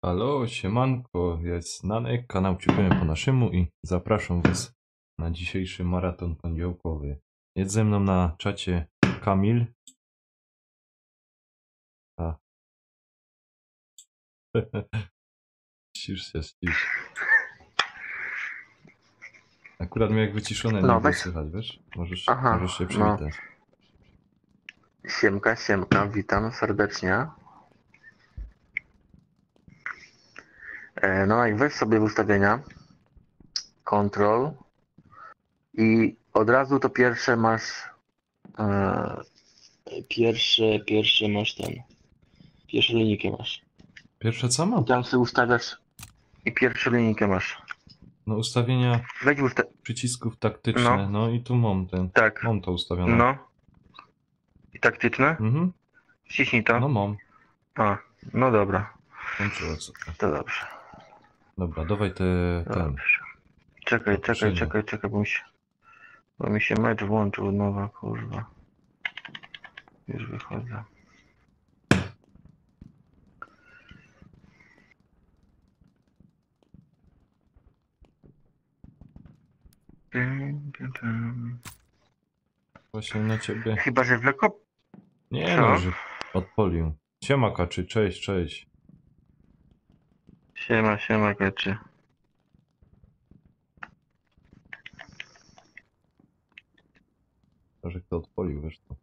Halo, siemanko, jest Nanek, kanał Ciupimy po naszemu i zapraszam Was na dzisiejszy maraton poniedziałkowy. Jest ze mną na czacie Kamil. A. Ścisz się, ścisz. Akurat mnie jak wyciszone nie było słychać, wiesz? Możesz się przywitać. Siemka, witam serdecznie. No i weź sobie w ustawienia, Control i od razu to pierwsze masz, pierwsze masz pierwszą linijkę masz. Pierwsze co mam? I tam sobie ustawiasz i pierwszą linijkę masz. No ustawienia Wejdź w przycisków taktyczne, no i tu mam tak. mam to ustawione. No. I taktyczne? Mhm. Wciśnij to. No mam. A, no dobra. Włączyłem sobie. To dobrze. Dobra, dawaj Dobrze. Czekaj, bo mi się mecz włączył nowa, kurwa. Już wychodzę. Właśnie na ciebie. Chyba, że w Lekop... Nie Co? no, że odpolił. Siema Kaczy, cześć, cześć. Siema, Kaczy. Że kto odpolił, wiesz co?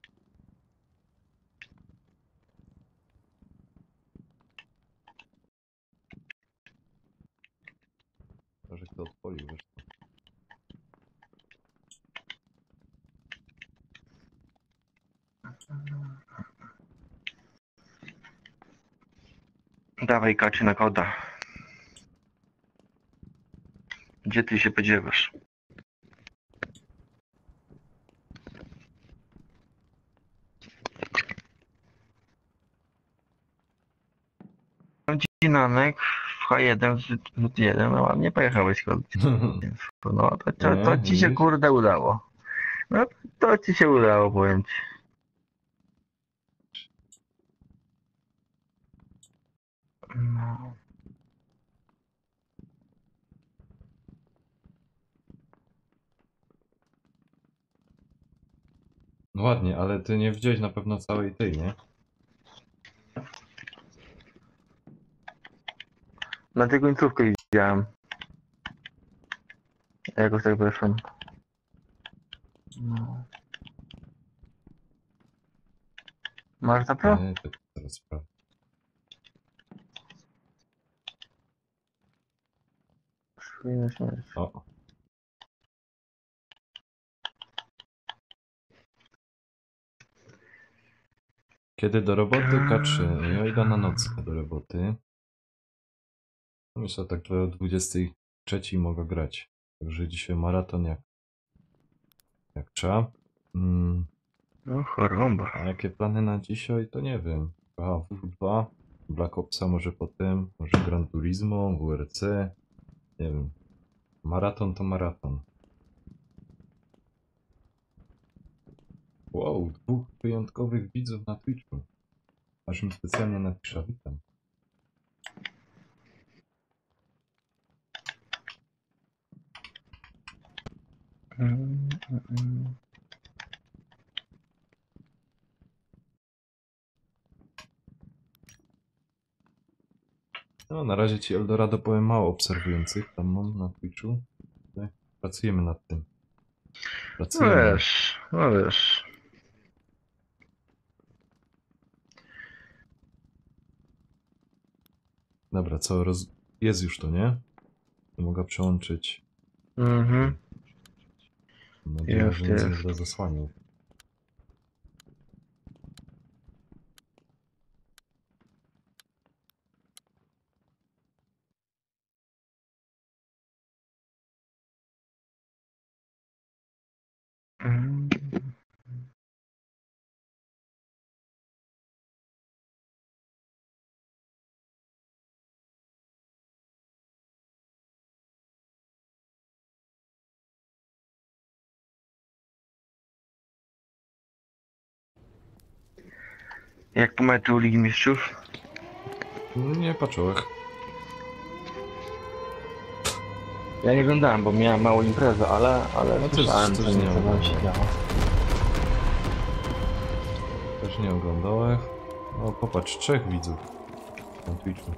Że kto odpolił, wiesz co? Dawaj, Kaczy, na koda. Gdzie ty się podziewasz? Dinamek w H1 z 1, no ładnie pojechałeś, kurde. No to ci się kurde udało. No to ci się udało, powiem ci. No. No ładnie, ale ty nie widziałeś na pewno całej tej, nie? Na tę końcówkę widziałem. Jakoś tak wyszłem. Masz za pro? Nie, to teraz sprawdzę. Powinno się mieć. O. Kiedy do roboty, K3? Ja idę na nockę do roboty. Myślę, tak do 23 mogę grać. Także dzisiaj maraton jak trzeba. No choroba. A jakie plany na dzisiaj, to nie wiem. WW2, Black Opsa może potem, może Gran Turismo, WRC, nie wiem. Maraton to maraton. Wow, 2 wyjątkowych widzów na Twitchu. Aż im specjalnie napiszę, witam. No, na razie ci Eldorado powiem mało obserwujących, tam mam na Twitchu. Ale pracujemy nad tym. No Pracujemy. wiesz, no wiesz. Dobra, co, jest już to, nie? To mogę przełączyć. Mhm. Mam nadzieję, Jest, że nic nie jest. będę zasłaniał. Mhm. Jak po meczu Ligi Mistrzów? Nie patrzyłeś. Ja nie oglądałem, bo miałem małą imprezę, ale No też- słyszałem, też co nie nieco tam się oglądałem. działo. Też nie oglądałem. O, popatrz, 3 widzów na Twitchu.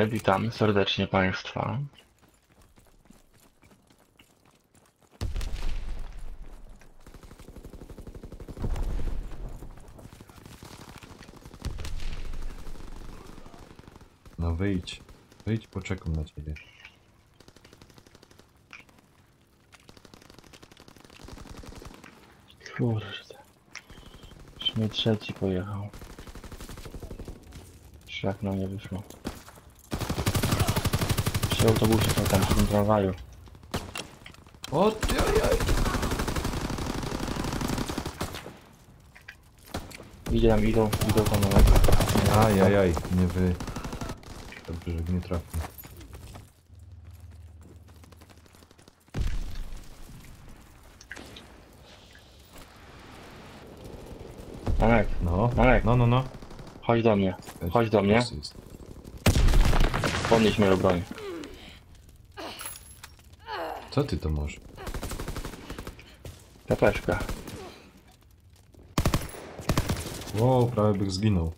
Witamy serdecznie Państwa. No wyjdź. Wyjdź, poczekam na ciebie. Kurde. Już mi trzeci pojechał. Szlak nam nie wyszło. Przy autobusie są tam, przy tym tramwaju. O, jaj. Idą tam na lewo. Ajajaj, nie wy... Dobrze, że nie trafił. Marek, No, Marek. no. chodź do mnie. Chodź do mnie. Jest. Podnieś moją broń. Co ty to masz? Pepeszka. Wow, prawie bych zginął.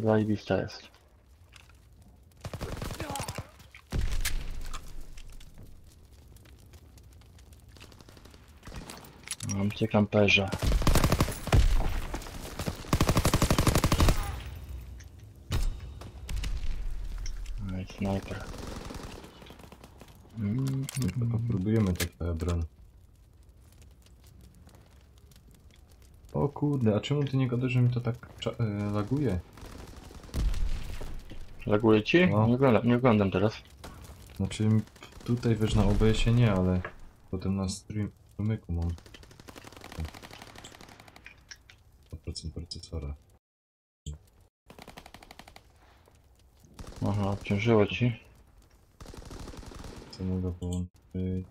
Zajebista jest. Mam cię kamperze. No i snajper. Próbujemy to twoja broń. O kurde, a czemu ty nie gadasz, że mi to tak laguje? Laguje ci? No. Nie oglądam teraz. Znaczy tutaj wiesz na OBS-ie nie, ale potem na strumyku mam 100% procesora. Aha, obciążyło ci. Co mogę połączyć?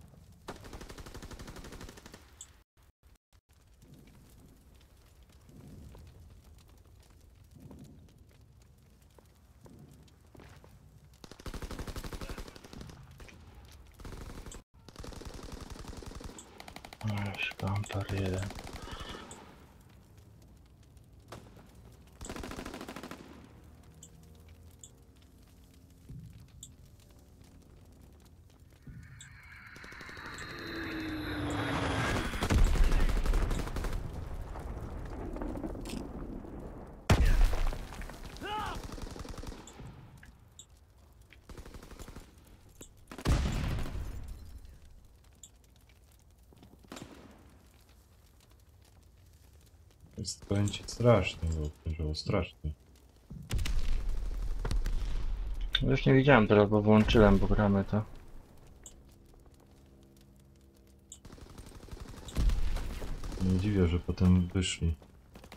Aż kamper jeden. Jest, powiem ci, strasznie, bo obciążało strasznie. Już nie widziałem teraz, bo wyłączyłem, bo gramy to. Nie dziwię, że potem wyszli.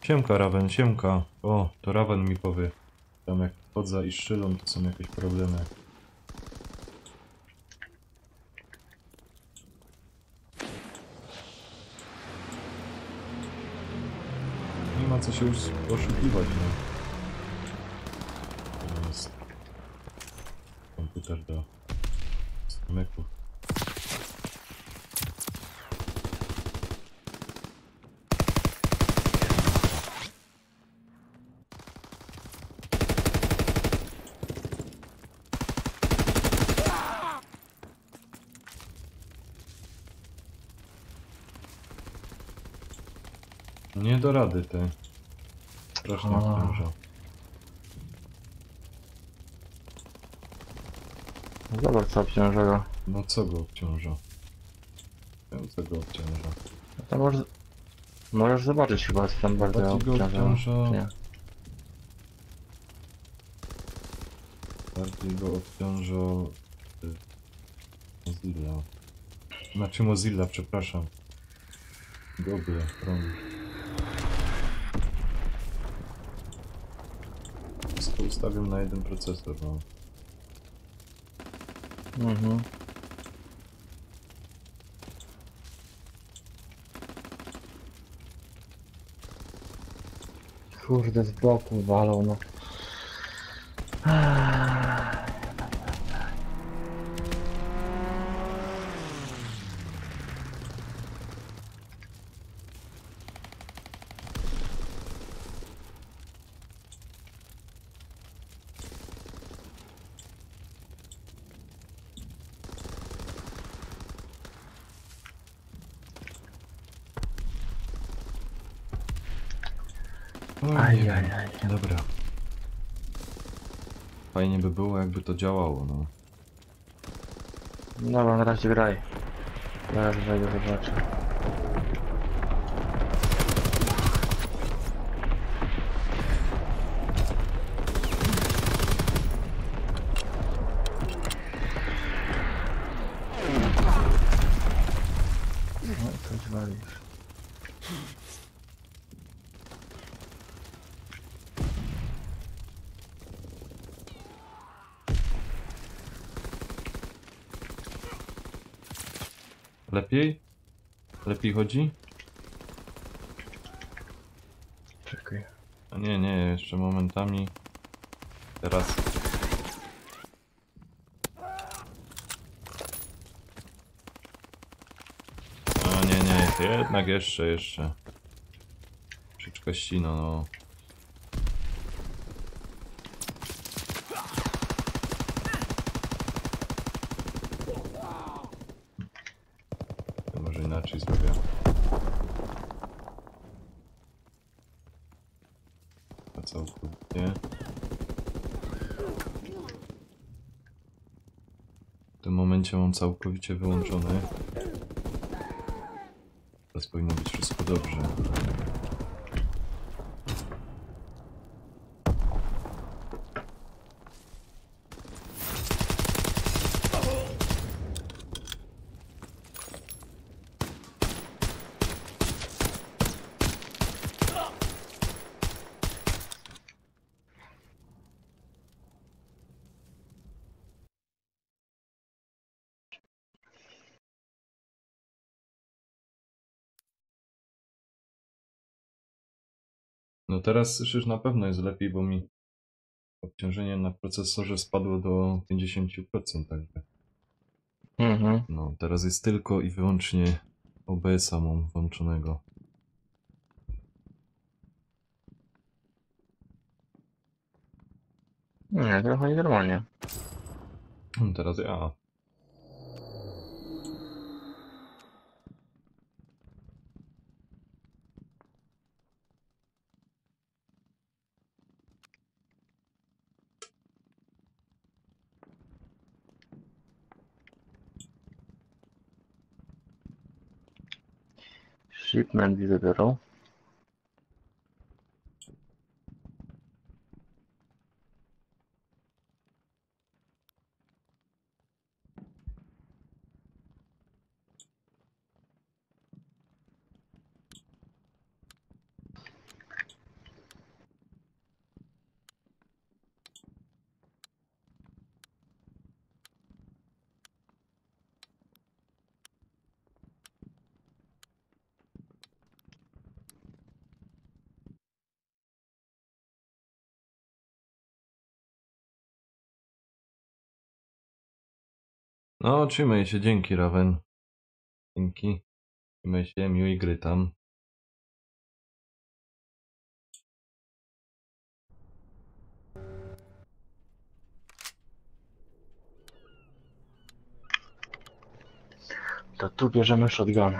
Siemka, Raven, siemka. O, to Raven mi powie. Tam jak wchodzę i strzelą, to są jakieś problemy. Nie ma co się już oszukiwać, no. To jest komputer do strumyków. Nie do rady te. Strasznie obciąża. Zobacz co obciążego. No co go obciąża? Wiem co go obciąża. To możesz zobaczyć chyba co tam bardzo Bardziej go obciąża. obciąża. czy nie? Bardziej go obciąża Mozilla. Znaczy Mozilla, przepraszam. Google, Chrome. Wszystko ustawiam na jeden procesor, no. Mhm. Kurde, z boku walą, no. O, nie Ajajaj. wiem. Dobra. Fajnie by było, jakby to działało, no. Dobra, na razie graj. Zaraz wejdę, zobaczę. No i coś walisz. Lepiej? Lepiej chodzi? Czekaj. A nie, nie, jeszcze momentami. Teraz. A nie, nie, to jednak jeszcze. Troszeczkę ścino, no. To może inaczej zrobię. A całkowicie. W tym momencie mam całkowicie wyłączony. Teraz powinno być wszystko dobrze. No teraz słyszysz, na pewno jest lepiej, bo mi obciążenie na procesorze spadło do 50%, także. Mhm. No, teraz jest tylko i wyłącznie OBS-a mam włączonego. Nie, trochę nie normalnie. Teraz ja. Shipment widzę biorą. No, trzymaj się, dzięki Raven. Dzięki. Trzymaj się, miłej gry tam. To tu bierzemy shotgun.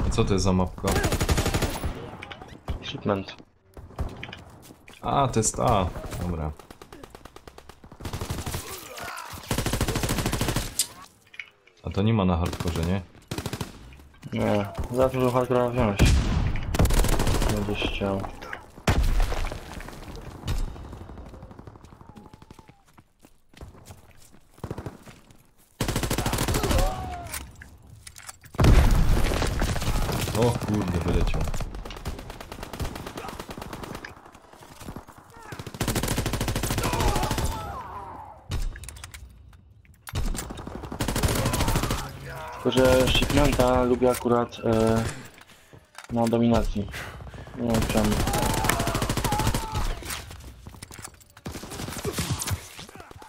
A co to jest za mapka? Shipment. A, to jest A. Dobra. A to nie ma na hardkorze, nie? Nie, zawsze do hardcora wziąć. Będziesz chciał. O kurde, wyleciał. Tylko, że shipmenta lubię akurat na dominacji. Nie wiem czemu.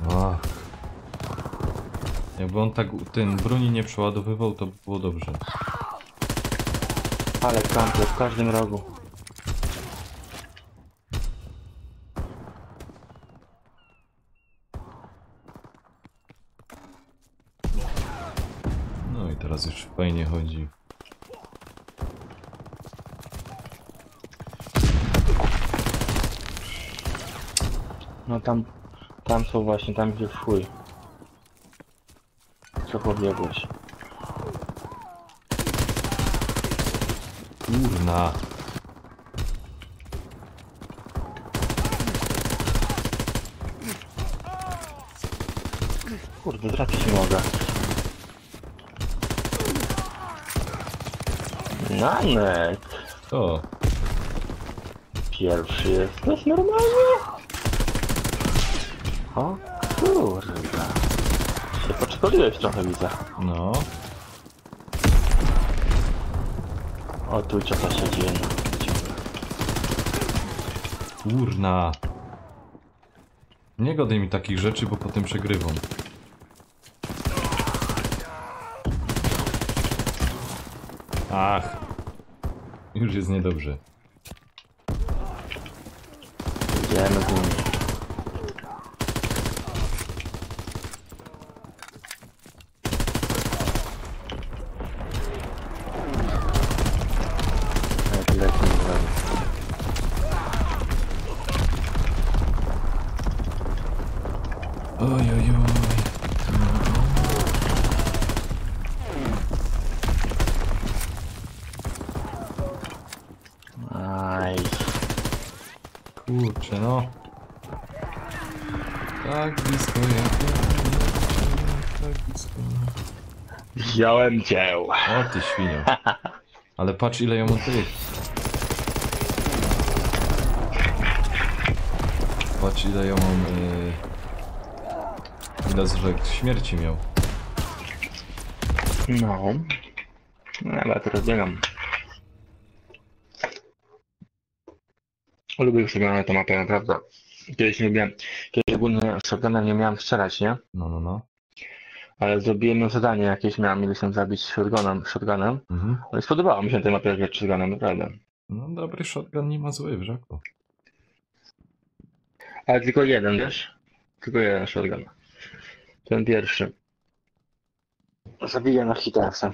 Ach. Jakby on tak ten broni nie przeładowywał, to by było dobrze. Ale kample w każdym rogu. No i teraz już fajnie chodzi. No tam są właśnie, tam gdzie w chuj. Co pobiegłeś? Kurna. Kurde, trafić nie mogę. Nanek! O, Pierwszy jesteś normalnie? O kurde. Się poczekoliłeś trochę, widzę. no. O tu ciota się dzieje. Kurna. Nie gadaj mi takich rzeczy, bo potem przegrywam. Ach. Już jest niedobrze. Idziemy z nimi. Jak lecimy z nami. Oj, oj, oj. Aj. Kurczę, no. Tak blisko jak tak blisko. Wziąłem cię. O ty świnio. Ale patrz ile ja mam tych. Patrz ile ja mam ile zwlek śmierci miał. No. No ja teraz biegam. Lubię już sobie tę mapę, naprawdę. Kiedyś nie lubiłem, kiedyś ogólnie shotgunem nie miałem strzelać, nie? No, no, no. Ale zrobiłem zadanie jakieś, mieli się zabić shotgunem. Mhm. No i spodobało mi się tej mapie grać shotgunem, naprawdę. No dobry shotgun nie ma zły w rzeku. Ale tylko jeden, wiesz? Tylko jeden shotgun. Ten pierwszy. Zabiję na hitarsa.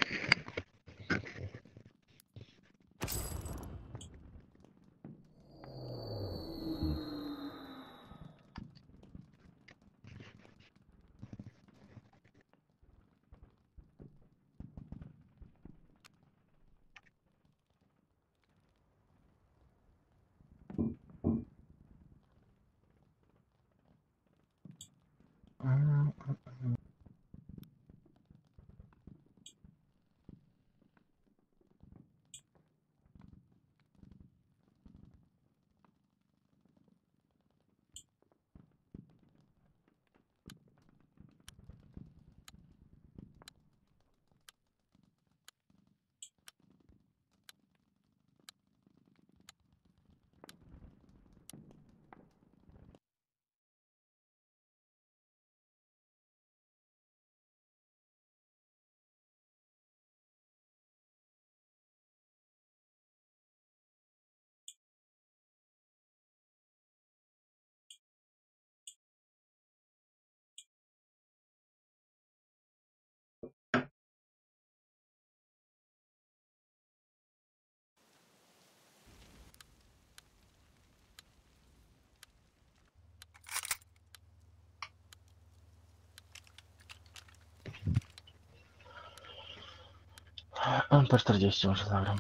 MP40 może zagram.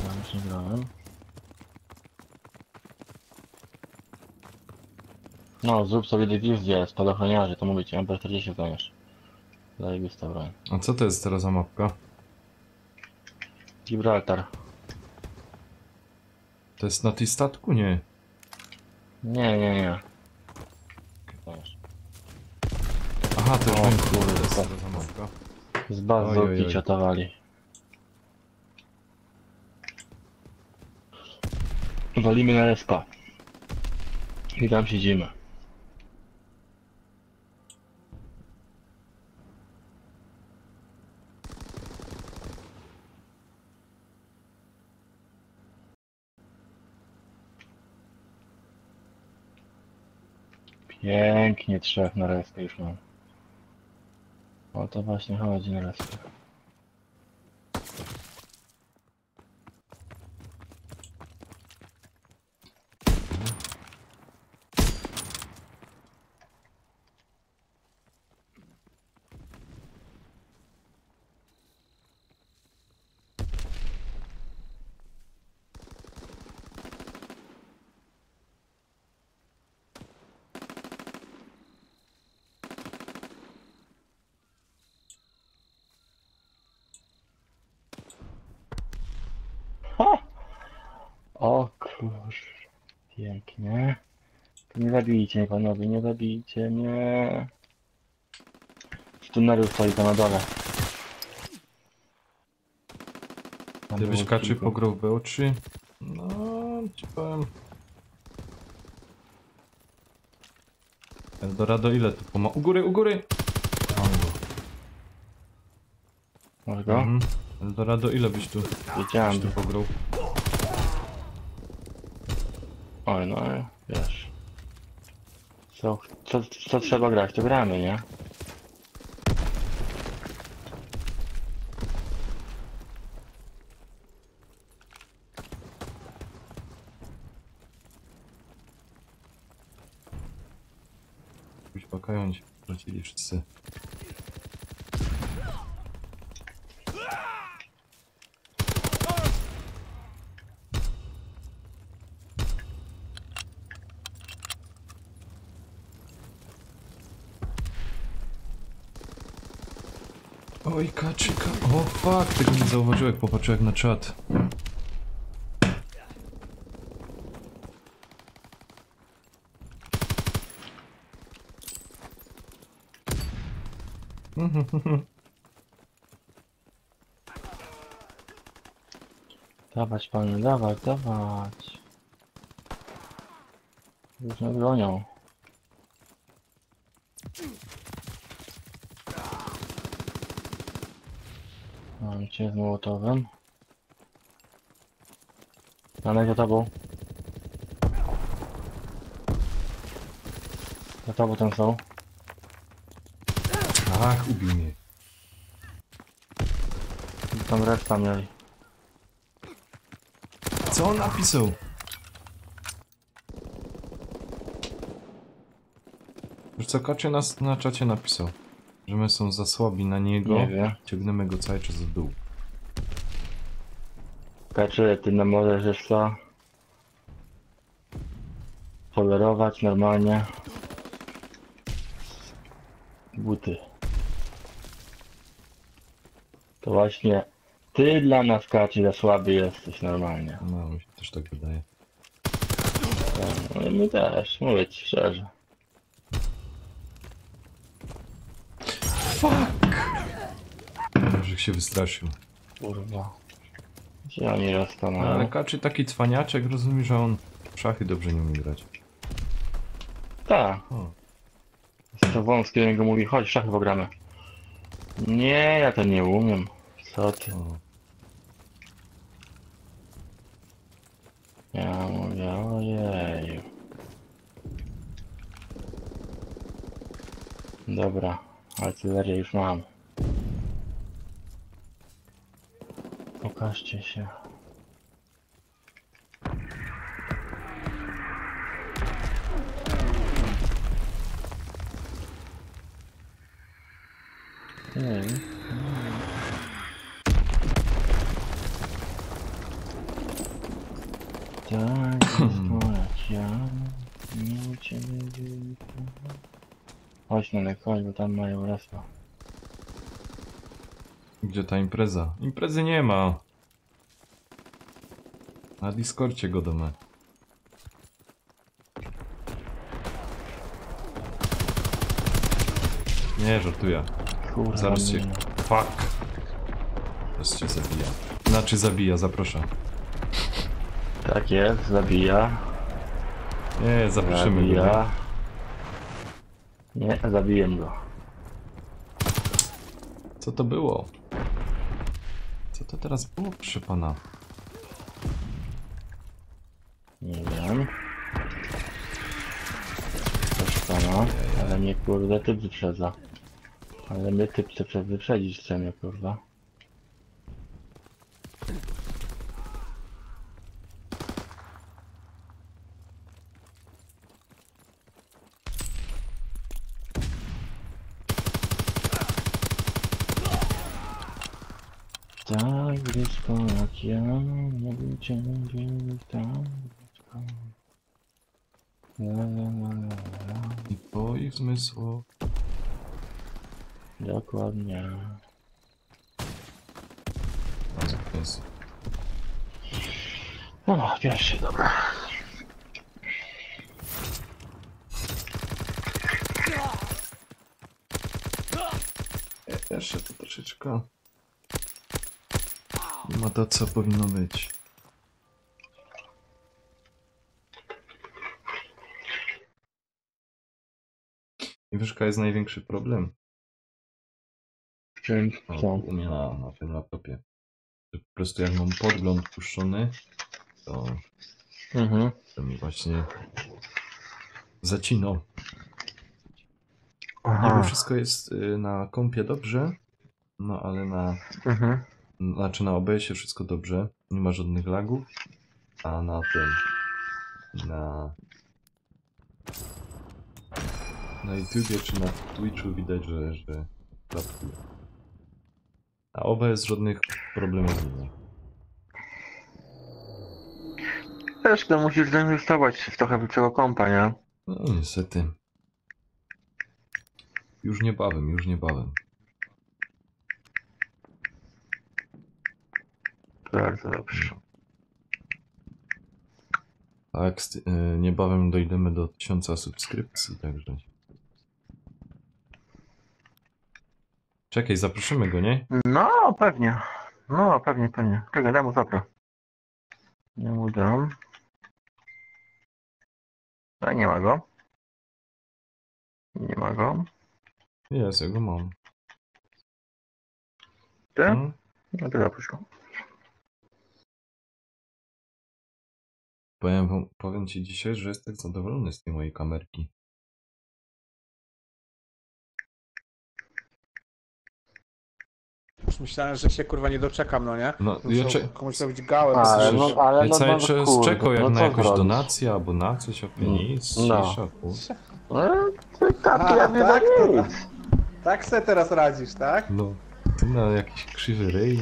Ja już nie grałem. No, zrób sobie dywizję spadochroniarzy, to mówię ci, MP40 zamiast. Zajebista broń. A co to jest teraz za mapka? Gibraltar. To jest na tej statku? Nie. Nie. Zamiast. Aha, to już O wiem, kurde, to jest to- teraz za mapka. Z Oj, oj, bazooki oj. ciotowali. Walimy na respa. I tam siedzimy. Pięknie, 3 na respie już mam. O to właśnie chodzi na respie. Ha! O kurz, pięknie. Nie zabijcie mnie panowie, nie zabijcie mnie. W tunelu stoi tam na dole. Tam Gdybyś było Kaczy kilku. pograł w BO3, no ci powiem. Eldorado ile tu poma... U góry, u góry! Masz go? Mhm. Eldorado ile byś tu Wiedziałem. pograł? Oj no, wiesz. Co trzeba grać, to gramy, nie? Byś pakają się, wrócili wszyscy. Oj, Kaczyka. O, fuck, tego nie zauważyłem, jak popatrzyłem na czat. Dawać panie, dawać. Już nas gonią. Mam cię z Mołotowem. Janek za tobą. Za tobą tam są. Ach, ubił mnie. Tam reszta mieli. Co on napisał? Wiesz co, Kaczy nas na czacie napisał, że my są za słabi na niego, Nie wiem. ciągniemy go cały czas w dół. Kaczy, ty nam możesz co? Polerować normalnie. Buty. To właśnie ty dla nas, Kaczy, za słaby jesteś normalnie. No, mi się też tak wydaje. No i my też, mówię ci szczerze. Że się wystraszył. Kurwa. Gdzie oni No, rozstaną? ale Kaczy taki cwaniaczek, rozumie, że on w szachy dobrze nie umie grać. Tak. O, Jest to wąski, do niego mówi, chodź, szachy pogramy. Nie, ja to nie umiem. Co ty? o. Ja mówię, ojej. Dobra, artylerię już mam. Pokażcie się. Nie, Tak, jest ja. Nie u ciebie witam. Chodź na lekko, bo tam mają respa. Gdzie ta impreza? Imprezy nie ma. Na Discordzie go domę. Nie, żartuję. Kurwa, Zaraz cię... nie. Fuck. Zaraz cię zabija. Znaczy zabija, zapraszam. Tak jest, zabija. Nie, zaproszymy go. Zabija. Nie, zabiję go. Co to było? Co to teraz było, proszę pana? Nie wiem. Proszę pana, ale mnie kurde typ wyprzedza. Ale mnie typ chce wyprzedzić chce mnie kurwa. Tak blisko jak ja, nie bym cię tam. La la la la la. I twoich zmysłów. Dokładnie. Jest. No, pierwszy, dobra. Jeszcze to troszeczkę. Nie ma to, co powinno być. I wiesz, jaka jest największy problem? Czym? O, Co? u mnie na tym laptopie. Że po prostu jak mam podgląd puszczony, to mi właśnie zacinał. Niby wszystko jest na kompie dobrze, no ale znaczy na OBS-ie wszystko dobrze, nie ma żadnych lagów, a na tym, na YouTubie czy na Twitchu widać, że klatkuje. A OBS żadnych problemów nie ma. Też to musisz zainwestować w trochę większego kompa, nie? No niestety. Już niebawem, już niebawem. Bardzo dobrze. Tak, niebawem dojdziemy do 1000 subskrypcji, także... Czekaj, zaprosimy go, nie? No, pewnie. No, pewnie, pewnie. Czekaj, daj mu zapro. Nie mu dam. A nie ma go. Nie ma go. Jest, ja go mam. Ty? Hmm? No to zaproś go. Powiem ci dzisiaj, że jestem zadowolony z tej mojej kamerki. Już myślałem, że się kurwa nie doczekam, no nie? No, Muszę ja komuś zrobić gałę. Ale bo no, przecież- ale ja no, cały no, czas kurde, czekał jak no na co jakąś zrobić? donację albo na coś, a nic, No. cisza, kur. No, ty tak, ja nie tak, za to nic. Tak se teraz radzisz, tak? No, ty na jakiś krzywy ryj.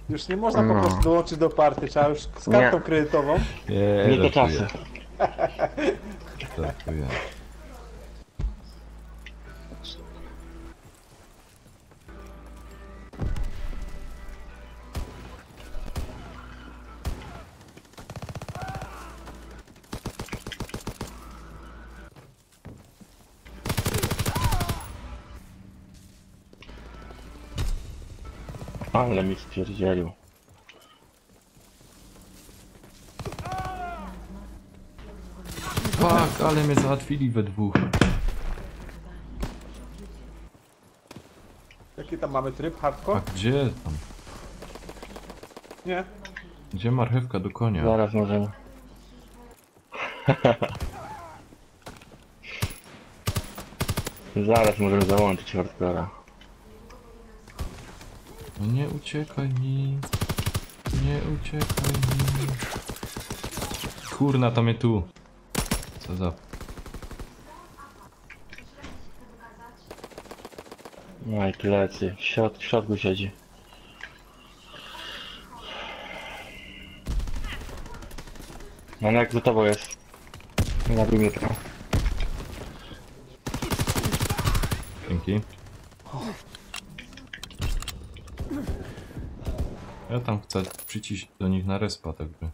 Już nie można po No. prostu dołączyć do party, trzeba już z kartą kredytową. Nie, Nie te czasy. Żartuję. Ale mi stwierdzielił. Fuck, ale mnie załatwili we dwóch. Jaki tam mamy tryb? A Hardcore? gdzie tam? Nie. Gdzie marchewka do konia? Zaraz możemy. Zaraz możemy załączyć hardcora. No nie uciekaj mi. Nie uciekaj mi. Kurna, to mnie tu. Co za... No i plecy. W środku siedzi. No jak za tobą jest. Na drugiego. Dzięki. Ja tam chcę przyciść do nich na respa, także.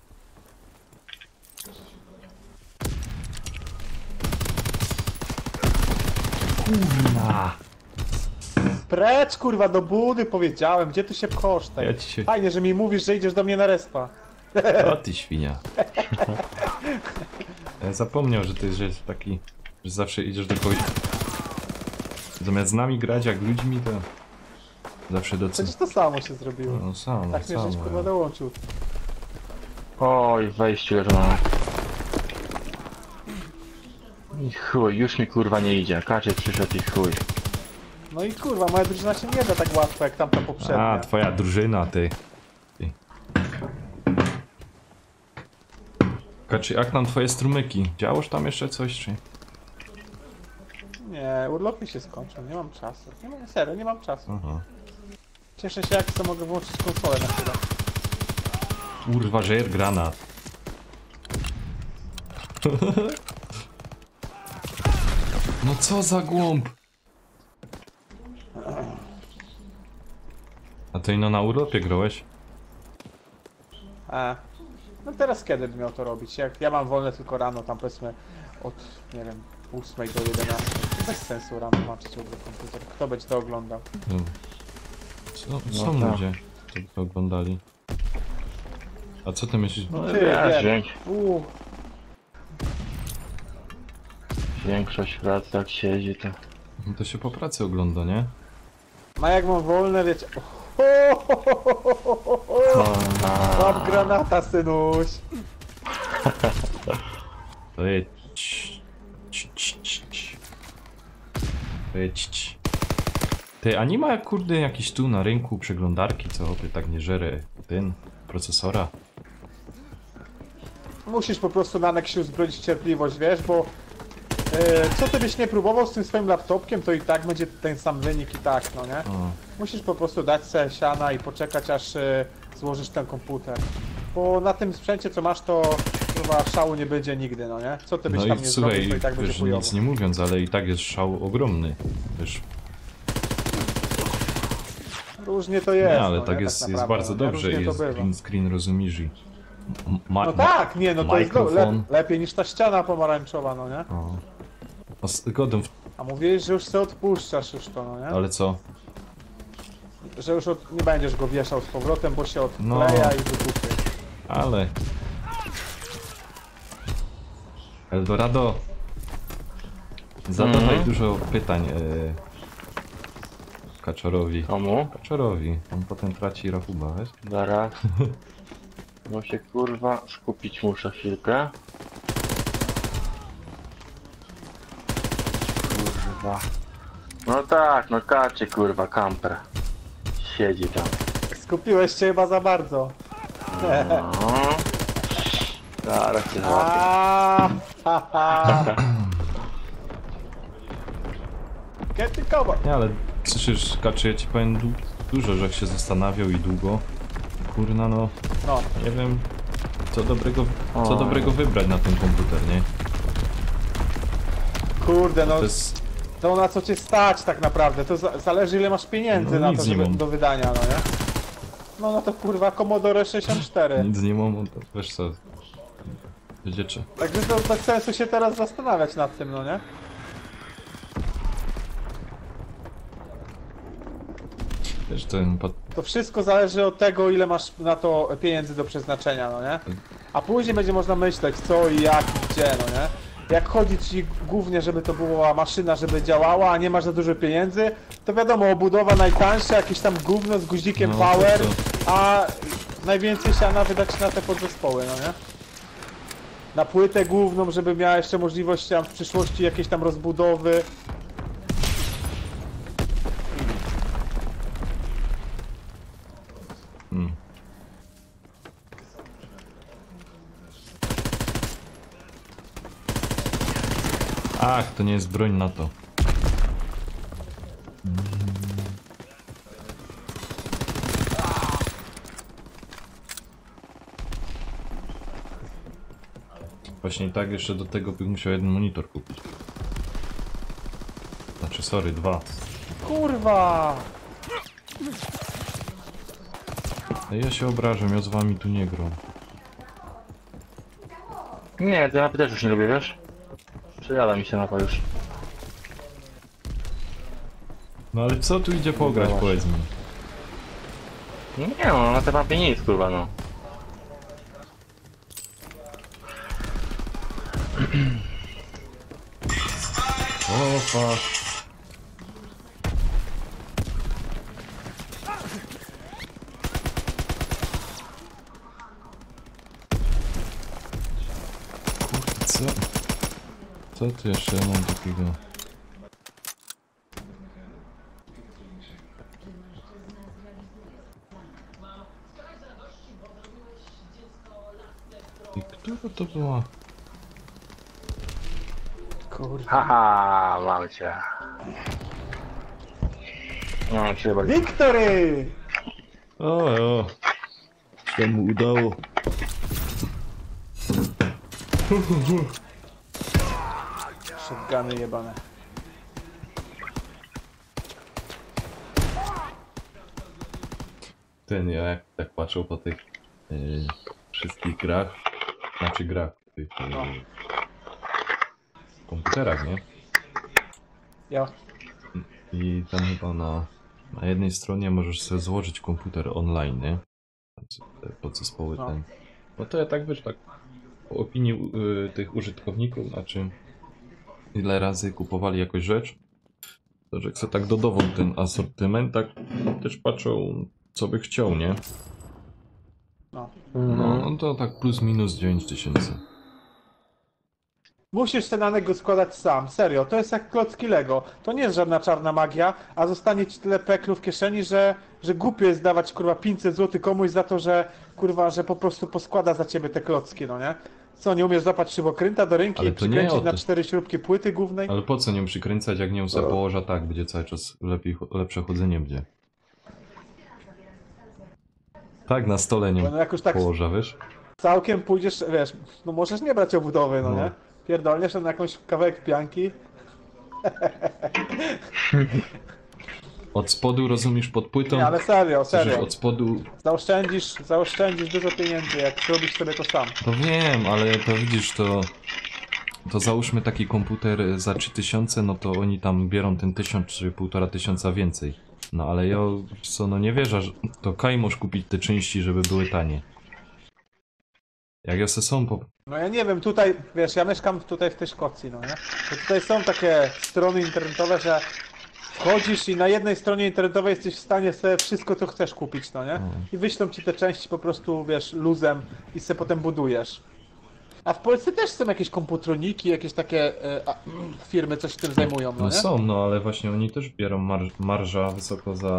Kurwa! Precz, kurwa, do budy powiedziałem, gdzie tu się pchosz? Ja ci się... Fajnie, że mi mówisz, że idziesz do mnie na respa. O ty świnia. Ja zapomniał, że to jest, że jest taki... Że zawsze idziesz do kogoś... Zamiast z nami grać jak ludźmi, to... Zawsze do Przecież to samo się zrobiło. No samo, Tak mnie żeś, samo. kurwa, dołączył. Oj, wejściu już mam. I chuj, już mi kurwa nie idzie. Kacie przyszedł i chuj. No i kurwa, moja drużyna się nie da tak łatwo jak tamta poprzednia. A, twoja drużyna, ty. Kaczy, jak tam twoje strumyki? Działoś tam jeszcze coś, czy? Nie, urlopy się skończą, nie mam czasu. Nie mam, serio, nie mam czasu. Aha. Cieszę się, jak to mogę włączyć konsolę na chwilę. Kurwa, żer granat. No co za głąb. A to ino na urlopie grałeś? A, no teraz kiedy bym miał to robić? Jak ja mam wolne tylko rano, tam powiedzmy od, nie wiem, 8 do 11. Bez sensu rano maczyć do komputer. Kto będzie to oglądał? No. Są No tak. ludzie, którzy to oglądali. A co ty myślisz? No Ty, wiesz, wiem. większość pracy jak siedzi to... No to się po pracy ogląda, nie? No jak mam wolne, wiecie... Mam granata, synuś! To jedź. To jedź. Ty, a nie ma kurde jakiś tu na rynku przeglądarki, co ty tak nie żere ten procesora? Musisz po prostu na Nexiu zbroić cierpliwość, wiesz, bo... co ty byś nie próbował z tym swoim laptopkiem, to i tak będzie ten sam wynik i tak, no nie? O, Musisz po prostu dać se siana i poczekać, aż złożysz ten komputer. Bo na tym sprzęcie, co masz, to chyba szału nie będzie nigdy, no nie? Co ty byś no tam i nie słuchaj, zrobił, to i tak będzie wiesz, chujowo. nic nie mówiąc, ale i tak jest szał ogromny, wiesz. Różnie to jest, Nie, ale no, tak nie? jest, Tak jest naprawdę, bardzo no, dobrze, różnie to jest bywa. green screen, rozumiesz i... No tak, nie, no to jest Mikrofon. lepiej niż ta ściana pomarańczowa, no nie? O. A z godem, A mówiłeś, że już sobie odpuszczasz już to, no nie? ale co? Że już nie będziesz go wieszał z powrotem, bo się No. odkleja i wybuchnie. Ale... Eldorado! Zadawaj dużo pytań Kaczorowi. Komu? Kaczorowi. On potem traci rachuba, wiesz? Zaraz. No się kurwa skupić muszę chwilkę. Kurwa. No tak, no kacie kurwa, kamper. Siedzi tam. Skupiłeś się chyba za bardzo. No. Zaraz się złapię. Aaaa, haha. Get the cover. Nie, ale przecież Kaczy, ja ci powiem dużo, że jak się zastanawiał i długo. Kurna, no, No, nie wiem, co dobrego wybrać na ten komputer, nie? kurde, no To jest... to na co cię stać tak naprawdę, to zależy ile masz pieniędzy No, na nic to, nie żeby mam. do wydania, no nie? No to kurwa Commodore 64. Nic nie mam, to wiesz co... Dziecze. Także to bez sensu się teraz zastanawiać nad tym, no nie? Wiesz, ten... To wszystko zależy od tego, ile masz na to pieniędzy do przeznaczenia, no nie? A później będzie można myśleć co i jak i gdzie, no nie? Jak chodzi ci głównie, żeby to była maszyna, żeby działała, a nie masz za dużo pieniędzy, to wiadomo, obudowa najtańsza, jakieś tam gówno z guzikiem No, power, to- a najwięcej siana wydać na te podzespoły, no nie? Na płytę główną, żeby miała jeszcze możliwość tam w przyszłości jakiejś tam rozbudowy. Hmm. Ach, to nie jest broń na to. Właśnie i tak jeszcze do tego bym musiał jeden monitor kupić. Znaczy, sorry, 2. Kurwa! Ja się obrażam, ja z wami tu nie gram. Nie, te mapy też już nie lubię, wiesz? Przejada mi się mapa już. No ale co tu idzie pograć, No właśnie. powiedz mi? Nie no, na te mapie nic kurwa no. O, fuck. Kurde, co? Co tu jeszcze mam takiego? I która to była? Kurwa. Haha, mam cię. No, się chyba... Victory! O, się mu udało. Shotguny jebane. Ten, ja jak tak patrzę po tych wszystkich grach, znaczy grach, tych No. komputerach, nie? Ja. I tam chyba na jednej stronie możesz sobie złożyć komputer online, nie? Te podzespoły No. ten. No to ja tak wiesz, tak po opinii tych użytkowników, znaczy ile razy kupowali jakąś rzecz, to że jak sobie tak dodawą ten asortyment, tak też patrzą co by chciał, nie? No. No to tak plus minus 9000. Musisz ten Anek go składać sam, serio, to jest jak klocki Lego. To nie jest żadna czarna magia, a zostanie ci tyle peklu w kieszeni, że głupio jest dawać kurwa 500 zł komuś za to, że kurwa, że po prostu poskłada za ciebie te klocki, no nie? Co, nie umiesz złapać śrubokręta do ręki Ale i to nie przykręcić o na to. 4 śrubki płyty głównej? Ale po co nią przykręcać, jak nią sobie położa tak, będzie cały czas lepsze chodzenie będzie. Tak, na stole nią No jak już tak położa, wiesz? całkiem pójdziesz, wiesz, no możesz nie brać obudowy, no No. nie? Pierdolniesz na jakąś kawałek pianki. Od spodu, rozumiesz, pod płytą, Nie, ale serio, słyszysz serio. od spodu. Zaoszczędzisz dużo pieniędzy, jak zrobisz sobie to sam. To wiem, ale to widzisz, to załóżmy taki komputer za 3000, no to oni tam biorą ten 1000 czy 1500 więcej. No ale ja, co, no nie wierzę, że to Kaj możesz kupić te części, żeby były tanie. Jak ja se są po... No ja nie wiem, tutaj, wiesz, ja mieszkam tutaj w tej Szkocji, no nie? To tutaj są takie strony internetowe, że wchodzisz i na jednej stronie internetowej jesteś w stanie sobie wszystko, co chcesz kupić, no nie? I wyślą ci te części po prostu, wiesz, luzem i sobie potem budujesz. A w Polsce też są jakieś komputroniki, jakieś takie firmy, coś się tym zajmują, no No nie? są, no ale właśnie oni też biorą marża wysoko za...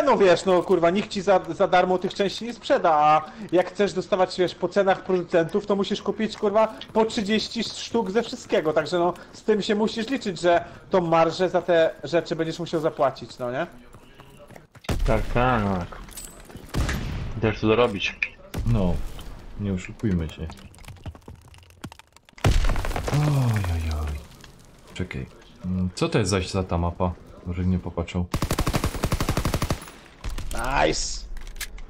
No wiesz, no kurwa, nikt ci za darmo tych części nie sprzeda, a jak chcesz dostawać, wiesz, po cenach producentów, to musisz kupić, kurwa, po 30 sztuk ze wszystkiego, także no, z tym się musisz liczyć, że tą marżę za te rzeczy będziesz musiał zapłacić, no nie? Tak, tak. Też to dorobić. No, nie oszukujmy się. Ojojoj. Czekaj. Co to jest zaś za ta mapa? Może nie popatrzą. Nice!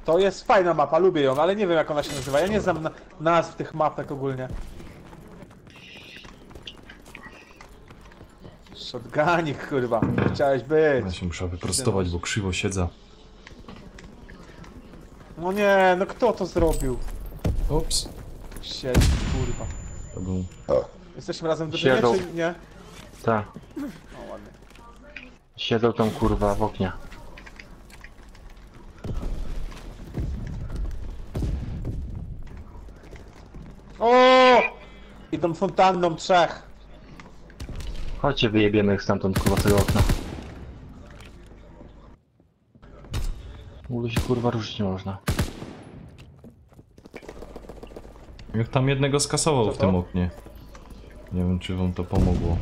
To jest fajna mapa, lubię ją, ale nie wiem jak ona się nazywa, ja nie znam nazw tych mapek ogólnie. Shotgunik, kurwa, chciałeś być. Ja się muszę wyprostować, bo krzywo siedzę. No nie, no kto to zrobił? Ops. Siedź, kurwa. To był... Jesteśmy razem do Siedzą. czy nie? Tak. O, ładnie. Siedzą tam kurwa w oknie. O! Idą fontanną trzech. Chodźcie wyjebiemy ich stamtąd kurwa z tego okna. W ogóle się kurwa ruszyć nie można. Jak tam jednego skasował Co w to? tym oknie. Nie wiem, czy wam to pomogło.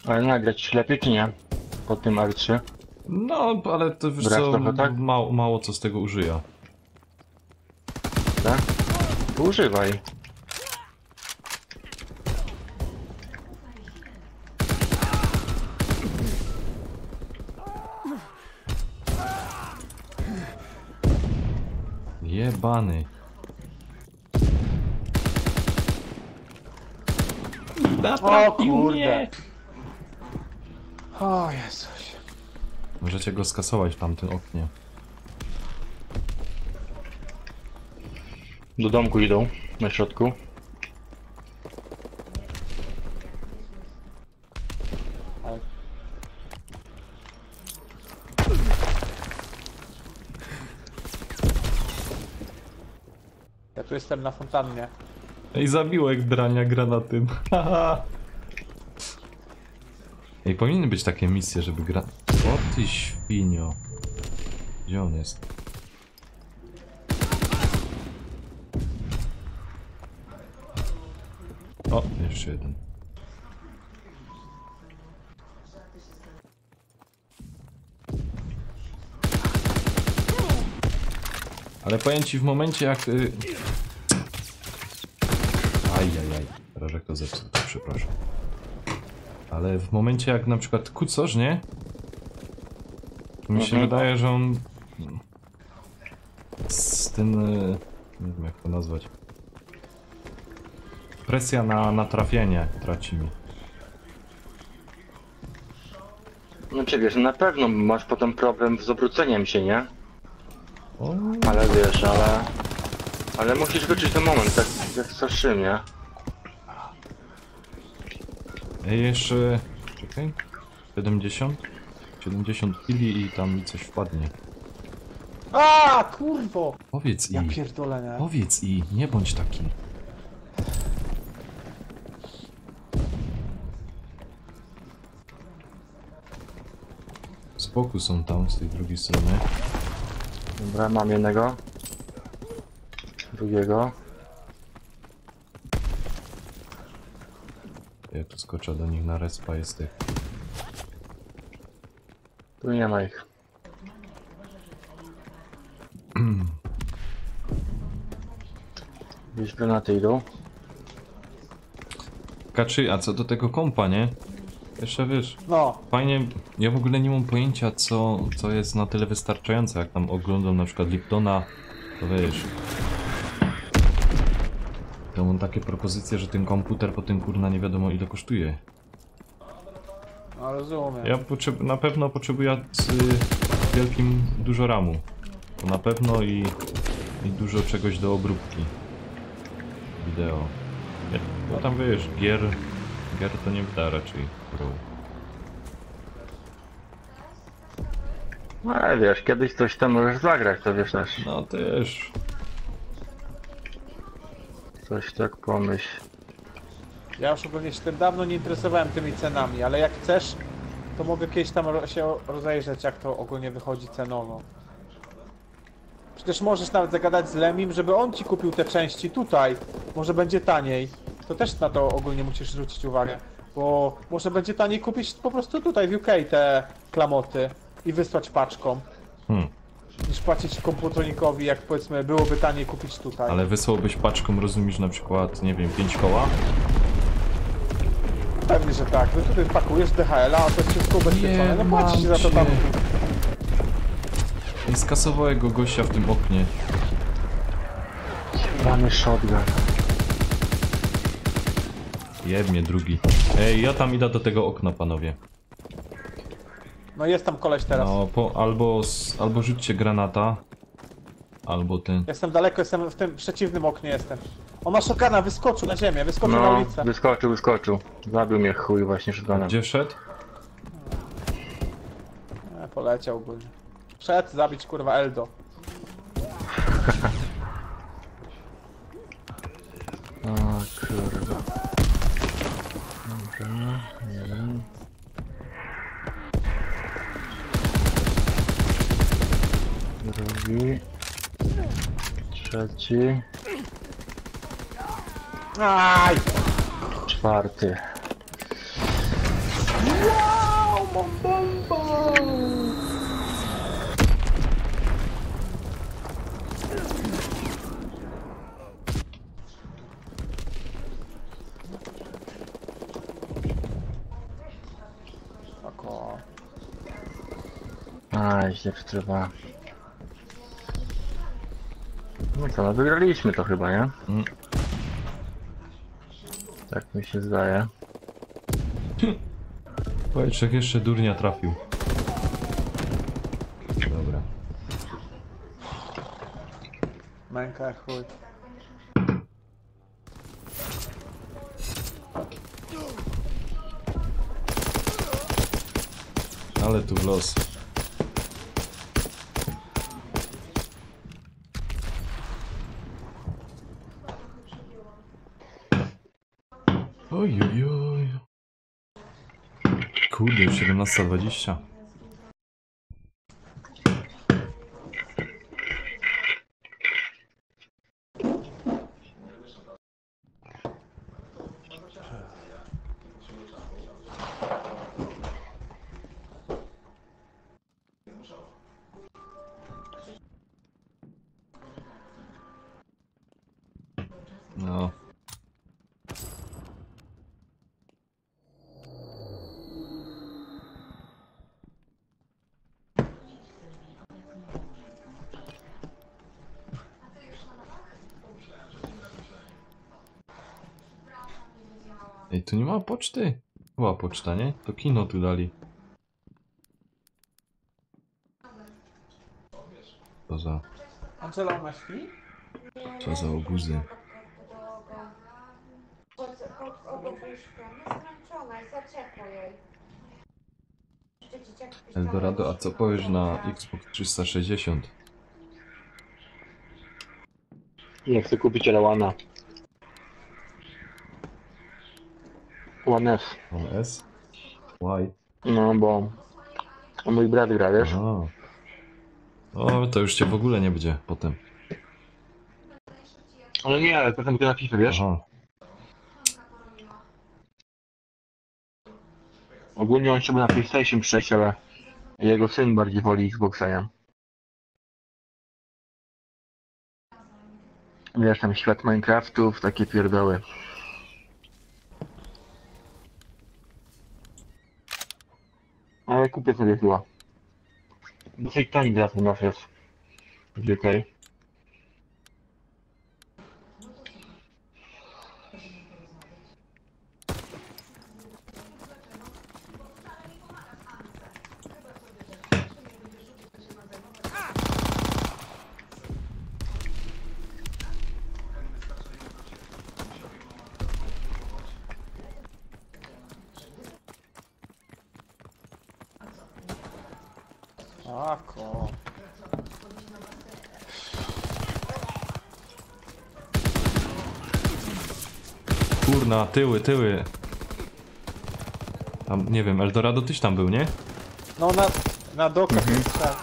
Ale nagrać lepiej czy nie? Po tym R3. No, ale to wiesz Grasz co, trochę, tak? mało co z tego użyja. Tak? To używaj. Jebany. O kurde. O Jezuś. Możecie go skasować w tamtym oknie. Do domku idą, na środku. Ale- Ja tu jestem na fontannie. Ej, zabiłek drania granatem. Haha. Ej, powinny być takie misje, żeby gra... O ty świnio. Gdzie on jest? O, jeszcze jeden. Ale powiem ci w momencie jak... Ajajaj, Rożek to zepsuł, to przepraszam. Ale w momencie jak na przykład kucosz, nie? To mi się wydaje, że on... Z tym... Nie wiem jak to nazwać. Presja na trafienie traci mi. Znaczy wiesz, na pewno masz potem problem z obróceniem się, nie? O, Ale wiesz, ale musisz wyczuć ten moment, tak jak w Starszym, nie? ej, jeszcze... Czekaj. 70? 70 kili i tam mi coś wpadnie. A kurwo! Powiedz Ja i... pierdolę, nie? Powiedz i, nie bądź taki. Z boku są tam, z tej drugiej strony. Dobra, mam jednego. Drugiego. Ja tu skoczę do nich na respa, jest tych. Tu nie ma ich. Gdzieś granaty idą. Kaczy, a co do tego kompa, nie? Jeszcze wiesz, No, fajnie, ja w ogóle nie mam pojęcia co jest na tyle wystarczające, jak tam oglądam na przykład Liptona, to wiesz. To mam takie propozycje, że ten komputer potem kurna nie wiadomo ile kosztuje. no rozumiem. Ja na pewno potrzebuję z wielkim dużo ramu. To na pewno i dużo czegoś do obróbki wideo. Bo tam wiesz, gier to nie wyda raczej. No ale wiesz, kiedyś coś tam możesz zagrać, to wiesz też. No też. Coś tak pomyśl. Ja już ogólnie się tym dawno nie interesowałem tymi cenami, ale jak chcesz, to mogę kiedyś tam się rozejrzeć, jak to ogólnie wychodzi cenowo. Przecież możesz nawet zagadać z Lemim, żeby on ci kupił te części tutaj. Może będzie taniej. To też na to ogólnie musisz zwrócić uwagę. Bo może będzie taniej kupić po prostu tutaj w UK te klamoty i wysłać paczką. Niż płacić komputronikowi, jak powiedzmy byłoby taniej kupić tutaj. Ale wysłałbyś paczką, rozumiesz, na przykład, nie wiem, 5 koła? Pewnie, że tak. No tutaj pakujesz DHL-a, a to jest wszystko ubezpieczone. No płacisz za to tam. I skasowałem go gościa w tym oknie. Mamy shotgun. Jebnie drugi. Ej, ja tam idę do tego okna, panowie. No jest tam koleś teraz. No, albo rzućcie granata, albo ten... Jestem daleko, jestem w tym przeciwnym oknie jestem. On ma shotguna, wyskoczył na ziemię, wyskoczył na No, ulicę. wyskoczył. Zabił mnie chuj właśnie shotgunem. Gdzie szedł? Poleciał ogólnie. Szedł zabić kurwa Eldo. O kurwa. Dobra, jeden. Drugi. Trzeci. Aj! Czwarty. Wow, mam bomba! Oko. Aj, źle przetrwała. No co, no wygraliśmy to chyba, nie? Tak mi się zdaje. Wojciech jeszcze durnia trafił. Dobra. Męka jak chuj. Ale tu w los. Oj, oj, oj. Kurde, już 17:20. No. Ej, tu nie ma poczty? Była poczta, nie? To kino tu dali. Co za... Angela, ona śpi? Co za obuzy. Obok łóżka. Jest zmęczona, jest za ciepło jej. Jeszcze dzieciak śpi Eldorado, a co powiesz na Xbox 360? Nie chcę kupić One One S. On S? Why? No bo mój brat gra, wiesz? Aha. O, to już cię w ogóle nie będzie potem. Ale nie, ale potem gra na FIFA, wiesz? Aha. Ogólnie on chciałby na PlayStation przejść, ale jego syn bardziej woli Xboxa, nie? Wiesz, tam świat Minecraftów, takie pierdoły. Ale kupię sobie chyba. Dosyć tani teraz u nas jest. W UK. Ako. Kurna, tyły, tyły. Tam, nie wiem, Eldorado tyś tam był, nie? No na dokach tak.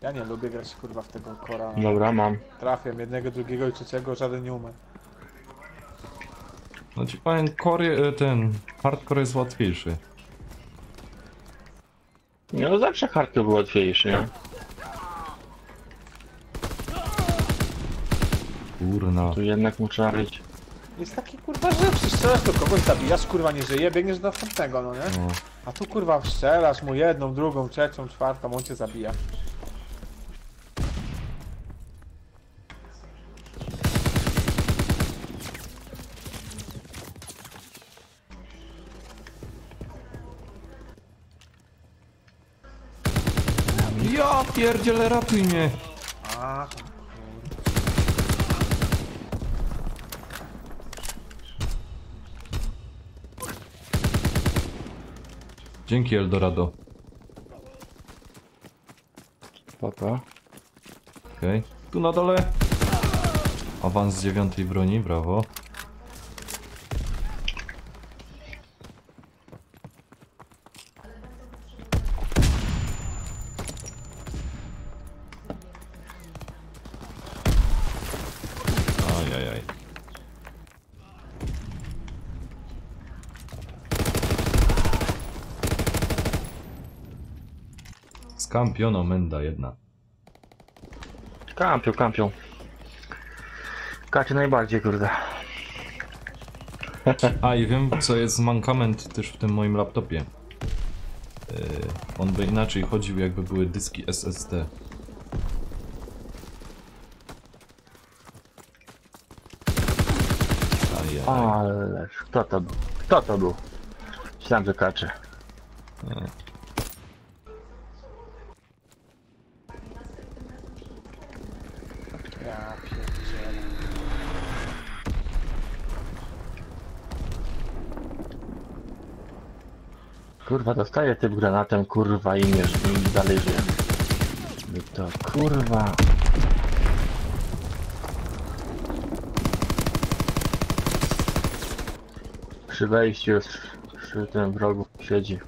Ja nie lubię grać kurwa w tego kora. Dobra, mam. Trafiam jednego, drugiego i trzeciego, żaden nie umie. No ci powiem, ten hardcore jest łatwiejszy. No zawsze hardcore był łatwiejszy, nie? Kurna. Tu jednak mu trzeba być. Jest taki kurwa, że strzelasz do kogoś, zabijasz, kurwa nie żyje, biegniesz do następnego, no nie? No. A tu kurwa strzelasz mu jedną, drugą, trzecią, czwartą, on cię zabija. Ja pierdzielę, ratuj mnie! Ach, Dzięki, Eldorado. Spoko. Okej. Tu na dole. Awans z 9 broni, brawo. Ajajaj. Skampiono menda jedna. Kampią. Kaczy najbardziej, kurde. A i wiem, co jest mankament też w tym moim laptopie. On by inaczej chodził, jakby były dyski SSD. Ajaj. Ależ, kto to był? Kto to był? Myślałem, że kaczy. Ja pierdzielę. Kurwa, dostaje typ granatem, kurwa, i mierz, i dalej żyje. No to kurwa. Przy wejściu już przy tym wrogu siedzi.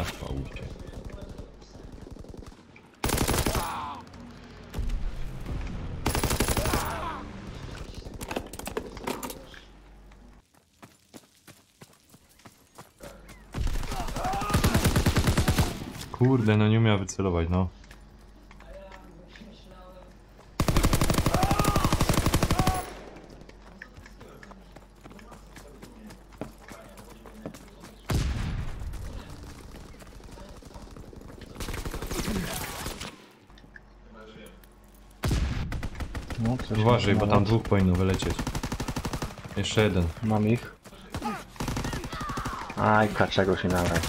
Aż pałucie. Kurde, no nie umiała wycelować, no. No, coś Uważaj, bo tam nawet. dwóch powinno wylecieć. Jeszcze jeden. Mam ich. Aj, kaczego się nabrać.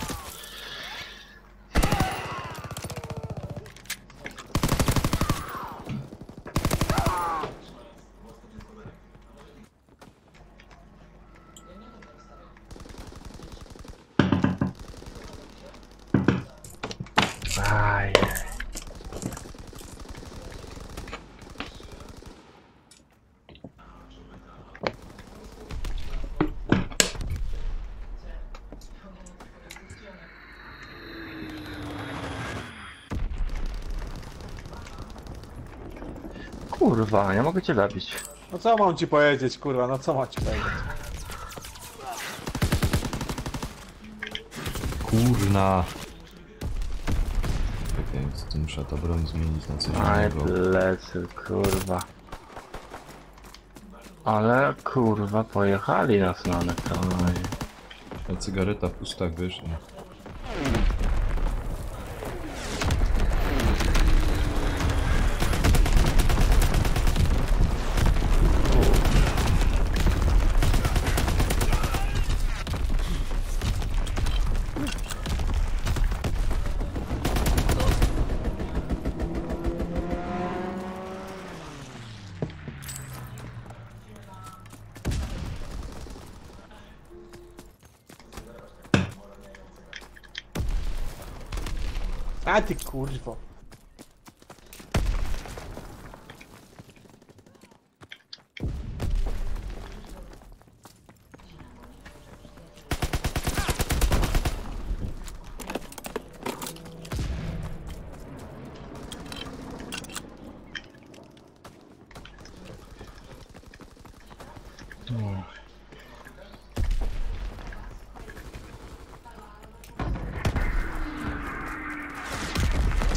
Aj. Kurwa, nie mogę cię zabić. No co mam ci powiedzieć, kurwa, no co mam ci powiedzieć? Kurna. Czekaj, z tym muszę ta broń zmienić na coś Aj, innego. plecy, kurwa. Ale kurwa, pojechali nas na metalowie. A cygareta w ustach, wiesz. I... A ty kurwo.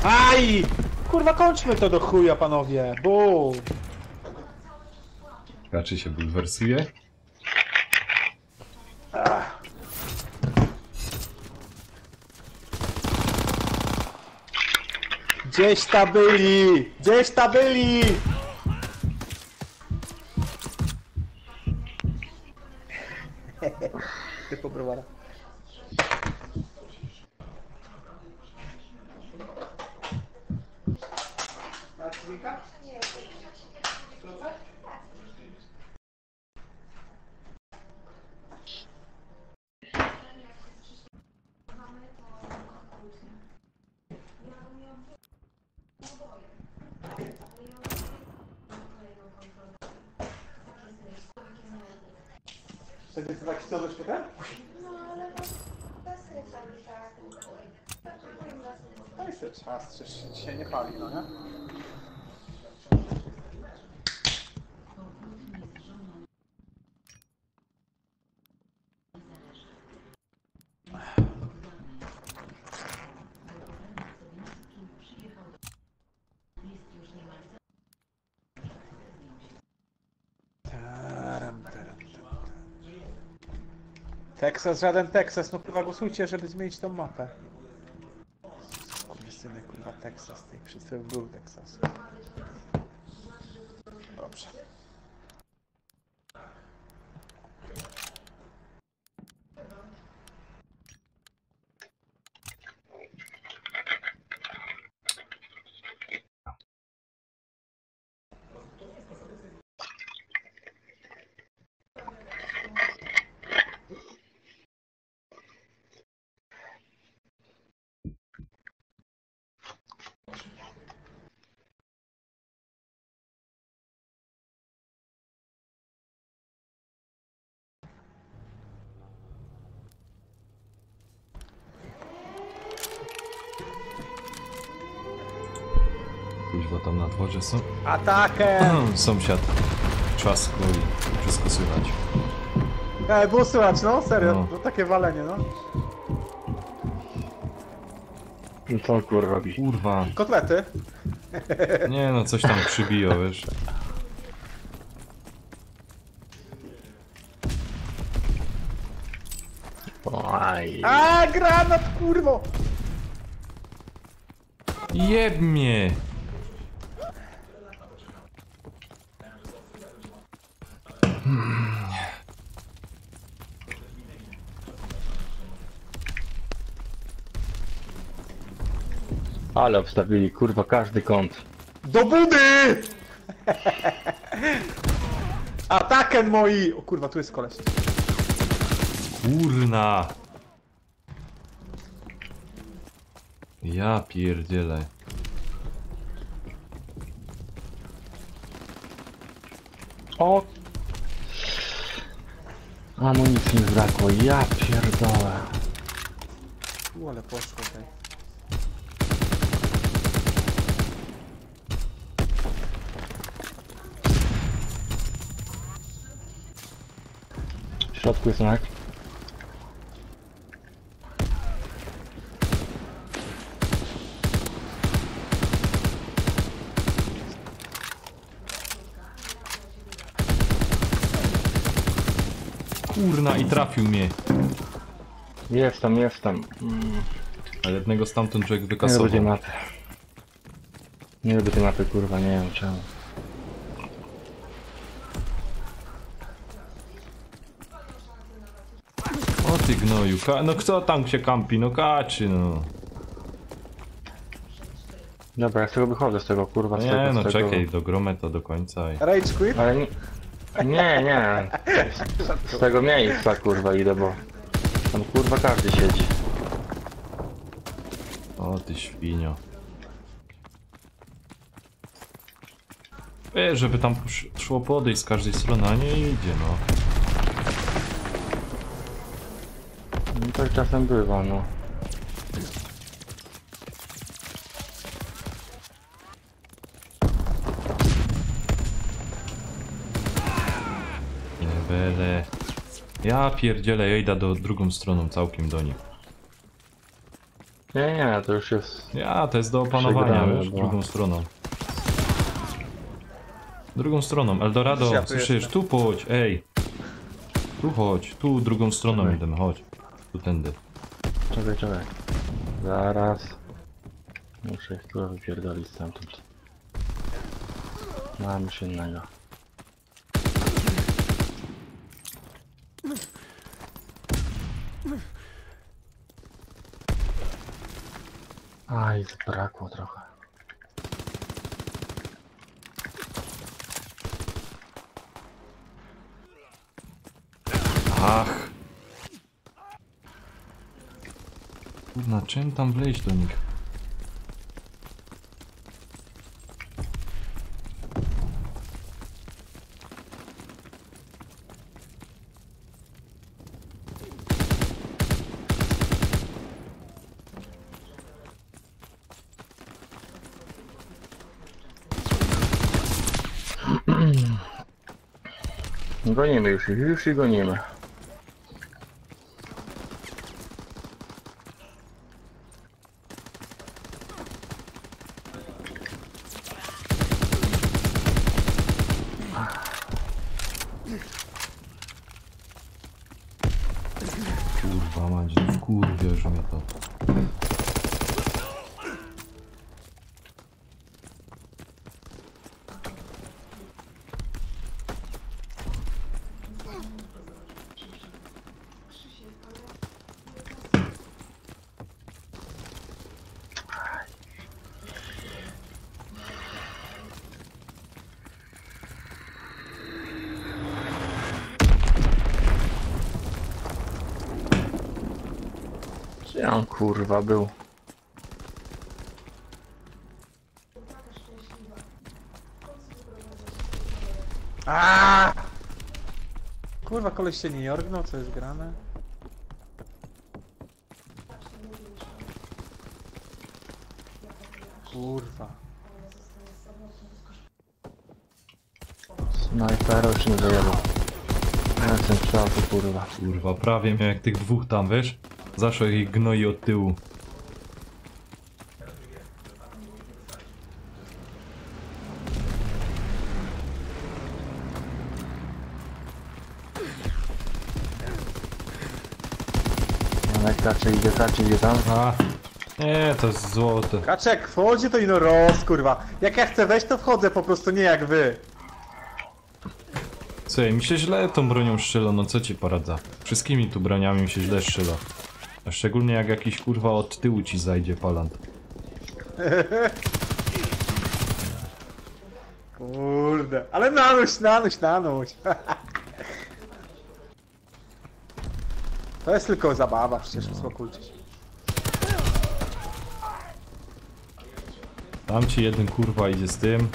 Aj! Kurwa, kończmy to do chuja, panowie. Bum! Raczej się bulwersuje. Gdzieś ta byli! Gdzieś ta byli! Tylko browara. To jest taki nowy szpital? No ale bez reklam, tak. Daj sobie czas, przecież się dzisiaj nie pali, no nie? Teksas, żaden Teksas, no kurwa głosujcie, żeby zmienić tą mapę. Kurwysyny, kurwa Teksas, tej wszyscy był Teksas. Dobrze. Kuźwa tam na dworze są. Atakiem! Sąsiad trzaskał i wszystko słychać. Było słychać, no? Serio, No. no. Takie walenie, no. No co kur robi? Kurwa. Kotlety. Nie no, coś tam przybiło, wiesz. Oj. A granat, kurwo! Jeb mnie! Ale obstawili, kurwa, każdy kąt. Do budy! Atakiem moi! O kurwa, tu jest koleś. Kurna! Ja pierdzielę. O! Amunicji mi brakło, ja pierdolę. Ale poszło tej. W środku jest znak. Kurna i trafił mnie. Jestem. Ale jednego stamtąd człowiek Nie lubię wykasował. mapy. Nie lubię tej mapy, kurwa, nie wiem czemu. O ty gnoju, no kto tam się kampi? No kaczy no. Dobra, ja z tego wychodzę, z tego kurwa, z Nie tego, no z tego... czekaj, dogromę to do końca i... Rage quit? Ale nie. Z tego miejsca kurwa idę, bo tam kurwa każdy siedzi. O ty świnio. Wiesz, żeby tam szło podejść z każdej strony, a nie idzie no. No tak czasem bywa, no. Nie byle. Ja pierdzielę, ja idę drugą stroną całkiem do nich. Nie, to już jest... Ja, to jest do opanowania, Przegrane, wiesz, bo- drugą stroną. Drugą stroną, Eldorado, Ja tu słyszysz, jestem. tu chodź, ej. Tu chodź, tu drugą stroną Czekaj. idziemy, chodź. Tu tędy. Czekaj. Zaraz. Muszę ich kurwa wypierdolić stamtąd. Mam już innego. Aj, zabrakło trochę. Ach. Kurna, czym tam wleźć do nich? Gonimy już ich gonimy. Kurwa mać, no wkurwiasz mnie to. Gdzie on kurwa był? Aaaa! Kurwa, koleś się nie jorgnął, co jest grane? Kurwa. Snajpera już nie zajebał. Ja ten strzał to kurwa. Kurwa, prawie miał jak tych dwóch tam, wiesz? Zawsze ich gnoi od tyłu. Ale kaczy idzie tam. A, nie, to jest złote. Kaczek, wchodzi to ino roz, kurwa. Jak ja chcę wejść, to wchodzę po prostu, nie jak wy. Słuchaj, mi się źle tą bronią strzela, no co ci poradza? Wszystkimi tu broniami mi się źle strzela. A szczególnie jak jakiś kurwa od tyłu ci zajdzie palant. Kurde, ale nanuś. To jest tylko zabawa, przecież uspokójcie się. Tam ci jeden kurwa idzie z tym.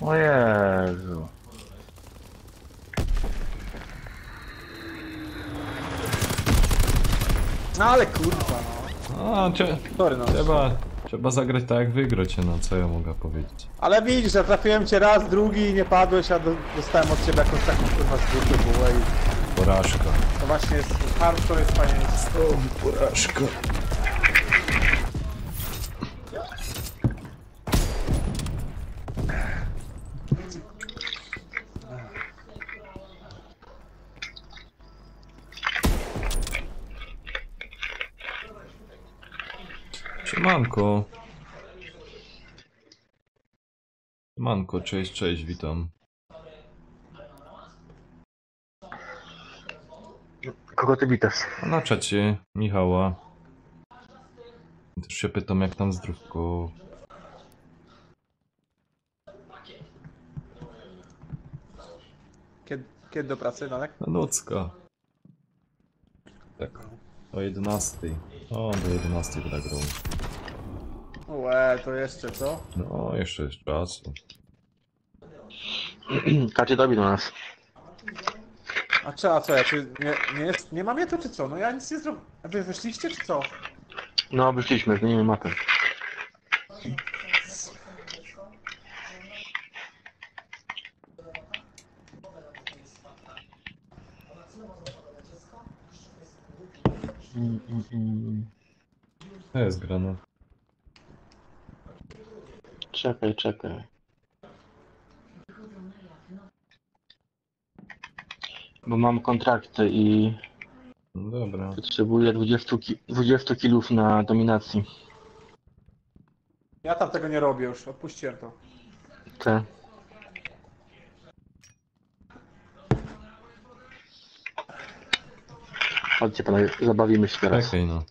O Jezu. No ale kurwa, no. A, Sorry, no. trzeba zagrać tak jak wygrać, no co ja mogę powiedzieć. Ale widzisz, że trafiłem cię raz, drugi i nie padłeś, a dostałem od ciebie jakąś taką kurwa zwykłą bułę i Porażka. to właśnie jest hardcore, jest fajnie. Porażka. Siemanko. Siemanko, cześć, witam. Kogo ty witasz? A na czacie Michała. Też się pytam jak tam zdrówko. Kiedy do pracy, Danek? Na nocka. Tak. O 11. O, do 11 tak grał. Łe, to jeszcze co? No, jeszcze jest czasu. Kacie dobi do nas. A co, ja czy nie mam je tu, czy co? No ja nic nie zrobię. A wy wyszliście, czy co? No wyszliśmy, zmienimy mapę. To jest grane. Czekaj. Bo mam kontrakty i No dobra. potrzebuję 20 kilów na dominacji. Ja tam tego nie robię już, odpuściłem to. Te. Chodźcie panowie, zabawimy się teraz. Czekaj no.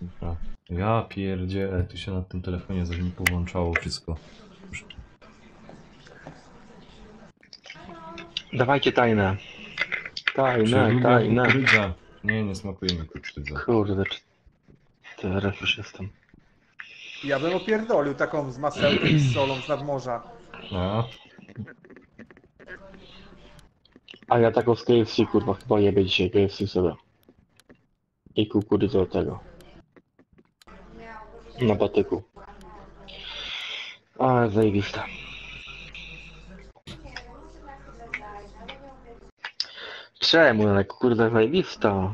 Dobra. Ja pierdzielę, tu się na tym telefonie coś mi połączało wszystko. Dawajcie tajne. Czy lubię Tajne. kukurydza? Nie smakuje mi kukurydza. Kurde, teraz już jestem. Ja bym opierdolił taką z masełkiem i z solą z nadmorza. A? A ja taką z KFC kurwa chyba jebie dzisiaj KFC sobie. I kukurydzę od tego. Na patyku. Ale zajebista. Czemu? Ale kurde zajebista.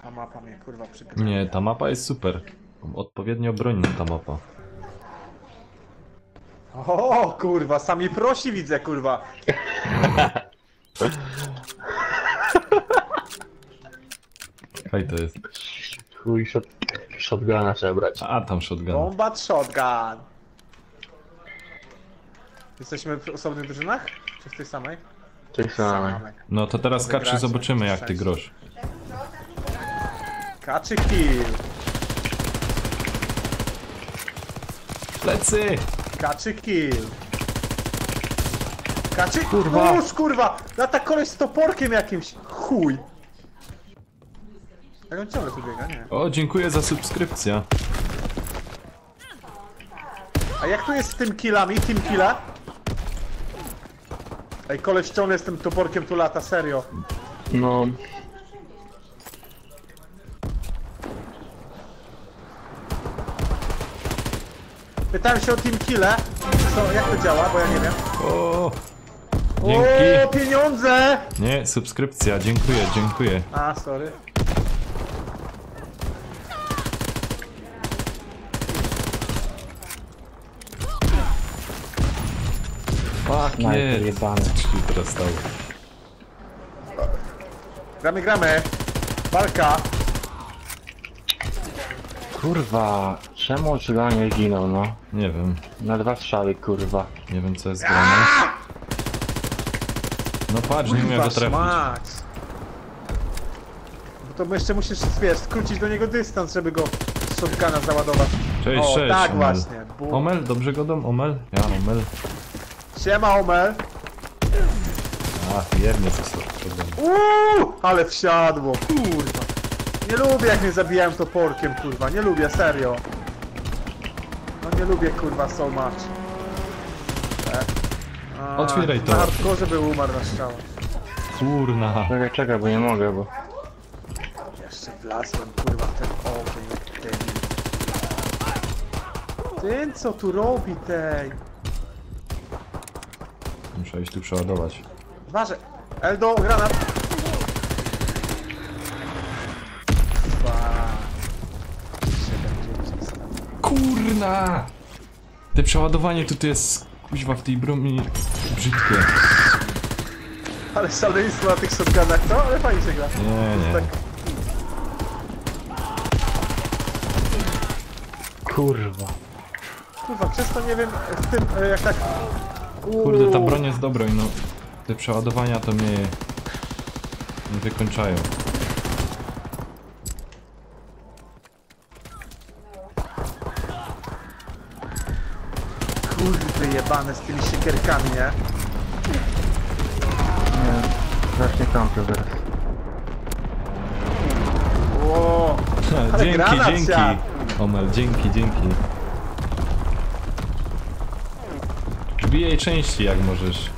A mapa mnie kurwa przygadała. Nie, ta mapa jest super. Odpowiednio bronna ta mapa. O kurwa, sami prosi widzę kurwa. Hej, to jest. Chuj, shotguna trzeba brać. A, tam shotgun. Combat shotgun. Jesteśmy w osobnych drużynach? Czy w tej samej? Tej samej. No to teraz Wygracie, Kaczy zobaczymy jak ty szczęście. grosz. Kaczy kill. Plecy! Kaczy kill. Kaczy... Kurwa. Uż, kurwa! Lata koleś z toporkiem jakimś. Chuj. Jak on ciągle tu biega, nie? O, dziękuję za subskrypcję. A jak tu jest z tym killami? Team killa? Ej, koleś ciągle z tym toporkiem tu lata, serio. No. Pytałem się o team kille. Co, jak to działa, bo ja nie wiem. O, O, dzięki. pieniądze! Nie, subskrypcja, dziękuję, dziękuję. A, sorry. Fuck, Snajper nie. jebany. Co się teraz stało? Gramy, gramy. Walka. Kurwa, czemu oczyganie nie zginął, no? Nie wiem, Na 2 strzały, kurwa. nie wiem co jest grane. No patrz, nie umiem go Kurwa, trafić. szmać. Bo to jeszcze musisz, wiesz, skrócić do niego dystans, żeby go z shotguna załadować. Cześć, O, cześć, tak Omel. właśnie. Bum. Omel, dobrze go dom? Omel? Ja, Omel. Siema, Omel. A, jednie z shotgun. Ale wsiadło, kurwa. Nie lubię jak mnie zabijają toporkiem, kurwa. Nie lubię, serio. No nie lubię, kurwa, so much. A, Otwieraj to. Na hardkorze by umarł na strzał. Kurna. Czekaj, bo nie mogę, bo... Jeszcze wlazłem, kurwa, w ten ogień, jak debil. Ten co tu robi, tej? Muszę iść tu przeładować. Uważaj. Eldo, granat. Kurna! Te przeładowanie tutaj jest kuźwa w tej broni brzydkie. Ale szaleństwo na tych shotgunach, to? Ale fajnie się gra. Nie, nie. Tak, Kurwa. kurwa, przez to nie wiem, w tym, jak tak... Kurde, ta broń jest dobra i no... Te przeładowania to mnie... nie wykończają. Kurde, jebane z tymi siekierkami, nie? Nie, strasznie tamto zaraz. Ło, ale Dzięki, granat dzięki! siadł. Omel, dzięki, dzięki. Wbijaj części jak możesz.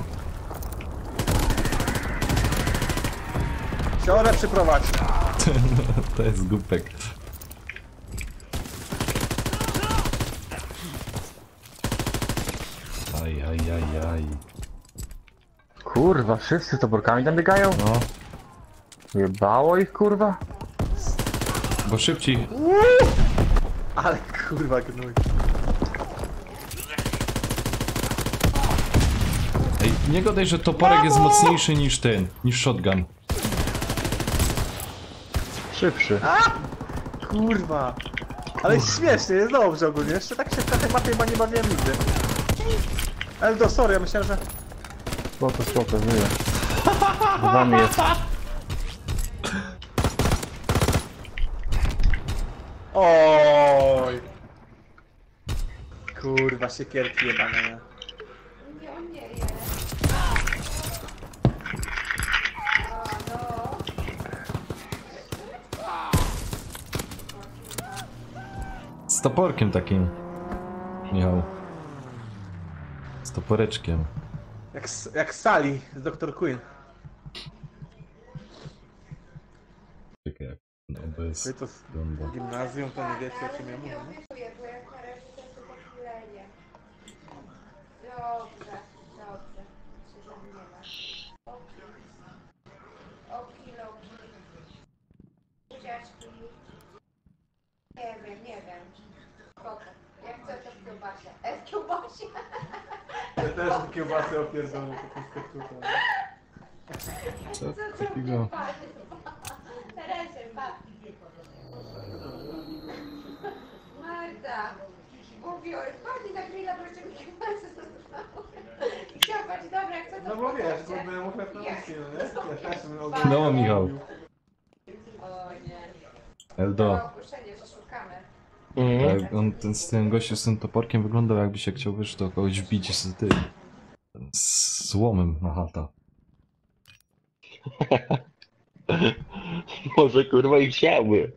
Siorę przyprowadź. To jest głupek. Aj, aj, aj, aj. Kurwa, wszyscy toporkami tam biegają? No, Jebało ich, kurwa? bo szybciej. Ale kurwa gnój. Ej, nie gadaj, że toporek jest mocniejszy niż ten, niż shotgun. Szybszy. Kurwa. Ale śmiesznie, jest dobrze ogólnie. Jeszcze tak się w tej mapie chyba nie bawiłem nigdy. Eldo, sorry, ja myślałem, że... Spoko, żyję. Z wami jest. Oj. Kurwa, siekierki jebane, nie? Nie, on nie je. Z toporkiem takim. Michał. Z toporeczkiem. Jak Sally z Dr. Queen. Wy to z wygląda. gimnazjum to nie wiecie o czym ja mówię. Nie nie? obiecuję, bo jak na razie to jest pochylenie. Dobrze, dobrze. Się zamiewasz. Okiloki. Buziaczki. Nie wiem. Spoko. Jak chcę to w kiełbasie. W kiełbasie. Ja też kiełbasy opierdolę po prostu tutaj. Co takiego? Teresie, pa. Marta. Mówił, chodź na grilla, bo jeszcze mi kiełbasy zostało. Chciał patrz, dobra, jak co to No bo wiesz, pokażcie. kurde, muszę na misję, no nie? Ja też bym No, Michał. O nie. Eldo, To opuszczenie, że szukamy. tak, on z tym gościu z tym toporkiem wyglądał, jakby się chciał, wiesz, do kogoś wbić z łomem na chata. Może kurwa i chciałby.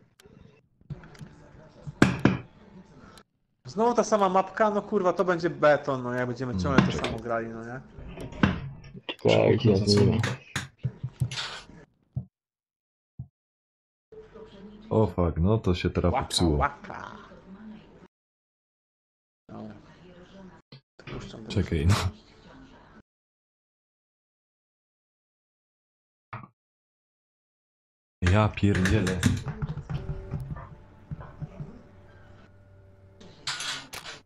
Znowu ta sama mapka, no kurwa, to będzie beton, no jak będziemy ciągle to samo grali, no nie? Czekajcie, O fuck, no to się teraz Łaka, popsuło. łaka. Dobra. Puszczam tego. Czekaj, no. Ja pierdzielę.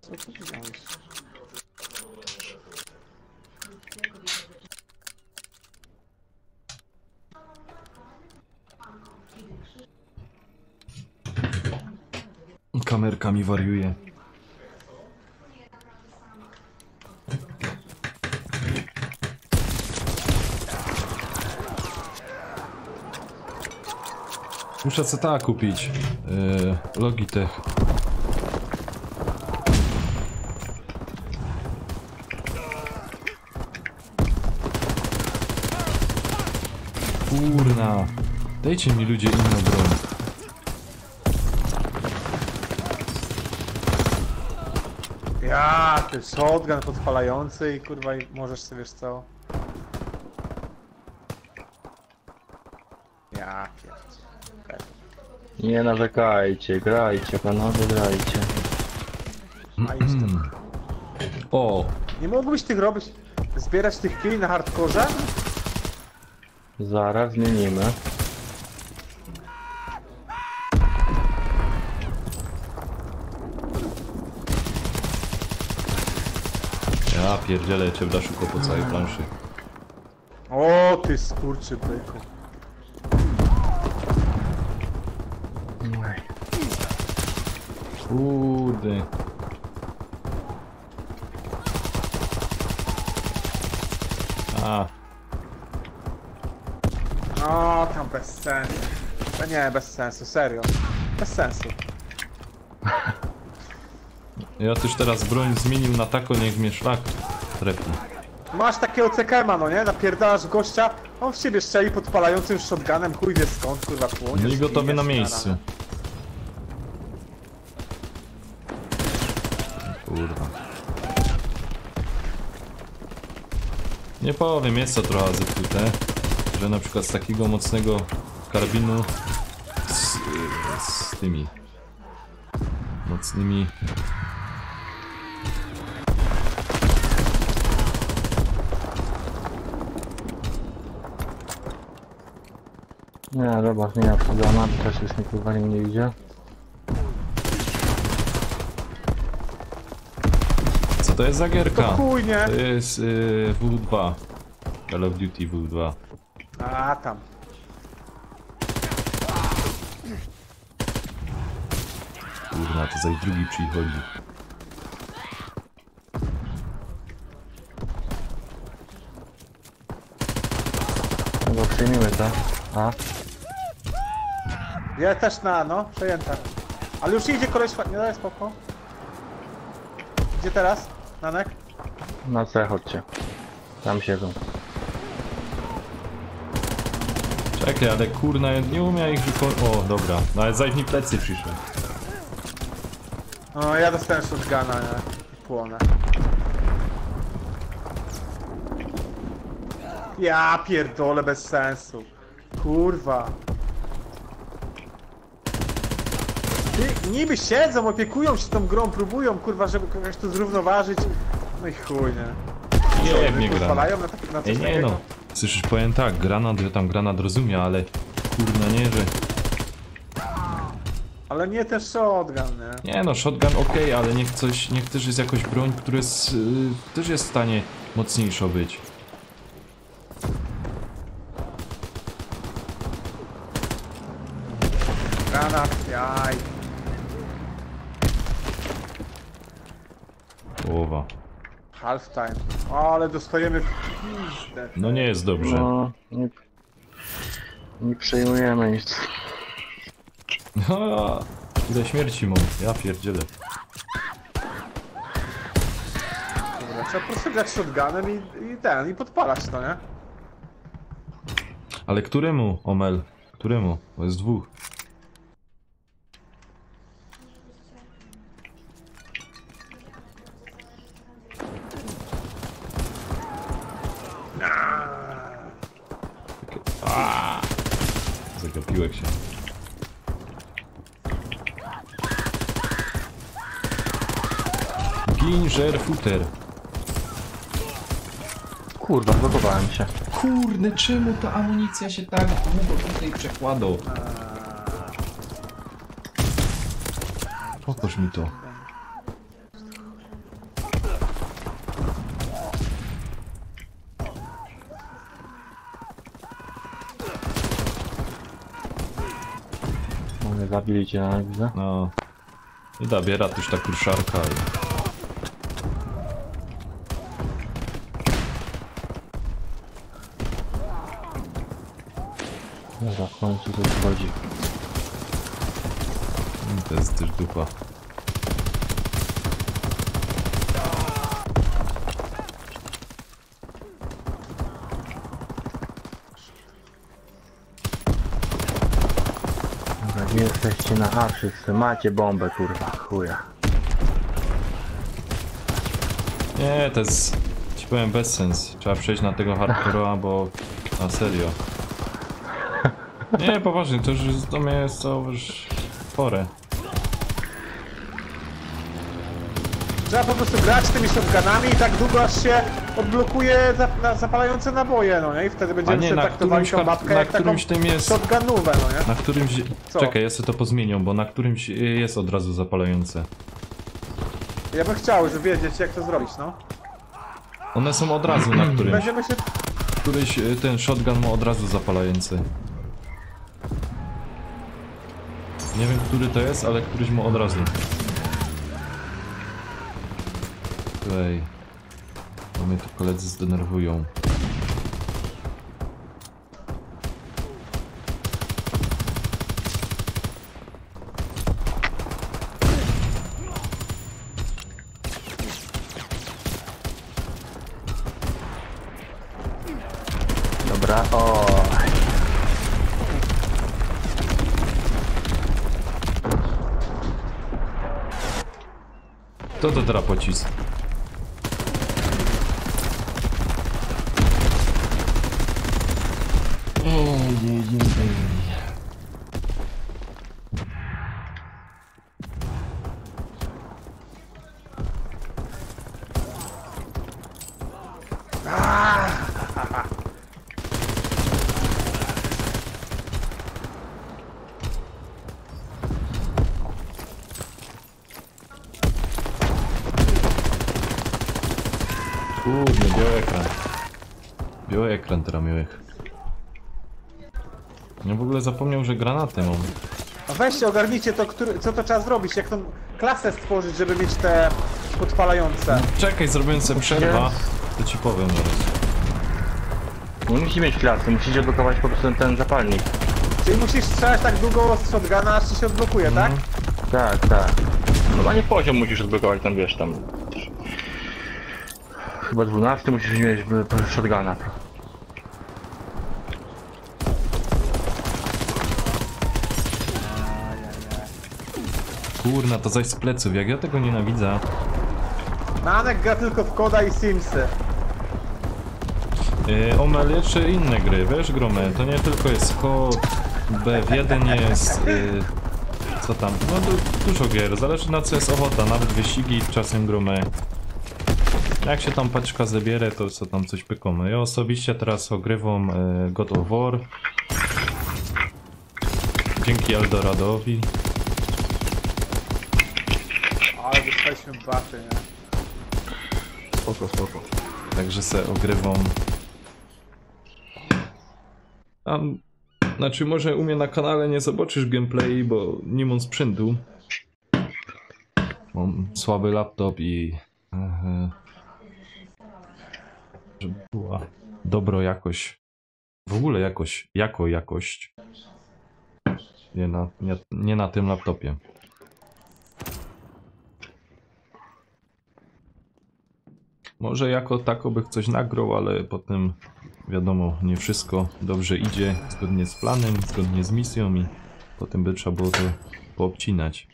Co ty widziałeś? Kamerka mi wariuje. Muszę CTA kupić. Logitech. Kurna. Dajcie mi ludzie inną broń. Ja, ty shotgun podpalający i kurwa i możesz sobie, wiesz co? Ja pierdzie. Nie narzekajcie, grajcie, panowie, grajcie. A iść tam. O! Nie mógłbyś tych robić, zbierać tych killi na hardkorze? Zaraz zmienimy. Ja pierdzielę cię w daszuko po całej planszy. O, ty skurczy byku. Kurde. A, O, tam bez sensu. No nie, bez sensu, serio. Bez sensu. ja też teraz broń zmienił na taką, niech mnie szlak trafi. Masz takiego CKM-a, no nie? Napierdalasz gościa, on w ciebie strzeli podpalającym shotgunem, chuj wie skąd, kurwa, płoniesz. No i gotowy na giniesz, miejscu. Kurwa. Nie powiem, jest to trochę zepsute, że na przykład z takiego mocnego karabinu z tymi mocnymi Nie, dobra, zmienia programa, bo też już mnie kurwa nie idzie. Co to jest za To gierka? chuj, nie? To jest W2. Call of Duty W2. A, tam. Kurna, to zaś drugi przychodzi. Dobra, przyjmijmy to. A? Ja też na, no, przejęta. Ale już idzie koleś, nie daj spoko. Gdzie teraz? Nanek? Na C chodźcie. Tam siedzą. Czekaj, ale kurna, ja nie umiem ich wykonać. O, dobra. No ale zaś mi plecy przyszły. No, ja dostałem shotguna, nie? I płonę. Ja pierdolę, bez sensu. Kurwa. Ty, niby siedzą, opiekują się tą grą, próbują, kurwa, żeby kogoś tu zrównoważyć. No i chuj, nie. Nie, jak nie granat. Pozwalają na, na coś Ej, nie takiego? no. Słyszysz, powiem tak, granat, że tam granat rozumie, ale kurna nie, że... Ale nie ten shotgun, nie? Nie no, shotgun okej, ale niech też jest jakoś broń, która jest, też jest w stanie mocniejsza być. Granat, jaj. Połowa. Halftime. O, ale dostajemy w pizdę. No nie jest dobrze. No, nie przejmujemy nic. No, ile śmierci mam, ja pierdzielę. Dobra, trzeba po prostu grać shotgunem i podpalać to, nie? Ale któremu, Omel? Któremu? Bo jest dwóch. Zagapiłek się. Gin, żer, futer. Kurwa, zblokowałem się. Kurde, czemu ta amunicja się tak długo tutaj przekłada? Pokaż mi to. Mogę zabili cię na widzę. No. I zabiera też ta kurszarka i... Dobra, w końcu to wchodzi. To jest też dupa. Dobra, gdzie jesteście na A wszyscy? Macie bombę, kurwa, chuja. Nie, to jest... Ci powiem bez sens. Trzeba przejść na tego hardcore'a, bo... Na serio. Nie, poważnie, to już to mnie jest to już... Chore. Trzeba po prostu grać tymi shotgunami i tak długo aż się odblokuje zapalające naboje, no nie? I wtedy A będziemy nie, sobie na traktowali tą mapkę na jak taką którymś tym jest... shotgunówę, no nie? Na którymś... Co? Czekaj, ja sobie to pozmienią, bo na którymś jest od razu zapalające. Ja bym chciał, żeby wiedzieć jak to zrobić, no. One są od razu na którymś. Będziemy się... Któryś ten shotgun ma od razu zapalający. Nie wiem, który to jest, ale któryś ma od razu. Ej. Bo mnie tu koledzy zdenerwują. Dobra, o. To teraz pocisk. Kurde, biały ekran. Biały ekran teraz miłych. Ja w ogóle zapomniał, że granaty mam. No weźcie, ogarnijcie to, co to trzeba zrobić, jak tą klasę stworzyć, żeby mieć te podpalające. Czekaj, zrobiłem sobie przerwa. To ci powiem zaraz. Nie musicie mieć klasy, musicie odblokować po prostu ten zapalnik. Czyli musisz strzelać tak długo z shotguna, aż ci się odblokuje, tak? Tak, tak. Normalnie poziom musisz odblokować, tam wiesz, tam... Chyba 12 musisz mieć shotguna. Kurna, to zaś z pleców, jak ja tego nienawidzę. Nanek gra tylko w Koda i Simsy. Omel jeszcze inne gry, wiesz Gromel, to nie tylko jest kod, BF1 jest, Co tam? No dużo gier, zależy na co jest ochota, nawet wyścigi czasem gromy. Jak się tam paczka zabierze, to co tam coś pykamy. Ja osobiście teraz ogrywam God of War. Dzięki Eldoradowi. Ale dostaliśmy baty, nie? Spoko, spoko. Także se ogrywam. Znaczy może u mnie na kanale nie zobaczysz gameplay, bo nie mam sprzętu. Mam słaby laptop i... żeby była dobro jakość. W ogóle jakość. Nie na tym laptopie. Może jako tako bych coś nagrał, ale potem wiadomo, nie wszystko dobrze idzie zgodnie z planem, zgodnie z misją i potem by trzeba było to poobcinać.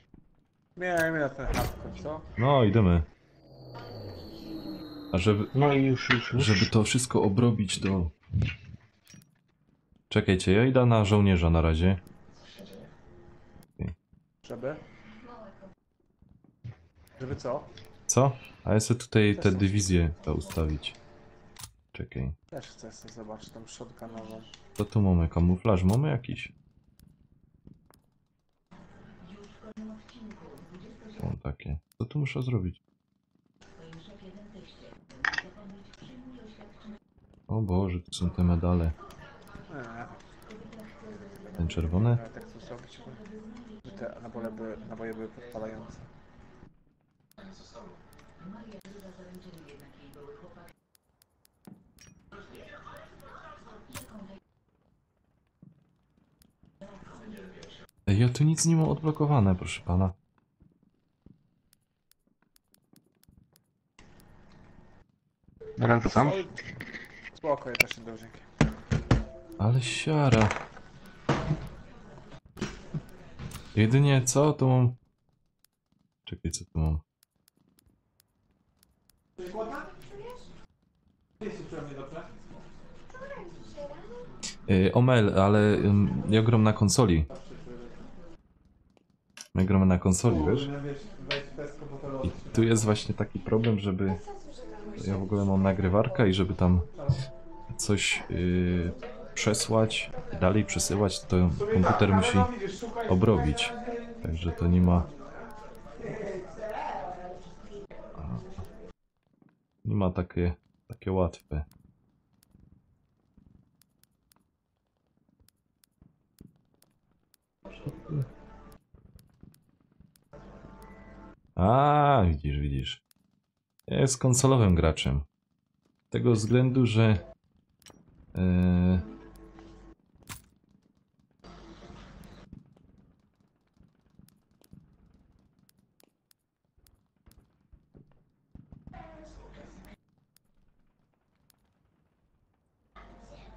Miałem na ten hardcore, co? No, idziemy. A No i już. żeby to wszystko obrobić, to... Czekajcie, ja idę na żołnierza na razie. Żeby? Żeby co? Co? A ja sobie tutaj te dywizje chcę ustawić. Czekaj. Też chcę sobie zobaczyć tą shotgunową. Co tu mamy? Kamuflaż mamy jakiś? Są takie. Co tu muszę zrobić? O Boże, tu są te medale. Nie, Ten czerwony? ale tak chcę zrobić, żeby te naboje były podpalające. Ej, ja tu nic nie mam odblokowane, proszę pana. Ręce sam? Spoko, ja też nie do dzięki. Ale siara. Jedynie co, to mam... Czekaj, co tu mam? Omel, ale ja gram na konsoli. My gramy na konsoli, wiesz? I tu jest właśnie taki problem, żeby... Ja w ogóle mam nagrywarkę i żeby tam coś przesłać, dalej przesyłać, to komputer musi obrobić. Także to nie ma... Nie ma takie łatwe. A, widzisz. Ja jest konsolowym graczem. Z tego względu, że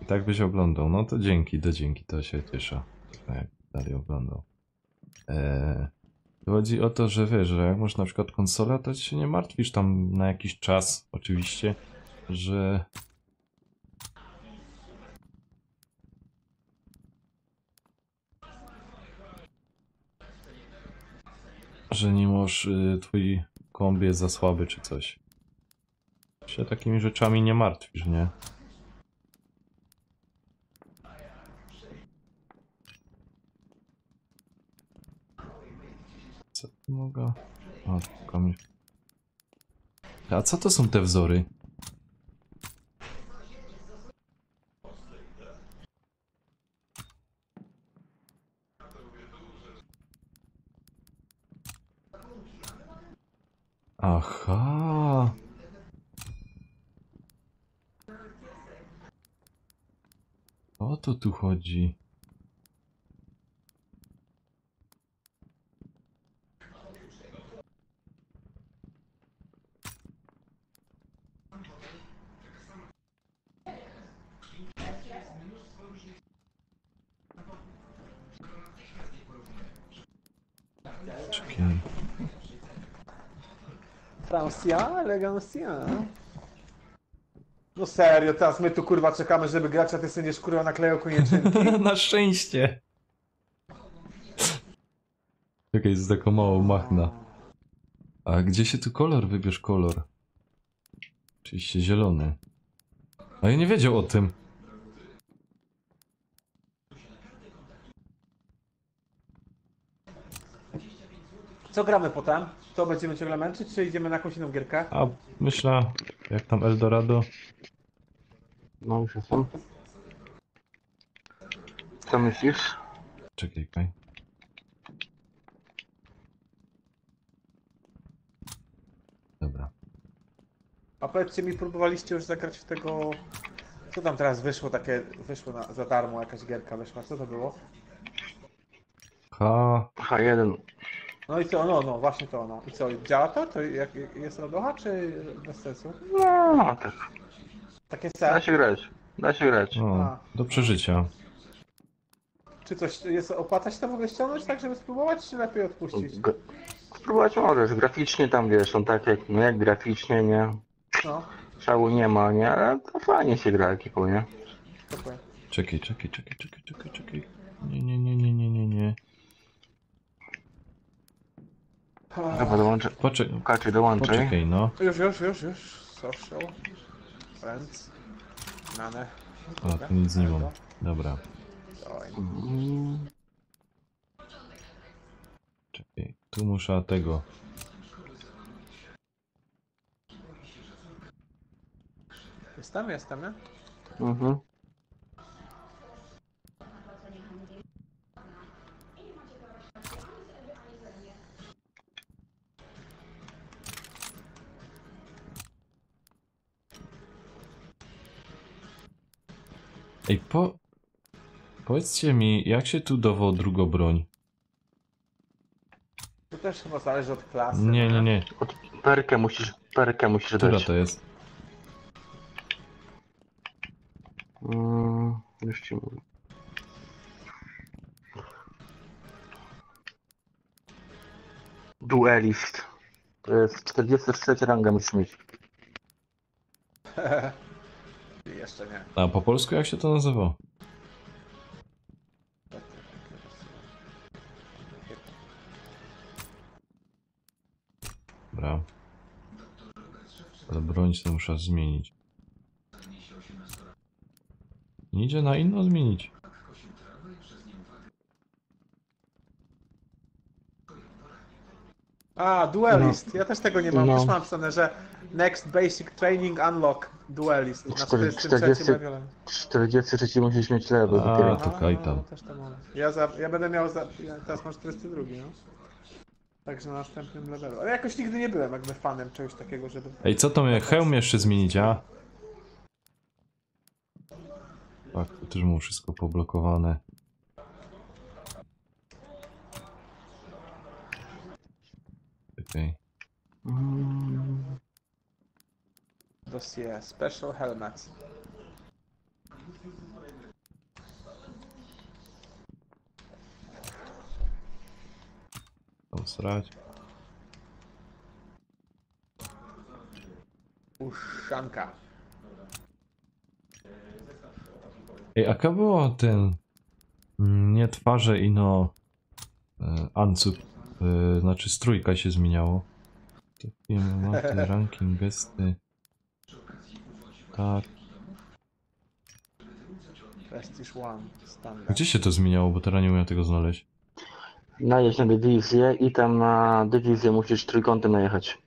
i tak byś oglądał. No to dzięki, to się cieszę. Tak, dalej oglądał. Chodzi o to, że wiesz, że jak masz na przykład konsolę, to się nie martwisz tam na jakiś czas, oczywiście, że... że nie masz, twój komp jest za słaby czy coś. Się takimi rzeczami nie martwisz, nie? Co tu mogę? O, komuś. A co to są te wzory? Aha. O to tu chodzi. Czekaj. Francja, elegancja. No serio, teraz my tu kurwa czekamy, żeby grać, a ty syniesz kurwa naklejał konieczynki. Na szczęście. Czekaj, jest taką małą machna. A gdzie się tu kolor? Wybierz kolor. Oczywiście zielony. A ja nie wiedział o tym. Co gramy potem? To będziemy ciągle męczyć, czy idziemy na jakąś inną gierkę? A myślę, jak tam Eldorado? No już jestem. Co myślisz? Czekaj, kaj. Dobra. A powiedzcie mi, próbowaliście już zagrać w tego... Co tam teraz wyszło takie... Wyszło za darmo, jakaś gierka wyszła, co to było? H1. No i co, no, właśnie to ono. I co, działa to? To jest radocha, czy bez sensu? No tak. Takie Da se. się grać. Da się grać. O, do przeżycia. Czy coś jest, opłaca się to w ogóle ściągnąć tak, żeby spróbować, czy lepiej odpuścić? Spróbować możesz. Graficznie tam wiesz, on tak jak, no jak graficznie, nie? No, Szału nie ma, nie? Ale to fajnie się gra ekipą, nie? super. Czekaj. Nie. Dobra, dołączę. Kaczy, dołączaj. Poczekaj, no. Już. Social. Friends. Nane. A, tu nic nie mam. Dobra. Mm. Czekaj, tu muszę tego. Jestem, nie? Mhm. Ej, powiedzcie mi, jak się tu dawało drugą broń? To też chyba zależy od klasy. Nie. Perkę musisz Która dać. to jest? Już ci mówię. Duelist. To jest 43 ranga musisz mieć. Jeszcze nie. A po polsku jak się to nazywa? Dobra. Ale broń to muszę zmienić. Nie idzie na inną zmienić. A, Duelist. Ja też tego nie mam. No. Też mam napisane, że Next Basic Training Unlock Duelist. Na 40. 43 levelem. 43 musisz mieć level A, dopiero. to kaj tam. No, też to mam. Ja będę miał ja teraz mam 42, no. Także na następnym levelu. Ale jakoś nigdy nie byłem jakby fanem czegoś takiego, żeby... Ej, co to mnie hełm jeszcze zmienić, a? Tak, tu też mu wszystko poblokowane. Okej. Dossier. Special Helmets. Tam srać. Uszanka. Ej, a było ten... Nie twarze ino... Ancuk. Znaczy strójka się zmieniało. To film, mapy, ranking, gesty. Tak. Prestige One. Standard. Gdzie się to zmieniało, bo teraz nie umiem tego znaleźć. Najedź na dywizję i tam na dywizję musisz trójkątem najechać.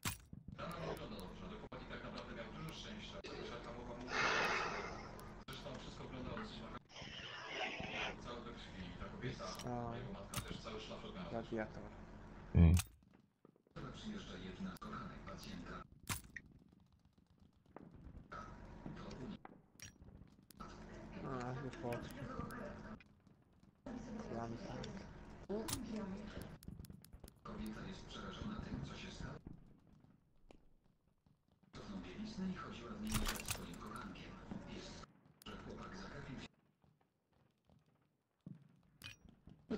Gladiator. Ej. A, wypłotki. Plantank.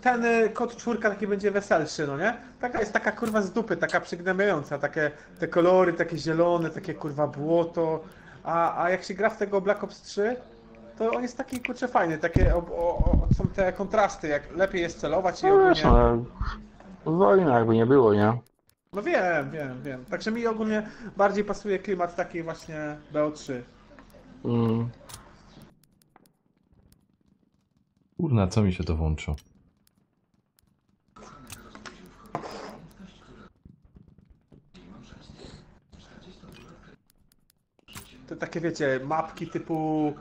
Ten kod czwórka taki będzie weselszy, no nie? Taka jest taka kurwa z dupy, taka przygnębiająca, takie te kolory, takie zielone, takie kurwa błoto. A jak się gra w tego Black Ops 3, to on jest taki kurczę fajny, takie są te kontrasty, jak lepiej jest celować i No wiesz, ogólnie... no, Wojna jakby nie było, nie? No wiem. Także mi ogólnie bardziej pasuje klimat taki właśnie BO3. Mm. Kurna, co mi się to włączyło? To takie wiecie, mapki typu...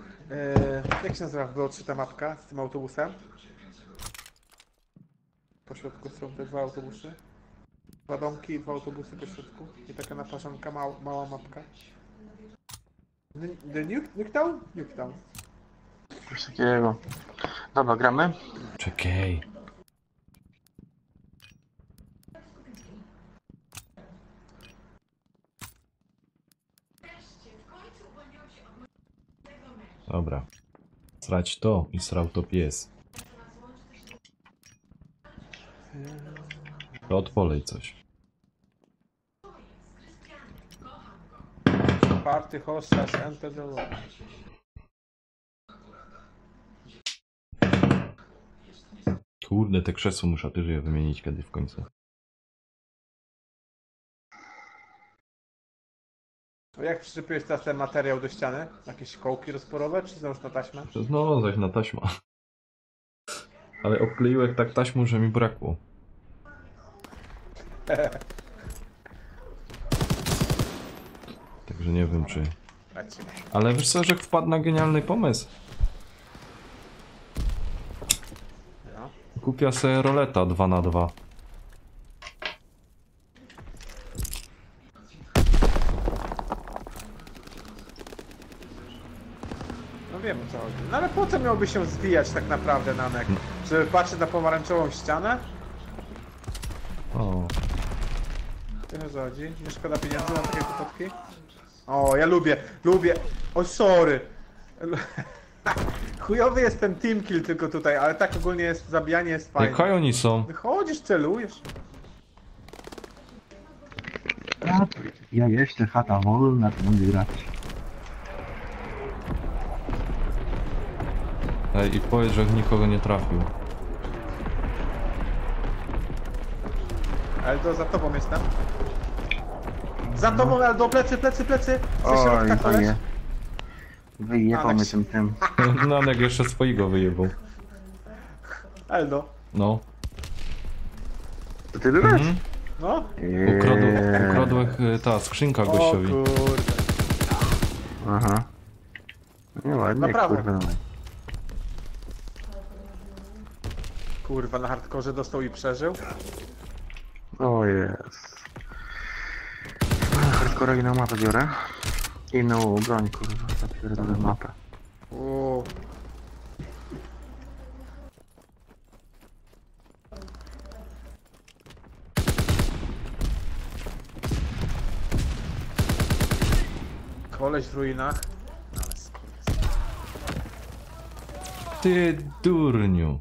jak się nazywa w BO3 ta mapka z tym autobusem? Po środku są te dwa autobusy. Dwa domki i dwa autobusy po środku. I taka naparzanka, mała mapka. The Nuketown? Nuketown. Coś takiego. Dobra, gramy? Czekaj. Dobra. Srać to i srał to pies. To odpolej coś. Party hostage enter the room. Kurde, te krzesło muszę też je wymienić kiedyś w końcu. To jak przyczepiłeś teraz ten materiał do ściany? Jakieś kołki rozporowe, czy znowu na taśmę? No, zaś na taśma. Ale obkleiłem tak taśmą, że mi brakło. Także nie wiem czy... Lecimy. Ale wiesz co, że wpadł na genialny pomysł. No. Kupia sobie roleta 2x2. No wiem o co chodzi. No ale po co miałby się zwijać tak naprawdę Nanek? Żeby patrzeć na pomarańczową ścianę? O, Wiesz o co chodzi? Nie szkoda pieniędzy na takie kłopotki? O, ja lubię. O, sorry. Chujowy jest ten team kill tylko tutaj, ale tak ogólnie jest, zabijanie jest fajne. jaka oni są? Wychodzisz, celujesz. Ja jeszcze chata wolna, to będę grać. Ej, i powiedz, że nikogo nie trafił. Eldo, za tobą jestem. Za tobą, Eldo, plecy. Ze środka Oj, koleś. panie. Wyjebał Alex. mnie tym. Nanek jeszcze swojego wyjebał. Eldo. No. To ty byłeś? Mhm. No. Ukradłeś ta skrzynka O gościowi. kurde. Aha. Nie ładnie, Naprawdę. kurwa. No. Kurwa, na hardkorze dostał i przeżył. O jest. Hardcore inną mapę biorę. Inną broń, kurwa. Zapierdolę mapę. Uuu. Koleś w ruinach. No ale skurwys. Ty durniu.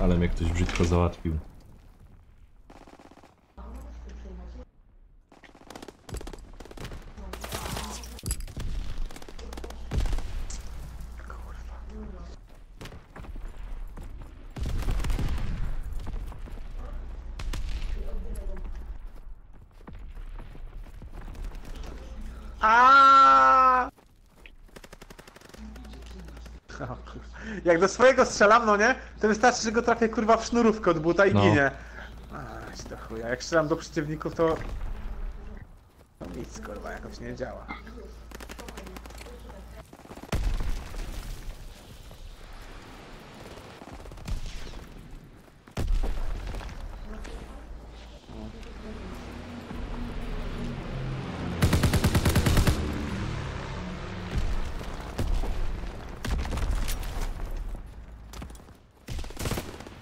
Ale mnie ktoś brzydko załatwił. Aaaa! Jak do swojego strzelam, no nie? To wystarczy, że go trafię kurwa w sznurówkę od buta i No. ginie. Aż do chuja. Jak strzelam do przeciwników, to... No nic kurwa, jakoś nie działa.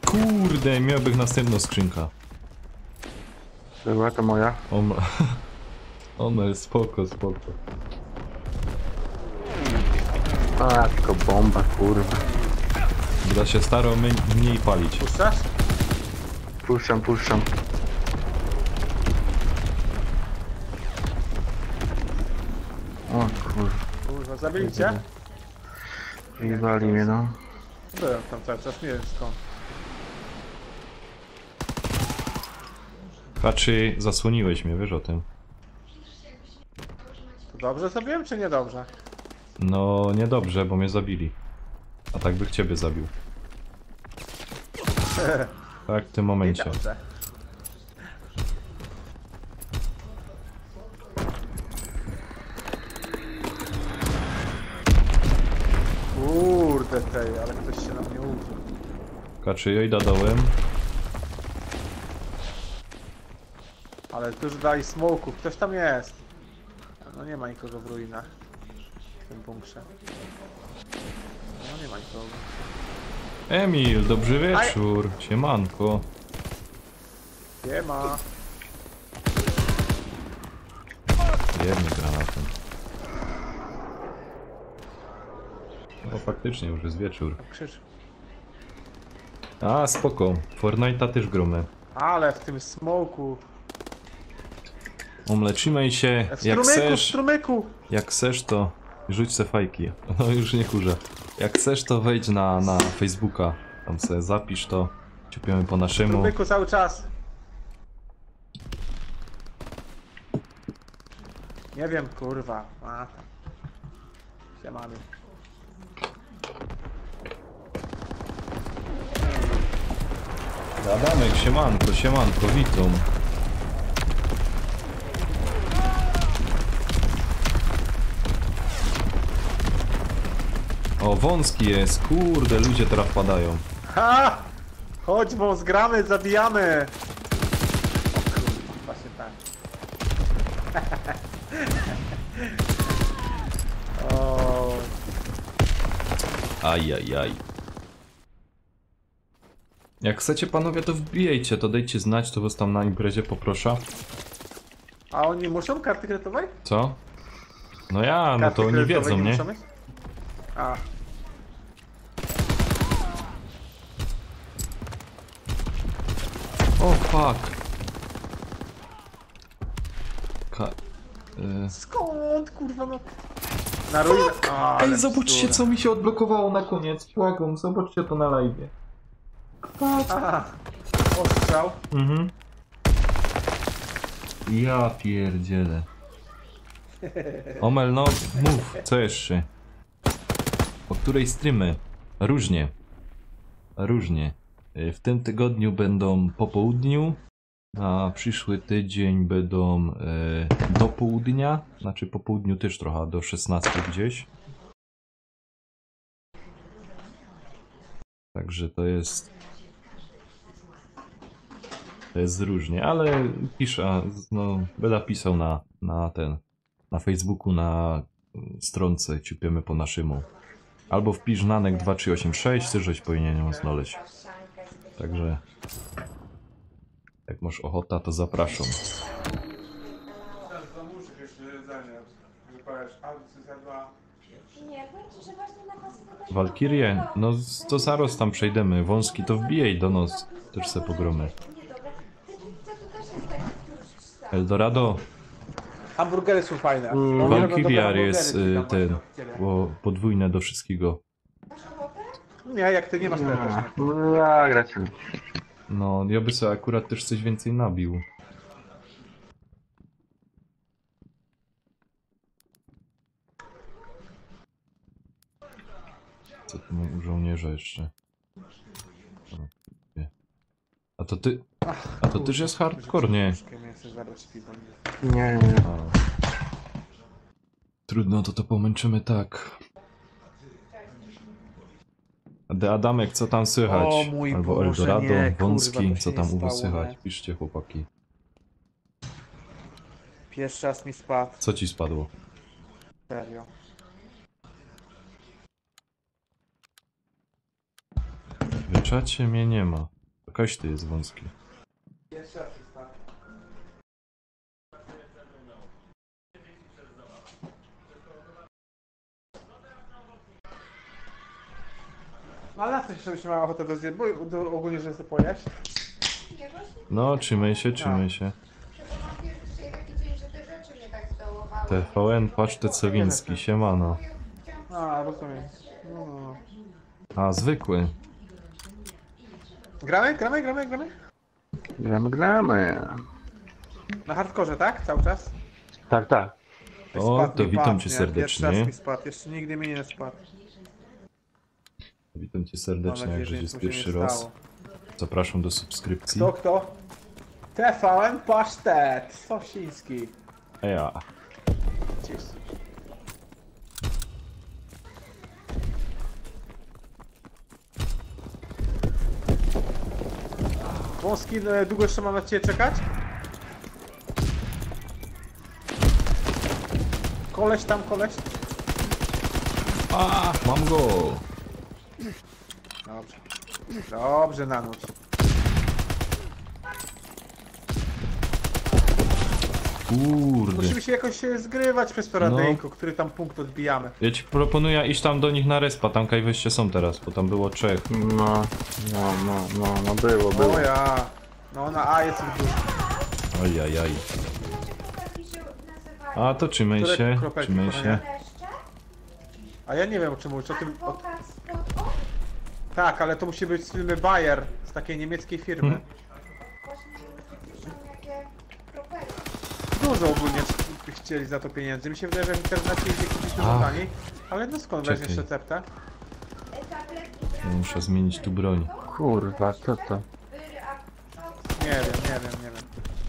Kurde, miałbym następną skrzynkę. Była to moja. Ona jest spoko. A, tylko bomba, kurwa. Da się staro mniej palić. Puszczasz? Puszczam. O kurwa. Kurwa, zabili cię? Wyjebali mnie, no. Byłem tam cały czas, nie wiem skąd. Raczej zasłoniłeś mnie, wiesz o tym. To dobrze zrobiłem, czy niedobrze? No, niedobrze, bo mnie zabili. A tak by ciebie zabił. Tak, w tym momencie. Niedobrze. Kurde tej, ale ktoś się na mnie użył. Kaczy, ja idę dołem. Ale dużo dali smoków, ktoś tam jest. No nie ma nikogo w ruinach. W tym bunkrze. No nie ma nikogo. Emil, dobry wieczór. Siemanko. Nie ma. Jedny granatem. No faktycznie, już jest wieczór. Krzyż. A, spoko. Fortnite'a też gromy. Ale w tym smoku. Omlecimy się, W jak strumyku, w chcesz. strumyku. Jak chcesz, to rzuć se fajki. No już nie kurzę. Jak chcesz, to wejdź na Facebooka. Tam sobie zapisz to. Ciupiemy po W naszemu. strumyku cały czas. Nie wiem, kurwa. A, tam. Siemany. Adamek, siemanko, siemanko, witam. O, wąski jest, kurde, ludzie teraz wpadają. Ha! Chodź, bo zgramy, zabijamy! O kurwa, właśnie tak. O, Ajajaj. Jak chcecie panowie, to wbijajcie, to dajcie znać, to was tam na imprezie poproszę. a oni muszą karty kredytowej? Co? No ja, no Karty to oni kredytowej wiedzą, nie? muszą mieć? A, O, fuck. skąd, kurwa, no? Na ruinę. A, ale Ej, zobaczcie, bzdura. co mi się odblokowało na koniec. Błagam, zobaczcie to na live. Aha, ostrzał. Mhm. Ja pierdzielę. Omel, no mów, co jeszcze? O której streamy? Różnie. Różnie. W tym tygodniu będą po południu. Na przyszły tydzień będą do południa. Znaczy po południu też trochę, do 16 gdzieś. Także to jest... To jest różnie, ale piszę, no, będę pisał na Facebooku, na stronce Ciupiemy po naszemu. Albo wpisz Nanek 2386, ty żeś powinien ją znaleźć. Także, jak masz ochota, to zapraszam. Nie, powiem ci, że właśnie na was wydaje- Walkirię, no to zaraz tam przejdziemy. Wąski to wbijaj do nas, też se pogromy. Nie, dobra. Ty to też jest taki tłuszcz stary. Eldorado, Hamburgery są fajne. Oni robią dobre Valkyrier hamburgery, jest ci tam ten, właśnie. podwójne do wszystkiego. Masz ochotę? Nie, jak ty nie masz tego też nie. No, grać. No, ja by sobie akurat też coś więcej nabił. Co tu mam u żołnierza jeszcze? O, nie. A to też jest hardcore, nie? Nie. A. Trudno, to pomęczymy tak. Adamek, co tam słychać? O mój Albo Boże, Eldorado, nie, kurwa, Wąski, to co się tam nie u was stało, słychać? nie? Piszcie, chłopaki. Pierwszy raz mi spadł, Co ci spadło? serio. W czacie mnie nie ma. Jakaś ty jest Wąski. Pierwszy raz mi spadł. No ale na co się miała ochotę do zjeść? Bo ogólnie, że sobie pojeść? Nie, właśnie No, trzymaj się, trzymaj się. chyba mam pierwszy dzisiaj taki dzień, że te rzeczy mnie tak zdołowały. TVN, paczte Cewiński, siemano. A, rozumiem. No. A, zwykły. Gramy? Gramy. Na hardkorze, tak? Cały czas? Tak, tak. O, Spadł to mi witam pad, cię nie? serdecznie. Pierwszy raz mi spadł, jeszcze nigdy mi nie spadł. Witam cię Mam serdecznie, nadzieję, jak że żeś nic jest mu się nie pierwszy raz. stało. Zapraszam do subskrypcji. Kto? TVN Pasztet, Sosiński. Ja. Gdzieś. Wąski, długo jeszcze mam na ciebie czekać? Koleś tam, koleś. A, mam go! Dobrze. Dobrze, na noc. Kurde. Musimy się jakoś zgrywać przez to radyjko, który tam punkt odbijamy. Ja ci proponuję iść tam do nich na respa, tam kaj wyjście są teraz, bo tam było 3. No, było. O ja. No na A jest w dół. Ojajaj. Chłopaki się nazywają. A to trzymaj Które się, kropelki trzymaj podane? się. Leszcze? A ja nie wiem o czym mówisz, o tym... Adwokat spod... O! Tak, ale to musi być z firmy Bayer, z takiej niemieckiej firmy. Właśnie piszą jakie kropelki. Dużo ogólnie chcieli za to pieniędzy. Mi się wydaje, że w internecie idzie kupić dużo A. taniej. Ale no skąd Czekaj. weźmiesz receptę? Tabletki Ja muszę zmienić tu broń. Kurwa, co to? Nie wiem.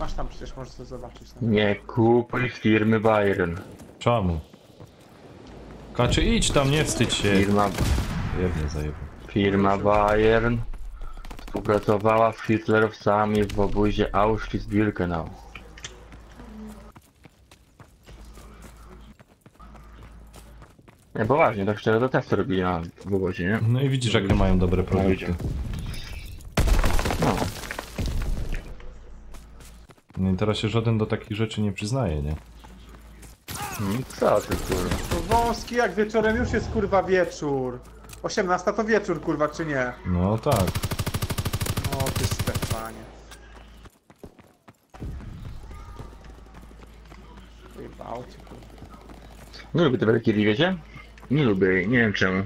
Masz tam przecież, możesz to zobaczyć. No. Nie kupuj firmy Bayern. Czemu? Kaczy, idź tam, nie wstydź się. Jednie zajebał. Firma Bayern współpracowała z hitlerowcami w obozie Auschwitz-Birkenau. Nie, poważnie, tak szczerze, to testy robili w obozie, nie? No i widzisz, jakie mają dobre produkty. No. No i teraz się żaden do takich rzeczy nie przyznaje, nie? Co ty, kurwa? To wąski, jak wieczorem już jest kurwa wieczór. 18 to wieczór kurwa, czy nie? No tak. O ty Stefanie. Wyjebał cię kurwa. Nie lubię te Valkyrie, wiecie? Nie lubię jej, nie wiem czemu.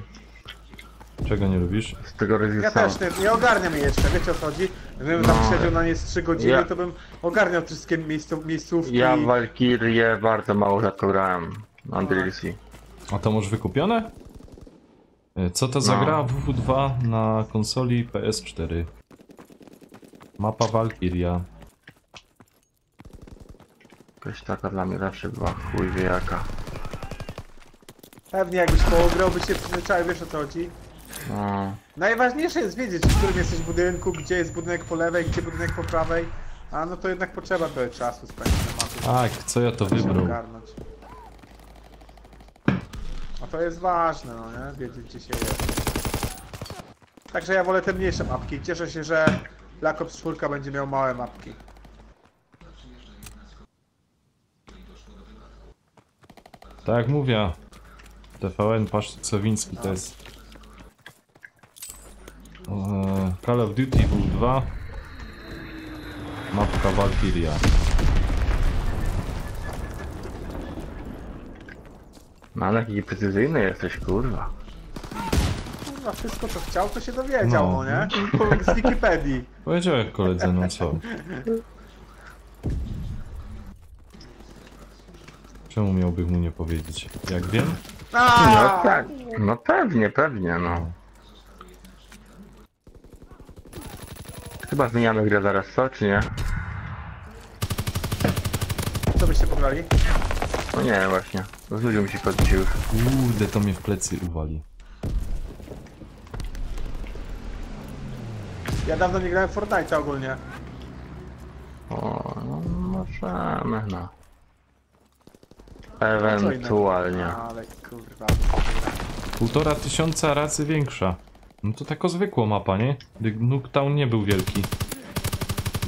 Czego nie lubisz? Z tego Ja rezystanu. też nie ogarniam jej jeszcze, wiecie o co chodzi? Gdybym tam No. siedział na nie z 3 godziny, Ja- to bym ogarniał wszystkie miejscówki. Ja Valkyrie bardzo mało rzadko grałem. Andrilsi. A to może wykupione? Co to za No. gra WW2 na konsoli PS4? Mapa Valkyria. Jakaś taka dla mnie zawsze była chuj wie jaka. Pewnie jakbyś pograł, by się przyzwyczaił, wiesz o co chodzi? No. Najważniejsze jest wiedzieć, w którym jesteś budynku, gdzie jest budynek po lewej, gdzie budynek po prawej. A no to jednak potrzeba trochę czasu spędzić na mapie, Tak, co ja to żeby się wybrał? ogarnąć. A to jest ważne, no nie? Wiedzieć gdzie się jest. Także ja wolę te mniejsze mapki. Cieszę się, że Black Ops 4 będzie miał małe mapki. Tak jak mówię, TVN Pasztet Sowiński to jest Call of Duty W2, mapka Valkyria. No ale jaki precyzyjny jesteś, kurwa. Kurwa, wszystko co chciał, to się dowiedział, No. no nie? Z Wikipedii. Powiedział jak koledze, no co? Czemu miałbym mu nie powiedzieć? Jak wiem? No tak, no pewnie, no. Chyba zmieniamy grę zaraz, co, czy nie? Co byście pograli? No nie, właśnie. Z ludźmi mi się chodzić już. Kurde, to mnie w plecy uwali. Ja dawno nie grałem w Fortnite ogólnie. O, no możemy, no. Co innego? Ewentualnie. Ale kurwa. 1500 razy większa. No to taka zwykła mapa, nie? Nuketown nie był wielki.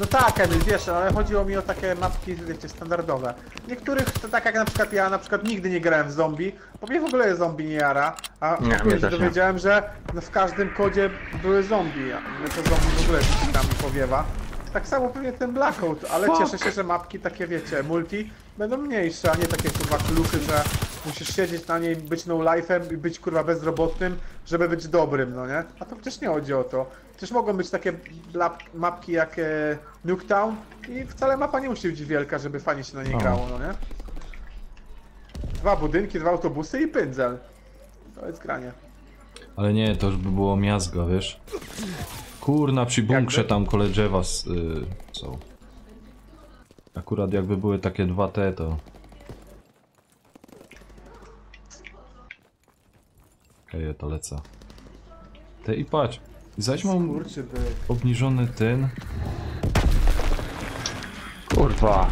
No tak, Emil, wiesz, ale chodziło mi o takie mapki, wiecie, standardowe. Niektórych, to tak jak na przykład ja, na przykład nigdy nie grałem w zombie, bo mnie w ogóle zombie nie jara, a Nie, tu mnie się też nie. dowiedziałem, że no w każdym kodzie były zombie, a mnie to zombie w ogóle gdzieś tam powiewa. Tak samo pewnie ten Blackout, ale cieszę się, że mapki takie, wiecie, multi będą mniejsze, a nie takie kurwa kluchy, że musisz siedzieć na niej, być no life'em i być kurwa bezrobotnym, żeby być dobrym, no nie? A to przecież nie chodzi o to. Przecież mogą być takie mapki jak Nuketown i wcale mapa nie musi być wielka, żeby fajnie się na niej grało, no nie? 2 budynki, 2 autobusy i pędzel. To jest granie. Ale nie, to już by było miazga, wiesz? Kurna, przy bunkrze tam kole drzewa są. Akurat jakby były takie 2T, to... Okej, to lecę. Te i patrz. I zaś mam Kurczy byk. obniżony ten. Kurwa.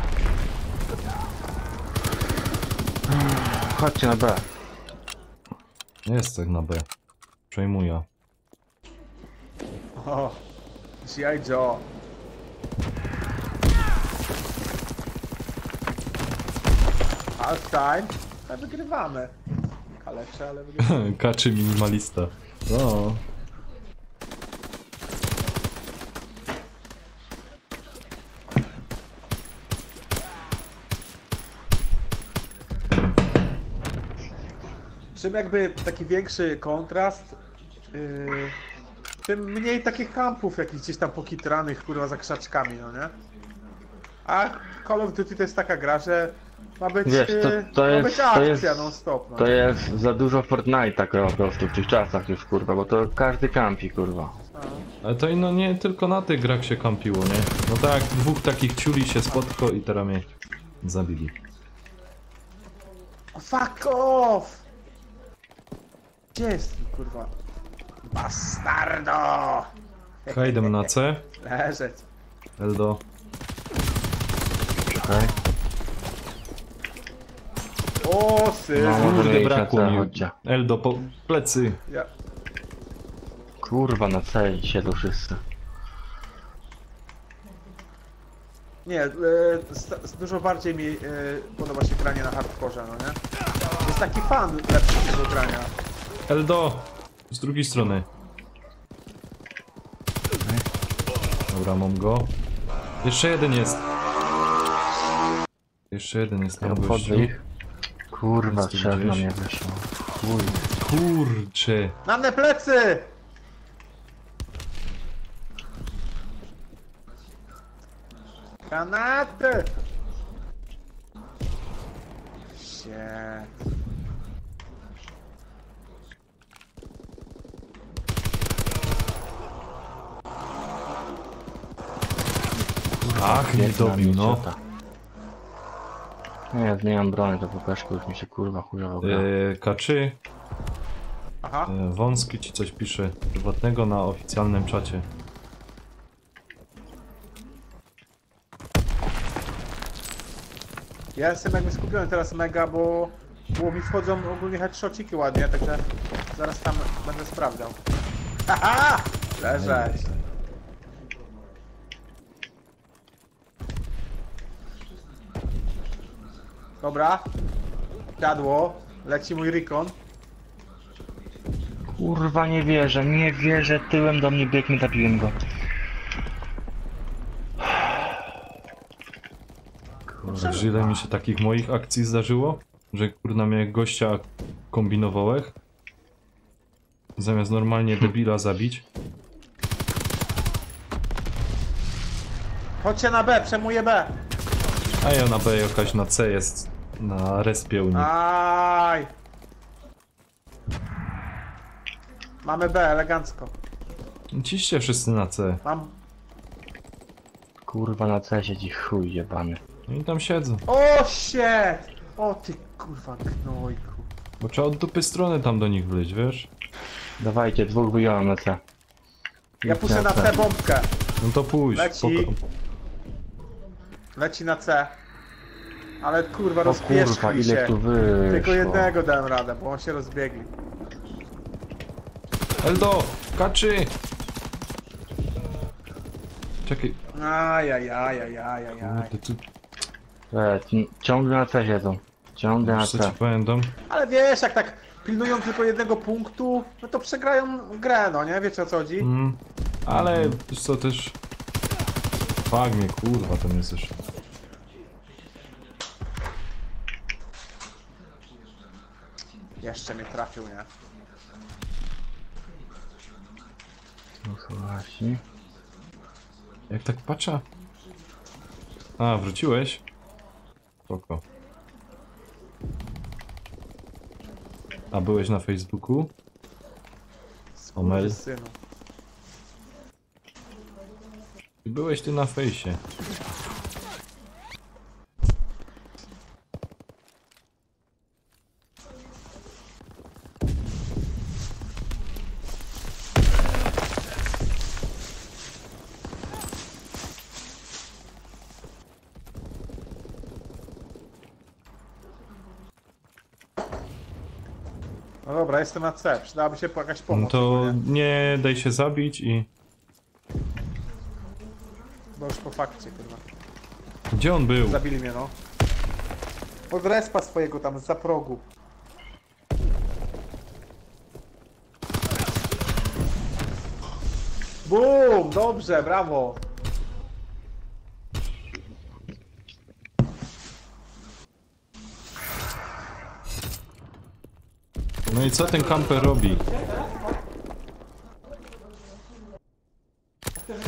Chodźcie na B. Nie jest tak na B. Przejmuję. O, G.I. Joe. Half time. Ale wygrywamy. Kalecze, ale wygrywamy. Kaczy minimalista. No. Czym jakby taki większy kontrast, tym mniej takich kampów jakichś gdzieś tam pokitranych, kurwa, za krzaczkami, no nie? A Call of Duty to jest taka gra, że ma być, Wiesz, to ma jest- być to akcja jest- non stop, no. To jest za dużo Fortnite'a tak po prostu w tych czasach już kurwa, bo to każdy kampi kurwa. Ale to no nie tylko na tych grach się kampiło, nie? No tak, 2 takich ciuli się spotko i teraz mnie zabili. Fuck off! Gdzie jest, kurwa? Bastardo! Hajdem na C. Leżeć. Eldo. Okej? O, syn! No, możemy Kurde, iść na brakło C, mi. chodźcie. Eldo, po plecy. Ja... Kurwa, na C siedzą wszyscy. Nie, dużo bardziej mi podoba się granie na hardkorze, no nie? Jest taki fan lepszy tego grania. Eldo! Z drugiej strony. Dobra, mam go. Jeszcze jeden jest. Jeszcze jeden jest Ja tam gościu. obchodzę ich. Kurwa, Jest tu trzech na gdzieś. mnie wyszło. Chuj. Kurcze. Na mnie plecy! Granaty! Shit. Ach, nie dobił, no. Nie, zmieniam broń, to po peszku już mi się kurwa chujowo gra. Kaczy, Aha. Wąski ci coś pisze. Prywatnego na oficjalnym czacie. Ja jestem jakby skupiony teraz mega, bo mi wchodzą ogólnie headshotiki ładnie, także zaraz tam będę sprawdzał. Haha! Leżeć. Dobra. Siadło. Leci mój Recon. Kurwa, nie wierzę, tyłem do mnie biegnie, zabiłem go. Kurwa, że ile mi się takich moich akcji zdarzyło, że kurna mnie gościa kombinowałech. Zamiast normalnie debila zabić. Chodźcie na B, przejmuję B. A ja na B jakaś na C jest. Na respie u nich. Aj. Mamy B, elegancko. Ciście wszyscy na C. Mam... Kurwa, na C siedzi chuj jebany. No i tam siedzą. O, shit! O ty kurwa gnojku. Bo trzeba od dupy strony tam do nich wleźć, wiesz? Dawajcie, dwóch wyjąłem na C. Ja puszczę na C bombkę. No to pójdź. Leci. spoko. Leci na C. Ale kurwa O rozpieszli kurwa, się. ile tu wyszło. Tylko jednego dałem radę, bo on się rozbiegli. Eldo! Kaczy! Czekaj. Ajajajajajajaj. Kurde, tu Ciągle na C siedzą. Ciągle na co ci C. powiem, dom? Ale wiesz, jak tak pilnują tylko jednego punktu, no to przegrają grę, no nie? Wiecie o co chodzi? Ale wiesz co też... Fuck mnie, kurwa, tam jest jeszcze. Jeszcze mnie trafił, nie? No właśnie. Jak tak patrzę? A, wróciłeś? Spoko. A byłeś na Facebooku? Omel. Synu. Byłeś ty na fejsie. No dobra, jestem na C. Przydałaby się jakaś pomoc. No to nie? nie daj się zabić i... Bo już po fakcie, kurwa. Gdzie on był? Zabili mnie, no. Od respa swojego tam, za progu. Bum! Dobrze, brawo! No i co ten kamper robi?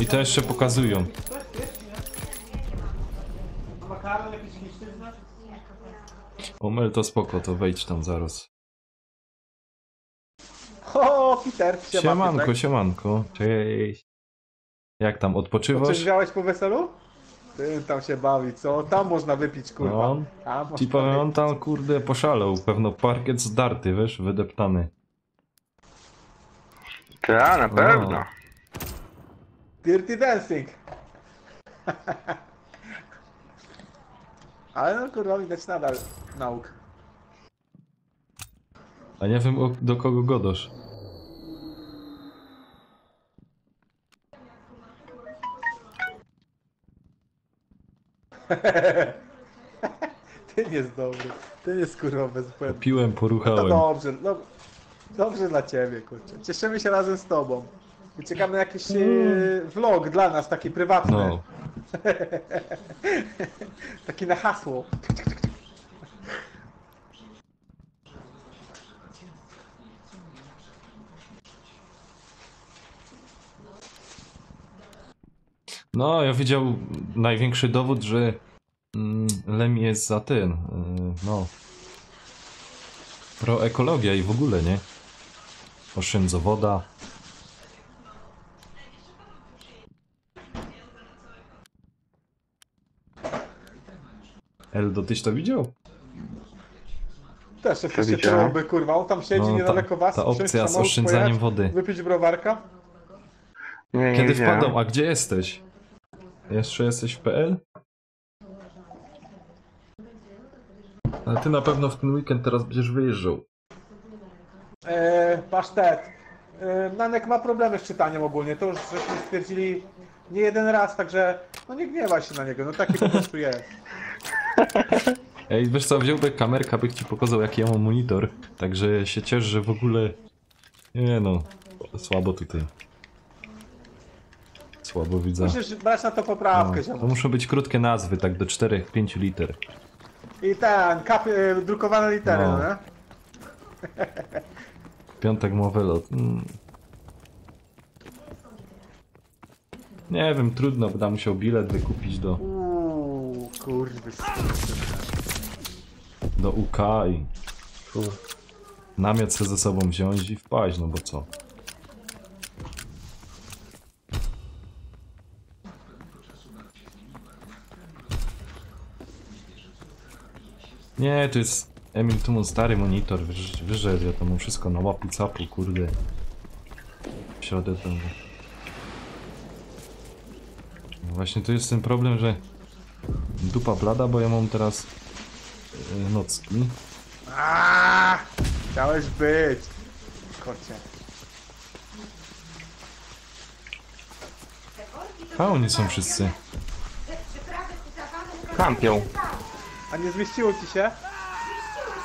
I to jeszcze pokazują. Makaron jakiś liszczyzna? Omel to spoko, to wejdź tam zaraz. O, Peter, Siemanko, tak? siemanko. Cześć. Jak tam, Coś odpoczywasz? grałeś po weselu? Ty tam się bawi, co? Tam można wypić, kurwa. No, Tam można ci powiem, on wypić. tam kurde poszalał. Pewno parkiet zdarty, wiesz, wydeptany. Tak, na pewno. Dirty Dancing. Ale no kurwa, widać nadal nauk. A nie wiem do kogo godasz. Ty nie jest dobry. Ty nie jest kurwa bezbłędny. Piłem, No poruchałem. dobrze, no, dobrze dla ciebie, kurczę. Cieszymy się razem z tobą. I czekamy na jakiś vlog dla nas, taki prywatny. No, Taki na hasło. no ja widział największy dowód, że Lemi jest za ten, no. Proekologia i w ogóle, nie? Oszczędza woda. Eldo, tyś to widział? Też jakieś widziałem. próby, kurwa. On tam siedzi No, niedaleko was. ta wsiąść opcja w z samochód, oszczędzaniem pojechać, wody. Wypić browarka. Nie, nie Kiedy widziałem. wpadł? A gdzie jesteś? Jeszcze jesteś w PL? Ale ty na pewno w ten weekend teraz będziesz wyjeżdżał. Pasztet. Nanek ma problemy z czytaniem ogólnie. To już żeśmy stwierdzili nie jeden raz, także no nie gniewaj się na niego. No taki po prostu jest. Ej, wiesz co, wziąłby kamerkę, bych ci pokazał jaki ja mam monitor. Także się ciesz, że w ogóle... Nie no, słabo tutaj. Słabo widzę. Musisz brać na to poprawkę, No, ziomek. to muszą być krótkie nazwy, tak do 4-5 liter. I ten, drukowane litery, No. no nie? Piątek ma wylot. Nie wiem, trudno, będę musiał bilet wykupić Kurwy. do UK i namiot sobie ze sobą wziąć i wpaść, no bo co? Nie, to jest Emil, tu mam stary monitor, wiesz, że ja to mam wszystko na łapu capu, kurde. W środę tam. No właśnie tu jest ten problem, że dupa blada, bo ja mam teraz nocki. Chciałeś być. Kocie. A oni są wszyscy. Kampią. A nie zmieściło ci się? Zmieściło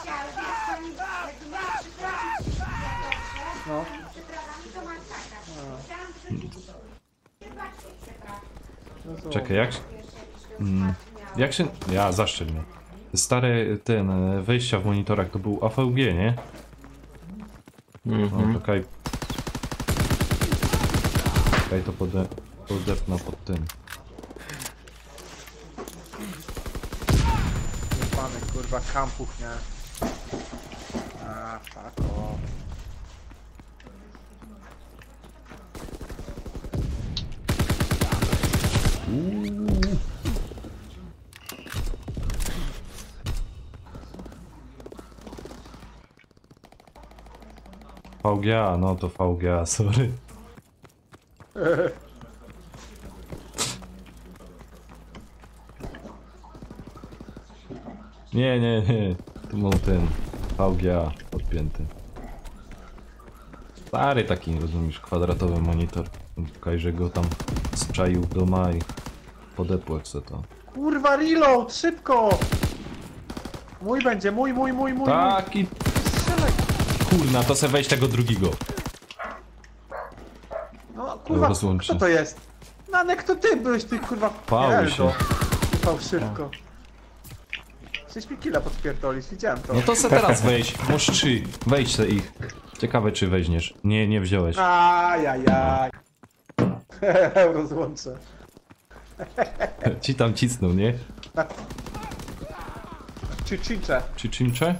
się, ale wiesz, pani jakby miała przytrafić dobrze, No. przytrafami to masakra. Chciałam przerzucić. Chyba cię przetrafić. No to... Czekaj, jak się... Ja, zaszczel mnie. Stare, wejścia w monitorach to był AVG, nie? No, czekaj. Czekaj, to podepnę pod tym. Jebany, kurwa, kampuch, nie? A, fuck off. VGA, no to VGA, sorry. Nie. Tu mam ten VGA podpięty. Stary taki, rozumiesz, kwadratowy monitor. Kajże go tam zczaił do i podepłać se to. Kurwa, reload, szybko! Mój będzie, mój. Taki... Strzelaj. Kurna, to se weź tego drugiego. No, kurwa, Rozłączy. kto to jest? Nanek, to ty byłeś, ty kurwa, Pałuj się. Pał szybko. Chcesz mi killa podpierdolić, widziałem to. No to se teraz weź, może 3. Wejdź se ich. Ciekawe czy weźmiesz. Nie wziąłeś. Ajajaj. Rozłączę. Ci tam cisnął, nie? Czyczycze. Czy czymcze?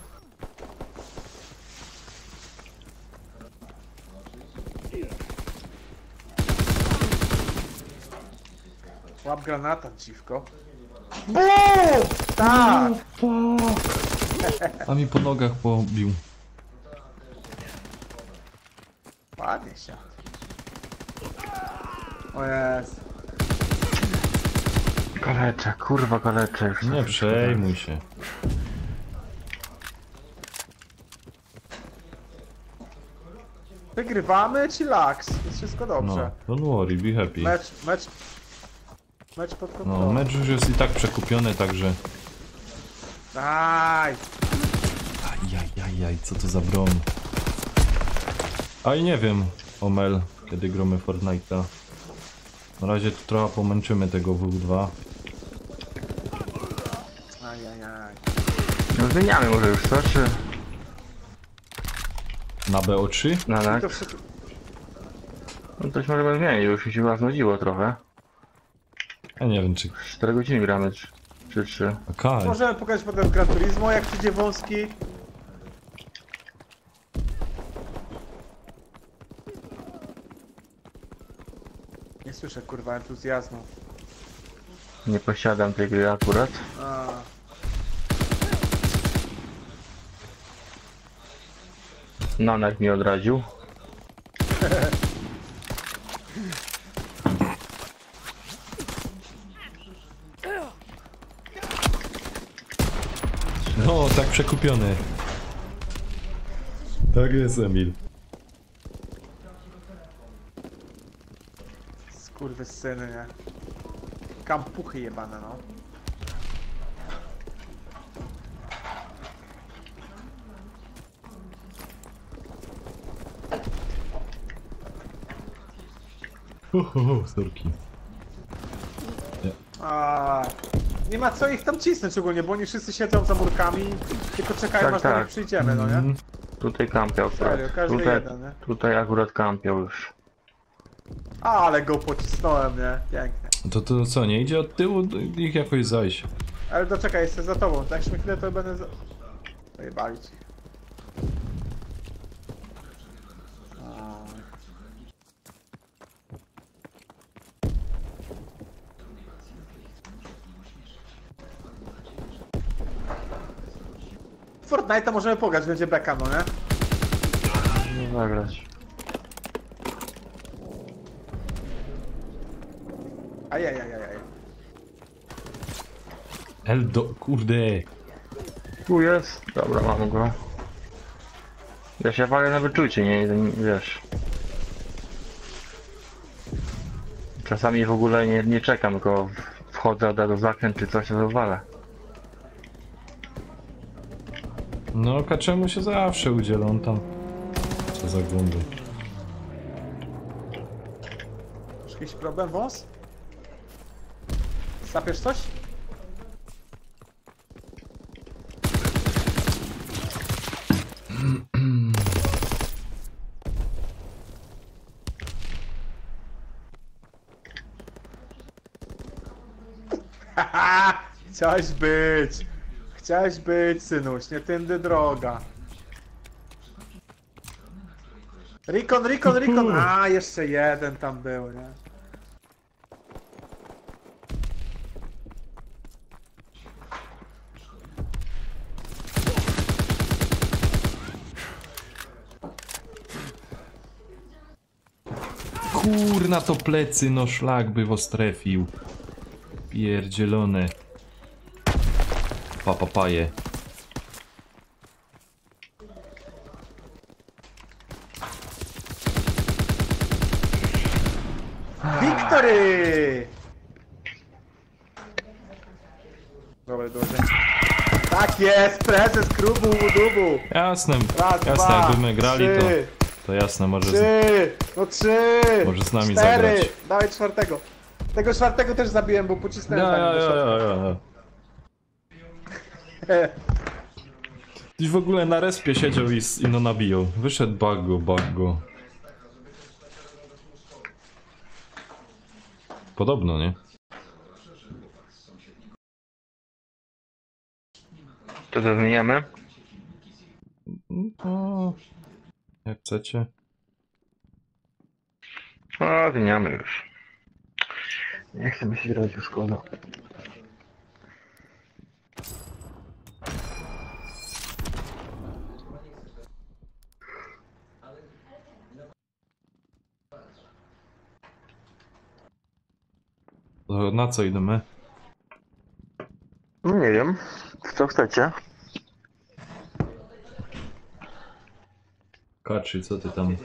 Łap granata, dziwko. BUM! Tak! A mi po nogach pobił. Ładnie się. O jest. Kaleczę, kurwa kaleczę już. Nie przejmuj się. Wygrywamy czy laks? Jest wszystko No, dobrze. don't worry, be happy. Mecz pod No, kontrolą. mecz już jest i tak przekupiony, także... Aj! Ajajajaj, co to za broń? A i nie wiem, Omel, kiedy gromy Fortnite'a. Na razie tu trochę pomęczymy tego W2. Ajajaj. No zmieniamy może już co, czy... Na BO3? No tak. To wszystko... No coś możemy zmienić, już mi się chyba znudziło trochę. Ja nie wiem czy... 4 godziny gramy, czy 3. Okej. Możemy pokazać potem Gran Turismo, jak przyjdzie wąski. Nie słyszę kurwa entuzjazmu. Nie posiadam tej gry akurat. A. Nanek mi odradził. No, tak przekupiony. Tak jest, Emil. Skurwysyny, nie? Kampuchy jebane, no. Sorki. A, nie ma co ich tam cisnąć ogólnie, bo oni wszyscy siedzą za murkami, tylko czekają Tak, aż do tak. nich przyjdziemy, no nie? Mm, Tutaj kampiał akurat. Serio, każdy jeden, nie? Tutaj akurat kampiał już. Ale go pocisnąłem, nie? Pięknie. To co, nie idzie od tyłu ich jakoś zajść? Ale doczekaj, jestem za tobą, tak mi chwilę to będę za... Zajebali ci. Fortnite'a możemy pograć, będzie beka, no nie? No zagrać. Ajajajajaj. Eldo, kurde. Tu jest. Dobra, mam go. Ja się walę na wyczucie, nie wiesz. Czasami w ogóle nie czekam, tylko wchodzę od razu w zakręt czy coś, to zawalę. No, kaczemu się zawsze udzielą on tam. Co za głąby. Masz jakiś problem, wąs? Sapiesz coś? Haha! Chciałeś być, synuś, nie tędy droga. Rikon! A, jeszcze jeden tam był, nie? Kurna to plecy, no szlak by was trafił. Pierdzielone. Papapaje. Victory! Dobra, dobrze. Tak jest, prezes klubu Dubu. Jasne, Raz, jasne, dwa, jakbyśmy grali trzy, to jasne, może trzy, może z nami cztery. zagrać. Dawaj czwartego. Tego czwartego też zabiłem, bo pocisnąłem zanim wyszedł. Gdzieś w ogóle na respie siedział i no nabijał. Wyszedł Baggo. Podobno, nie? To zmieniamy? No, jak chcecie. No, zmieniamy już. Nie chcę mi się grać w Skoda. To na co idziemy? No nie wiem. Co chcecie? Kaczy, co ty tam?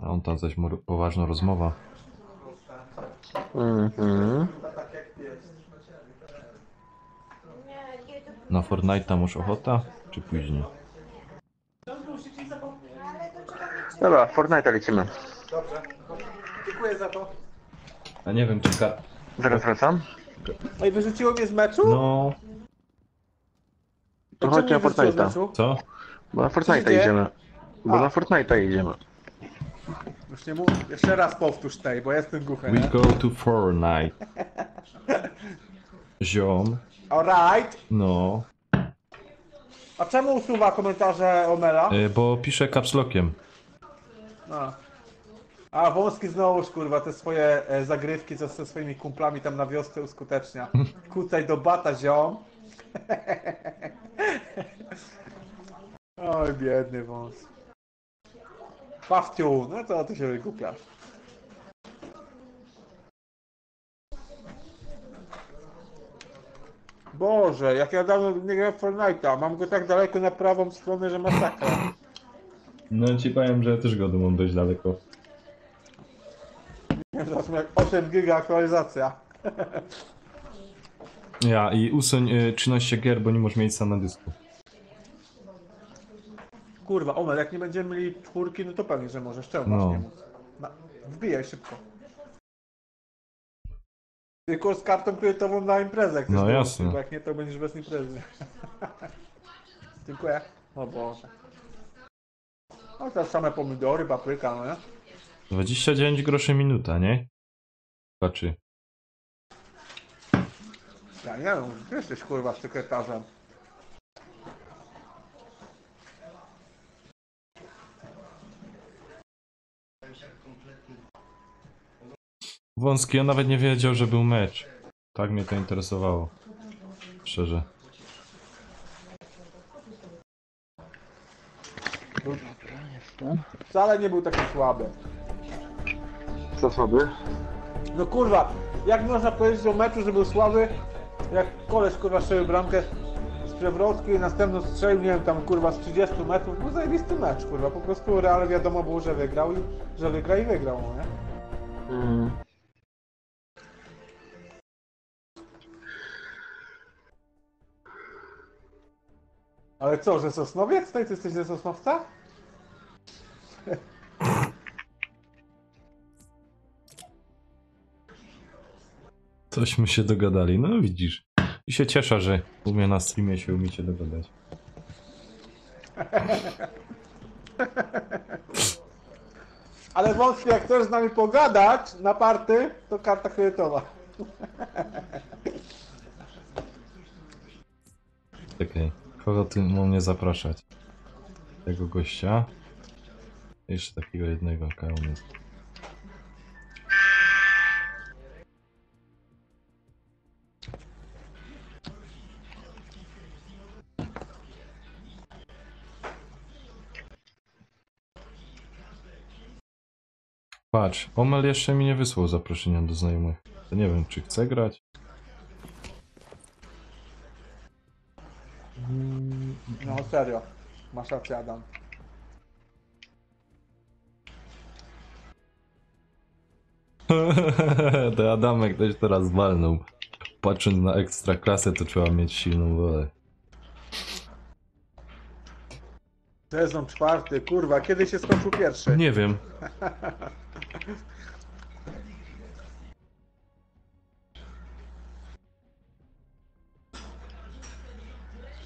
A on tam coś poważna rozmowa. Na Fortnite'a masz ochota? Czy później? Dobra, Fortnite'a lecimy. Dobrze. Dziękuję za to. A nie wiem czy Zaraz wracam. No i wyrzuciło mnie z meczu? No... To Czemu chodźcie na mnie wyrzuciło z Fortnite'a. meczu? Co? Bo na Co się Fortnite'a dzieje? idziemy. Bo A. na Fortnite'a idziemy. Już nie mów. Jeszcze raz powtórz tej, bo jestem głuchy, We nie? go to Fortnite. Ziom. Alright. No. A czemu usuwa komentarze Omela? Bo piszę capslockiem. A Wąski znowuż, kurwa, te swoje zagrywki, co ze swoimi kumplami tam na wiosce uskutecznia. Kucaj do bata, ziom. Oj, biedny wąs. Pawciu, no to ty się wykupiasz. Boże, jak ja dawno nie grałem w Fortnite'a, mam go tak daleko na prawą stronę, że masakra. No ci powiem, że też go mam dość daleko. Teraz jak 8 giga aktualizacja. Ja i usuń 13 gier, bo nie masz miejsca na dysku. Kurwa, Omel, jak nie będziemy mieli czwórki, no to pewnie, że możesz. Czemu No. masz nie móc? Wbijaj szybko. Tylko z kartą kredytową na imprezę. chcesz No dołączyć, jasne. Bo jak nie, to będziesz bez imprezy. Dziękuję. O Boże. No teraz same pomidory, papryka, no nie? 29 groszy minuta, nie? Paczy. Ja nie wiem, ty jesteś kurwa sekretarzem. Wąski, on nawet nie wiedział, że był mecz. Tak mnie to interesowało. Szczerze. Wcale nie był taki słaby. Co słaby? No kurwa, jak można powiedzieć o meczu, że był słaby, jak koleś kurwa strzelił bramkę z przewrotki i następno strzelił, nie wiem, tam kurwa z 30 metrów, był zajebisty mecz, kurwa, po prostu Real wiadomo było, że wygrał i że wygra i wygrał, no nie? Ale co, że Sosnowiec? Ty jesteś ze Sosnowca? Tośmy się dogadali, no widzisz. I się cieszę, że u mnie na streamie się umiecie dogadać. Ale wątpię, jak chcesz z nami pogadać na party, to karta kredytowa. Czekaj, kogo ty ma mnie zapraszać? Tego gościa? Jeszcze takiego jednego, on jest. Patrz, Omel jeszcze mi nie wysłał zaproszenia do znajomych. To nie wiem, czy chce grać? No serio. Masz rację, Adam. To Adamek też teraz walnął. Patrząc na ekstraklasę, to trzeba mieć silną wolę. Sezon 4, kurwa, kiedy się skończył pierwszy? Nie wiem.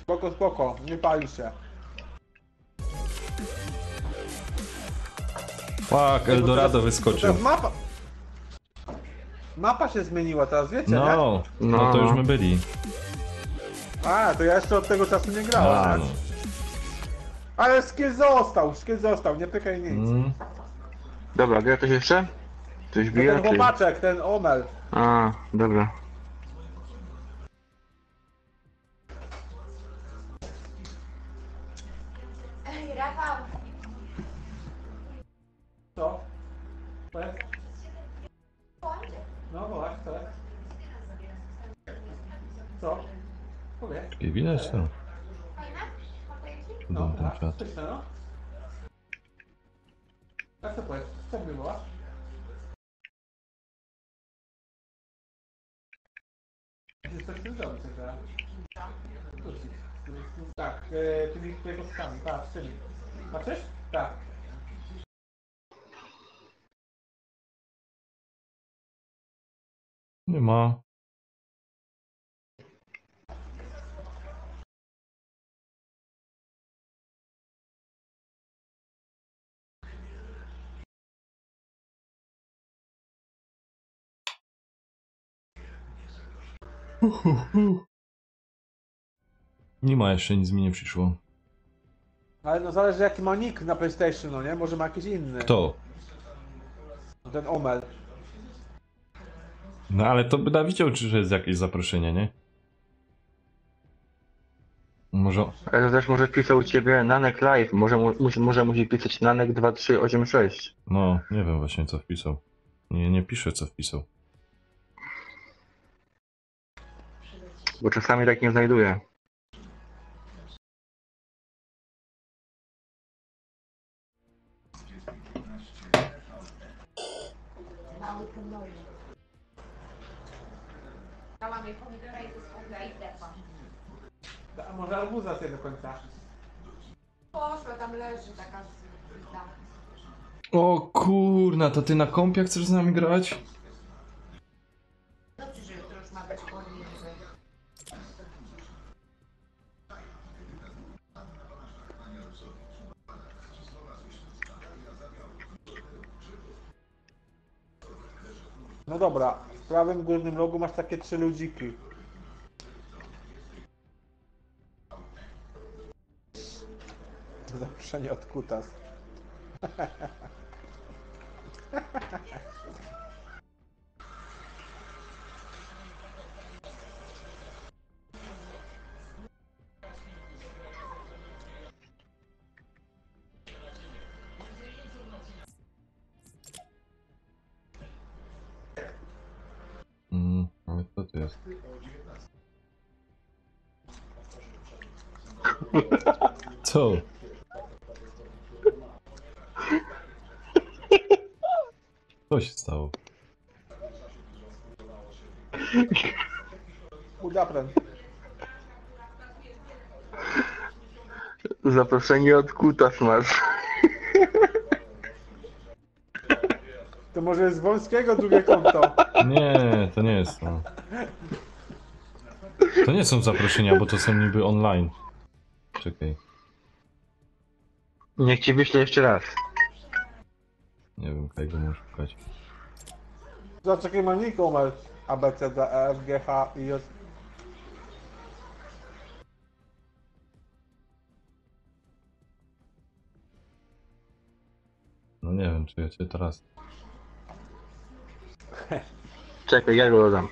Spoko, spoko, nie pali się. Fuck, Eldorado wyskoczył. Teraz mapa... Mapa się zmieniła teraz, wiecie, nie? No to już my byli. A, to ja jeszcze od tego czasu nie A, grałem. no. nie? Ale skill został, nie pykaj nic. Dobra, gra ktoś jeszcze? Coś No bije? ten Czy... chłopaczek, ten Omel. A, dobra. Ej, Rafał, Co? Tak? kładzie. No właśnie, tak. Co? Powiedz. I widać to. Fajna? Smakuje ci? Cudowny ten tak, czat. pyszne, no. Jak to powiedz? Co było? Jest coś tu zrobić, tak? Tak, tymi kostkami, tak, tymi. Patrzysz? Tak. Nie ma. Nie ma, jeszcze nic mi nie przyszło. Ale no zależy jaki ma nick na PlayStation, no nie? Może ma jakiś inny. Kto? Ten Omel. No ale to by da widział, czy że jest jakieś zaproszenie, nie? Może... Ale to też może pisał u ciebie Nanek Live. Może musi pisać Nanek 2386. No, nie wiem właśnie co wpisał. Nie pisze co wpisał. Bo czasami tak nie znajduję. Mały pomogę. Dałam jej pomidora i ze i depa. A może arbuza sobie do końca. Poszła, tam leży taka zbita. O kurna, to ty na kompie chcesz z nami grać? Dobrze, że jutro już ma być pomiędzy. No dobra, w prawym górnym rogu masz takie 3 ludziki. Zaproszenie od kutas. Ale co to jest? Co? Co się stało? Udapren. Zaproszenie od Kutas masz. To może jest z Wąskiego drugie konto. Nie, to nie jest to. To nie są zaproszenia, bo to są niby online. Czekaj. Niech ci wyślę jeszcze raz. Nie wiem, kogo muszę szukać. Zobacz, jaki ma numer A, B, C, D, E, F, G, H, I, J. No nie wiem, czy ja cię teraz... Czekaj, ja go dodam.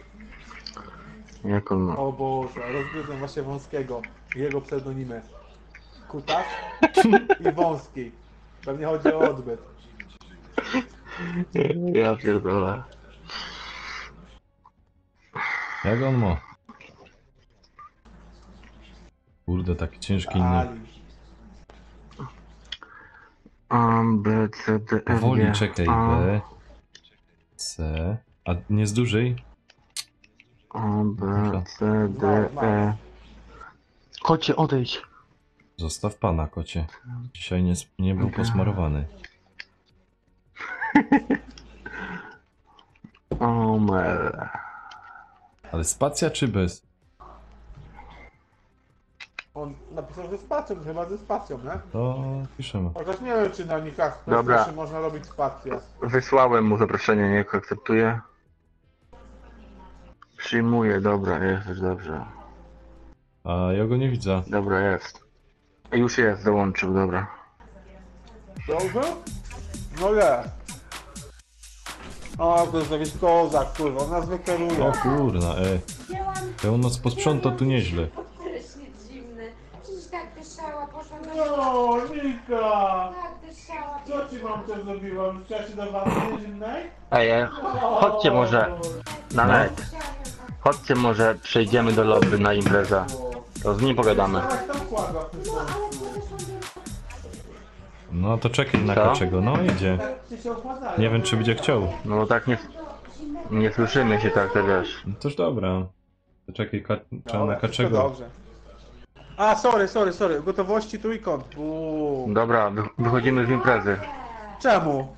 Jak on ma? O Boże, rozgryzłem właśnie Wąskiego. Jego pseudonimy. Kutas i Wąski. Pewnie chodzi o odbyt. Ja pierdolę. Jak on ma? Kurde, taki ciężki inny. Ali. A, B, C, D, F, Powoli, G, czekaj, A, B, C... A nie z dużej? A, B, C, D, E. Kocie, odejdź. Zostaw pana, kocie. Dzisiaj nie był posmarowany. O, mele. Ale spacja czy bez? On napisał ze spacją, chyba ze spacją, nie? To piszemy. Chociaż nie wiem, czy na nikach Dobra. można robić spację. Wysłałem mu zaproszenie, niech akceptuje. Przyjmuję, dobra, jest już dobrze. A ja go nie widzę. Dobra, jest. Już jest, dołączył, dobra. Dobrze? No nie. O, to jest jakiś kozak, kurwa, on nas wykeruje. O kurna, Wzięłam pełnoc posprząta tu nieźle. prysznic zimny. Przecież tak dyszała, poszłam do No, Nika! Tak dyszała. Co ci mam to zrobiłam? Chciała się do wanny zimnej? Ej, chodźcie może na net. Chodźcie może przejdziemy do lobby na imprezę. To z nim pogadamy. Dałaś tam kładła w tym słońcu. No to czekaj na Co? kaczego, no idzie. Tak ci się ochładzają. Nie wiem czy będzie chciał. No bo tak nie słyszymy się tak, to wiesz. No toż dobra. To czekaj, trzeba na Dobra, wszystko kaczego. dobrze. A, sorry. Gotowości trójkąt. Uuu. Dobra, wychodzimy z imprezy. Czemu?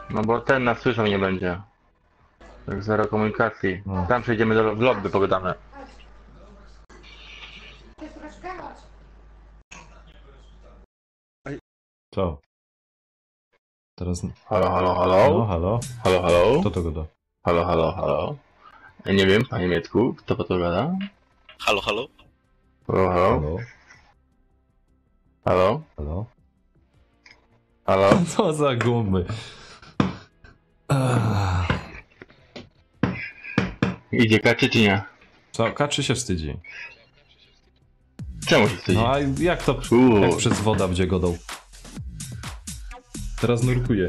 No bo ten nas słyszał nie będzie. Tak zero komunikacji. No. Tam przejdziemy w lobby, pogadamy. Ty troszkę chodź. Co? Teraz... Halo, halo, No halo? halo? Halo, halo? Kto to gada? Halo, halo, halo? Ja nie wiem, po niemiecku, kto po to gada? Halo, halo? Halo, halo? Halo? Halo? Halo? Halo? Co za gumy? Idzie kaczy czy nie? Co? Kaczy się wstydzi. Czemu się wstydzi? No a jak to jak przez woda będzie godał? Teraz nurkuje.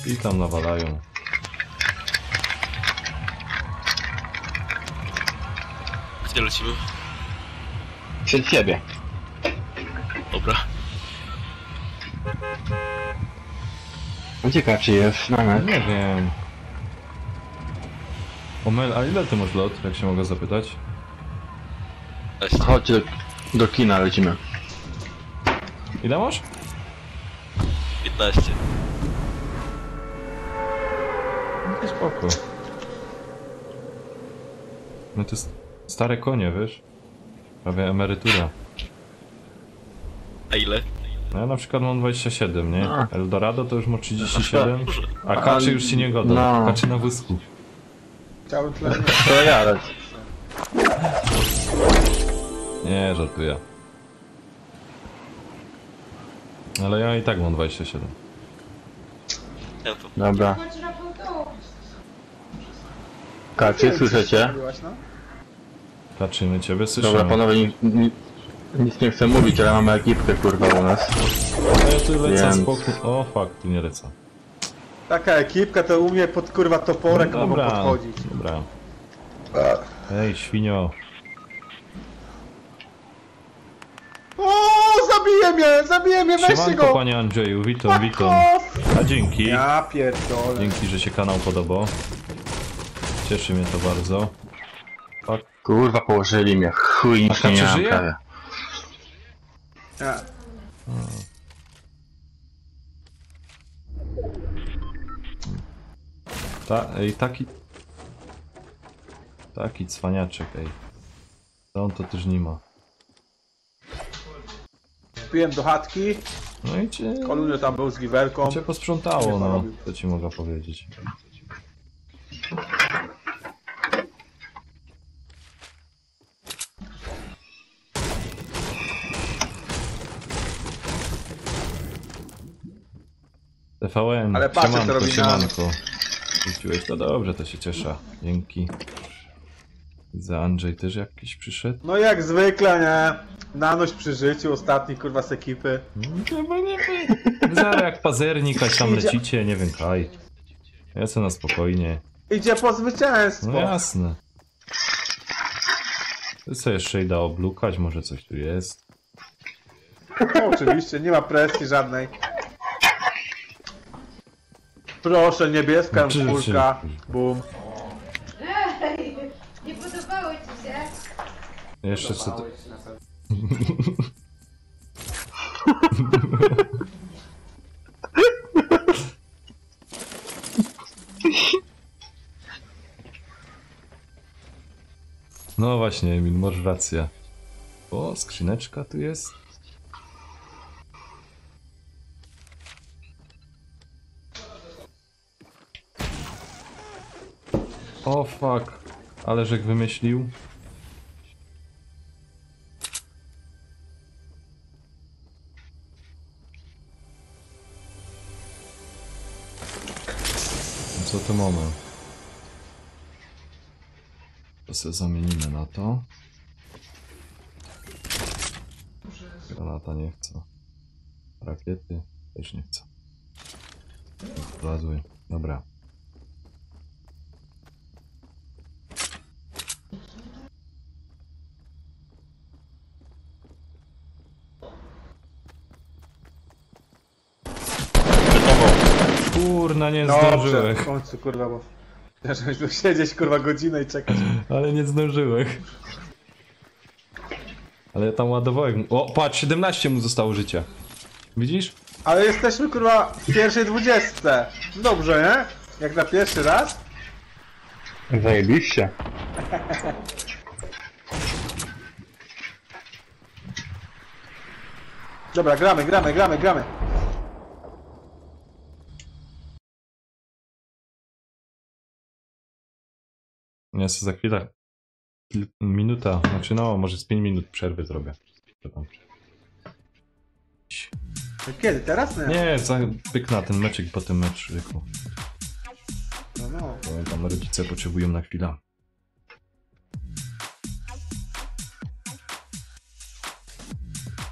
I tam nawalają. Gdzie lecimy? Przed siebie. Dobra. Gdzie kaczy jest? Nawet. Nie wiem. Omel, a ile ty masz lot, jak się mogę zapytać? Cześć. Chodźcie do kina, lecimy. Ile masz? 15. No to spoko. No to jest stare konie, wiesz? Prawie emerytura. A ile? No ja na przykład mam 27, nie? A. Eldorado to już ma 37, a Kaczy już ci nie goda. No. Kaczy na wózku. Chciałem tyle. To ja lecę. Nie, żartuję. Ale ja i tak mam 27. Ja to. Dobra. Chodź robił tu. Kaczy, słyszycie? Robiłaś, no? Kaczy, my ciebie słyszymy. Dobra, panowie, nic nie chcę mówić, ale mamy ekipkę kurwa u nas. A ja tu lecę Więc- z boku. O fuck, tu nie lecę. Taka ekipka to u mnie pod kurwa toporek No mogą dobra, podchodzić. dobra. Ej, świnio. Zabiję mnie, weźcie Siemanko, go! panie Andrzeju, witam, Fuck witam. off! A dzięki. Ja pierdolę. Dzięki, że się kanał podobał. Cieszy mnie to bardzo. Kurwa, położyli mnie. Chuj, nic Kaczy nie miałem żyje? prawie. Ja. Ej, taki cwaniaczek, ej. To on to też nie ma. Wpiłem do chatki, No i cię... Kolunio tam był z giwerką. Cię posprzątało, Nie no. porobił. Co ci mogę powiedzieć. TVN, Ale patrz, co siemanko, robi siemanko. Wróciłeś, to dobrze, to się cieszę. Dzięki. Za Andrzej też jakiś przyszedł? No jak zwykle, nie? Nanoś przy życiu, ostatni kurwa z ekipy. Chyba nie wy. Zaraz jak pazernik, aż tam lecicie, nie wiem, kaj. Ja chcę na spokojnie. Idzie po zwycięstwo. No jasne. To sobie shade'a oblukać, może coś tu jest. No, oczywiście, nie ma presji żadnej. Proszę, niebieska Czy- czwórka. Bum. Ej, nie podobało ci się? Jeszcze co to... No właśnie, Emil, masz rację. O, skrzyneczka tu jest. O fuck, ale żech wymyślił. Co tu mamy? To sobie zamienimy na to. Granata nie chcę. Rakiety też nie chcę. Wlazły. Dobra. Kurna, nie Dobrze, zdążyłem. w końcu kurwa, bo... Żebyś tu siedzieć kurwa godzinę i czekać. Ale nie zdążyłem. Ale ja tam ładowałem. O, patrz, 17 mu zostało życia. Widzisz? Ale jesteśmy kurwa w pierwszej 20. Dobrze, nie? Jak na pierwszy raz. Zajebiście. Dobra, gramy. Ja sobie za chwilę. Minuta, znaczy no, może z 5 minut przerwy zrobię. Co tam? Kiedy? Teraz? Nie. Nie, pyknę ten meczek po tym meczu. No. Bo tam rodzice potrzebują na chwilę.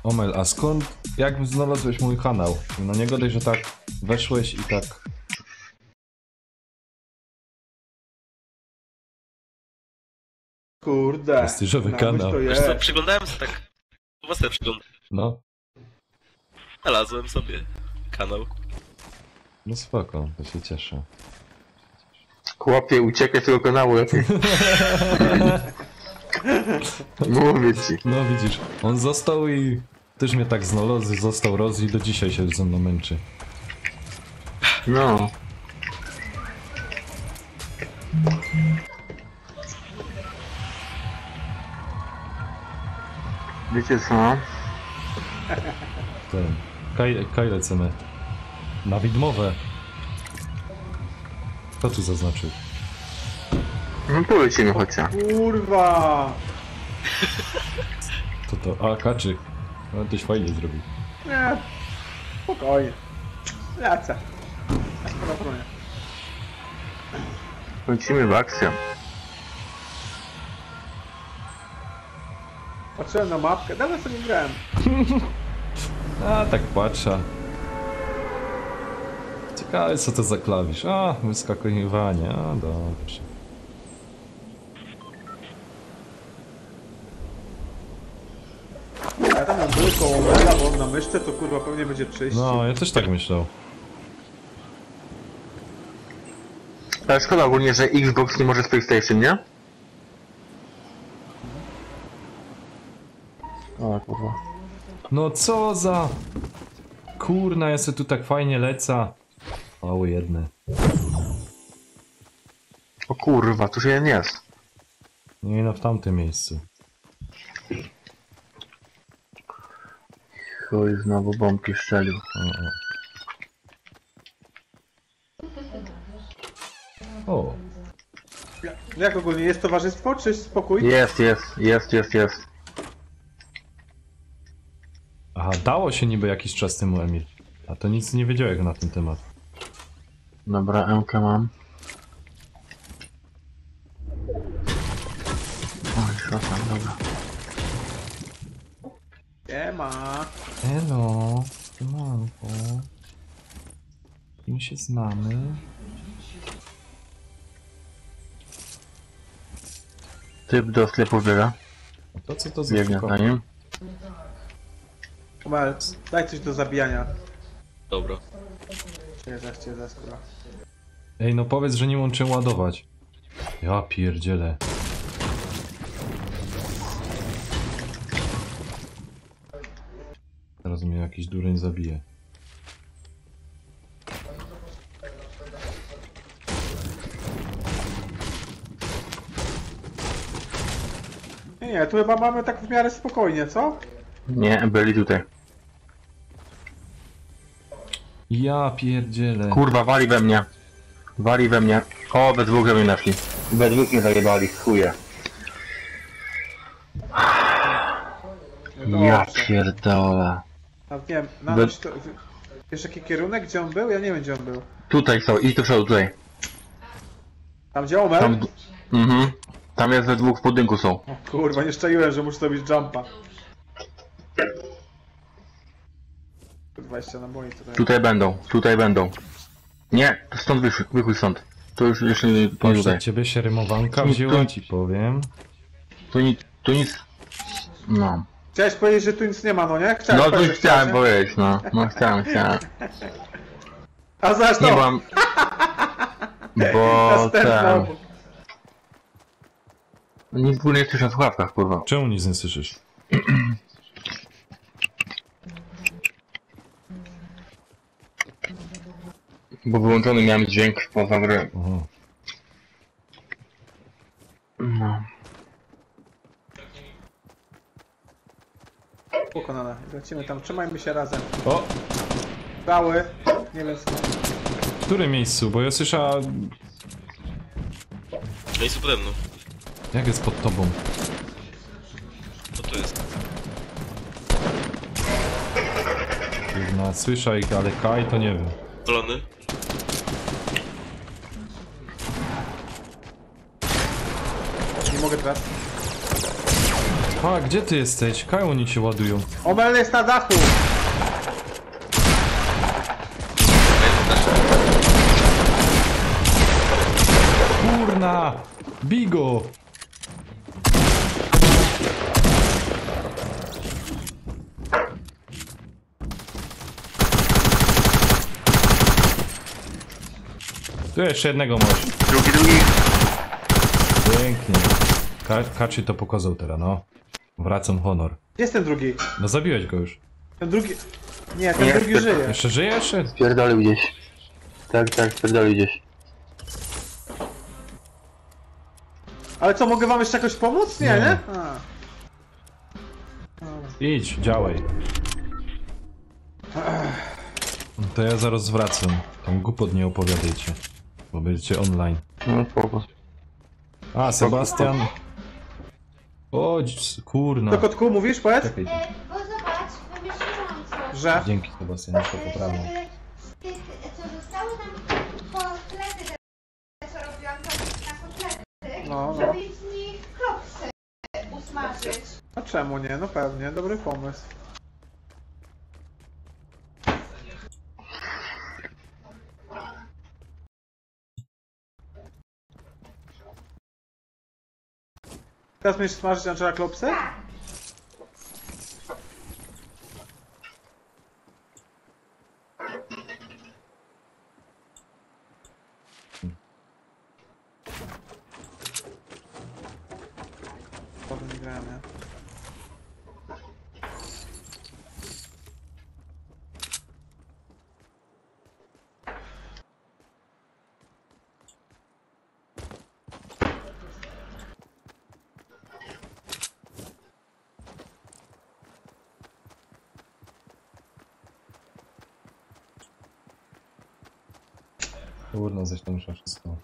Omel, a skąd, jak znalazłeś mój kanał? Na niego dość, że tak weszłeś i tak... Kurde. Prestiżowy Nabyś kanał. to Wiesz co, jest. przyglądałem się tak... Chyba sobie przyglądałem. No, Znalazłem sobie kanał. no spoko, to się cieszę. Chłopie, uciekaj z tego kanału lepiej. Mówię ci. No widzisz, on został i też mnie tak znalazł, został roz i do dzisiaj się ze mną męczy. No. Wiecie co? Ten, kaj lecimy. Na widmowę. Kto tu zaznaczył? No polecimy chociaż. Kurwa. A, Kaczyk. No toś fajnie zrobił. Nie. Spokojnie. Lecę. Spokojnie. Lecimy w akcję. Patrzyłem na mapkę, dawno sobie grałem. A, tak patrzę. Ciekawe co to za klawisz. A, wyskakiwanie. A, dobrze. Ja tam były koło Mela, bo on na myszce to kurwa pewnie będzie czyścił. No, ja też tak myślał. Ale szkoda ogólnie, że Xbox nie może z PlayStation, nie? O kurwa. No co za... Kurna, ja se tu tak fajnie leca. Mały jedne. O kurwa, tu się jeden jest. Nie no, w tamtym miejscu. Chuj, znowu bombki strzelił. O. Jak ogólnie, jest towarzystwo czy spokój? Jest. Aha, dało się niby jakiś czas temu, Emil. A to nic nie wiedziałeś na ten temat. Dobra, MK mam. Oj, szatan, dobra. Nie ma. Elo, siemanko. Kim się znamy? Typ do sklepu biega. A to co to za Biegnie sztuka? za nim. Mel, daj coś do zabijania. Dobra. Cię zaskóra. Ej, no powiedz, że nie mam czym ładować. Ja pierdzielę. Teraz mnie jakiś dureń zabije. Nie, tu chyba mamy tak w miarę spokojnie, co? Nie, byli tutaj. Ja pierdzielę. Kurwa, wali we mnie. Wali we mnie. O, we dwóch mnie naszli. We dwóch mnie zajebali, chuje. No Ja dobrze. pierdolę. A nie wiem, nanoś to... Wiesz jaki kierunek? Gdzie on był? Ja nie wiem gdzie on był. Tutaj są, idź do przodu, tutaj. Tam gdzie Omer? Tam... Mhm. Tam jest we dwóch w budynku są. O kurwa, nie szczaiłem, że muszę zrobić jumpa. 20 naboi tutaj. Tutaj będą. Nie, to stąd wychuj stąd. To już jeszcze nie tutaj. Przed ciebie się rymowanka Tu- wzięła, tu- ci powiem. Tu nic. No. Chciałeś powiedzieć, że tu nic nie ma, no nie? No to powiedzieć, chciałem nie? powiedzieć, no. No chciałem. A zresztą... Nie mam. Bo Następna ten. obok. Nic w ogóle nie słyszę na słuchawkach, kurwa. Czemu nic nie słyszysz? Bo wyłączony miałem dźwięk poza grę. Oho. No. Pokonane. Lecimy tam, trzymajmy się razem. O! Dały. Nie wiem skąd. W którym miejscu? Bo ja słyszałem... No i są pode mną. Jak jest pod tobą? Co to jest? Kurna, słyszę ich, ale Kaj to nie wiem. Polony? Nie mogę teraz. A, gdzie ty jesteś? Kaj, oni się ładują. Omer jest na dachu! Kurna! Bigo! Tu jeszcze jednego masz. Drugi. Pięknie. Kaczy to pokazał teraz, no. Wracam honor. Gdzie jest ten drugi? No zabiłeś go już. Ten drugi... Nie, ten Nie, drugi żyje. Jeszcze żyje? Jeszcze? Spierdolił gdzieś. Tak, spierdolił gdzieś. Ale co, mogę wam jeszcze jakoś pomóc? Nie, Nie. nie? A. Idź, działaj. No to ja zaraz wracam. Tam głupot nie opowiadajcie. Bo będziecie online. No spoko. A, Sebastian. O, kurna. To kotku mówisz, powiedz? Czekaj. Bo zobacz, wymyśliłam coś. Że? Dzięki, Sebastian, już to poprawiam. Z tych, co zostały nam kotlety, te, co robiłam na kotlety, No. żeby z nich klopsy usmażyć. A czemu nie? No pewnie, dobry pomysł. Teraz będziesz smażyć Angela Klopsy? miałem, nie? Kurno, zaś to muszę wszystko.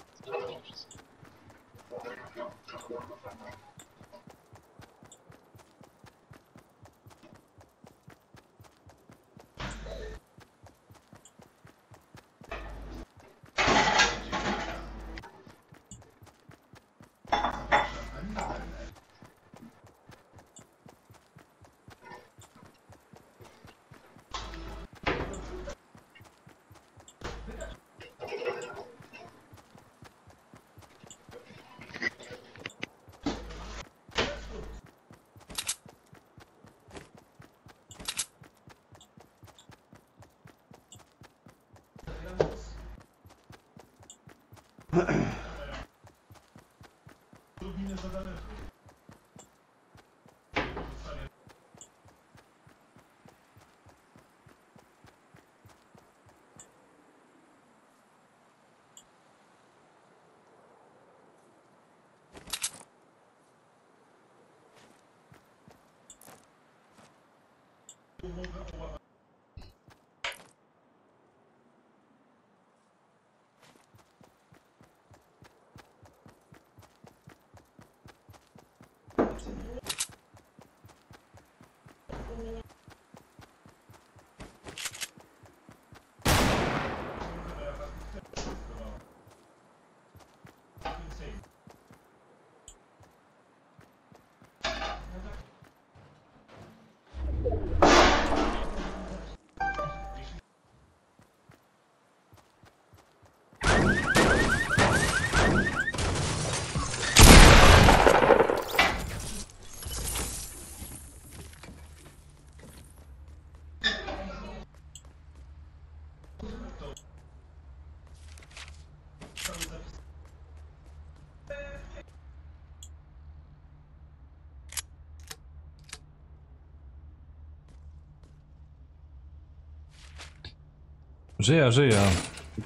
Żyja, żyja.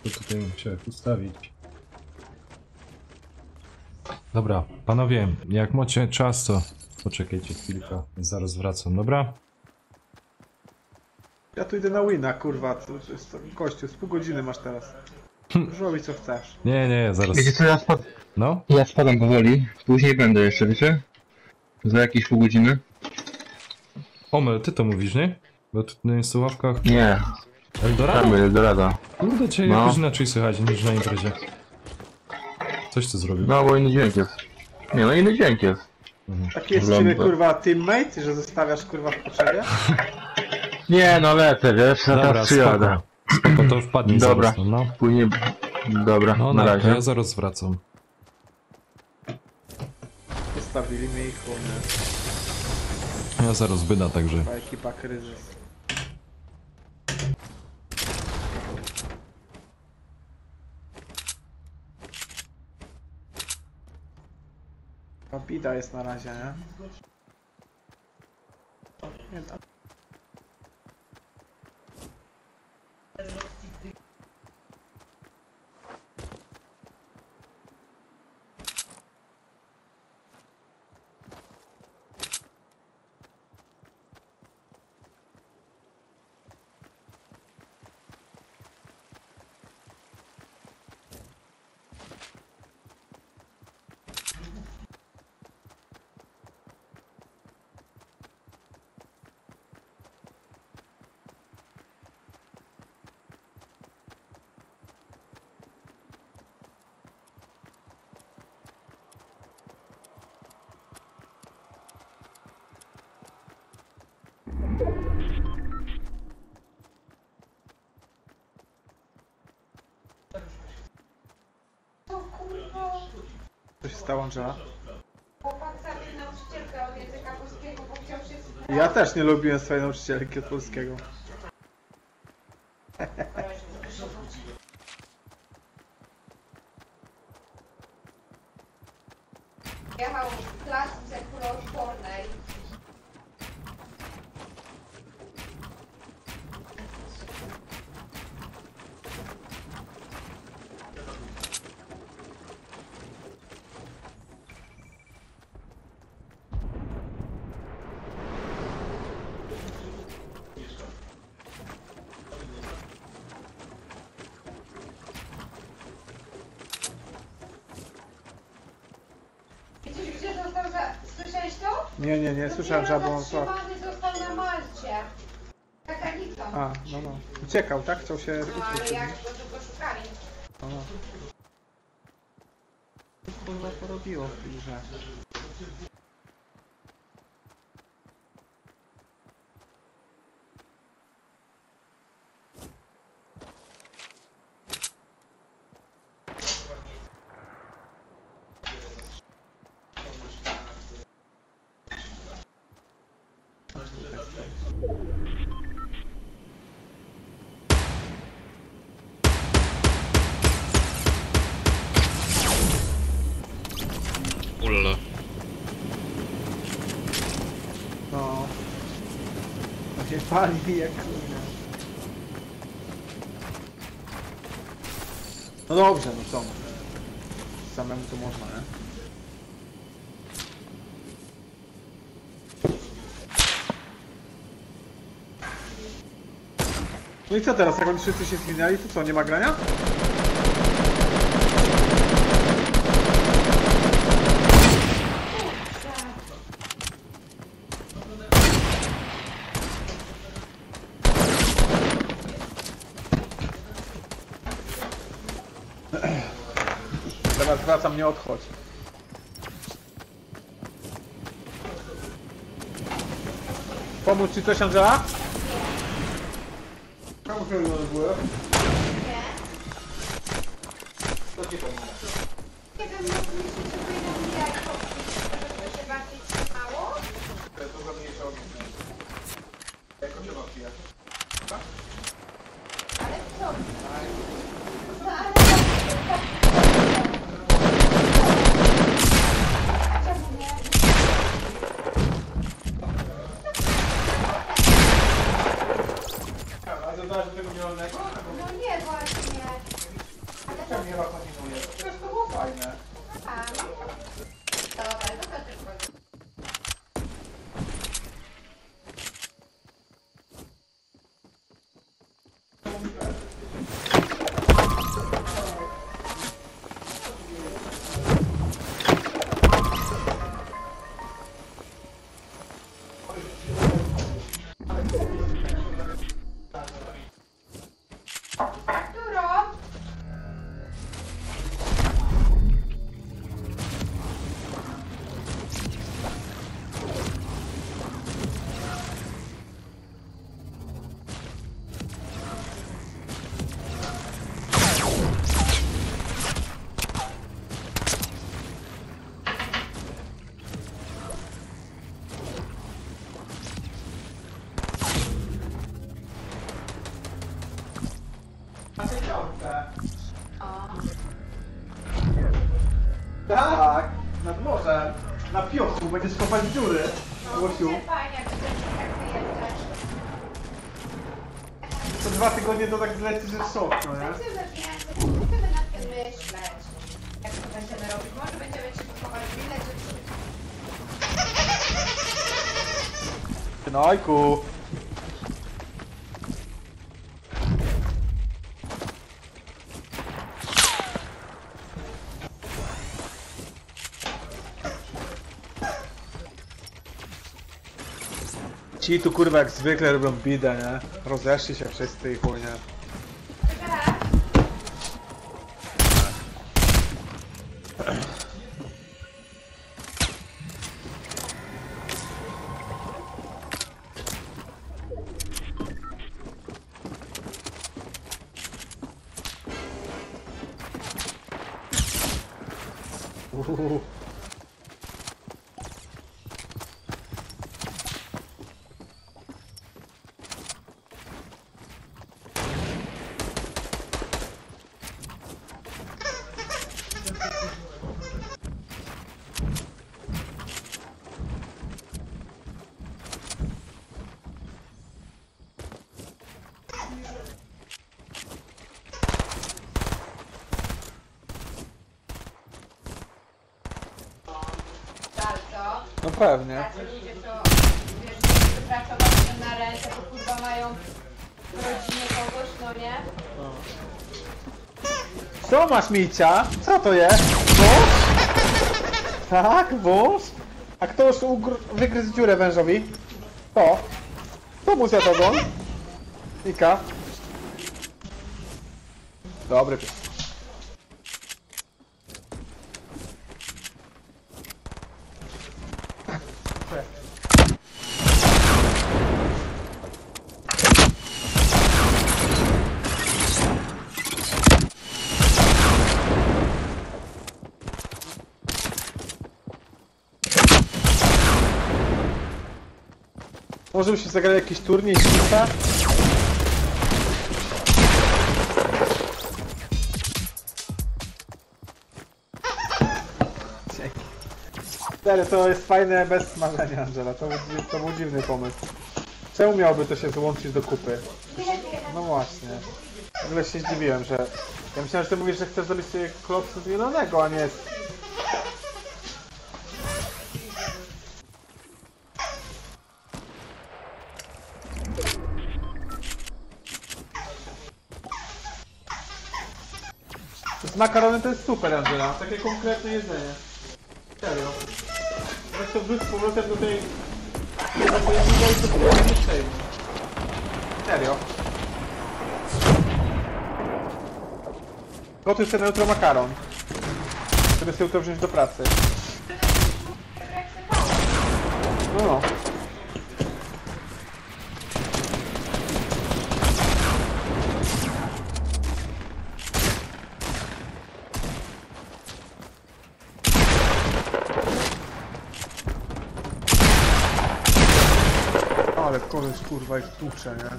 Tylko tutaj muszę ustawić. Dobra, panowie, jak macie czas, to poczekajcie chwilkę. Zaraz wracam, dobra? Ja tu idę na wina, kurwa, to jest kościół, z pół godziny masz teraz. Już robić co chcesz. Nie, nie, zaraz. Wiecie co, No? ja spadam powoli. Później będę jeszcze, wiecie? Za jakieś pół godziny. Omel, ty to mówisz, nie? Bo tu na słuchawkach... Nie, Eldorado? tam Eldorado. Kurde, cię No. jakoś inaczej słychać niż na imprezie. Coś ty zrobił. No bo inny dźwięk jest. Nie no, inny dźwięk jest. Taki jest z ciebie, kurwa, teammate, że zostawiasz, kurwa, w potrzebie? Nie no, lecę, wiesz, na Dobra, teraz przyjadę. Spoko, to wpadnij Dobra. zaraz, no. Później... Dobra, No, na to razie. ja zaraz wracam. Zostawili mnie i chuj, nie? Ja zaraz wyda, także... Ta ekipa kryzys. Bida jest na razie, nie? Nie tak. Co się stało, Angela? Chłopak zabił nauczycielkę od języka polskiego, bo chciał wszystkich... Ja też nie lubiłem swojej nauczycielki od polskiego. Jechał z klasy kuloodpornej Nie, słyszałem, że było... Zatrzymany został na Malcie. Za granicą. A, no. Uciekał, tak? Chciał się No ale ukryć. jak go tylko szukali. No. Co kurwa porobiło w tej grze? Ulala. No. To się pali jak kurwa. No dobrze, no co? Samemu to można, nie? No i co teraz, jak oni wszyscy się zmieniali, to co, nie ma grania? Teraz wracam, nie odchodź. Pomóc ci coś, Angela? Czemu się nie odbyło? Co ci pomóc? Nie wiem, no myślę, że powinno mi jajko, żeby się bardziej trzymało. To jest dużo mniejsze od mnie. Jak to trzeba pijać? Ale co? No ale... Czemu nie? A dodasz do tego mielonego? No nie właśnie. Ale to... Czemu nie ma kombinuje? To jest to było fajne. A, no. Dobra, to tylko. Arturo! Na tej działce. O. Tak, nad morzem. Na piochu będziesz kopać dziury. Łosiu. Fajnie, jak będziesz tak wyjeżdżać. Co 2 tygodnie to tak zleci, że szok, no nie? Będziemy nad tym myśleć. Jak to będziemy robić? Może będziemy ci kupować bilet, Nojku. Ci tu kurwa jak zwykle robią bidę, nie? Rozeszli się wszyscy i chuj, nie? bardzo. No pewnie. Tacy ludzie to, wiesz, pracować na ręce, to kurwa mają w rodzinie kogoś, no nie? Co masz, Micia? Co to jest? Wąż? Tak, wąż? A kto już wygryzł dziurę wężowi? To. To mu zjadł ogon. Ika. Dobry pies. Może byśmy zagrali jakiś turniej FIFA? Serio, to jest fajne bez smażenia, Angela. To był dziwny pomysł. Czemu miałoby to się złączyć do kupy? No właśnie. W ogóle się zdziwiłem, że... Ja myślałem, że ty mówisz, że chcesz zrobić sobie klopsy z mielonego, a nie z... Z makaronem to jest super, Angela. Takie konkretne jedzenie. Serio. Weź to wrzuć z powrotem do tej... Do pojemnika i to powiem nie przejmie. Serio. Gotuj sobie na jutro makaron. Żeby sobie jutro wziąć do pracy. No. Ale koleś kurwa ich tłucze, nie?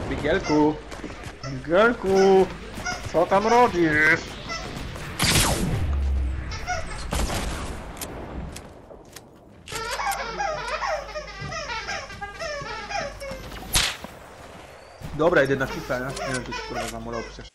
Migielku! Migielku! Co tam robisz? Dobra, idę na FIFA, nie? Nie wiem, czy się kurwa zamulał przecież.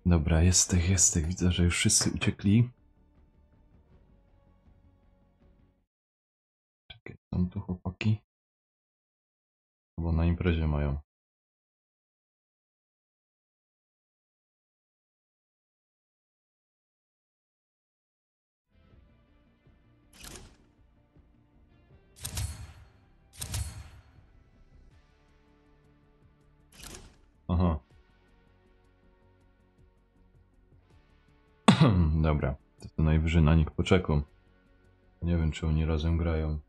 Dobra, jest tych. Widzę, że już wszyscy uciekli. Czekaj, są tu chłopaki? Bo na imprezie mają. Aha. Dobra, to najwyżej na nich poczekam. Nie wiem, czy oni razem grają.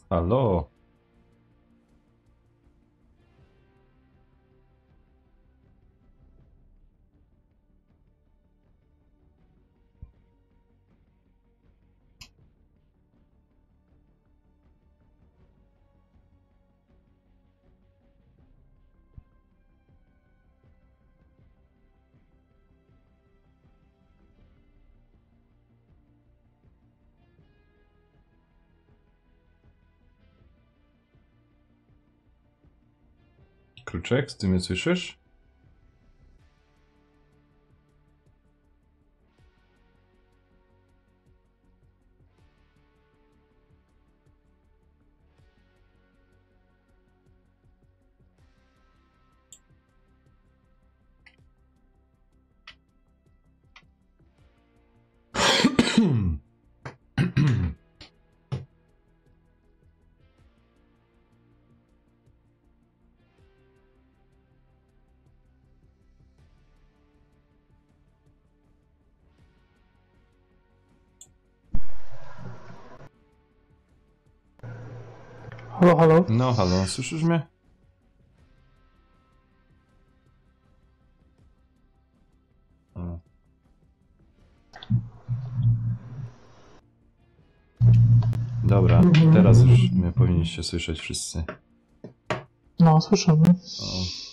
Halo? Kluczek, ty mnie słyszysz? Halo, halo. No halo, słyszysz mnie? O. Dobra, teraz już mnie powinniście słyszeć wszyscy. No, słyszymy. O.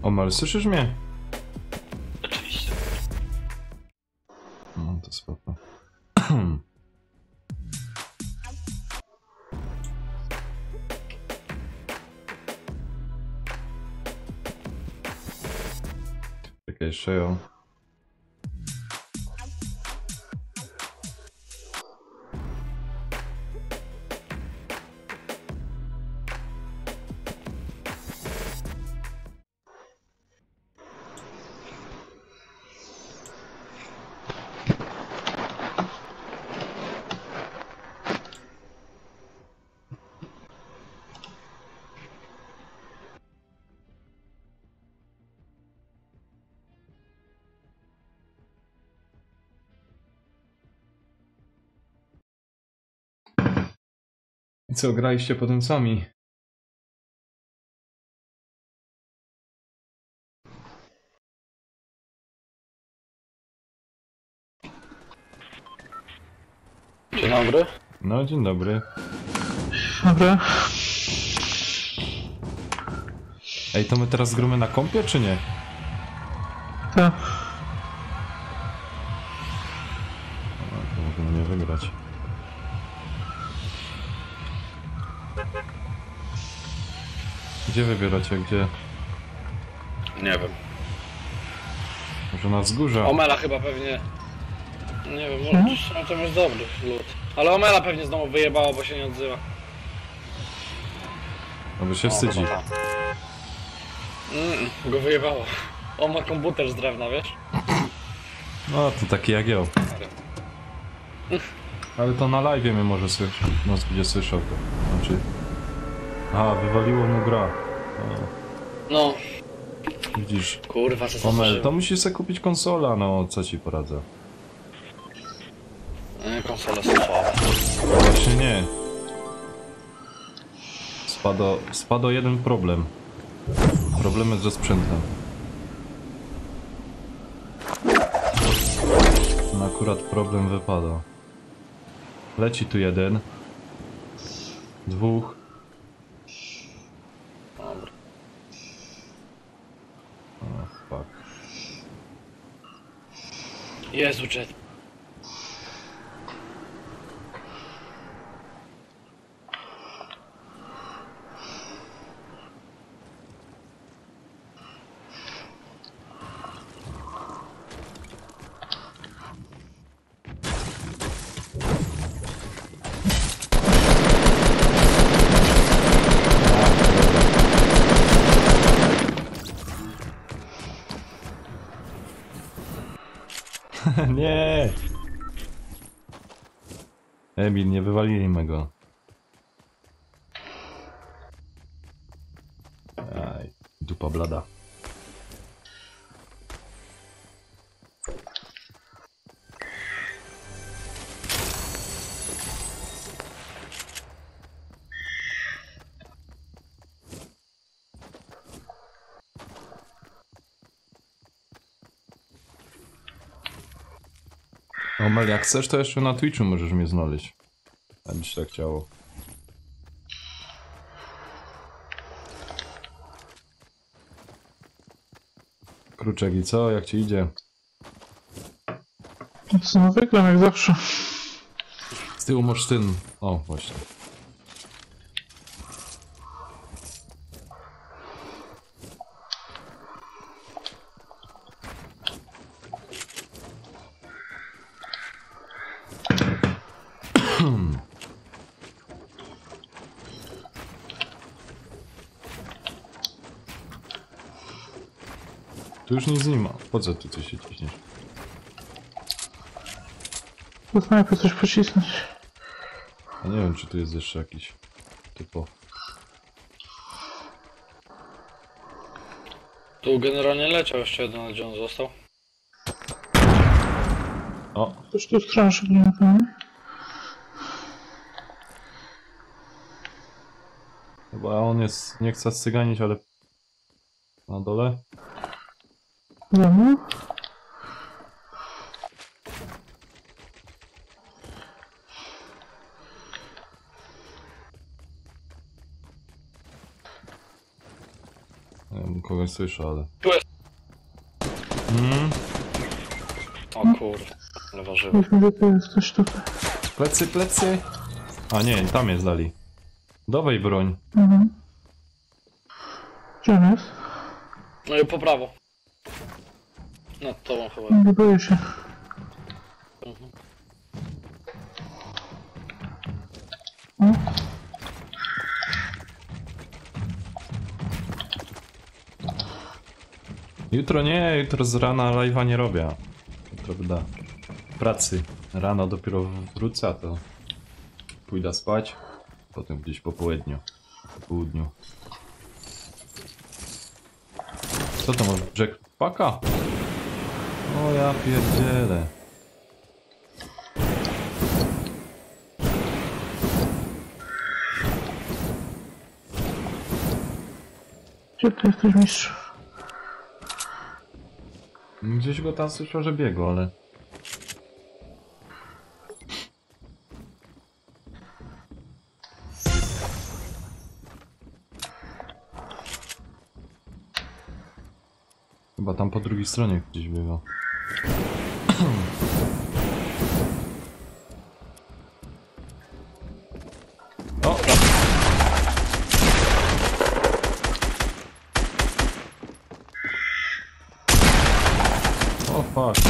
Omal, słyszysz mnie? Oczywiście. No to spoko. Czekaj, jeszcze ją. I co, graliście potem sami? Dzień dobry. No, dzień dobry. Dobra. Ej, to my teraz gramy na kompie, czy nie? Tak. No, to możemy nie wygrać. Gdzie wybieracie? Gdzie? Nie wiem. Może na wzgórza? Omela chyba pewnie... Nie wiem, może to jest dobry lód. Ale Omela pewnie znowu wyjebała, bo się nie odzywa. No bo się wstydzi. chyba tak. Go wyjebało. On ma komputer z drewna, wiesz? No, to taki jak ja. Ale to na live mnie może słyszeć. No, gdzie słyszał to. Znaczy... Aha, wywaliło mu gra. No, Widzisz. kurwa, co Omel, za to musisz sobie kupić konsola, no co ci poradzę. Konsole są słabe. Właśnie nie. Spadł jeden problem. Problemy ze sprzętem. No akurat problem wypada. Leci tu jeden. Dwóch. Dobra. O, fuck. Jezu, jet. Nie! Emil, nie wywalimy go. Aj, dupa blada. Omel, jak chcesz, to jeszcze na Twitchu możesz mnie znaleźć. Jakby się tak chciało. Kruczek i co? Jak ci idzie? No wygram jak zawsze. Z tyłu Morsztyn. O, właśnie. Tu już nic nie ma. Po co tu coś się ciśniesz? Do snajpy coś pocisnąć. Ja nie wiem, czy tu jest jeszcze jakiś typo. Tu generalnie leciał jeszcze jeden, ale gdzie on został? O, Coś tu strąży mnie na pewno. chyba on jest, nie chce cyganić, ale na dole. Dobra. Ja bym kogoś słyszę, ale... Tu jest. Mm, O kurde, ale warzywo. Weźmy, że to jest coś tutaj. plecy, plecy! A nie, tam jest dali. Dawaj broń. Mhm. Gdzie on jest? No i po prawo. Nad tobą chyba. Nie boję się. Mhm. O, Jutro nie, jutro z rana live'a nie robię. Jutro wyda pracy. Rano dopiero wrócę, a to pójdę spać. Potem gdzieś po południu. Po południu. Co to masz? Jackpacka? O ja pierdzielę. gdzie ty jesteś, mistrz? Gdzieś go tam słyszał, że biegł, ale... Chyba tam po drugiej stronie gdzieś bywa. O! O fuck.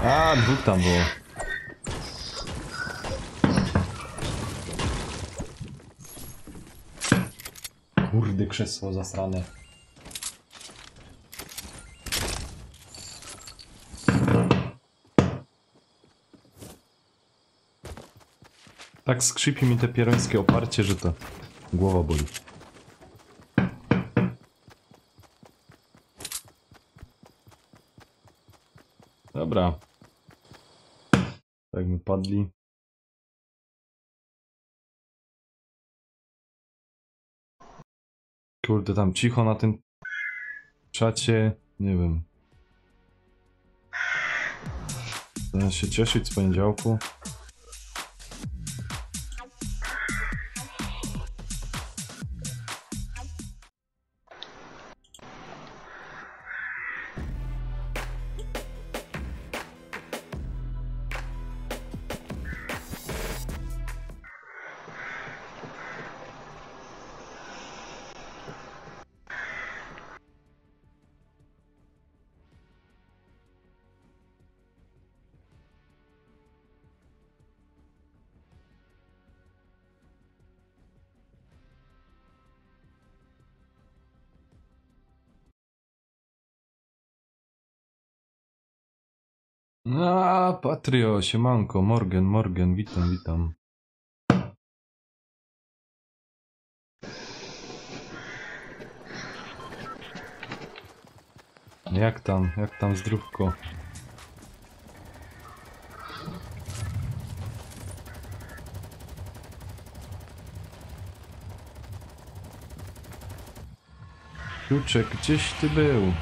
A, dwóch tam było. Kurde, krzesło zasrane. Tak skrzypi mi te pierońskie oparcie, że to głowa boli. Dobra. Tak my padli. Kurde, tam cicho na tym czacie. Nie wiem. Chcę się cieszyć z poniedziałku. A, Patrio, siemanko, Morgan, witam. Jak tam zdrówko? Kluczek, gdzieś ty był?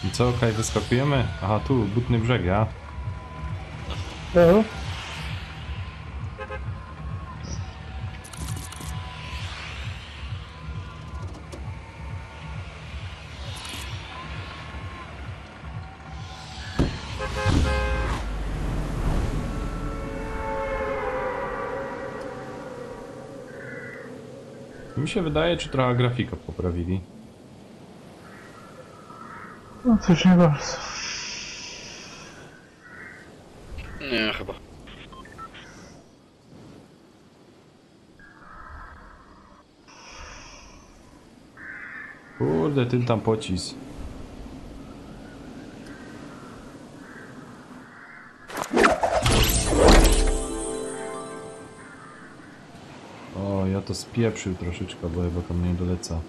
I co, Kaj, wyskakujemy? Aha, tu, Butny Brzeg, ja? No. Mi się wydaje, czy trochę grafika poprawili. No coś nie bardzo. Nie, chyba. Kurde, ten tam pocisk. O, ja to spieprzył troszeczkę, bo chyba tam nie doleca.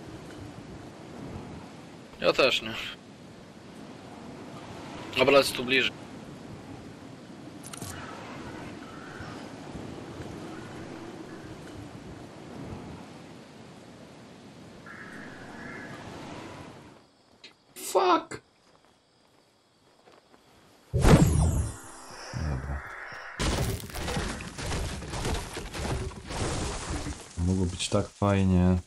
Ja też nie. Dobra, lecę tu bliżej. Fuck! Dobra. Mogło być tak fajnie.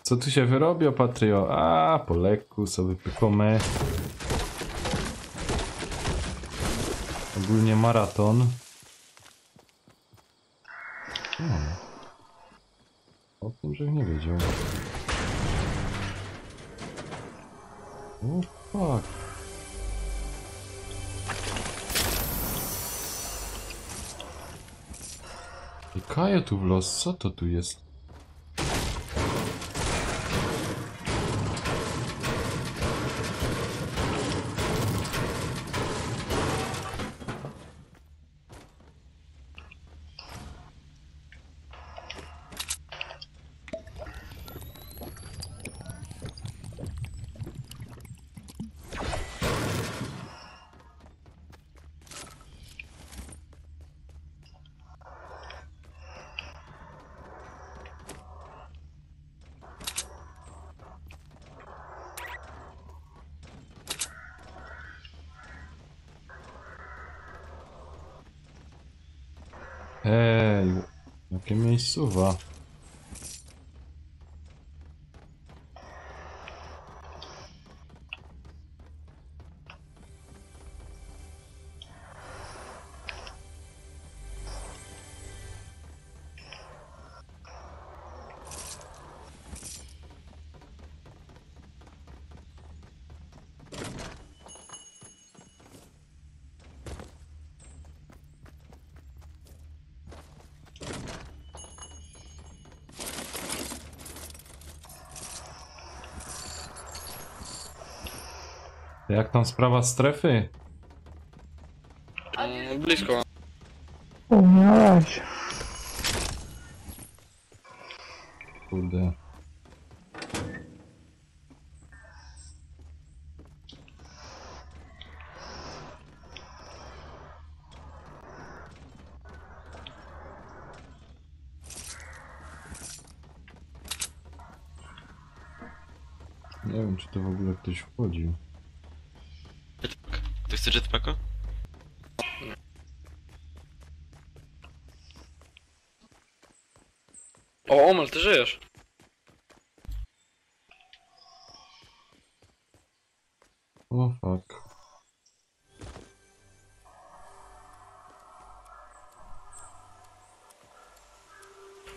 Co tu się wyrobi, Patrio? A, po lekku sobie pykome. Ogólnie maraton. O tym, że nie wiedział. O, fuck. Kajo tu w los, co to tu jest? Ej, jakie miejscowa. Jak tam sprawa strefy? Blisko. U mnie na razie. Kurde. Nie wiem, czy to w ogóle ktoś wchodził. Jetpack. Ktoś chce jetpacka? O, Omel, ty żyjesz. O fuck.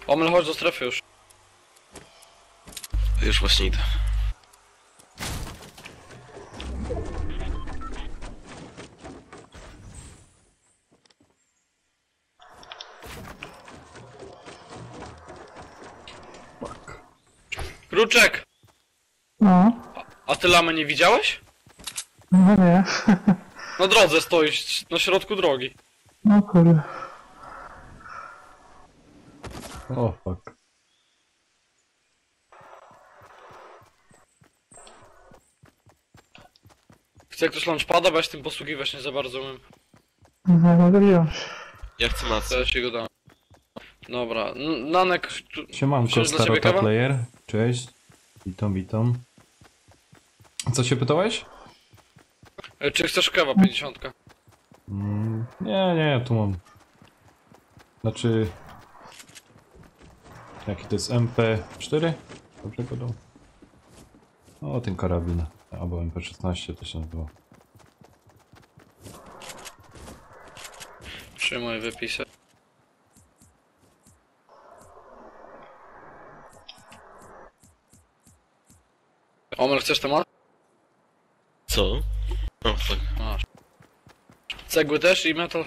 Omel, chodź do strefy już. Już właśnie idę. Kruczek! No, A ty lamy nie widziałeś? no nie. Na drodze stoisz, na środku drogi. No kurde. O fuck. Chce ktoś launchpada, bo ja się tym posługiwać nie za bardzo umiem. Nie mogę wziąć. Ja chcę To macę. ja ci go dam. Dobra, Nanek... Siemanko, Chcesz dla ciebie Starota kawa? Player. Cześć. Witam, witam. Co się pytałeś? Czy chcesz kawa 50? Nie, tu mam. Znaczy... Jaki to jest MP4? Dobrze go dał? O, ten karabin. Albo MP16 to się nazywa. Przyjmuję wypisy. Omel, chcesz temat? Co? O, tak. Masz. Cegły też i metal?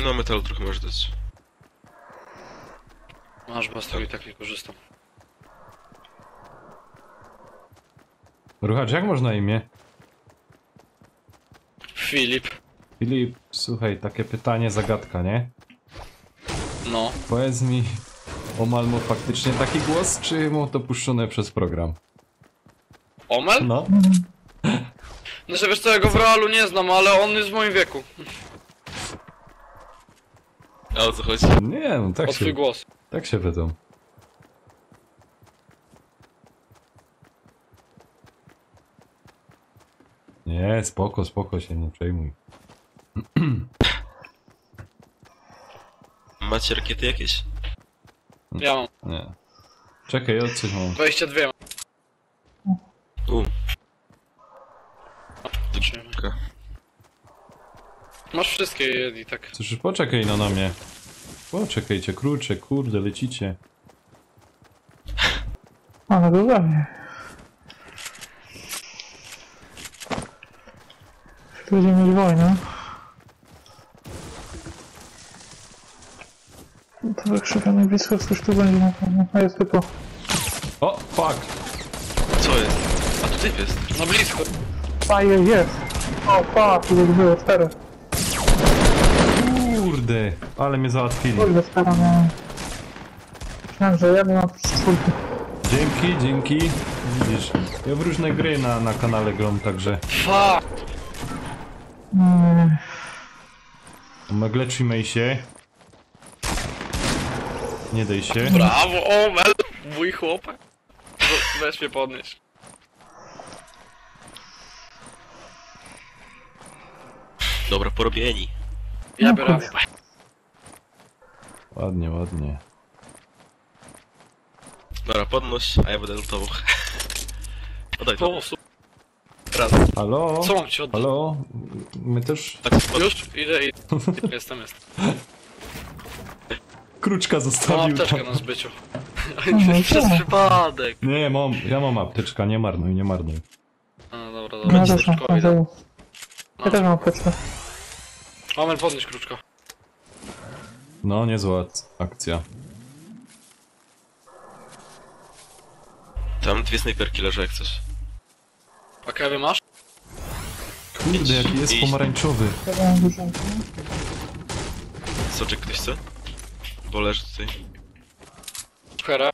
No, metalu trochę możesz dać. Masz, bo z tego i tak nie korzystam. Ruchacz, jak można imię? Filip. Filip, słuchaj, takie pytanie, zagadka, nie? No. Powiedz mi, Omal ma faktycznie taki głos, czy mu to puszczone przez program? Omel? No. Znaczy wiesz co, ja go w realu nie znam, ale on jest w moim wieku. A o co chodzi? Nie, no tak O twój się, głos. tak się wiedzą. Nie, spoko, się nie przejmuj. Macie rakiety jakieś? Ja mam. Nie. Czekaj, od coś mam. 22 mam. Dobra. Masz wszystkie i tak. Cóż, poczekaj no na mnie. Poczekajcie, kruczek, kurde, lecicie. Ale to za mnie. Będziemy mieć wojnę. To wykrzykane blisko, coś tu będzie na pewno. A jest typu. O, fuck! Co jest? A tu typ jest. No blisko. Fire jest! O, fuck, ile było, 4. Kurde, ale mnie załatwili. Kurde, stara miałem. Myślałem, że ja mam 4. Dzięki. Widzisz, ja w różne gry na kanale gram, także... Fuck. Megle, trzymaj się. Nie daj się. Brawo, Omel. Mój chłopak. Weź mnie podnieść. Dobra, porobieni. Ja biorę AWP. Ładnie. Dobra, podnoś, a ja będę lutował. Podaj to. O, super. Raz. Halo? Co mam ci oddać? Halo? My też... Tak, podnoś. Już? Idę. Jestem. Kruczka Mam zostawił apteczkę tam. na zbyciu. Przez przypadek. Nie, ja mam apteczka, nie marnuj. No dobra, No dobra. też mam Kruczko idę. Ja też mam apteczkę. Omel, podnieś kruczko. No, niezła akcja. Tam 2 snajperki leżą jak coś. A Kevin masz? Kurde, jaki jest idź. pomarańczowy. Ja mam dużo. Soczek ktoś chce? Bo leży tutaj. Hera.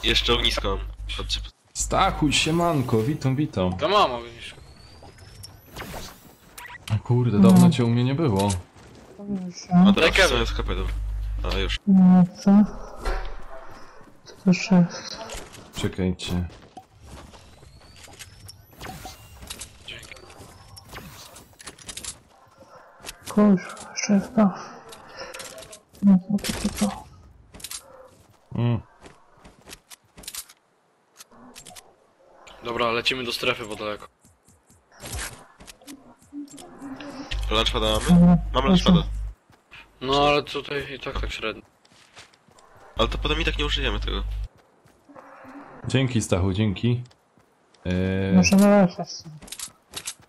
Jeszcze ognisko mam. Chodźcie. Stachuj, siemanko, witam. To mam ognisko. Kurde, dawno cię u mnie nie było. A Daj teraz Kevin. co jest HP, dobra. A już. No co? Co to jeszcze jest? Czekajcie. Dzięki. Kurwa, jeszcze jest to. No to. Dobra, lecimy do strefy, bo daleko. Lunchpada mamy? Dobra. Mam lunchpada. No ale tutaj i tak średnio. Ale to potem i tak nie użyjemy tego. Dzięki, Stachu, dzięki. Możemy lecieć.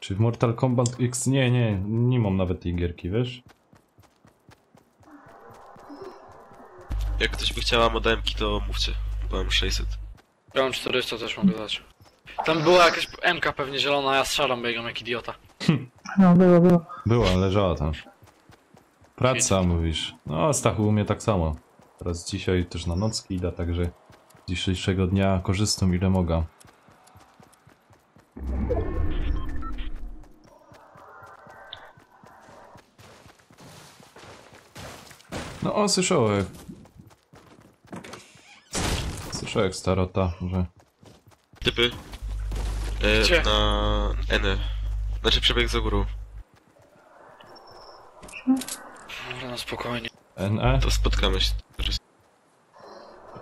Czy w Mortal Kombat X... Nie mam nawet tej gierki, wiesz? Jak ktoś by chciała modemki, to mówcie. Byłem 600. Ja mam 400 też mogę dać. Tam była jakaś MK pewnie zielona, a ja strzelam, biegam jak idiota. No, było. Była, leżała tam. Praca, mówisz. No, Stachu u mnie tak samo. Teraz dzisiaj też na nocki idę, także z dzisiejszego dnia korzystam ile mogę. No, o, słyszałem. Słyszałem starota, że... Typy. Gdzie? Na N. Znaczy przebieg za górą. Dobra, no spokojnie. NE? To spotkamy się.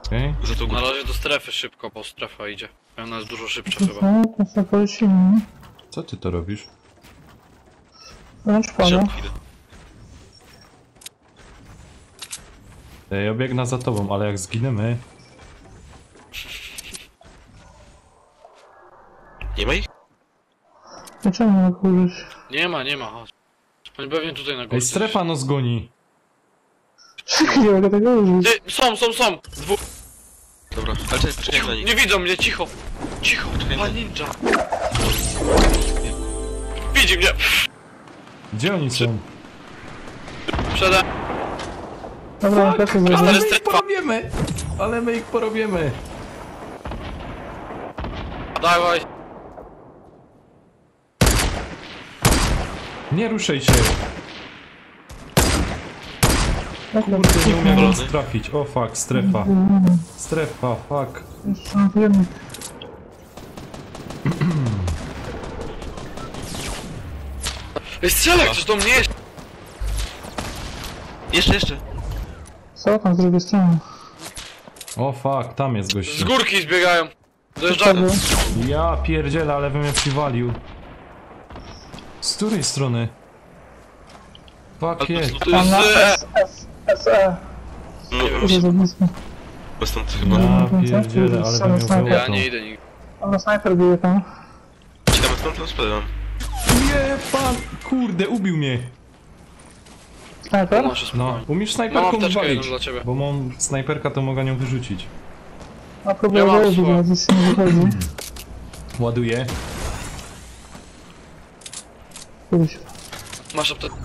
Okej. Za tą Na górę. razie do strefy szybko, bo strefa idzie. Ona jest dużo szybsza chyba. No, to sobie polecimy. Co ty to robisz? Wręcz pada. Środku idę. Ja biegnę za tobą, ale jak zginiemy... Nie ma ich? Dlaczego nie mogę użyć? Nie ma, chodź. Oni pewnie tutaj na górze. Ej, strefa nas goni! Nie mogę tego użyć. Ty, są! Dwóch. Dobra, ale czekaj na nich. Nie widzą mnie, cicho! Czekaj na Pan nich. ninja! Widzi mnie! Gdzie oni są? Przede... Dobra, tak to Ale zrobię. strefa. porobiemy! Ale my ich porobiemy! Dawaj! Nie ruszaj się! Kurde, nie umiem nic trafić. O fuck, strefa. Strefa, fuck. Jeszcze mam jedno. Ej, strzelaj, ktoś do mnie jest! Jeszcze! Co tam z drugiej strony? O fuck, tam jest Z gościu. górki zbiegają! Co Dojeżdżają! było? Ja pierdzielę, ale bym mnie przywalił. Z której strony? Fuck Ale jest. to Tam jest... na Z... SE. No Dużo właśnie, za blisko. bo stąd chyba... Ja pierdzielę, ale bym mnie Ja wyłapał. nie idę nigdy. Dobra, snajper bije tam. Czekamy stąd, to spadam. Nie, pan! Kurde, ubił mnie! Snajper? Nasze No, spokojnie. umiesz Mam snajperką apteczkę jedną wywalić, dla ciebie. bo mam snajperka, to mogę nią wyrzucić. A próbuję Ja mam dojeździć, swoje. ale nic nie wychodzi. Ładuję. Kiedyś. Masz apteczkę.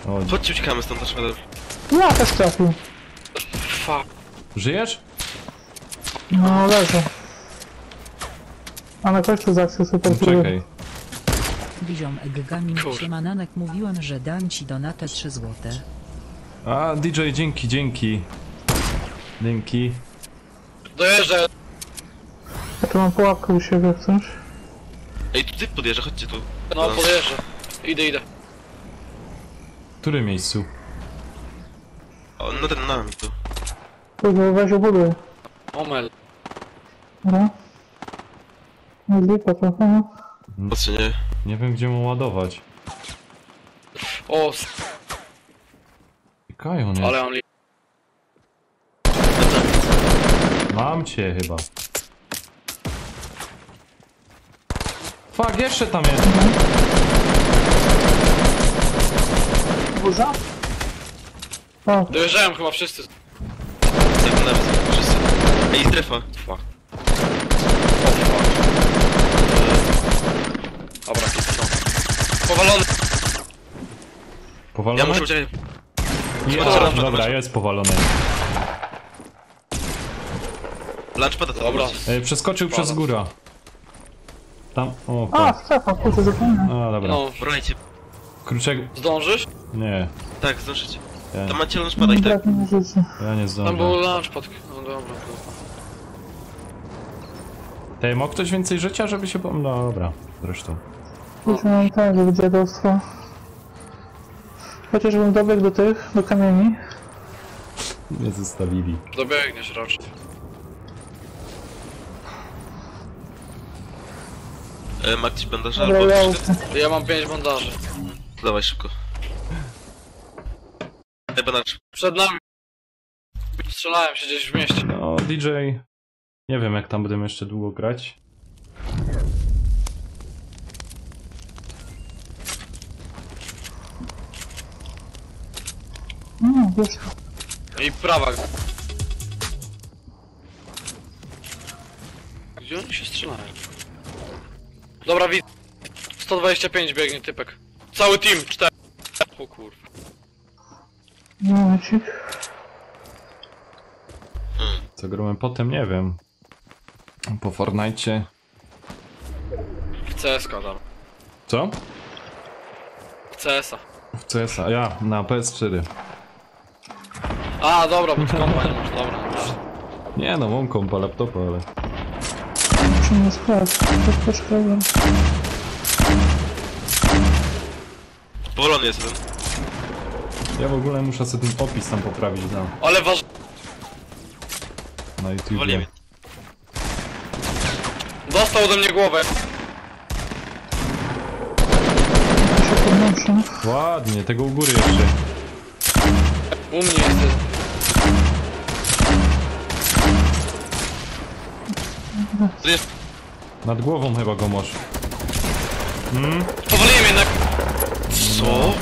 O, Chodźcie, uciekamy stąd, też będę. Ja też trafił. Fuck. żyjesz? No leżę. A na końcu z akcji super Czekaj. Biziom Eggamin Kur- Siemananek mówiłem, że dam ci donatę 3 złote. A, DJ, dzięki, dzięki. Dzięki. Dojeżdżę. Ja tu mam pułapkę u siebie, jak chcesz? Ej, tu ty podjeżdża, chodźcie tu. No, podjeżdżę. Idę. W którym miejscu? O, no ten nami tu. Kurde, weź obuduj. Omel. Dobra. No lipa trochę, no. Patrzcie, nie? Nie wiem, gdzie mam ładować. O, Kajon jest. ale on li... Mam cię chyba. Fuck, jeszcze tam jest. Burza? O, Dojeżdżają chyba wszyscy. Tak, na nas, wszyscy. Ej, strefa. Fuck. O, fuck. Dobra, to są. Powalony. Powalony? Ja muszę uciekać. Ja, dobra, jest powalony. Lunchpada to Dobra. Przeskoczył przez górę. Tam, o, a, fuck. strefa, kurczę, zapomniałem. A, dobra. No, Brajcie. Kruczek... zdążysz? Nie, Tak, zdążycie. ja, Tam macie lunchpada i tak. Brak mi życia. ja nie Tam zdążę. był lunchpad. No dobra. Tej, ma ktoś więcej życia, żeby się... No dobra, zresztą. Już mam tak, żeby dziadostwo. Chociażbym dobiegł do tych, do kamieni. Nie zostawili. Dobiegniesz raczej. Ma ktoś bandaże Dobra, albo ja troszkę? Ja mam 5 bandaży. Dawaj szybko. Ej, bandaż. Przed nami. Strzelałem się gdzieś w mieście. No, DJ... Nie wiem, jak tam będę jeszcze długo grać. No, wiesz, I prawa. Gdzie oni się strzelają? Dobra, widzę. 125 biegnie typek. Cały team, 4. O kurwa. momencik. Co grałem potem, nie wiem. Po Fortnite. W CS-ka tam. Co? W CS-a. W CS-a, ja, na PS4. A, dobra, bo ty kompa nie masz, dobra. Nie no, mam kompa, laptopa, ale... Muszę mnie sprawdzić, to poczekaj. Powolony jest ten. Ja w ogóle muszę sobie ten opis tam poprawić Ale waż... na Woli YouTubie. mnie. Dostał ode mnie głowę. To się podnoszę. Ładnie, tego u góry jeszcze. U mnie jest. Tu jest. Nad głową chyba go masz. Powaliłem jednak. Co?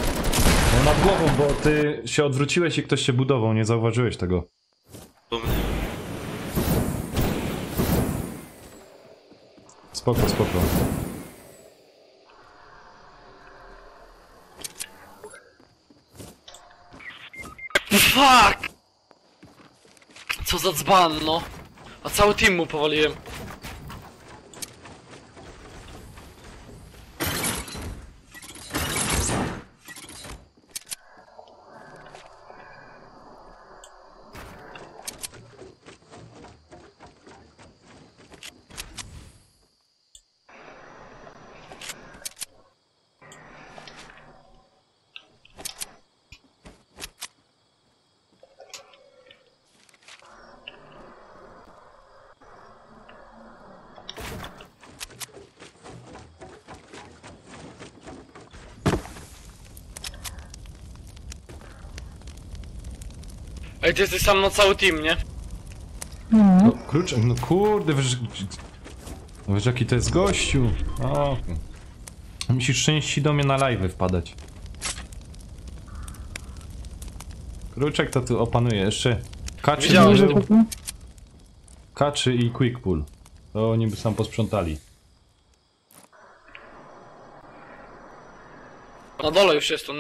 No nad głową, bo ty się odwróciłeś i ktoś się budował, nie zauważyłeś tego. Bo mnie. Spoko, spoko. Fuck! Co za dzban, no. A cały team mu powaliłem. Ej, ty jesteś sam na cały team, nie? No kruczek, no kurde, wiesz jaki to jest gościu. O, musisz częściej do mnie na live'y wpadać. Kruczek to tu opanuje jeszcze. K3, Widziałem, że K3 i Quick Pull. To oni by sam posprzątali. na dole już jest, on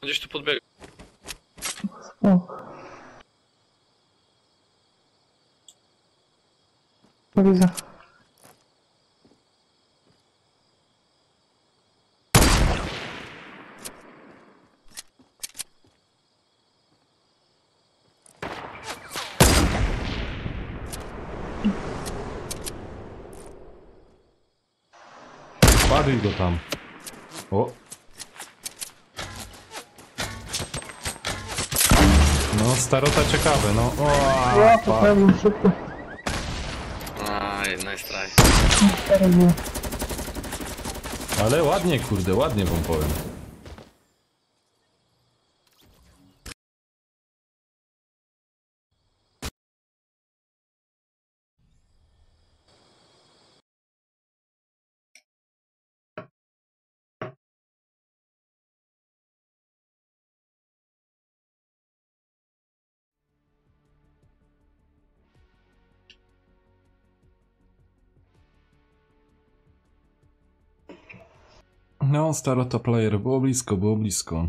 gdzieś tu podbiegł. O. To widzę. Ładuj go tam. O. No, starota ciekawe, no. O, Ja fuck. poprawiłem szybko. Aj, nice try. Poprawiłem. Ale ładnie, kurde, ładnie wam powiem. No, starota player, było blisko, było blisko.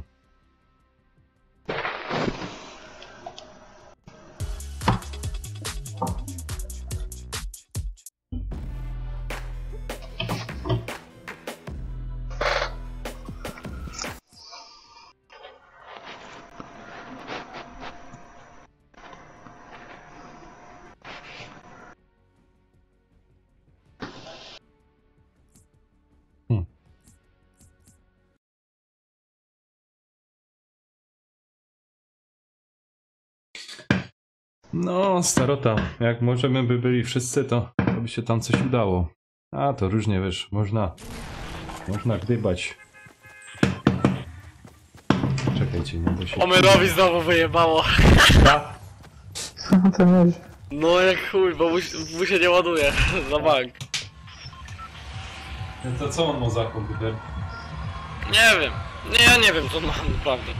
No, starota, jak możemy by byli wszyscy, to by się tam coś udało. A, to różnie, wiesz, można gdybać. Czekajcie, nie bo się... Omerowi znowu wyjebało. Co to mieć? No jak chuj, bo mu się nie ładuje za bank. To co on ma za komputer? Nie wiem. Nie, ja nie wiem co on ma naprawdę.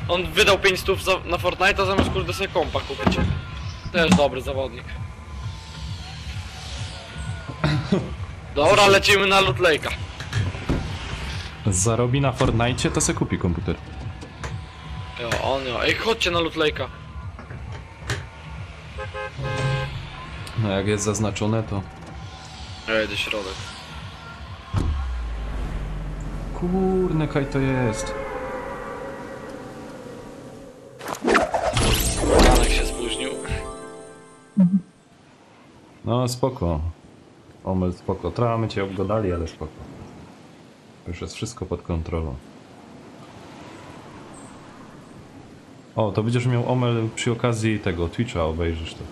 On wydał 500 na Fortnite'a zamiast kurde sobie kompa kupić. Też dobry zawodnik. Dobra, lecimy na Loot Lake'a. Zarobi na Fortnite, to se kupi komputer. Jo, on jo. Ej, chodźcie na Loot Lake'a. No jak jest zaznaczone, to... Ja idę środek. Kurne, kaj to jest. Janek się spóźnił. No spoko. Omel spoko. Trochę my cię obgadali, ale spoko. Już jest wszystko pod kontrolą. O, to będziesz miał Omel przy okazji tego Twitcha, obejrzysz to.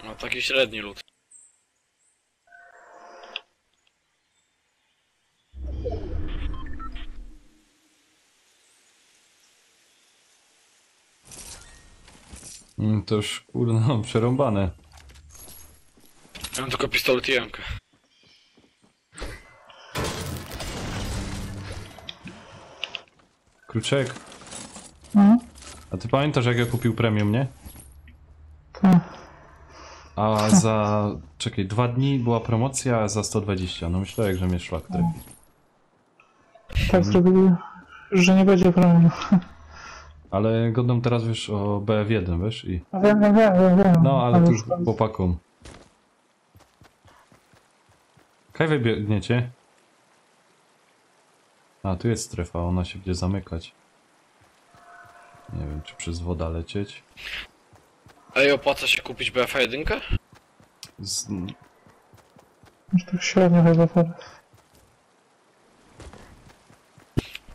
No taki średni lód. To już kurno przerąbane. Ja mam tylko pistolet i jemkę. Kruczek, No, a ty pamiętasz jak ja kupił premium, nie? tak. A za... czekaj, 2 dni była promocja za 120. No myślałem, że mnie szlak trafi. Tak zrobili, że nie będzie problemu. Ale godą teraz wiesz o BF1, wiesz? I... A wiem. No, ale tu już tam- chłopakom. Kaj wybiegniecie? A, tu jest strefa, ona się będzie zamykać. Nie wiem, czy przez woda lecieć. Ej, opłaca się kupić BF1? Z... Już tak średnio chyba teraz.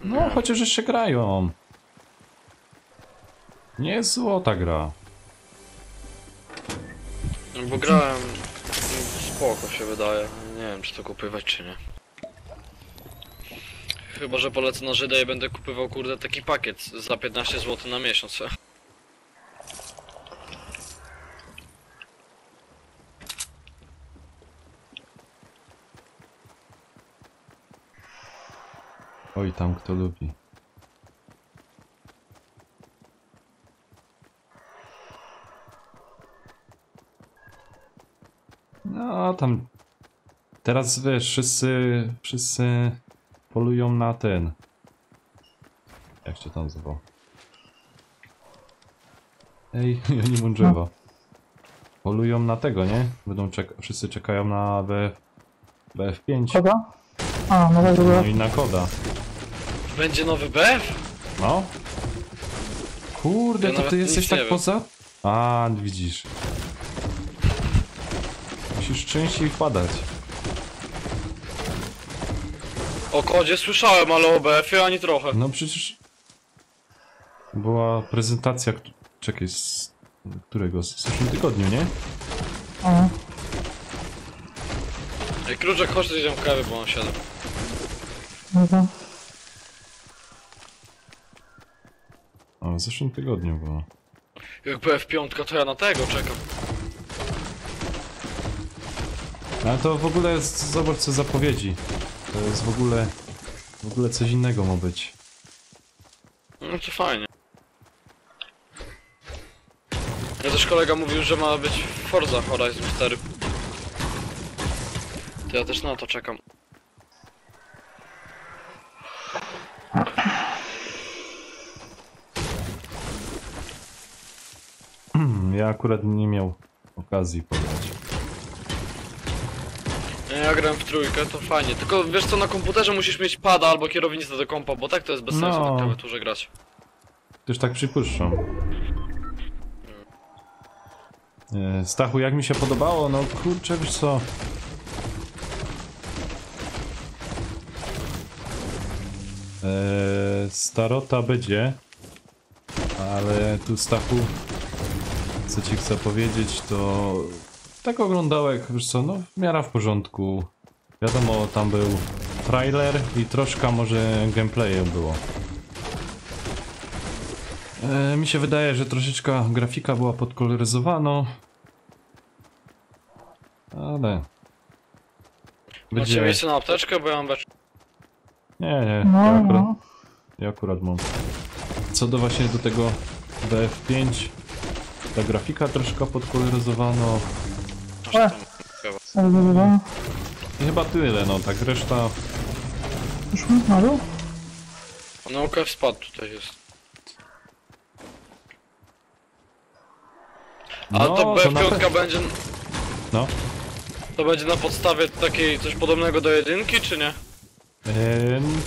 No, chociaż jeszcze grają. Nie jest złota gra. No bo grałem... Spoko się wydaje. Nie wiem czy to kupywać czy nie. Chyba, że polecę na Żyda i będę kupywał kurde taki pakiet za 15 zł na miesiąc. Oj, tam kto lubi. No, tam... Teraz wiesz, wszyscy polują na ten... Jak się tam zwał? Ej, oni mam drzewa. Polują na tego, nie? Wszyscy czekają na BF5. Koda? A, no tak, No i na koda. Będzie nowy BF? No. Kurde, Ja to nawet ty nic jesteś nie tak wiem. poza... A, widzisz. Musisz częściej wpadać. O kodzie słyszałem, ale o BF-ie ani trochę. No przecież... Była prezentacja... Czekaj, z którego? W zeszłym tygodniu, nie? a, Ej, Kruczek, chodź zjedziemy kawę, bo on siada. no to. O, w zeszłym tygodniu było. Jak BF5, to ja na tego czekam. Ale to w ogóle jest... Zobacz co zapowiedzi. To jest w ogóle coś innego ma być. No to fajnie. Ja też kolega mówił, że ma być Forza Horizon 4. To ja też na to czekam. Ja akurat nie miał okazji pograć. Ja grałem w trójkę, to fajnie. Tylko wiesz co, na komputerze musisz mieć pada albo kierownicę do kompa, bo tak to jest bez sensu No. na klawiaturze grać. Też tak przypuszczam. Stachu, jak mi się podobało? No kurczę, wiesz co? Starota będzie, ale tu Stachu, co ci chcę powiedzieć, to tak oglądałek, wiesz co, no w miarę w porządku. Wiadomo, tam był trailer i troszkę może gameplayu było. Mi się wydaje, że troszeczkę grafika była podkoloryzowana. Ale... Macie miejsce na apteczkę, bo ja mam beczkę. Nie, No, ja akurat mam. Co do właśnie do tego BF5, ta grafika troszkę podkoloryzowana. Zaraz, I chyba tyle, no tak reszta... już na dół? Nauka spadł tutaj jest. A No, to to na BF5 będzie... No. To będzie na podstawie takiej coś podobnego do jedynki, czy nie?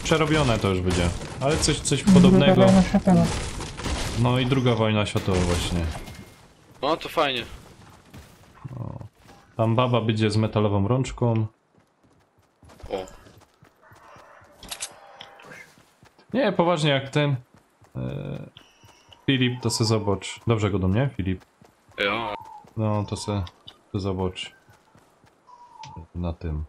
Przerobione to już będzie. Ale coś podobnego. Druga wojna światowa. No i druga wojna światowa właśnie. No to fajnie. Tam baba będzie z metalową rączką. O. Nie, poważnie jak ten... Filip, to se zobacz. Dobrze go do mnie, Filip? Ja. No, to se zobacz. Na tym.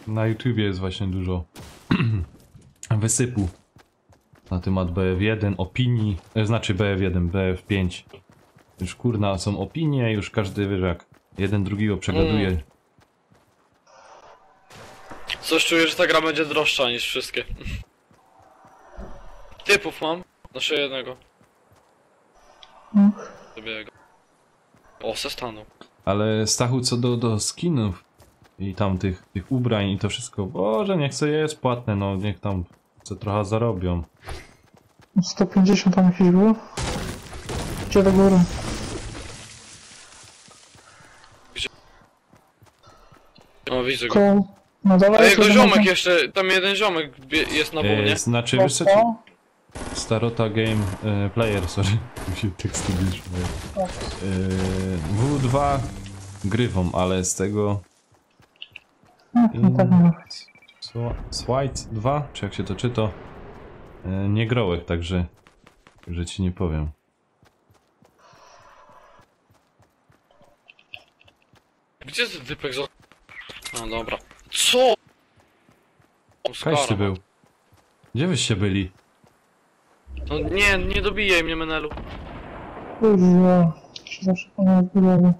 Na YouTubie jest właśnie dużo wysypu. Na temat BF1, opinii. Znaczy BF1, BF5. Już kurna są opinie, już każdy wie, że jak jeden drugiego przegaduje. Coś czuję, że ta gra będzie droższa niż wszystkie. Typów mam. Znaczy jednego. Sobie jego. O, se stanął. Ale Stachu, co do skinów i tam tych ubrań i to wszystko, Boże, niech sobie jest płatne, no niech tam co trochę zarobią. 150 tam jakieś było? Gdzie do góry? O, widzę go. Koło... No A dawaj, jego to ziomek zobaczę. jeszcze, tam jeden ziomek jest na W, nie? Znaczy, O, wiesz co, o, Starota Game Player, sorry. Tu się teksty liczą. W2 grywą, ale z tego... No tak no. Swite 2, czy jak się to czyta? Nie grałek, także ci nie powiem. Gdzie ten typek za... No dobra. Co? Kaś ty był. Gdzie wyście byli? No nie dobijaj mnie, Menelu. Kurwa. Się zawsze pana odbudowę.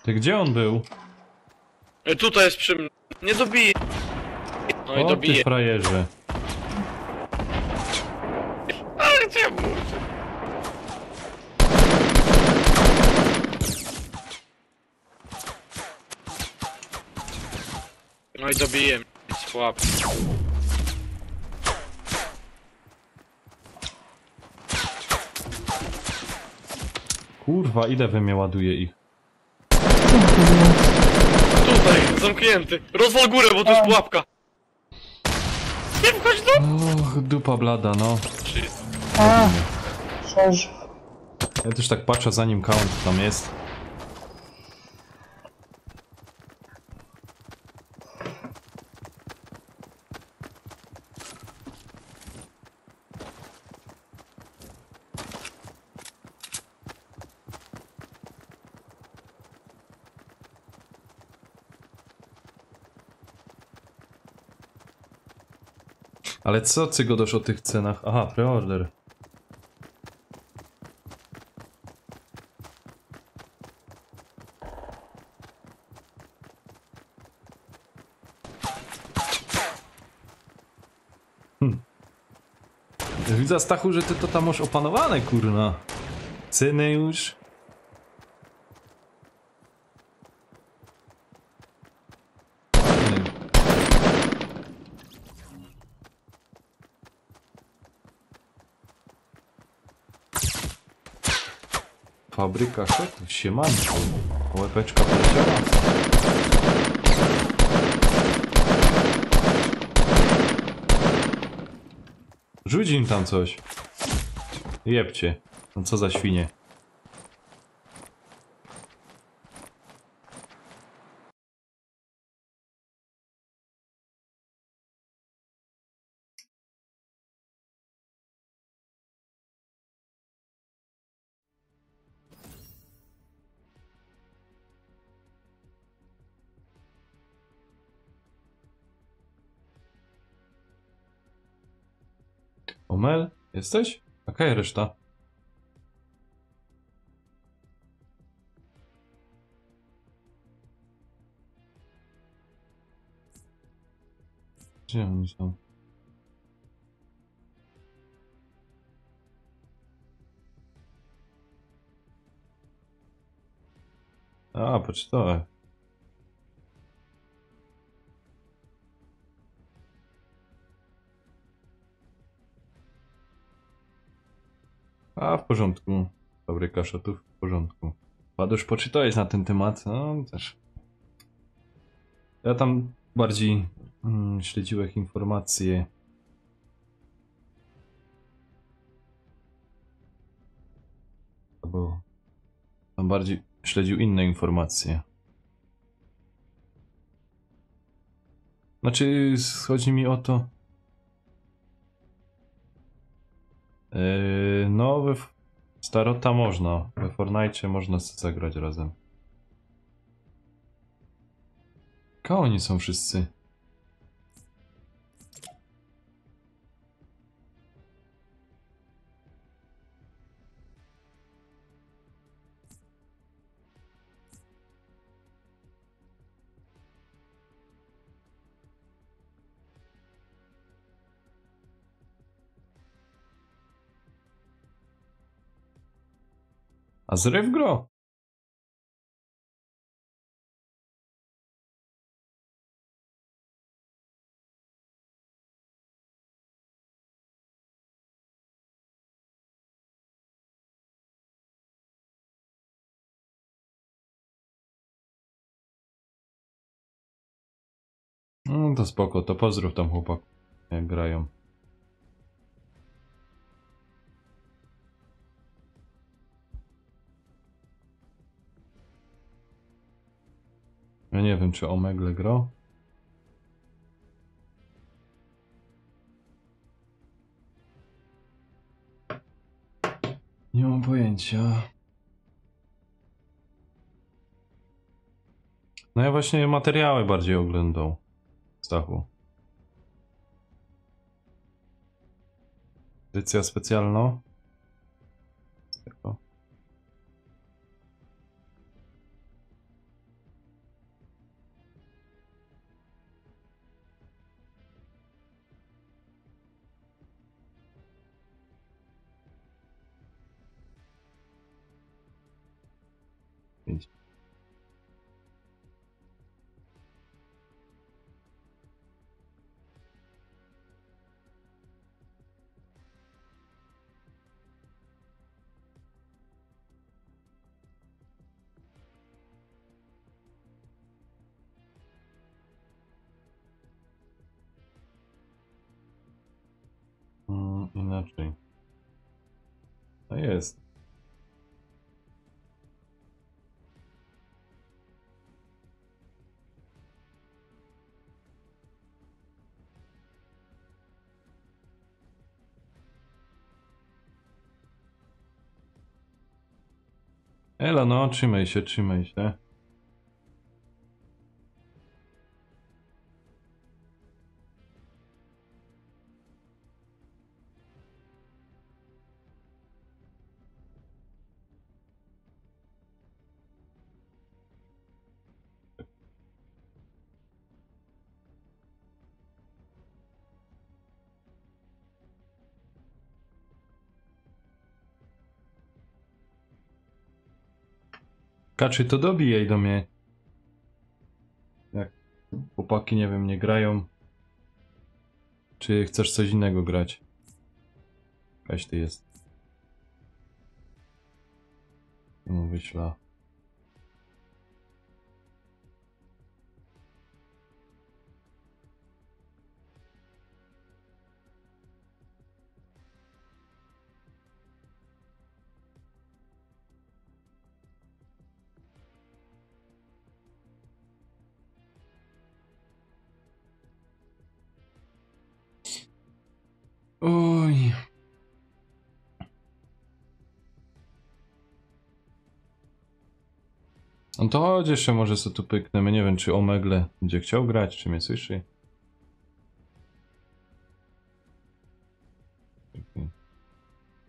Ty gdzie on był? Tutaj jest przy mnie. Nie dobijaj. No i O ty dobiję. frajerze. Ale co ja mówię? No i dobiję. Słab. Kurwa, ile we mnie ładuje ich. Tutaj, zamknięty. Rozwal górę, bo to jest pułapka. Nie wchodź do... Och, dupa blada, no. A! Przeżył. Ja też tak patrzę zanim count tam jest. Ale co Cygodosz o tych cenach? Aha, preorder. Widzę, Stachu, że ty to tam masz opanowane, kurna. Ceny już. Fabryka szotów, siemanko. Łepeczka poleciała. Rzuć im tam coś. Jebcie. No co za świnie. Omel? Jesteś? Jaka reszta? Gdzie oni są? A, poczytałem. A, w porządku. Fabryka szotów, w porządku. Padusz, poczytałeś na ten temat? No, też. Ja tam bardziej śledziłem informacje. Bo tam bardziej śledził inne informacje. Znaczy, chodzi mi o to... no, we Starota można. We Fortnite można zagrać razem. Ka oni są wszyscy. A zryw gro? No to spoko, to pozdrów tam chłopak, jak grają. Ja nie wiem, czy Omegle gro. Nie mam pojęcia. No ja właśnie materiały bardziej oglądał. Stachu. Edycja specjalna. Tylko. Pięć. Inaczej. No jest. Elo, no, trzymaj się, trzymaj się. Kaczy, to dobijaj do mnie. Jak chłopaki, nie wiem, nie grają. Czy chcesz coś innego grać? Jakaś ty jest. No wyśla. Oj. No to chodź jeszcze, może sobie tu pyknemy. Nie wiem, czy Omegle będzie chciał grać, czy mnie słyszy.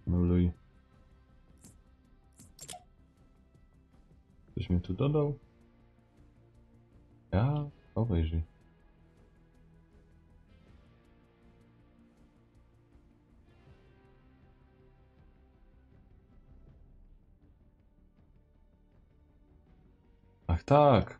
Nuluj. Ktoś mnie tu dodał? Ja? Obejrzyj. Ach tak.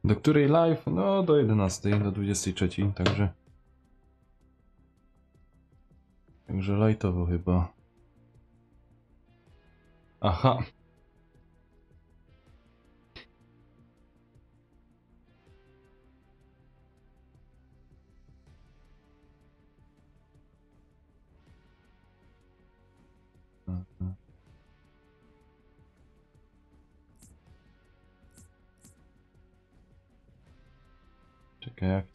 Do której live? No do 11, do 23, także... Także lightowo chyba. Aha. Aha. Czekaj, jak...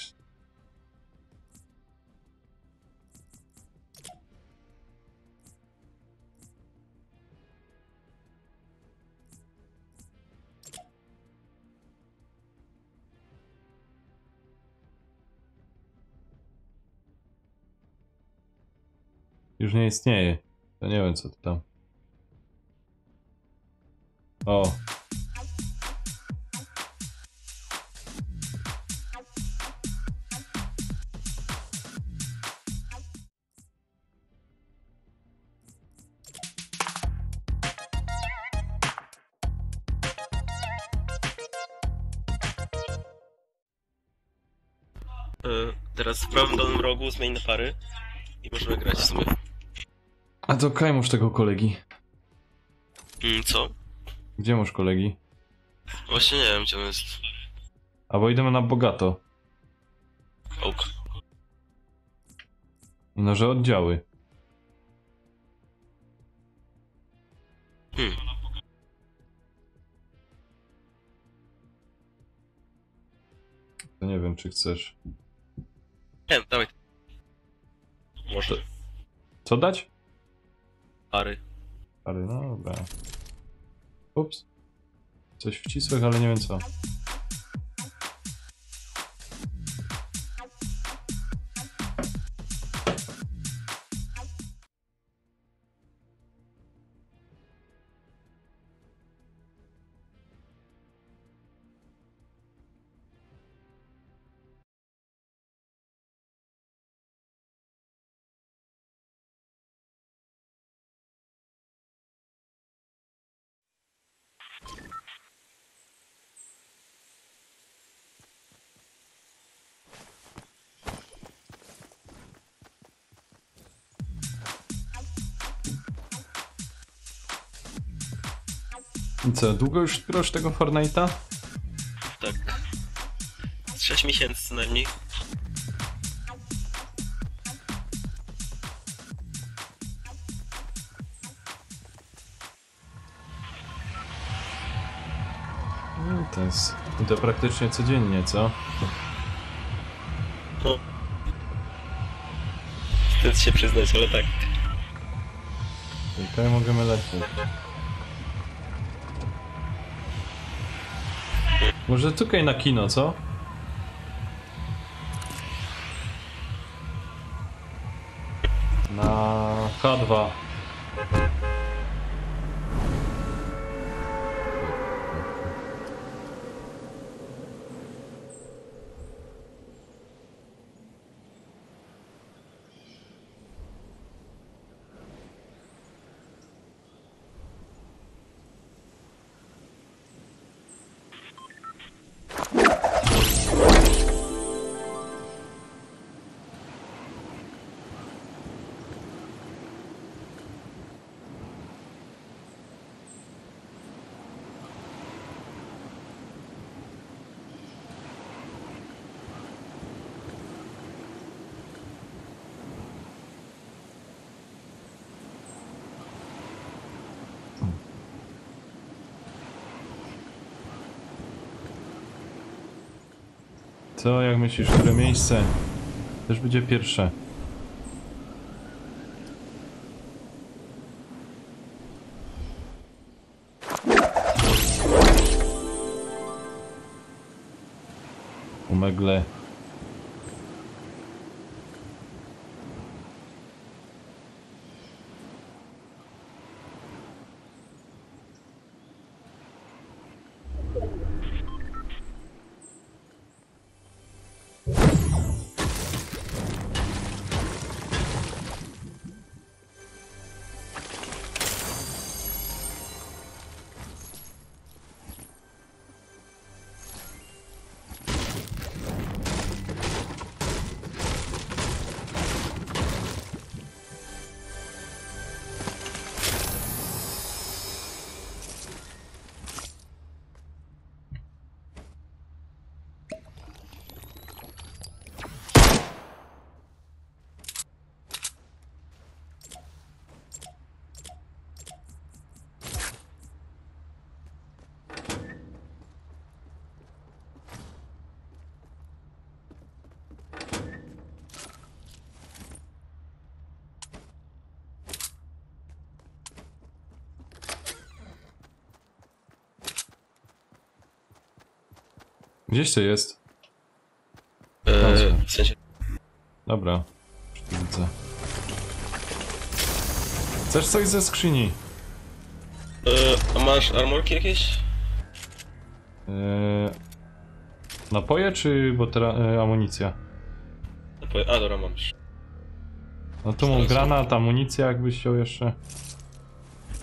Już nie istnieje. To nie wiem, co to tam. O. Teraz w prawym dolnym rogu zmień na pary i możemy grać w sumie. A to kaj masz tego kolegi? Co? Gdzie masz kolegi? Właśnie nie wiem, gdzie on jest. Albo idziemy na bogato. Ok. No, że oddziały. To nie wiem, czy chcesz. Nie, dawaj. Może. Co dać? Pary. Ale no dobra. Ups. Coś wcisłych, ale nie wiem co. I co, długo już grasz tego Fortnite'a? Tak. 6 miesięcy co najmniej. No, to jest... I to praktycznie codziennie, co? No. Wstyd się przyznać, ale tak. Tutaj możemy lecieć. Może tutaj na kino, co? Na H2. Co, jak myślisz, które miejsce? Też będzie pierwsze. Umegle. Gdzieś to jest? W sensie... Dobra, już tu widzę. Chcesz coś ze skrzyni? A masz armorki jakieś? Napoje czy amunicja? A dobra, mam już. No tu mam granat, amunicja jakbyś chciał jeszcze.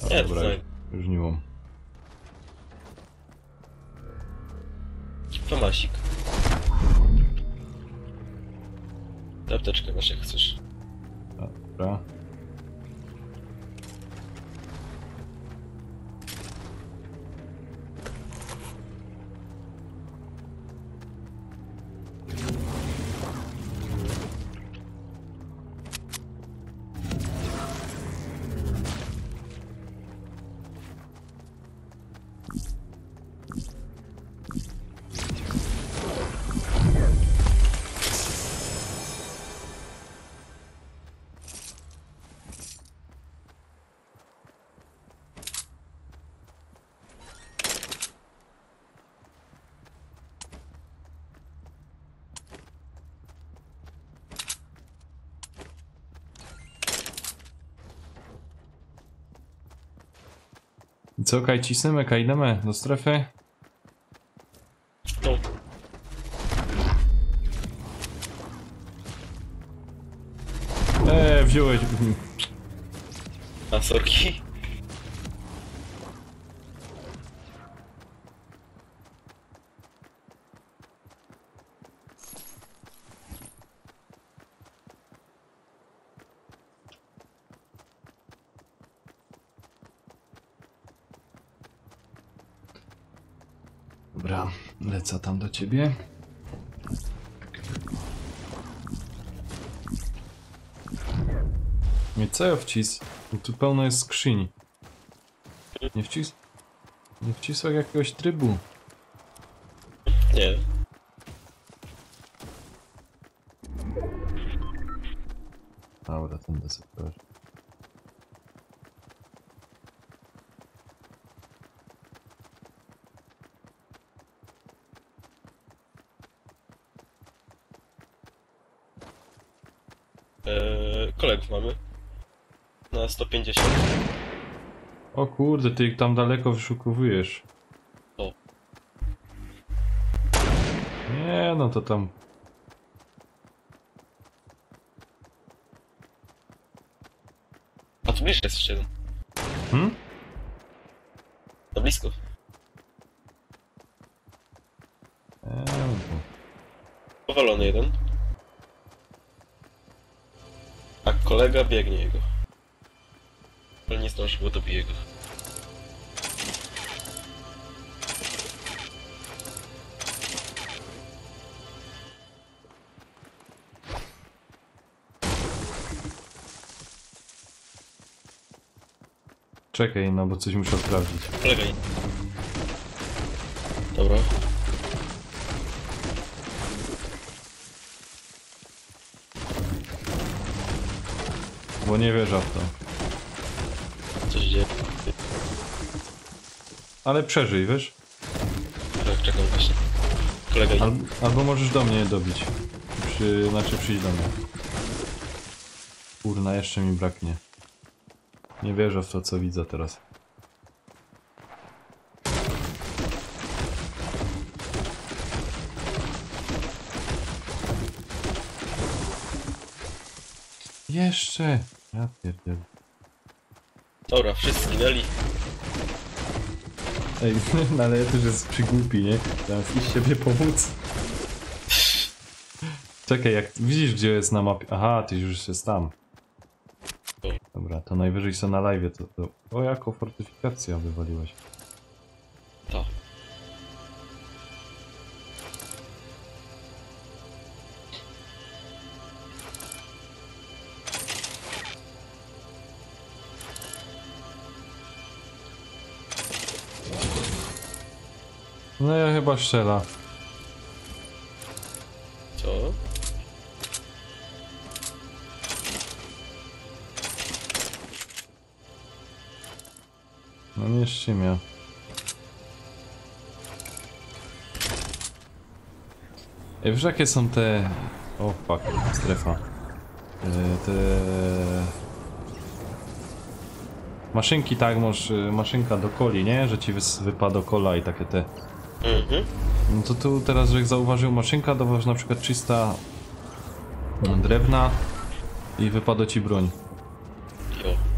O, Nie, dobra, to już nie mam. Tomasik. Apteczkę masz jak chcesz. Dobra. I co, Kaj, cisnemy, Kaj, idziemy do strefy? No. Wziąłeś... A sorki? Dobra, lecę tam do ciebie. Nie, co ja wcis? Tu pełno jest skrzyni. Nie wcisłał jakiegoś trybu. Nie. Dobra, ten desektor. Kolegów mamy. Na 150. O kurde, ty ich tam daleko wyszukujesz. O. Nie, no to tam... A tu bliżej jest jeszcze jeden. Hmm? Na blisko. No Powalony jeden. A kolega biegnie jego. Ale nie zdąży, bo dobije go. czekaj, no bo coś muszę sprawdzić. Kolega nie. Dobra. Bo nie wierzę w to. Coś dzieje. Ale przeżyj, wiesz? Tak, czekam właśnie. Kolega nie. Albo możesz do mnie dobić. Znaczy przyjść do mnie. Kurna, jeszcze mi braknie. Nie wierzę w to, co widzę teraz. Jeszcze! Ja pierdzielę. Dobra, wszyscy zginęli. Ej, no ale ja też jest przygłupi, nie? Zamiast iść siebie pomóc. Czekaj, jak widzisz, gdzie jest na mapie. Aha, ty już jest tam. Dobra, to najwyżej są na live. To... O, jako fortyfikacja wywaliłeś. To. No ja chyba strzela. Co? No nie ściemia. Ej, wiesz jakie są te... O fuck, strefa. Te... Maszynki, tak, masz maszynka do coli, nie? Że ci wypada cola i takie te... Mhm. No to tu teraz, jak zauważył maszynka, dawasz na przykład 300 drewna i wypada ci broń. Jo.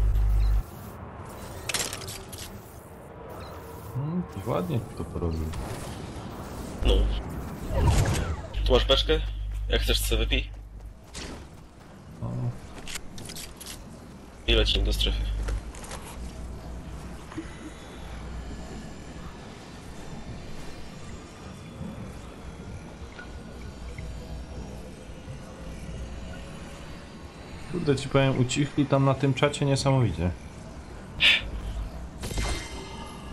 Ładnie to porobił. No. Tu masz beczkę? Jak chcesz, sobie wypij. I lecimy do strefy. Kurde, ci powiem, ucichli tam na tym czacie niesamowicie.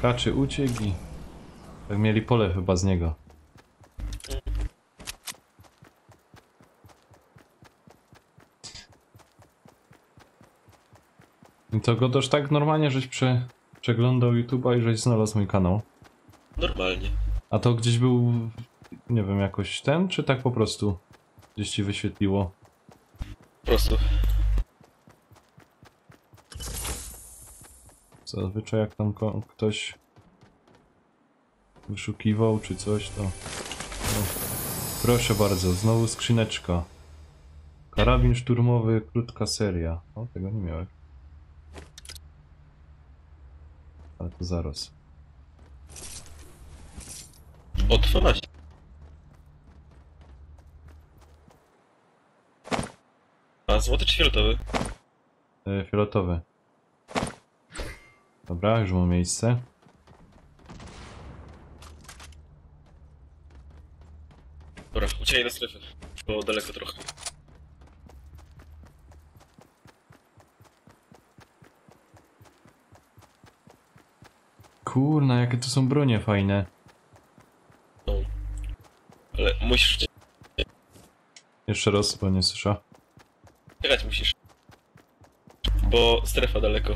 Kaczy uciekł i... Tak mieli pole chyba z niego. I to Godosz, tak normalnie żeś przeglądał YouTube'a i żeś znalazł mój kanał. Normalnie. A to gdzieś był, nie wiem, jakoś ten, czy tak po prostu gdzieś ci wyświetliło? Po prostu. Zazwyczaj jak tam ktoś wyszukiwał czy coś, to... No. Proszę bardzo, znowu skrzyneczka. Karabin szturmowy, krótka seria. O, tego nie miałem. Ale to zaraz. O 12. A złoty czy fioletowy? Fioletowy. Dobra, już mam miejsce. Dobra, uciekaj do strefy. Bo daleko trochę. Kurna, jakie to są bronie fajne. No. Ale musisz... Jeszcze raz, bo nie słyszę. Czekać musisz. Bo strefa daleko.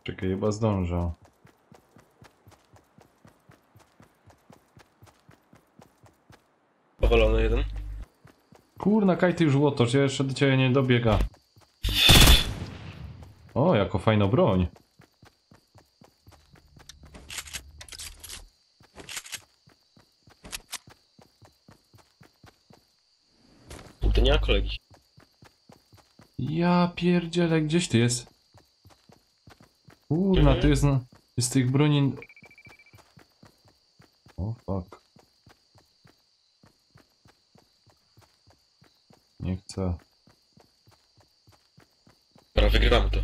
Czekaj, chyba zdążę. Powalony jeden. Kurna, kaj ty już łotosz, ja jeszcze do ciebie nie dobiega. O, jako fajna broń. To nie ma kolegi. Ja pierdzielę, gdzieś ty jest? Kurna, tu jest jest tych broni... O, fuck. Nie chcę. Dobra, wygrywamy to.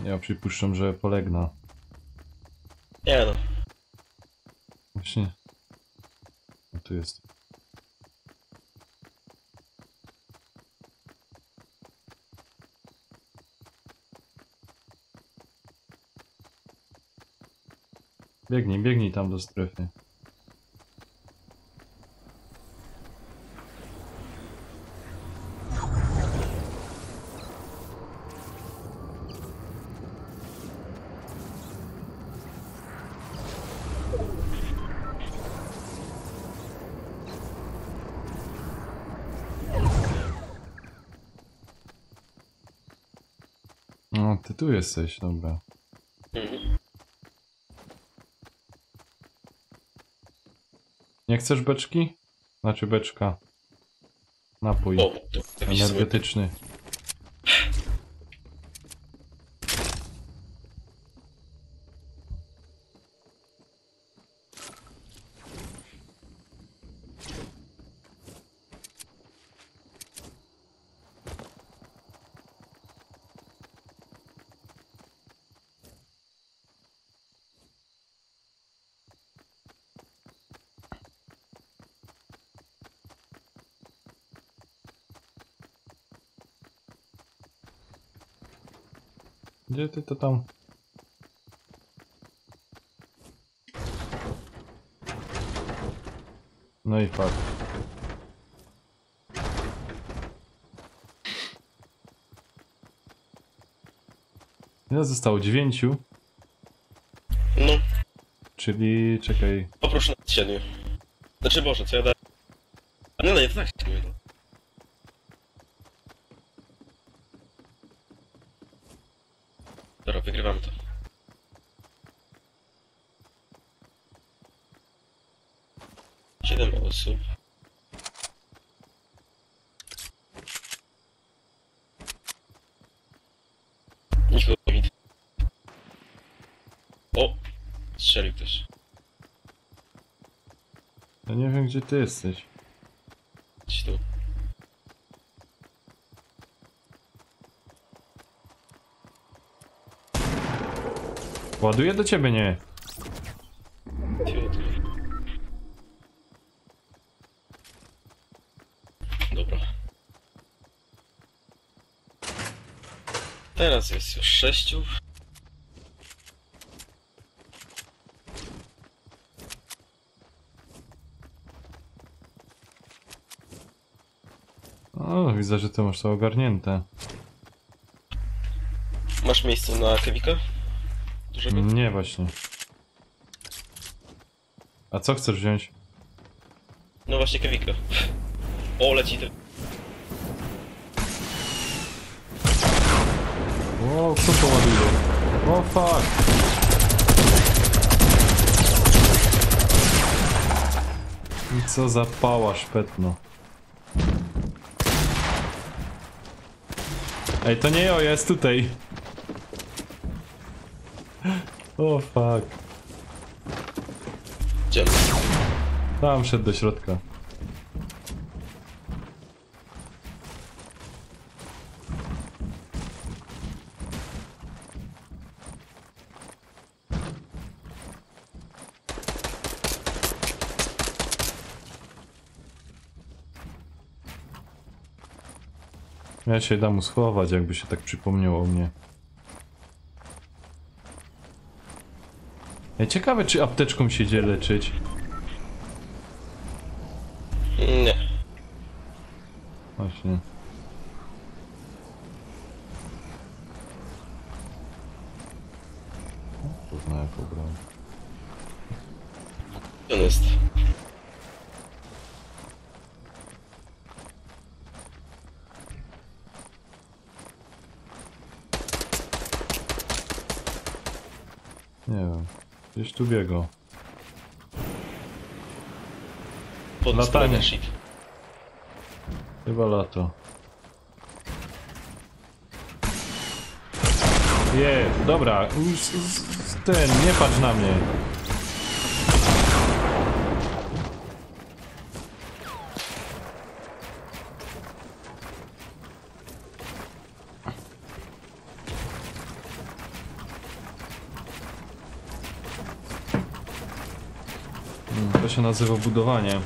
Ja przypuszczam, że polegnę. Nie no. Właśnie. O, tu jest. Biegnij, biegnij tam do strefy. No, ty tu jesteś, dobra. Nie chcesz beczki? Znaczy beczka. Napój O, to jakiś energetyczny. Gdzie ty to tam? No i fuck. Ile zostało? 9? No, Czyli... czekaj... poproszę na 7. Znaczy Boże, co ja dałem? No, nie, tak się mówię. Dobra, wygrywamy to. Siedem osób. Nikogo nie widzę. O! Strzelił też. Ja nie wiem, gdzie ty jesteś. Gdzieś tu. Ładuję do ciebie, nie. Fiut. Dobra. Teraz jest już 6. O, widzę, że ty masz to ogarnięte. Masz miejsce na Kewika? Dużego? Nie, właśnie. A co chcesz wziąć? No właśnie Kewika. O, leci ten. O, kto to ładuje? O, fuck! I co za pała szpetno. Ej, to nie ja jest tutaj. O, fuck. Gdzie? Tam szedł do środka. Ja się dam mu schować, jakby się tak przypomniało o mnie. Ja ciekawe, czy apteczką się idzie leczyć. Nie. Właśnie. Poznaję jaką broń. Gdzie on jest? Nie wiem. Gdzieś tu biegał. Pod Latanie. stronę ship. Chyba lato. Dobra. Ten, nie patrz na mnie. To się nazywa budowanie.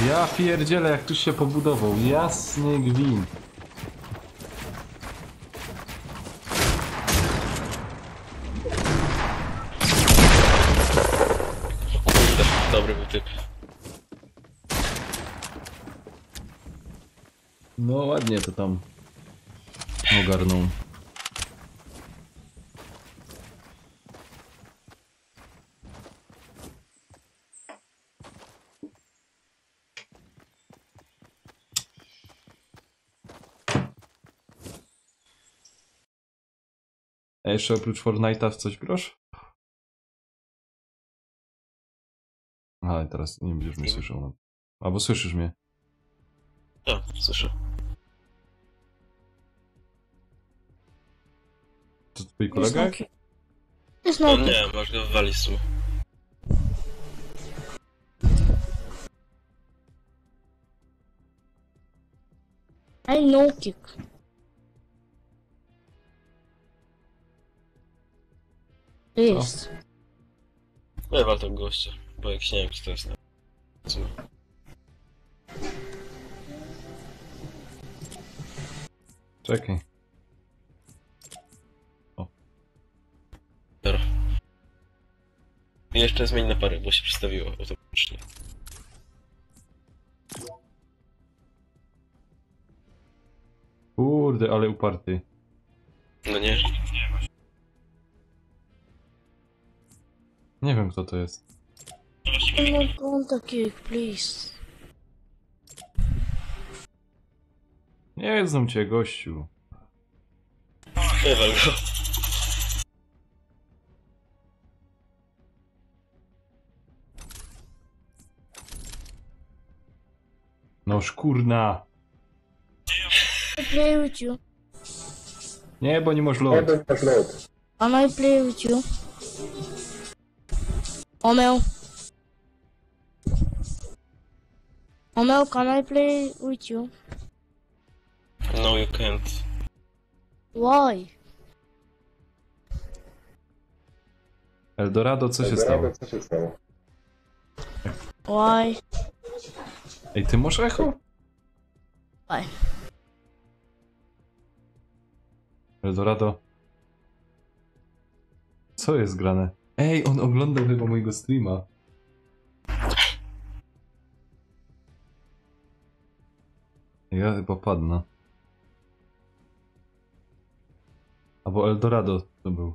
Ja pierdzielę, jak tu się pobudował. Jasny gwint. Kurde, dobry był typ. No ładnie to tam ogarnął. A jeszcze oprócz Fortnite'a w coś grasz? Ale teraz nie będziesz mnie słyszał. Albo słyszysz mnie? Tak, słyszę. To twój kolega? Jest No nogi. nie, masz go wywalić z sumie. I no kick. Please. Wywal tego gościa, bo jak się nie wiem, czy to jest... Co? Czekaj. Dobra. I jeszcze zmień na parę, bo się przestawiło automatycznie. Kurde, ale uparty. No nie? Nie wiem kto to jest. I don't want a kick, please. Nie jedzą cię, gościu. Wywal go. No szkurna. I play with you. Nie, bo nie masz load. Can I play with you? Omel. Omel, can I play with you? No you can't. Why? Eldorado, co się stało? Why? Ej, ty masz echo? Why? Eldorado. Co jest grane? Ej, on oglądał chyba mojego streama. Ja chyba padnę. Albo Eldorado to był.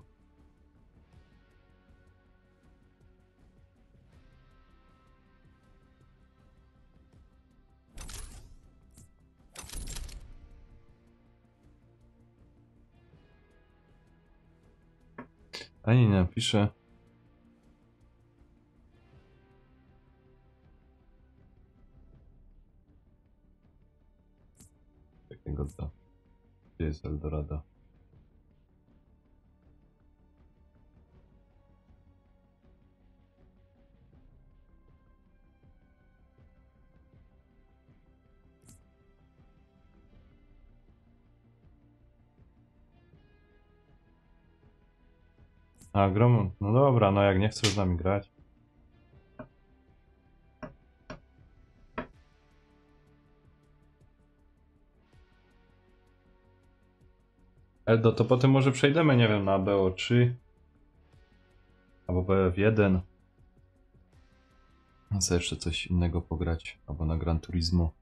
Ani nie napisze. Takiego to. Gdzie jest Eldorado? A, Grom, no dobra, no jak nie chcesz z nami grać. Eldo, to potem może przejdziemy, nie wiem, na BO3 albo BF1. Chcę jeszcze coś innego pograć, albo na Gran Turismo.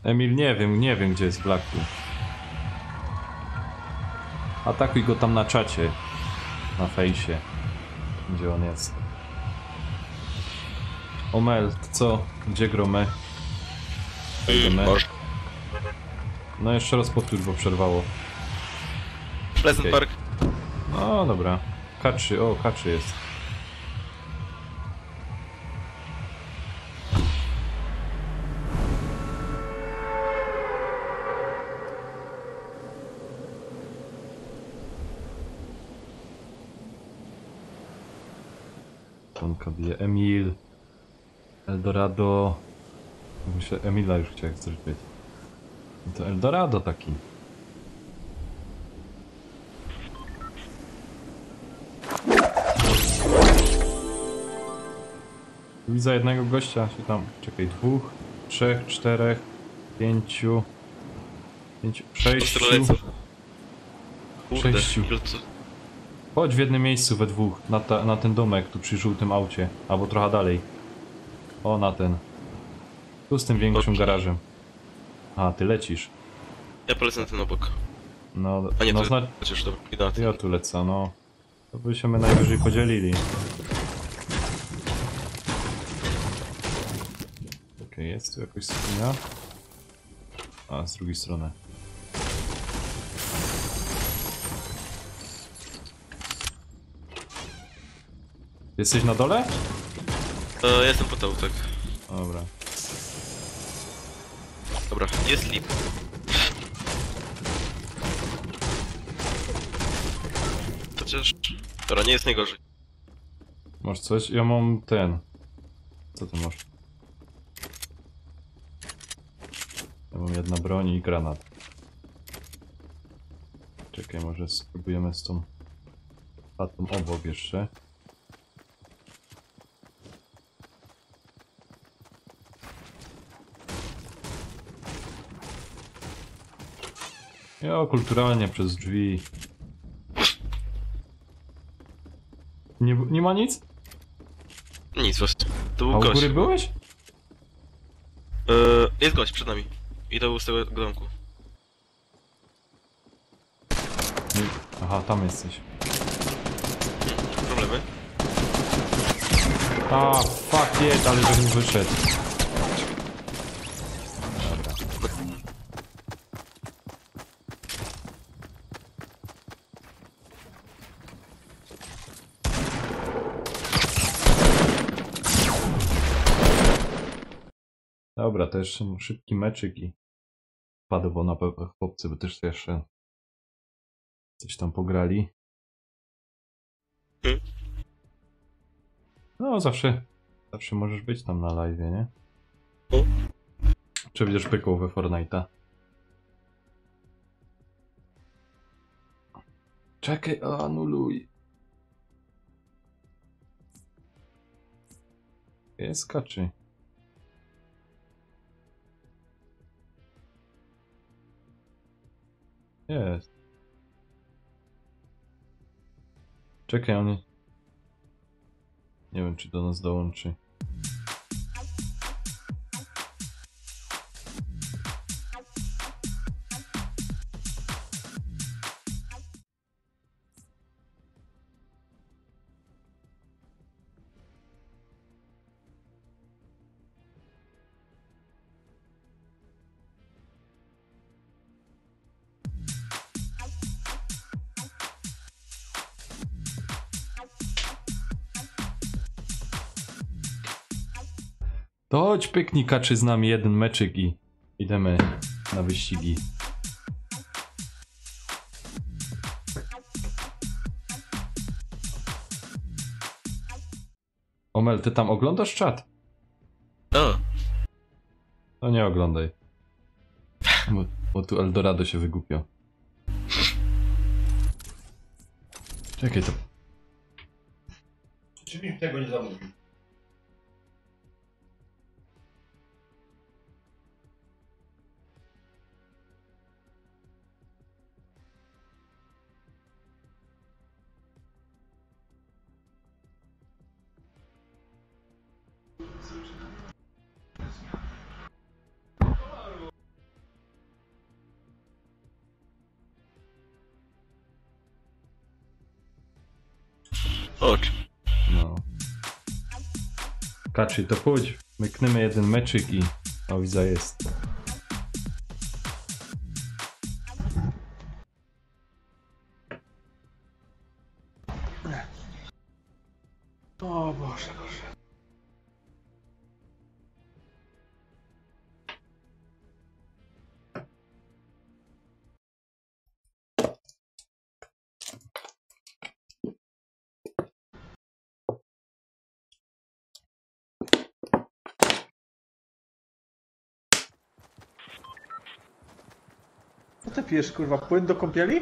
Emil, nie wiem gdzie jest Blacku. Atakuj go tam na czacie. Na fejsie. Gdzie on jest. Omel, co? Gdzie gromy? Idziemy. No jeszcze raz powtórz, bo przerwało. Pleasant Park. No dobra. K3, o K3 jest. Tonka bije. Emil. Eldorado. Myślę, Emila już chciał jak coś być. No to Eldorado taki. Widzę jednego gościa, się tam, czekaj, 2, 3, 4, 5, 6. Kurde, 6. ilu co? Chodź w jednym miejscu we dwóch, na ten domek tu przy żółtym aucie, albo trochę dalej. O, na ten. Tu z tym większym garażem. A, ty lecisz. Ja polecę na ten obok. No, A nie, no to chociaż dobra, idę na ten. ja tu lecę, no. To by się my najwyżej podzielili. Okej, jest tu jakoś skrzynia. A, z drugiej strony. Jesteś na dole? Jestem po tobą, tak. Dobra. Dobra, jest lip. Chociaż... Dobra, nie jest najgorzej. Masz coś? Ja mam ten. Co ty masz? Ja mam jedna broń i granat. Czekaj, może spróbujemy z tą chatą obok jeszcze. Jo, kulturalnie przez drzwi. Nie ma nic? Nic właśnie. To A był u gość. góry byłeś? Jest gość przed nami. I to był z tego domku. Aha, tam jesteś. Problemy? A, fuck it, ale żebym wyszedł. Dobra. Dobra, to jeszcze szybki meczyk i padł, bo na pewno chłopcy by też jeszcze coś tam pograli. No, zawsze możesz być tam na live'ie, nie? Czy będziesz pykał we Fortnite'a? Czekaj, anuluj. Jest skaczy. Jest. Czekaj, on... Nie wiem, czy do nas dołączy. To chodź pyknika, czy z nami jeden meczyk i idziemy na wyścigi. Omel, ty tam oglądasz czat? O, No nie oglądaj. Bo tu Eldorado się wygłupio. Czekaj, to... Czy mi tego nie zamówił? chodź. No. Kaczy, to chodź. Mykniemy jeden meczyk i... O, widzę, jest. O Boże, Boże. Co ty pijesz, kurwa? Płyn do kąpieli?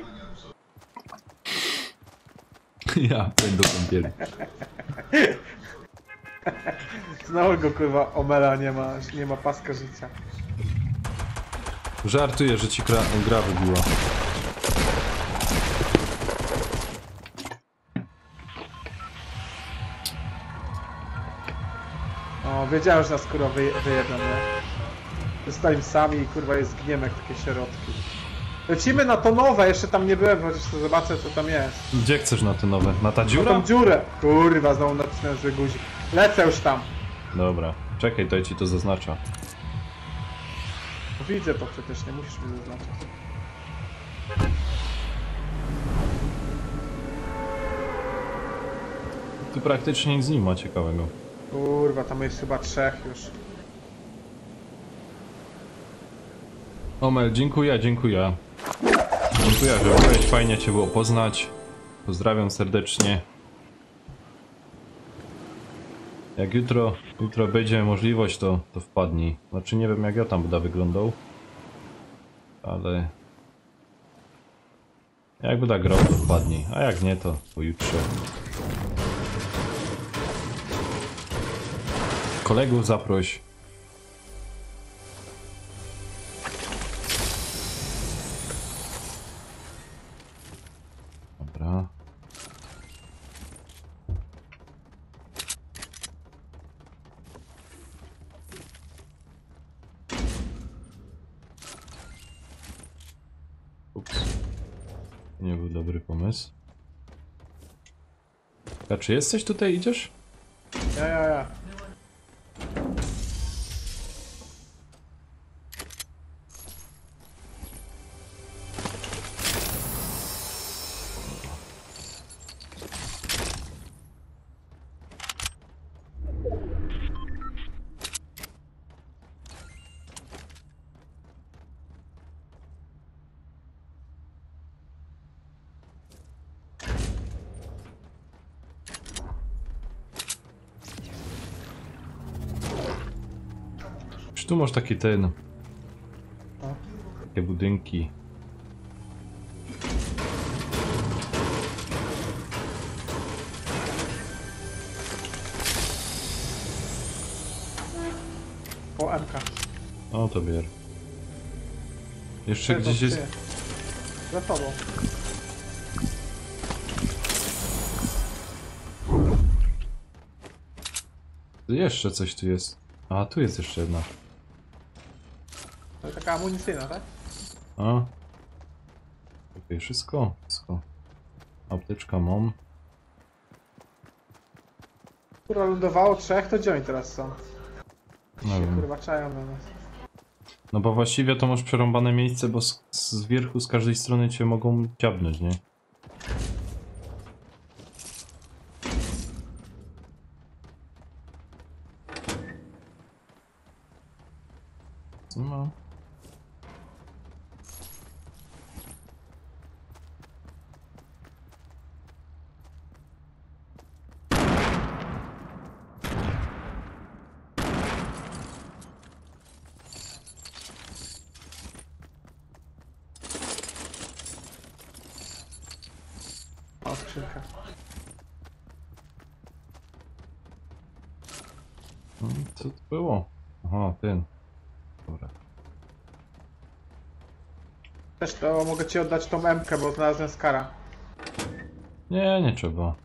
Ja będę kąpieli. Znowu go, kurwa, Omela nie ma paska życia. Żartuję, że ci gra wybiła. O, wiedziałem, że nas, kurwa, wyjedą, nie? Zostali sami i, kurwa, jest gniemek, takie środki. Lecimy na to nowe, jeszcze tam nie byłem, chociaż to zobaczę, co tam jest. Gdzie chcesz na te nowe? Na ta Na dziura? tą dziurę! Kurwa, znowu nacisnąłem zły guzik. Lecę już tam. Dobra, czekaj, to ja ci to zaznacza. Widzę to przecież, nie musisz mi zaznaczać. Tu praktycznie nic nie ma ciekawego. Kurwa, tam jest chyba 3 już. Omel, dziękuję, dziękuję. Dziękuję, że byłeś, fajnie cię było poznać. Pozdrawiam serdecznie. Jak jutro będzie możliwość, to wpadnij. Znaczy nie wiem jak ja tam będę wyglądał. Ale... jak będę grał, to wpadnij. A jak nie, to pojutrze. Kolegów zaproś. Dobra. Ups. Nie był dobry pomysł. A czy jesteś tutaj, idziesz? Ja. Czy tu masz taki takie budynki? O, MK. O, to bier. Jeszcze gdzieś jest... Za tobą. Jeszcze coś tu jest. A, tu jest jeszcze jedna. To jest taka amunicyjna, tak? A. Okej, wszystko. Apteczka mam. Kurwa, lądowało 3, to gdzie oni teraz są? Nie Się wiem. kurwa czają na nas. No bo właściwie to masz przerąbane miejsce, bo z wierchu z każdej strony cię mogą dziabnąć, nie? No. O, skrzynka. Co to było? Aha, ten. Dobra. Też to mogę ci oddać tą M-kę, bo znalazłem skara. Nie trzeba.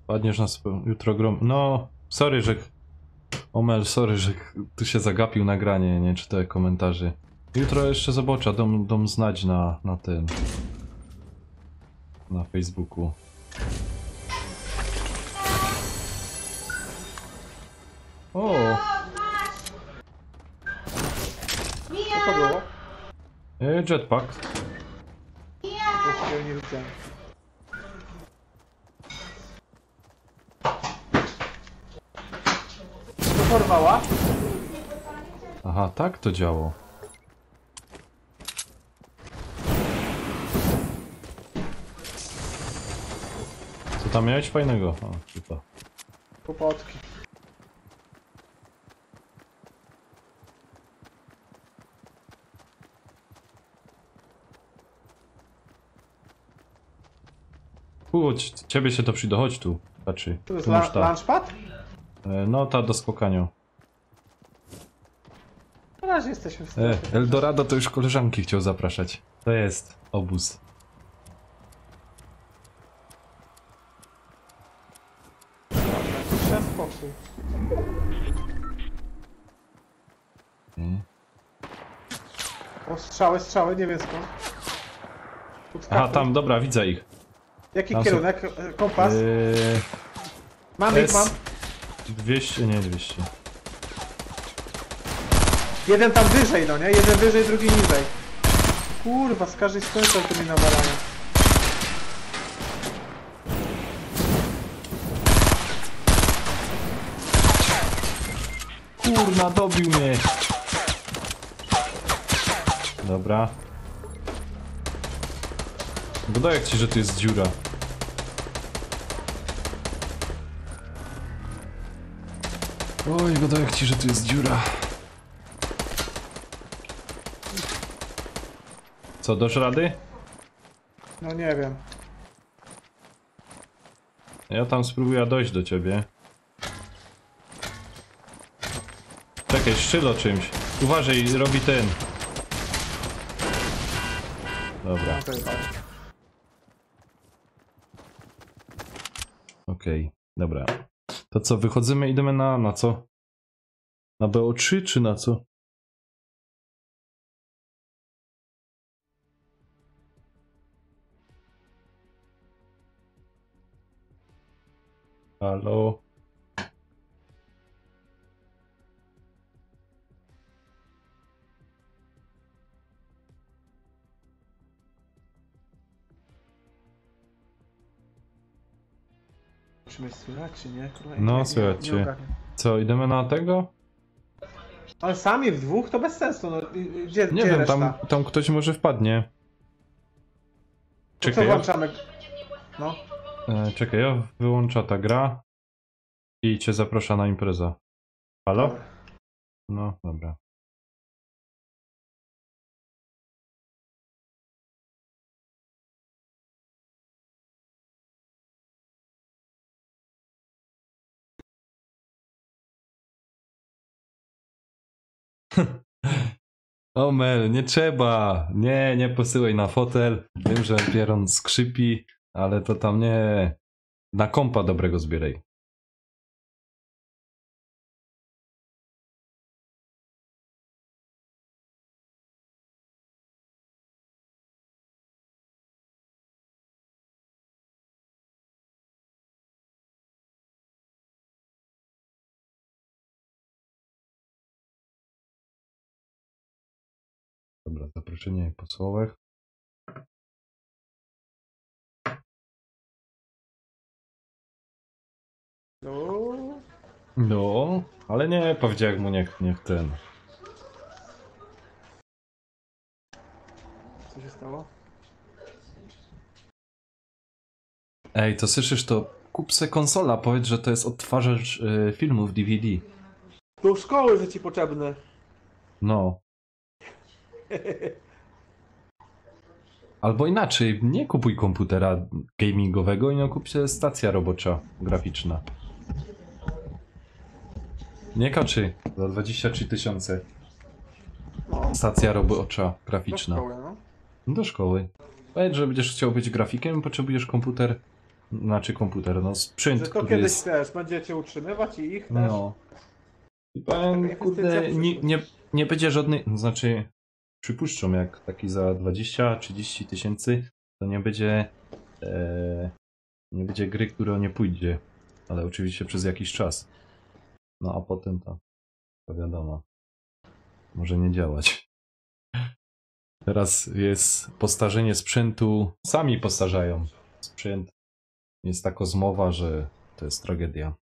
Padniesz na jutro grom... No, sorry, że... Omel, sorry, że tu się zagapił nagranie, nie czytałem komentarzy. Jutro jeszcze zobaczę, dom znać na ten... na Facebooku. O! Co to było? Jetpack. Właściwie nie widziałem. To porwała? Aha, tak to działo. Co tam miałeś fajnego? O, super. Kłopotki. Ciebie się to przyda, chodź tu. Patrzy. To jest Tu masz ta. launchpad? No ta do skakania. Na razie jesteśmy w stanie. Eldorado to już koleżanki chciał zapraszać. To jest obóz. Trzeba spokój. O, strzały, nie wiem skąd. Aha, tam, dobra, widzę ich. Jaki tam kierunek? Kompas? Mam ich, mam. 200, nie 200. Jeden tam wyżej, no nie? Jeden wyżej, drugi niżej. Kurwa, z każdej strony to mi nawalają. Kurna, dobił mnie! Dobra. Wydaje ci, że tu jest dziura. Oj, wydaje ci, że tu jest dziura. Co, dasz rady? No nie wiem. Ja tam spróbuję dojść do ciebie. Czekaj, szczylo czymś. Uważaj, robi ten. Dobra. Okej, dobra. To co, wychodzimy, idziemy na co? Na BO3 czy na co? Halo? Musimy słychać, czy nie? Kurwa, No, nie słychać cię. ogarniam. Co, idziemy na tego? Ale sami w dwóch to bez sensu, no. Gdzie, Nie gdzie wiem, reszta? tam ktoś może wpadnie. To co Czekaj, włączamy? No. czekaj, ja wyłącza ta gra i cię zaprasza na imprezę. Halo? Dobra. No, dobra. O Mel, nie trzeba! Nie posyłaj na fotel. Wiem, że Pieron skrzypi, ale to tam nie. Na kompa dobrego zbieraj. Dobra, zaproszenie po słowach. No. No, ale nie, powiedział mu niech ten. Co się stało? Ej, to słyszysz to? Kup se konsola, powiedz, że to jest odtwarzacz filmów DVD. Do szkoły, że ci potrzebne. No. Albo inaczej, nie kupuj komputera gamingowego i no kup się stacja robocza, graficzna. Nie kaczy, za 23 000. No. Stacja robocza, Do graficzna. szkoły, no. Do szkoły. Powiedz, że będziesz chciał być grafikiem, potrzebujesz komputer. Znaczy komputer, no sprzęt, Że to który kiedyś jest... też będziecie utrzymywać i ich też. No. I powiem, Taka kurde, inwestycja w nie będzie żadnej... Znaczy, przypuszczam, jak taki za 20-30 tysięcy, to nie będzie... nie będzie gry, która nie pójdzie. Ale oczywiście przez jakiś czas. No a potem to wiadomo. Może nie działać. Teraz jest postarzenie sprzętu. Sami postarzają. Sprzęt. Jest taka zmowa, że to jest tragedia.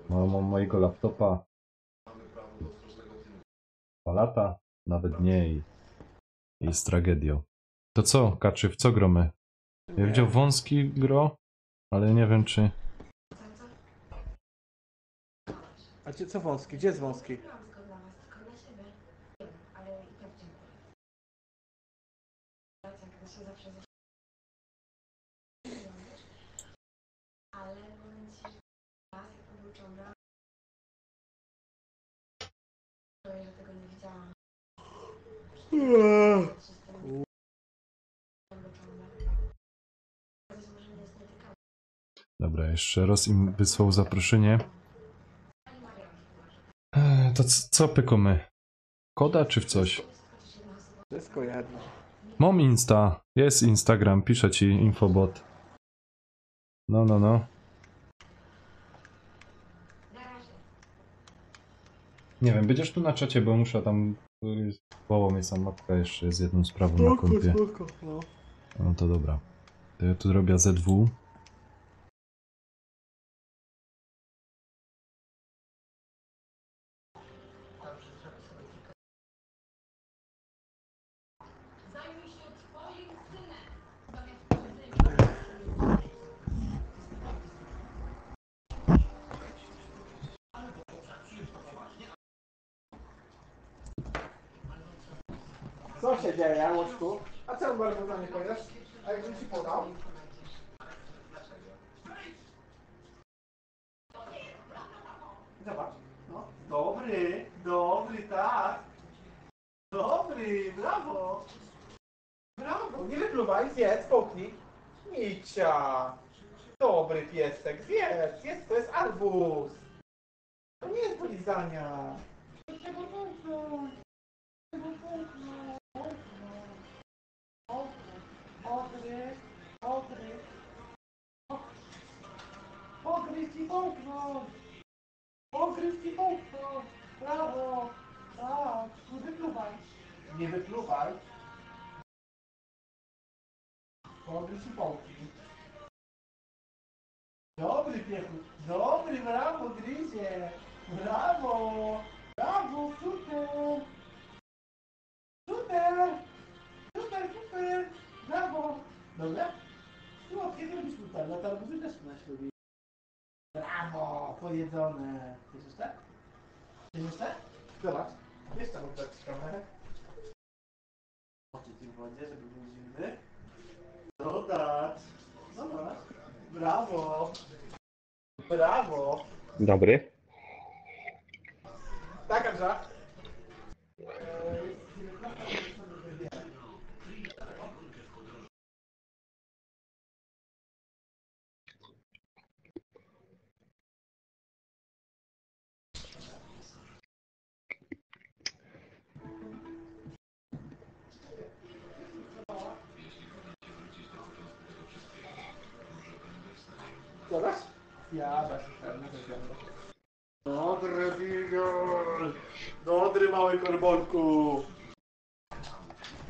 Mam mojego laptopa 2 lata, nawet nie i jest tragedią. To co, Kaczy, w co gromy? Ja widział wąski gro, ale nie wiem czy... A gdzie, co wąski? Gdzie jest wąski? Dobra, jeszcze raz im wysłał zaproszenie. To co pykamy? Koda czy w coś? Wszystko jedno. Mam Insta, jest Instagram, pisze ci infobot. No. Nie wiem, będziesz tu na czacie, bo muszę tam... Wołał mnie sam matka jeszcze z jedną sprawą na kompie. no. No to dobra. To ja tu robię ZW. Co się dzieje, Łoczku? A co bardzo za nie powiesz? A jakbym ci podał? Zobacz. No. Dobry, dobry, tak. Dobry, brawo. Brawo, nie wypluwaj, zjedz, połknij. Micia. Dobry piesek, zjedz, zjedz, to jest arbuz. To nie jest polizania. Trzeba połknąć. Trzeba połknąć. Ogryź, ogryź. Ogryź i połknąć. Ogryź i połknąć. Brawo. Tak, nie wypluwaj. Nie wypluwaj. Ogryź i połknij. Dobry piechu. Dobry, brawo, gryzie. Brawo. Brawo, super. Super. Super, super. Brawo. Dobra? No, kiedy robisz tutaj? No to arbuzy też nasz lubi. Brawo, pojedzone. Chcesz jeszcze? Chcesz jeszcze? Zobacz. Jeszcze mam tak kamerę. Oczy ci w wodzie, żeby był zimny. Dodać. Zobacz. Brawo. Brawo. Dobry. Tak, Andrza. Zobacz. Jadasz, pewnie, że jadasz. Dobry Bigol. Dobry mały korbonku.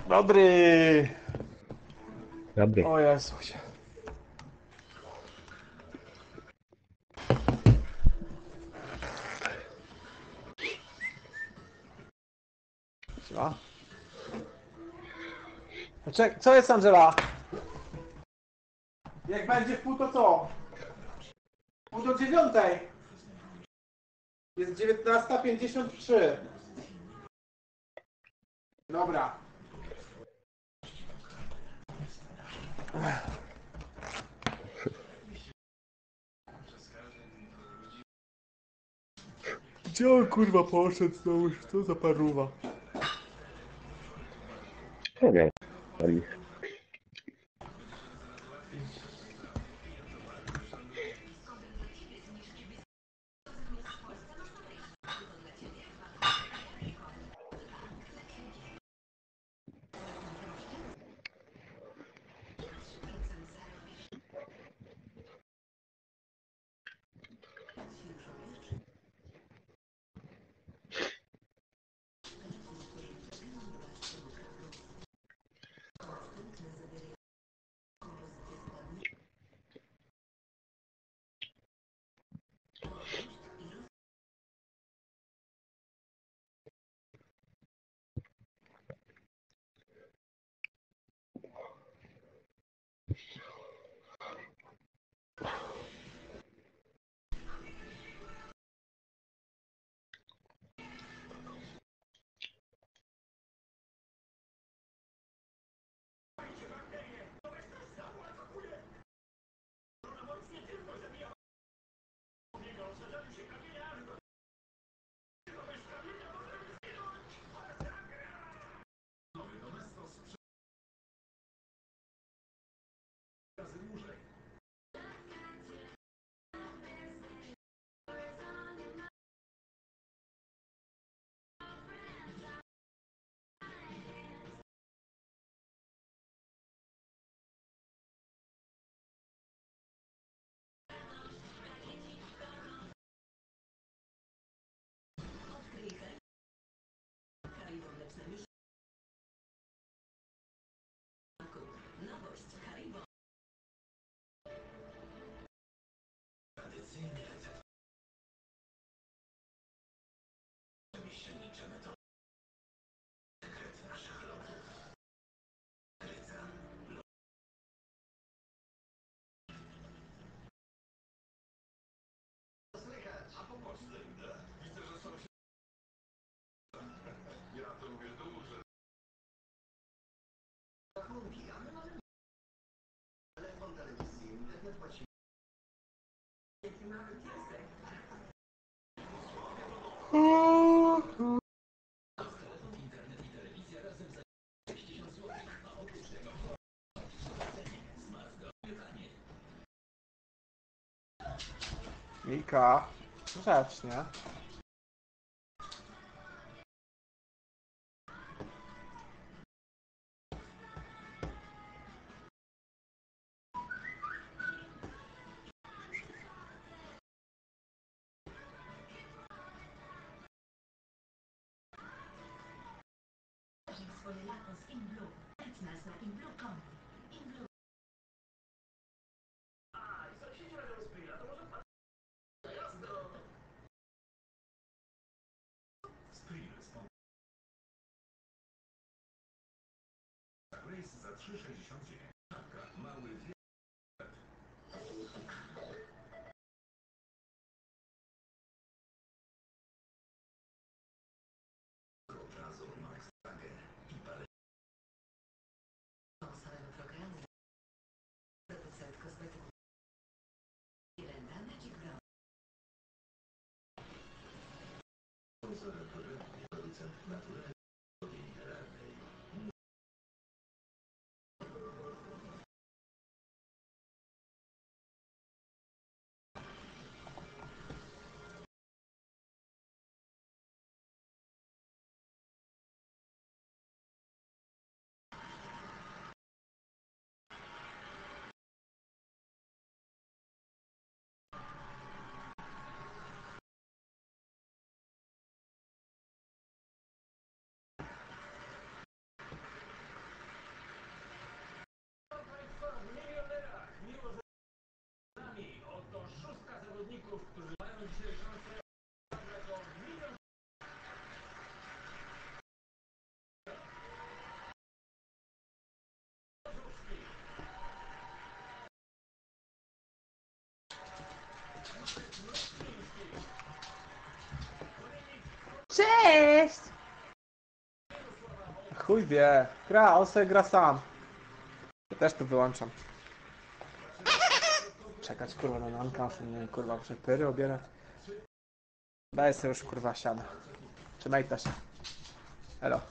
Dobry. Dobry. O Jezusie. Co? Co jest, Angela? Jak będzie w pół, to co? Pół do 9. Jest 19:53. Dobra. Gdzie on kurwa poszedł znowu? Co za paruwa? Nie wiem. Mika, grzecznie. Cześć! Chuj wie. On sobie gra sam. Ja też to wyłączam. Czekać kurwa na nanka, nie wiem, kurwa muszę pyry obierać. Daj sobie już kurwa siada. Trzymaj się. Elo.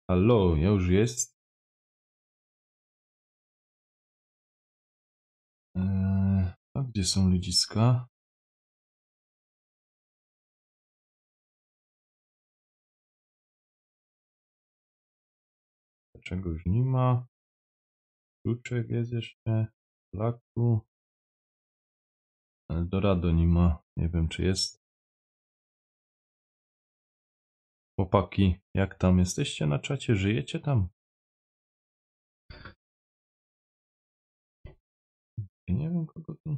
Halo, ja już jest. A gdzie są ludziska? Dlaczego już nie ma? Kluczek jest jeszcze. Laku. Eldorado nie ma. Nie wiem, czy jest. Chłopaki, jak tam jesteście na czacie? Żyjecie tam? Ja nie wiem, kogo tu.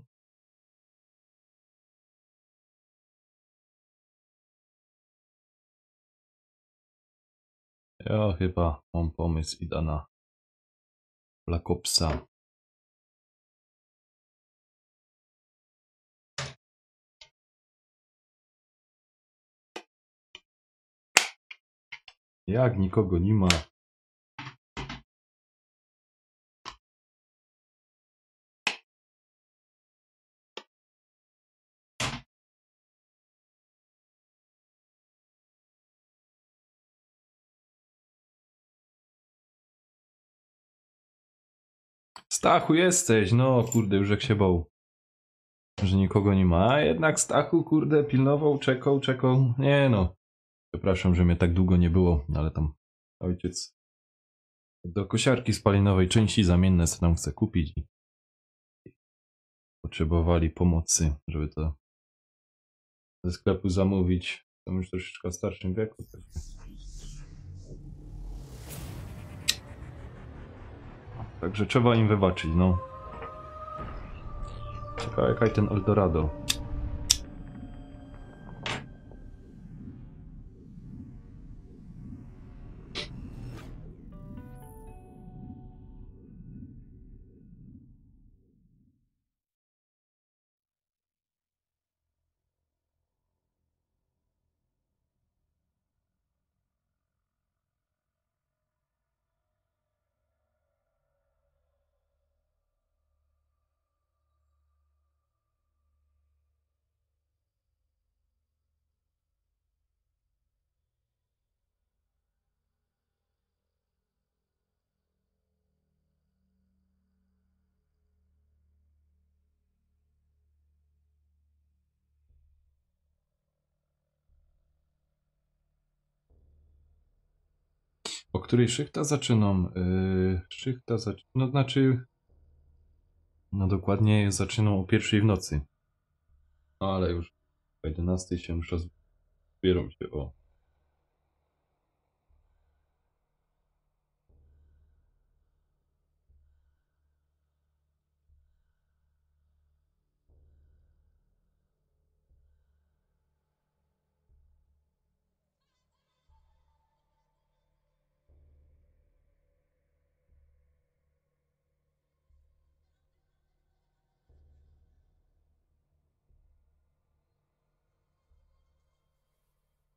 Ja chyba mam pomysł, idę na Black Opsa. Jak nikogo nie ma. Stachu jesteś, no kurde, już jak się bał, że nikogo nie ma, a jednak Stachu kurde pilnował, czekał, nie no. Przepraszam, że mnie tak długo nie było, ale tam ojciec do kosiarki spalinowej części zamienne co tam chce kupić i potrzebowali pomocy, żeby to ze sklepu zamówić. Są już troszeczkę w starszym wieku. Także trzeba im wybaczyć, no. Ciekawe jaka ten Eldorado. O której szychta zaczynam? No znaczy... No dokładnie zaczynam o 1 w nocy. No ale już o 11 się już zbieram się o...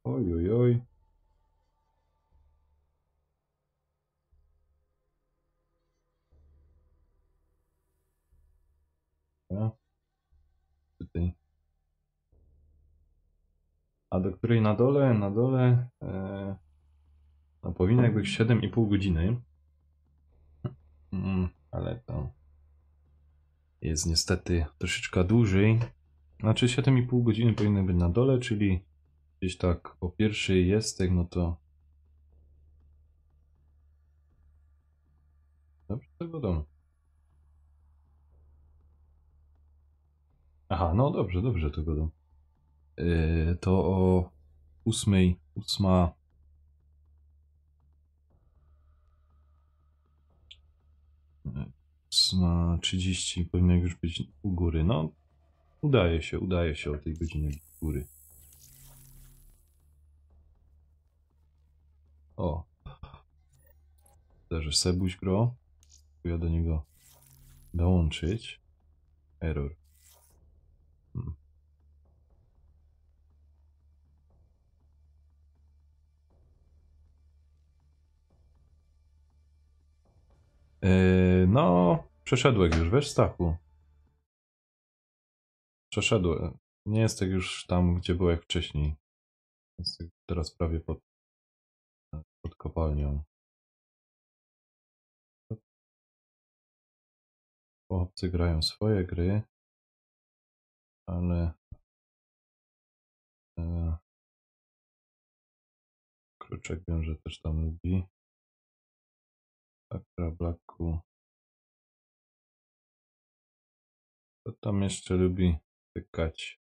Oj, oj, oj. Ja. Tutaj. A do której na dole? Na dole no powinno jakby 7,5 godziny. Ale to jest niestety troszeczkę dłużej. Znaczy 7,5 godziny powinny być na dole, czyli gdzieś tak o 1 jest, no to... Dobrze to wiadomo. Aha, no dobrze to wiadomo. To o 8:30 powinno już być u góry. No, udaje się o tej godzinie u góry. O. Że Sebuś gro. Ja do niego dołączyć. Error. No, przeszedłeś już, wiesz, Stachu? Przeszedłem. Nie jest tak już tam, gdzie byłeś wcześniej. Jest teraz prawie pod kopalnią. obcy grają swoje gry, ale Kruczek wiem, że też tam lubi. Sakra, Blacku. Kto tam jeszcze lubi tykać?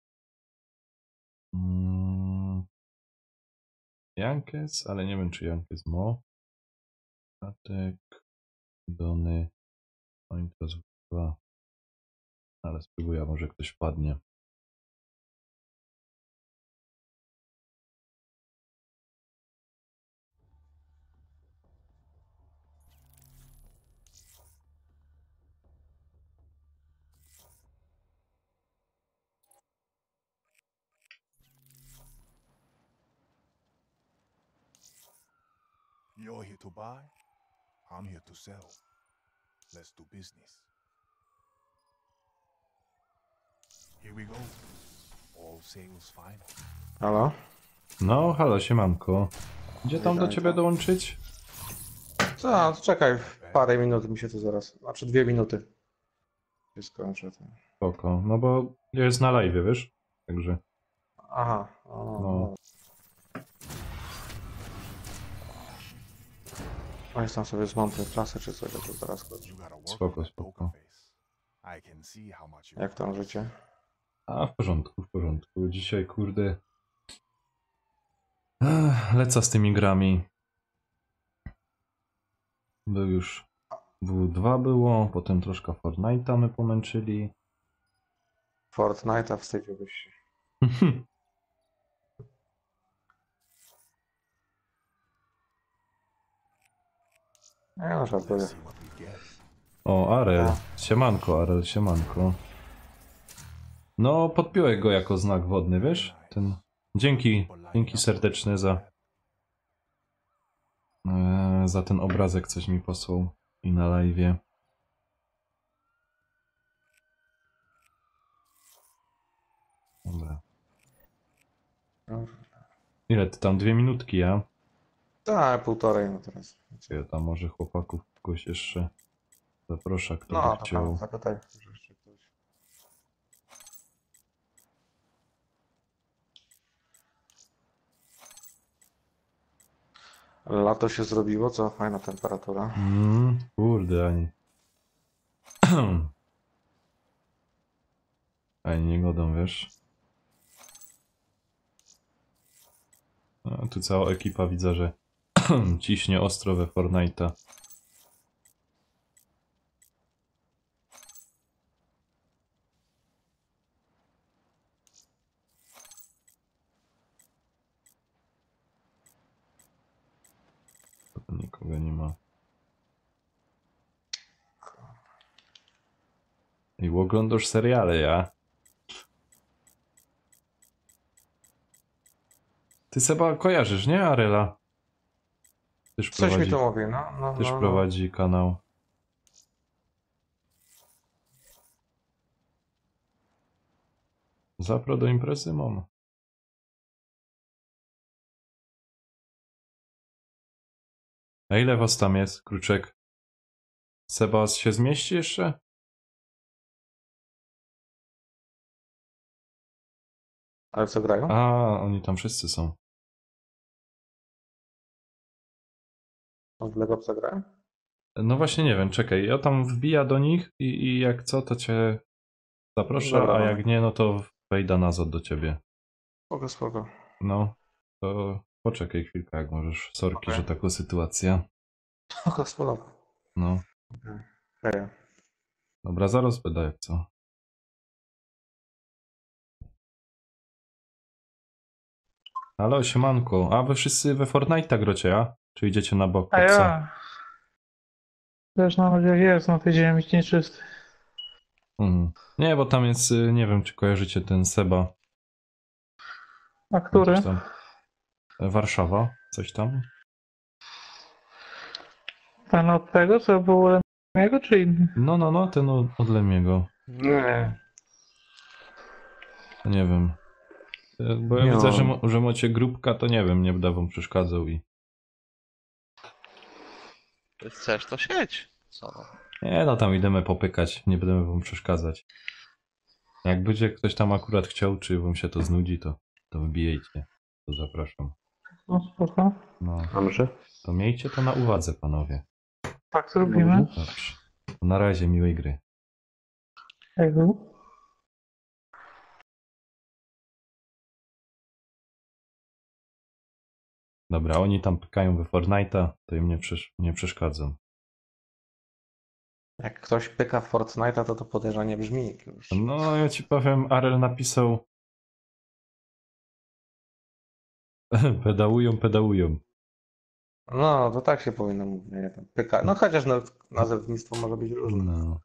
Jankes, ale nie wiem czy Jankes Mo. Atek, Dony. Oni teraz chyba. Ale spróbuję, może ktoś padnie. You're here to buy, I'm here to sell. Let's do business. Here we go. All sales final. Halo? No, halo, siemanko. Gdzie tam do Witaj, ciebie tam. dołączyć? Co, czekaj, parę minut mi się to zaraz, znaczy 2 minuty się skończę. To. Spoko, no bo jest na live, wiesz? Także. Aha, No. No jest tam sobie zmontuję klasę czy coś, to zaraz chodzi. You gotta work Spoko, on that spoko. poker face. I can see how much you Jak tam życie? A, w porządku, w porządku. Dzisiaj, kurde... Lecę z tymi grami. Był już... W2 było, potem troszkę Fortnite'a my pomęczyli. Fortnite'a wstydziłbyś się. Nie no, żartuję. see what we get. O, Arel. A. Siemanko, Arel, siemanko. No, podpiąłem go jako znak wodny, wiesz? Ten... Dzięki serdeczne za ten obrazek, coś mi posłał i na live'ie. Dobra. Ile ty tam? 2 minutki, ja? Tak, 1,5 no teraz. Co ja tam może chłopaków kogoś jeszcze zaproszę, kto No, by to tam chciał. zapytaj. że jeszcze ktoś. Lato się zrobiło, co? Fajna temperatura. Kurde, ani. Ani nie godą, wiesz? A, tu cała ekipa widzę, że ciśnie ostro we Fortnite'a. Nikogo nie ma. I oglądasz seriale, ja? Ty Seba kojarzysz, nie? Arela? Też Coś mi prowadzi, to mówi, no. też no. prowadzi kanał. Zapro do imprezy mam. A ile was tam jest, Kruczek? Sebas się zmieści jeszcze? Ale co grają? A, oni tam wszyscy są. W Black Opsa grają? No właśnie nie wiem, czekaj, ja tam wbija do nich i jak co, to cię zaproszę, Dobra, a dobra. jak nie, no to wejdę nazad do ciebie. Spoko. No, to poczekaj chwilkę, jak możesz. Sorki, Okej. że taka sytuacja. Spoko. No, Hej. dobra, zaraz będę jak co. Halo, siemanko. A wy wszyscy we Fortnite'a gracie, a? Czy idziecie na bok A koksa? ja. Też nawet jak jest na tej ziemi nieczysty. Nie, bo tam jest, nie wiem, czy kojarzycie ten Seba. A który? Coś tam. Warszawa, coś tam. Ten od tego, co było jego, czy inny? No, ten od Lemiego. Nie. Nie wiem. Bo ja Nie widzę, mam. że macie grupka, to nie wiem, nie będę wam przeszkadzał i... Chcesz, to siedź. Co? Nie no, tam idziemy popykać, nie będziemy wam przeszkadzać. Jak będzie ktoś tam akurat chciał, czy wam się to znudzi, to wbijajcie. To zapraszam. No spoko. No, Dobrze. to miejcie to na uwadze, panowie. Tak zrobimy. Dobrze. Na razie, miłej gry. Egu. Dobra, oni tam pykają we Fortnite'a, to im nie przeszkadzam. Jak ktoś pyka w Fortnite'a, to podejrzanie brzmi już. No, ja ci powiem, Arel napisał pedałują. No, to tak się powinno mówić. Nie, tam pyka. No chociaż nazewnictwo może być różne. No.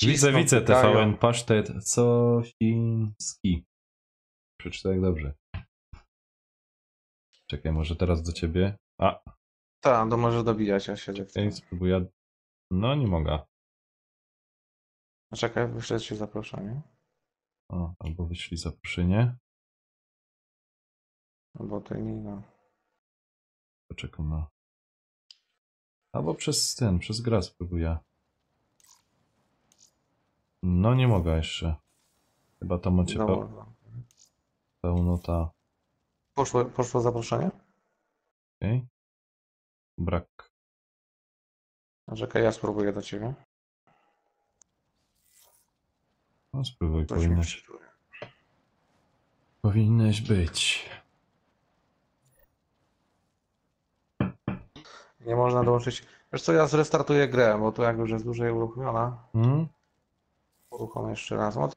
Cisną, Widzę pykają. TVN pasztet Cosiński. Przeczytaj dobrze. Czekaj, może teraz do ciebie. A, Tak, to możesz dobijać, ja siedzę w tym. spróbuję. No, nie mogę. Czekaj, wyślę ci zaproszenie. O, albo wyślij zaproszenie. Bo to nie, no. Poczekam na... Albo przez gra spróbuję. No, nie mogę jeszcze. Chyba tam macie Dobra. pełnota. Poszło zaproszenie? Okej. Brak. Czekaj, ja spróbuję do ciebie. No, spróbuj, Coś mi wczytuje. Powinieneś być. Nie można dołączyć. Wiesz co, ja zrestartuję grę, bo to jak już jest dłużej uruchomiona. Uruchomię jeszcze raz. No,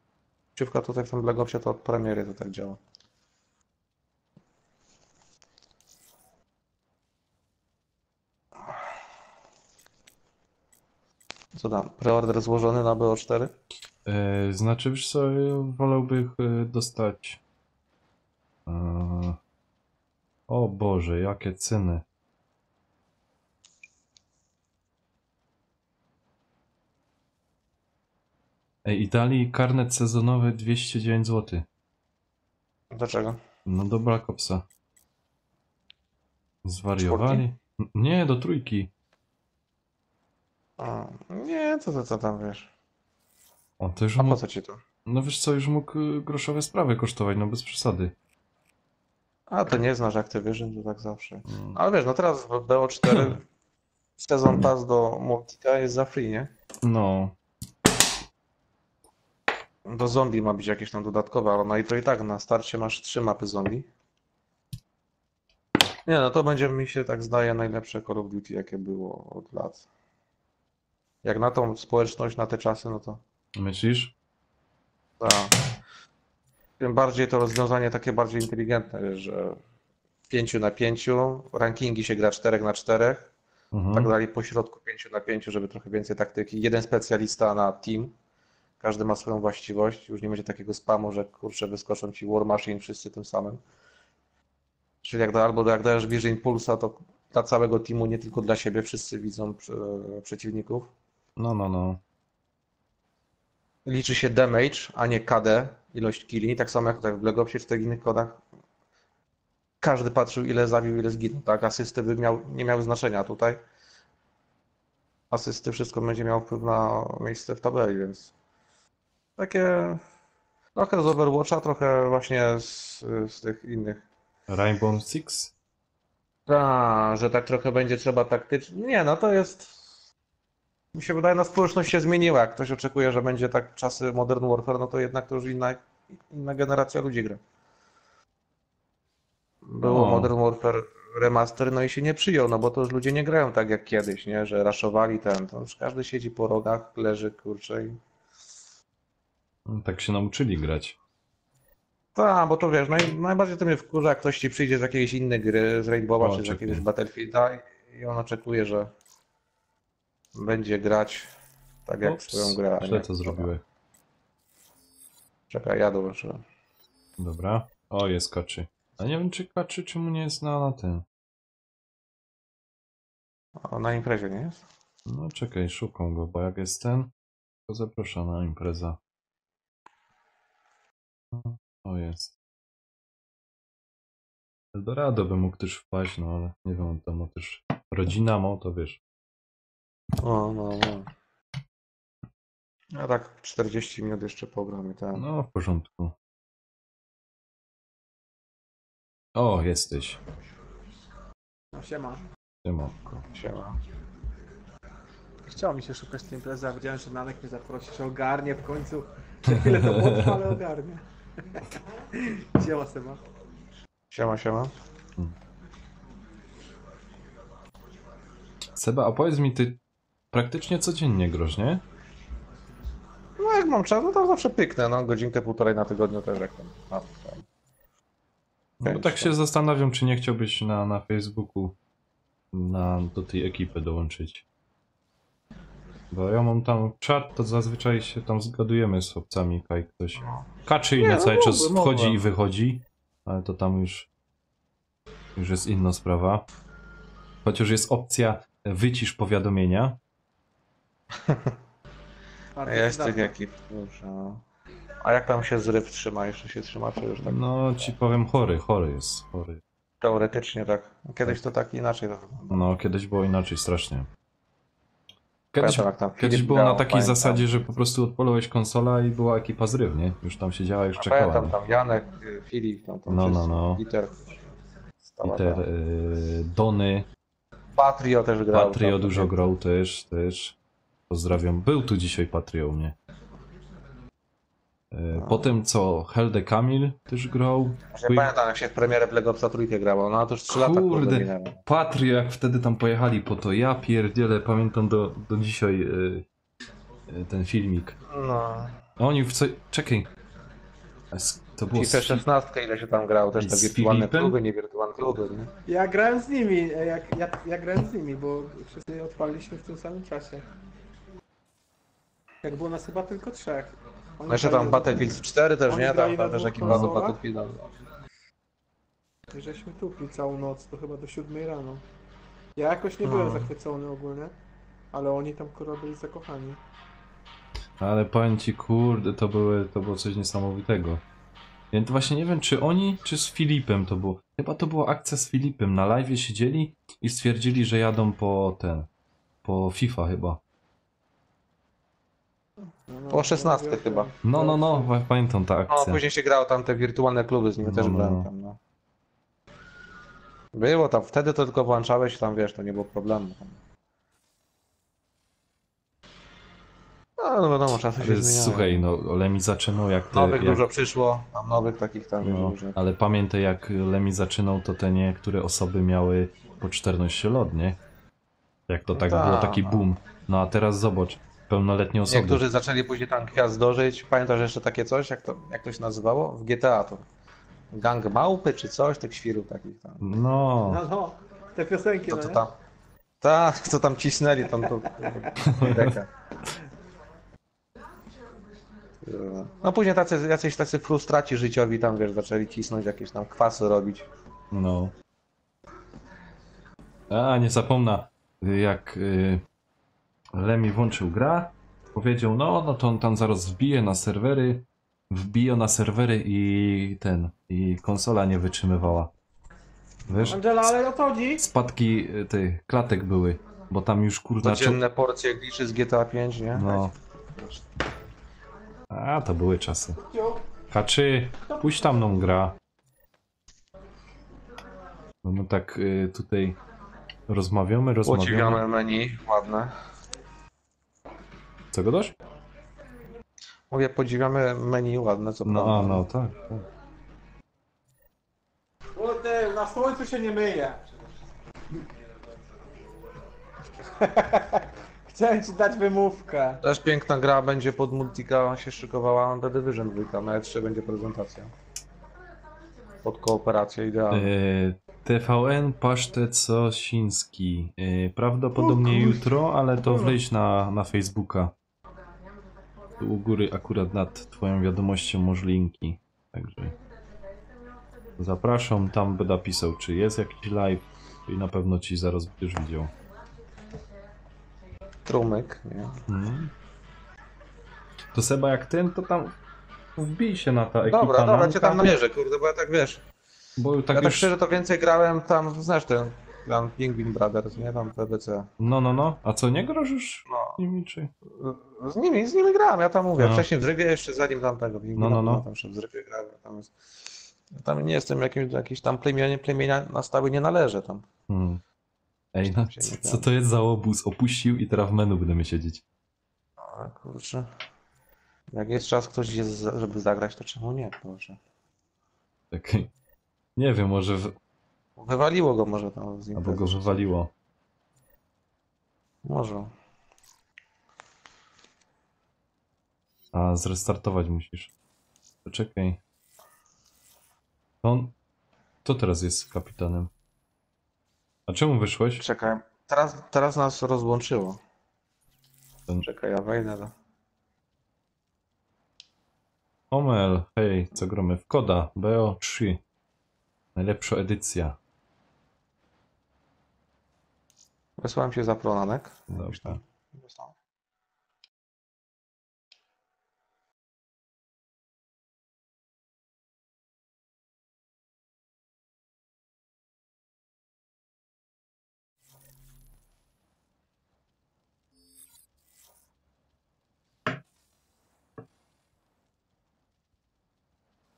szybko tutaj w tym Black Opsie to od premiery to tak działa. Co tam? Preorder złożony na BO4? Znaczy, wiesz co, wolałbym dostać... O Boże, jakie ceny. Ej, i dali karnet sezonowy 209 zł. Dlaczego? No do Black Opsa. Zwariowali? Nie, do trójki. A, nie, co tam wiesz? O, to już A po co ci to? No wiesz co, już mógł groszowe sprawy kosztować, no bez przesady. A, to nie znasz Activision, to tak zawsze. Ale wiesz, no teraz w BO4 sezon pass do Multika jest za free, nie? No. Do zombie ma być jakieś tam dodatkowe, ale no i to i tak na starcie masz 3 mapy zombie. Nie no, to będzie mi się tak zdaje najlepsze Call of Duty jakie było od lat. Jak na tą społeczność, na te czasy, no to Myślisz? tak. Tym bardziej to rozwiązanie takie bardziej inteligentne, wiesz, że 5 na 5, rankingi się gra 4 na 4, tak dali po środku 5 na 5, żeby trochę więcej taktyki. Jeden specjalista na team, każdy ma swoją właściwość, już nie będzie takiego spamu, że kurczę wyskoczą ci War Machine wszyscy tym samym. Czyli jak dajesz Vision Impulsa, to dla całego teamu, nie tylko dla siebie, wszyscy widzą przeciwników. No. Liczy się damage, a nie KD, ilość killi, tak samo jak tutaj w Black Opsie czy w tych innych kodach. Każdy patrzył ile zabił, ile zginął, tak? Asysty nie miały znaczenia tutaj. Asysty, wszystko będzie miało wpływ na miejsce w tabeli, więc takie trochę z Overwatcha, trochę właśnie z tych innych. Rainbow Six? Tak, że tak trochę będzie trzeba taktycznie. Nie, no to jest. Mi się wydaje, no społeczność się zmieniła. Jak ktoś oczekuje, że będzie tak czasy Modern Warfare, no to jednak to już inna generacja ludzi gra. Było Modern Warfare Remaster, no i się nie przyjął, no bo to już ludzie nie grają tak jak kiedyś, nie? Że raszowali to już każdy siedzi po rogach, leży, kurczę i... No, tak się nauczyli grać. Tak, bo to wiesz, najbardziej to mnie wkurza, jak ktoś ci przyjdzie z jakiejś innej gry, z Rainbowa czy z jakiegoś Battlefielda i on oczekuje, że będzie grać tak jak swoją grę. Źle to zrobiłeś. Czekaj, ja dołączyłem. Dobra. O, jest kaczy. A nie wiem, czy kaczy, czy mu nie jest na ten. O, na imprezie nie jest? No czekaj, szukam go, bo jak jest ten, to zapraszam na impreza. O, jest. Eldorado by mógł też wpaść, no ale nie wiem, on tam ma też rodzina, to wiesz. No. No tak, 40 minut jeszcze pogramy, tak. No, w porządku. O, jesteś. No siema. Siemanko. Siema. Chciało mi się szukać tej imprezy, a wiedziałem, że Nanek mnie zaprosi, że ogarnie w końcu. Za chwilę to potrwa, ale ogarnie. Siema, Sema. Siema, siema. Seba, a powiedz mi, ty praktycznie codziennie groź, nie? No jak mam czas, no to zawsze pyknę, no godzinkę, półtorej na tygodniu też jak tam. No tak się zastanawiam, czy nie chciałbyś na Facebooku do tej ekipy dołączyć. Bo ja mam tam czat, to zazwyczaj się tam zgadujemy z chłopcami, jak ktoś kaczy i Nie, na no cały czas mógłbym. wchodzi i wychodzi, ale to tam już jest inna sprawa. Chociaż jest opcja wycisz powiadomienia. Jest tych ekip, już, no. A jak tam się zryw trzyma? Jeszcze się trzyma, czy już tak? No ci powiem, chory jest, chory. Teoretycznie tak. Kiedyś to tak inaczej. No kiedyś było inaczej strasznie. Pamiętam, jak tam Kiedyś Filip było grał, na takiej pamiętam. zasadzie, że po prostu odpalałeś konsola i była ekipa zryw, nie? Już tam siedziała, już czekała. Pamiętam tam Janek, Filip, tam No. Peter. Peter, Dony, Patrio też grał. Patrio tam, dużo pamiętam. grał też. Pozdrawiam. Był tu dzisiaj Patrio u mnie. Potem co? Helde Kamil też grał. Ja pamiętam, jak się w premierę Black Opsa Trójkę grało, no a to już 3 lata Kurde, minęło. Patrio jak wtedy tam pojechali po to, ja pierdzielę, pamiętam do dzisiaj ten filmik. No. Oni w co... Czekaj. To było FIFA 16, ile się tam grał, też te z wirtualne Filipem? kluby, nie wirtualne kluby, nie? Ja grałem z nimi, ja grałem z nimi, bo wszyscy odpaliliśmy w tym samym czasie. Jak było nas chyba tylko 3. Oni No jeszcze grali tam na- Battlefield 4 też, oni nie? grali Tam na też dwóch ekipa do konsolach? Battlefielda. I żeśmy tupli całą noc, to chyba do 7 rano. Ja jakoś nie byłem zachwycony ogólnie, ale oni tam kurwa byli zakochani. Ale powiem ci, kurde, to było coś niesamowitego. Ja to właśnie nie wiem, czy oni, czy z Filipem to było. Chyba to była akcja z Filipem. Na live siedzieli i stwierdzili, że jadą po FIFA chyba. Po 16 chyba. No, pamiętam ta No, akcja. później się grało tam te wirtualne kluby, z nimi też grałem tam, no. Było tam, wtedy to tylko włączałeś, tam wiesz, to nie było problemu. No wiadomo, czasy się Ale zmieniają. słuchaj, no Lemi zaczynał jak te... Nowych dużo przyszło, tam nowych takich tam No, różnych. ale pamiętaj jak Lemi zaczynał, to te niektóre osoby miały po 14 lat, nie? Jak to tak było, taki boom. No a teraz zobacz, pełnoletnie osoby. Niektórzy zaczęli później tam gwiazdożyć. Pamiętasz jeszcze takie coś, jak to się nazywało? W GTA to. Gang małpy czy coś, tych świrów takich tam. No. No, te piosenki, To no co nie? tam? Tak, co tam cisnęli tam to. No później jacyś tacy frustraci życiowi tam, wiesz, zaczęli cisnąć jakieś tam kwasy robić. No. A, nie zapomnę, jak Lemi włączył gra, powiedział, no to on tam zaraz wbije na serwery i konsola nie wytrzymywała. Wiesz, Angela, ale o to chodzi? spadki tych klatek były, bo tam już kurna... Codzienne porcje gliczy z GTA 5, nie? No. A, to były czasy. Haczy, puść tam tą gra. No tak tutaj rozmawiamy. Podziwiamy menu, ładne. Co gadasz? Mówię, podziwiamy menu, ładne, co No, prawda. no, tak. Kurde, na słońcu się nie myje. Chciałem ci dać wymówkę. Też piękna gra będzie pod Multika się szykowała The Division 2, na E3 będzie prezentacja. Pod kooperację idealną. TVN Pasztet Sosiński. Prawdopodobnie jutro, ale to wleź na Facebooka. Tu u góry akurat nad twoją wiadomością masz linki. Także zapraszam, tam będę pisał, czy jest jakiś live i na pewno ci zaraz będziesz widział. Trumyk, nie? To Seba jak ten, to tam wbij się na ta ekipa. Dobra, cię tam namierzę, kurde, bo ja tak wiesz. Bo tak Ja tak już... szczerze to więcej grałem tam, znasz ten Tam Penguin Brothers, nie? Tam PBC. No. A co, nie groż już No. z nimi, czy? Z nimi grałem, ja tam mówię. No. Wcześniej w Zrywie jeszcze zanim tam tego Pingwina, No. tam jeszcze w Zrywie grałem. Tam nie jestem jakiś tam plemienia na stałe nie należę tam. Ej, no, co to jest za obóz? Opuścił i teraz w menu będziemy siedzieć. A kurczę. Jak jest czas ktoś jest, żeby zagrać, to czemu nie? Proszę. Okej. Nie wiem, może... Wywaliło go może tam z Albo imprezy. go wywaliło. Może. A, zrestartować musisz. Poczekaj. On... Kto teraz jest kapitanem? A czemu wyszłeś? Czekaj. Teraz nas rozłączyło. Czekaj, ja wejdę do... Omel, hej, co gramy? W Koda, BO3. Najlepsza edycja. Wysłałem się za pronanek. Dobra.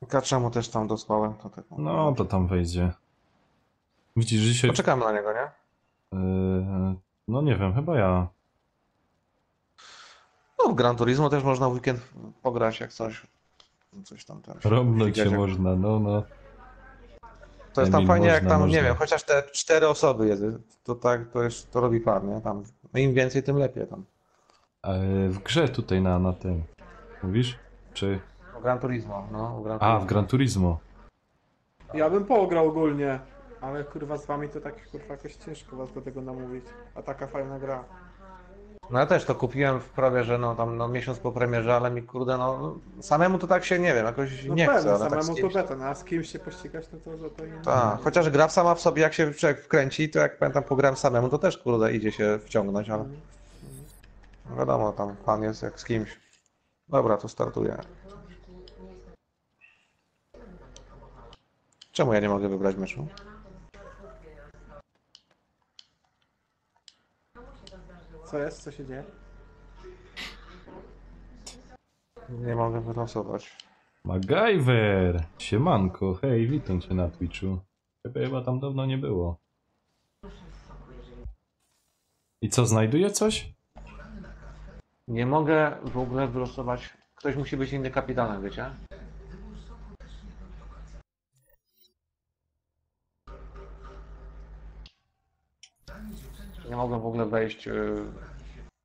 Kaczemu też tam dosłałem. To tak. No, to tam wejdzie. Widzisz, dzisiaj... Poczekamy na niego, nie? No nie wiem, chyba ja. No w Gran Turismo też można w weekend pograć jak coś. Coś tam też. Robnąć się można, no. To jest tam Emil, fajnie jak można, tam, nie można. wiem, chociaż te 4 osoby jest, to tak, to robi par, nie? Tam, im więcej, tym lepiej tam. W grze tutaj na tym. Mówisz? Czy... W Gran Turismo, no. W Gran Turismo. Ja bym pograł ogólnie, ale kurwa z wami to tak kurwa jakoś ciężko was do tego namówić. A taka fajna gra. No ja też to kupiłem w prawie, że no tam no, miesiąc po premierze, ale mi kurde no samemu to tak się nie wiem, jakoś No nie pewnie, chcę, ale tak z samemu to kimś. beta, no, a z kimś się pościgać, to inne. Tak, chociaż gra sama w sobie jak się człowiek wkręci, to jak pamiętam pograłem samemu, to też kurde idzie się wciągnąć, ale no wiadomo, tam pan jest jak z kimś. Dobra, to startuję. Czemu ja nie mogę wybrać meczu? Co jest? Co się dzieje? Nie mogę wylosować. MacGyver! Siemanko, hej, witam cię na Twitchu. Ciebie chyba tam dawno nie było. I co, znajduje coś? Nie mogę w ogóle wylosować. Ktoś musi być inny kapitanem, wiecie? Nie mogę w ogóle wejść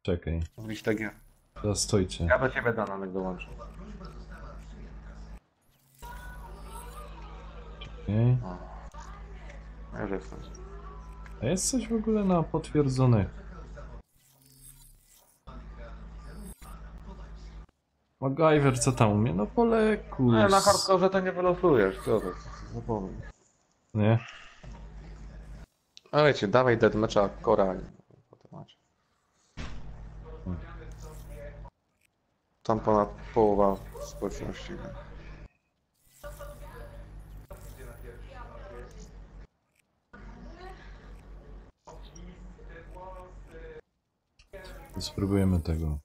Czekaj, w listę gier. zastójcie. Ja do ciebie danek dołączę. Okej. Ja już jestem. A jest coś w ogóle na potwierdzonych? MacGyver, co tam u mnie? No polekus. Nie, na hardkorze to nie wylosujesz, co to? Zapomnij. Nie? A wiecie, dawaj deathmatcha Kora. Tam ponad połowa społeczności. Spróbujemy tego.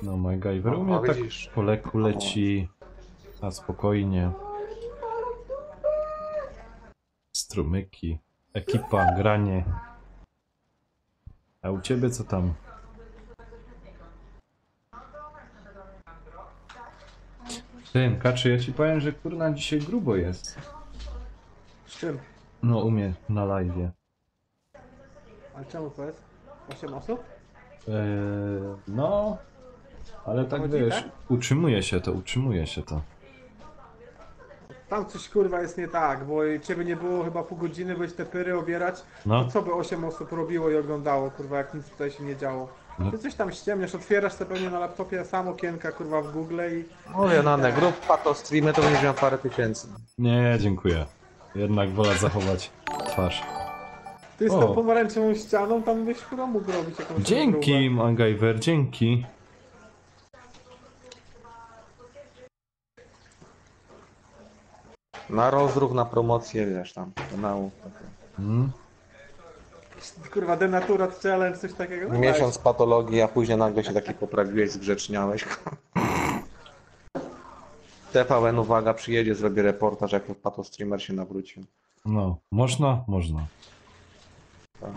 No, MacGyver u No, mnie a tak widzisz. po leku leci, a spokojnie. Strumyki, ekipa, granie. A u ciebie co tam? Tym, Kaczy, ja ci powiem, że kurna dzisiaj grubo jest. Z czym? No, u mnie na live'ie. Ale czemu to jest? 8 osób? No, ale tak Chodzi, wiesz, tak? utrzymuje się to. Tam coś kurwa jest nie tak, bo ciebie nie było chyba pół godziny, byłeś te pyry obierać. No. To co by 8 osób robiło i oglądało, kurwa, jak nic tutaj się nie działo. No. Ty coś tam ściemniasz, otwierasz sobie pewnie na laptopie sam okienka, kurwa, w Google i... Mówię, Nanek, grób pato streamy, to będziesz miał parę tysięcy. Nie, dziękuję. Jednak wolę zachować twarz. Ty z O. tą pomarańczową ścianą, tam byś kurwa mógł robić jakąś Dzięki, próbę. MacGyver, dzięki. Na rozruch, na promocję, wiesz tam, kanału. Kurwa, denaturat challenge, coś takiego. No Miesiąc patologii, a później nagle się taki poprawiłeś, zgrzeczniałeś. TVN, uwaga, przyjedzie, zrobię reportaż, jak patostreamer się nawrócił. No, można? Można. Tak.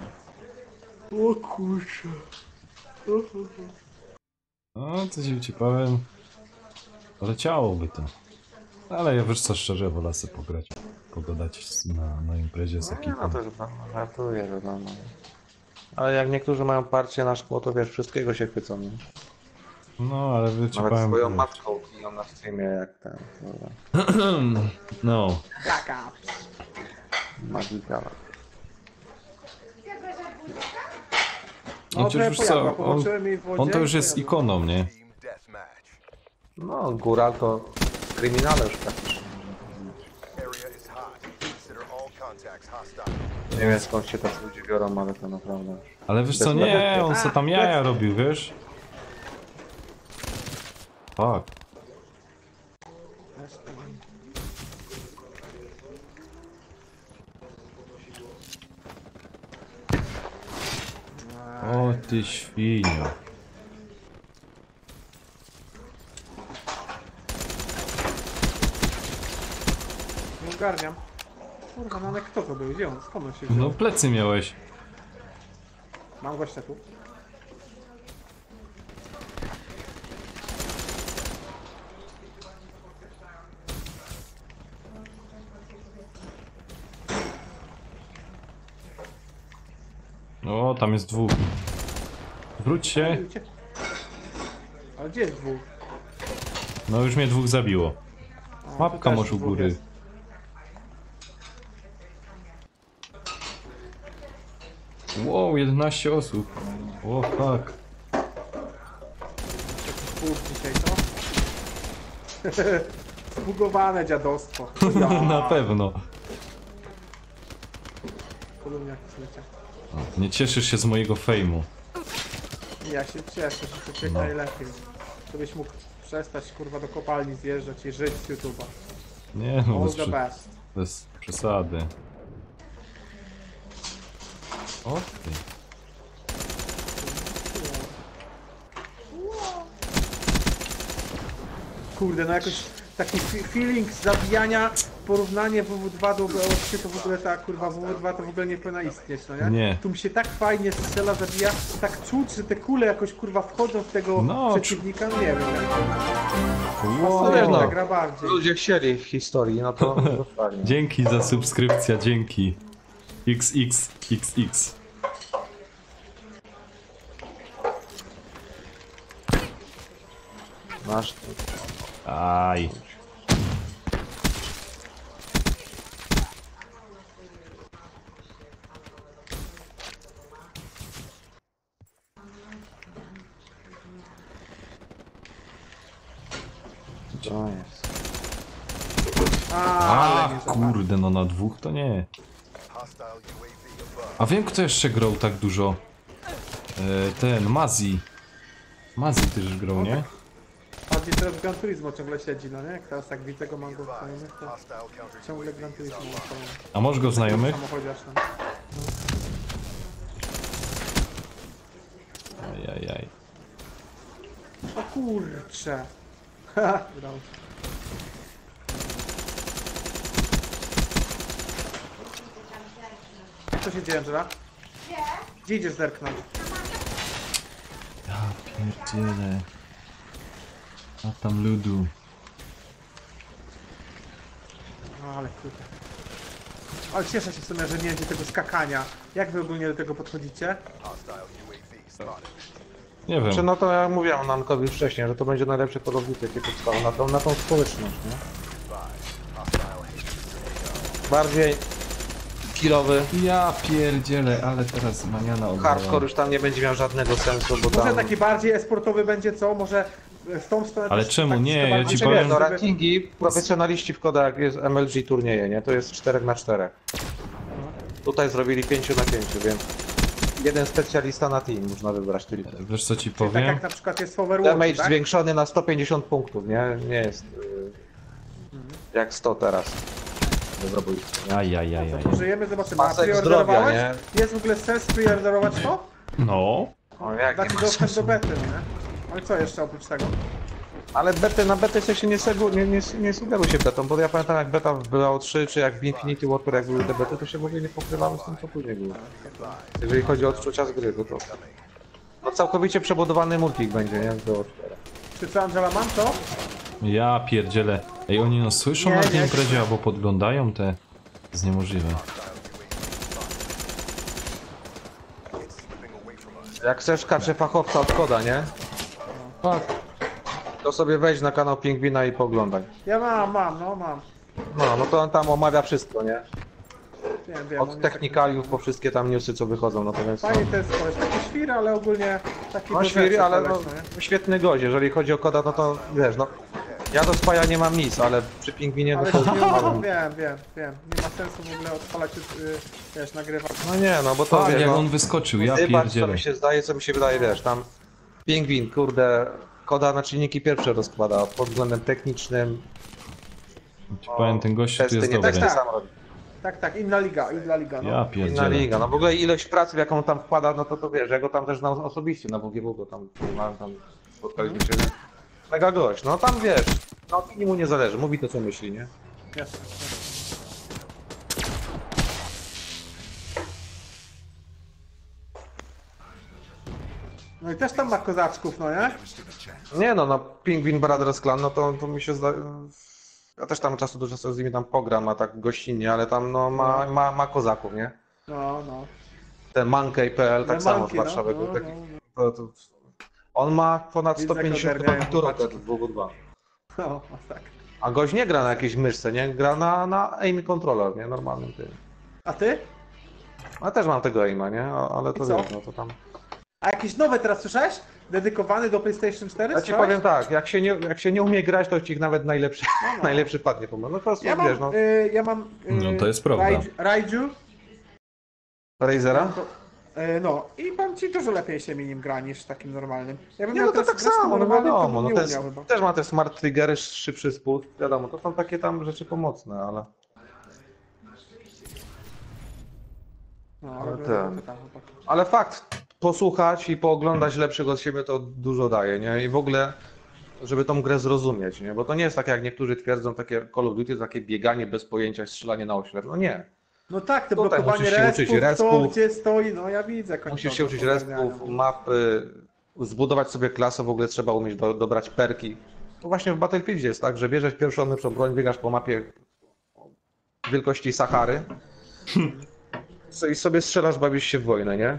O kurczę. No, co ci powiem. Leciałoby to. Ale ja wiesz co, szczerze, wolę sobie pograć. Pogadać na imprezie z ekipą. No to już żartuję, wiadomo. Ale jak niektórzy mają parcie na szkło, to wiesz, wszystkiego się chwycą, nie? No, ale wy ci Nawet powiem... swoją wiesz. matką kiną na streamie, jak ten... No. Magika. No, przecież wiesz co, on to już jest ikoną, nie? No, góral to w kryminale już praktycznie. Nie wiem skąd się tacy ludzie biorą, ale to naprawdę... Ale wiesz co, nie, on co tam jaja robił, wiesz? Tak. O ty świnio. Nie ogarniam. Kurwa, no ale kto to był? Gdzie on? Skąd on się wziął? No plecy miałeś. Mam gościa tu. O, tam jest dwóch. Wróć się. Ale gdzie jest dwóch? No już mnie dwóch zabiło. O, tu Mapka też masz u dwóch góry. jest. Wow, 11 osób. O fuck. Kurczę dzisiaj, co? Zbugowane dziadostwo. Na pewno. Kolumniak zlecia. Nie cieszysz się z mojego fejmu. Ja się cieszę, że to cię No. najlepiej. Żebyś mógł przestać kurwa do kopalni zjeżdżać i żyć z YouTube'a. Nie no, All the best. bez przesady. O ty. Kurde, no jakoś taki feeling zabijania, porównanie WW2 do BO3 to w ogóle ta kurwa WW2 to w ogóle nie powinna istnieć, no nie? Nie. Tu mi się tak fajnie strzela, zabija, tak czuć, że te kule jakoś kurwa wchodzą w tego No, przeciwnika, no nie wiem. Wow. Pasuje no. ta gra bardziej. Ludzie chcieli w historii, no to fajnie. Dzięki za subskrypcja, dzięki. XX. Masz Aj. to jest. A, Ale nie zobaczę. kurde, no na dwóch to nie. A wiem kto jeszcze grał tak dużo. Ten, Mazi. Mazi też grał, nie? Bardziej teraz Gran Turismo ciągle siedzi, no nie? Jak teraz tak widzę go, mam go w znajomych, to ciągle Gran Turismo mam znajomych. A masz go w znajomych? Samochodziarz tam. Ajajaj. O kurcze. Ha, udało się. Co się dzieje, Angela? Gdzie idziesz zerknąć? Ja pierdzielę. A tam ludu. No ale kurde. Ale cieszę się w sumie, że nie będzie tego skakania. Jak wy ogólnie do tego podchodzicie? Nie wiem. Czy no to ja mówiłem Nankowi wcześniej, że to będzie najlepszy polownik, jaki powstał na tą społeczność, nie? Bardziej killowy. Ja pierdzielę, ale teraz maniana odwala. Hardcore już tam nie będzie miał żadnego sensu, bo Może tam... taki bardziej esportowy będzie co? Może w tą stronę Ale też czemu tak nie? trochę Ja bardziej ci żeby- powiem- No rankingi, profesjonaliści w kodach jest MLG turnieje, nie? To jest 4x4. Tutaj zrobili 5x5, więc jeden specjalista na team można wybrać tylko. Wiesz co ci Czyli tak powiem? jak na przykład jest w Overwatchu, Damage tak? zwiększony na 150 punktów, nie? Nie jest jak 100 teraz. sobie zabójstwo. Ajajajaj. Pożyjemy, zobaczymy. A Pasek zdrowia, preorderowałeś? nie? Jest w ogóle sens preorderować to? No. O, jak nie Taki ma dostęp do sensu. bety, nie? No i co jeszcze oprócz tego? Ale na betę się nie sugeruj się betą, bo ja pamiętam jak beta w BO 3, czy jak w Infinity Warfare jak były te bety, to się w ogóle nie pokrywały z tym, co później było. Jeżeli chodzi o odczucia z gry, to no całkowicie przebudowany multik będzie, nie? Do 4. Czy co, Angela, mam to? Ja pierdzielę. Ej, oni nas słyszą Nie, na tej nie. imprezie albo podglądają te... To jest niemożliwe. Jak chcesz kacze fachowca od koda, nie? Tak. To sobie wejdź na kanał Pingwina i poglądaj. Ja mam. No to on tam omawia wszystko, nie? Wiem, Od technikaliów po wszystkie tam newsy co wychodzą, no to więc... Fajnie to jest koleś, taki świr, ale ogólnie taki No bez świry, rzeczy ale koleś, no, nie? świetny gość, jeżeli chodzi o koda, no to wiesz, no... Ja do spaja nie mam nic, ale przy Pingwinie Ale no to... wiem. Nie ma sensu w ogóle odpalać, wiesz, nagrywać. No nie, no bo to Tak, wiesz, jak no, on wyskoczył, ja zobacz, co pierdzielę. mi się zdaje, co mi się wydaje, wiesz, tam... Pingwin, kurde, koda na czynniki pierwsze rozkłada pod względem technicznym. Ci powiem, ten gościu tu Testy jest nie dobry. tak sam robi. Tak, inna liga, no. Ja Inna pierdzielę. liga, no w ogóle ilość pracy, w jaką on tam wkłada, no to wiesz, ja go tam też znam osobiście na WGW, bo tam spotkaliśmy się. Mega gość, no tam wiesz, no opinii mu nie zależy, mówi to co myśli, nie? Jasne. No i też tam ma kozaczków, no nie? Nie no, Penguin Brothers Clan, no to mi się zdaje... Ja też tam czasu do czasu z nimi tam pogram, a tak gościnnie, ale tam no ma kozaków, nie? No. Ten Monkey.pl, tak Te samo z Monkey, Warszawy. no, Taki, to, on ma ponad Widzę, jak 150 ogarniają turów chłopaki. w WW2. No, tak. A gość nie gra na jakiejś myszce, nie? Gra na aim controller, nie? Normalnym tym. A ty? Ja też mam tego aima, nie? Ale to I co? wiesz, no to tam... A jakieś nowe teraz słyszałeś? Dedykowany do PlayStation 4? Ja ci słyszałeś? powiem tak, jak się nie umie grać, to ci nawet najlepszy, najlepszy padnie pomysł. No po prostu Ja mam, wiesz, no... No to jest prawda. Raiju. Razera? No i powiem ci, dużo lepiej się mi nim gra niż takim normalnym. Ja bym Nie, miał no to teraz tak samo, no normalnym, to wiadomo, bym no nie to jest, umiał chyba. też ma te smart triggery, szybszy spust, wiadomo, to są takie tam rzeczy pomocne, ale... No, ale ale ten... Ale fakt, posłuchać i pooglądać lepszych od siebie to dużo daje, nie? I w ogóle, żeby tą grę zrozumieć, nie? Bo to nie jest tak, jak niektórzy twierdzą, takie Call of Duty, takie bieganie bez pojęcia, strzelanie na oślep. No nie. No tak, to Tutaj blokowanie musisz się uczyć respów, to respów. gdzie stoi, no ja widzę końcowo. Musisz się uczyć respów, mapy, zbudować sobie klasę, w ogóle trzeba umieć dobrać perki. To właśnie w Battlefieldzie jest tak, że bierzesz pierwszą lepszą broń, biegasz po mapie wielkości Sahary i sobie strzelasz, bawisz się w wojnę, nie?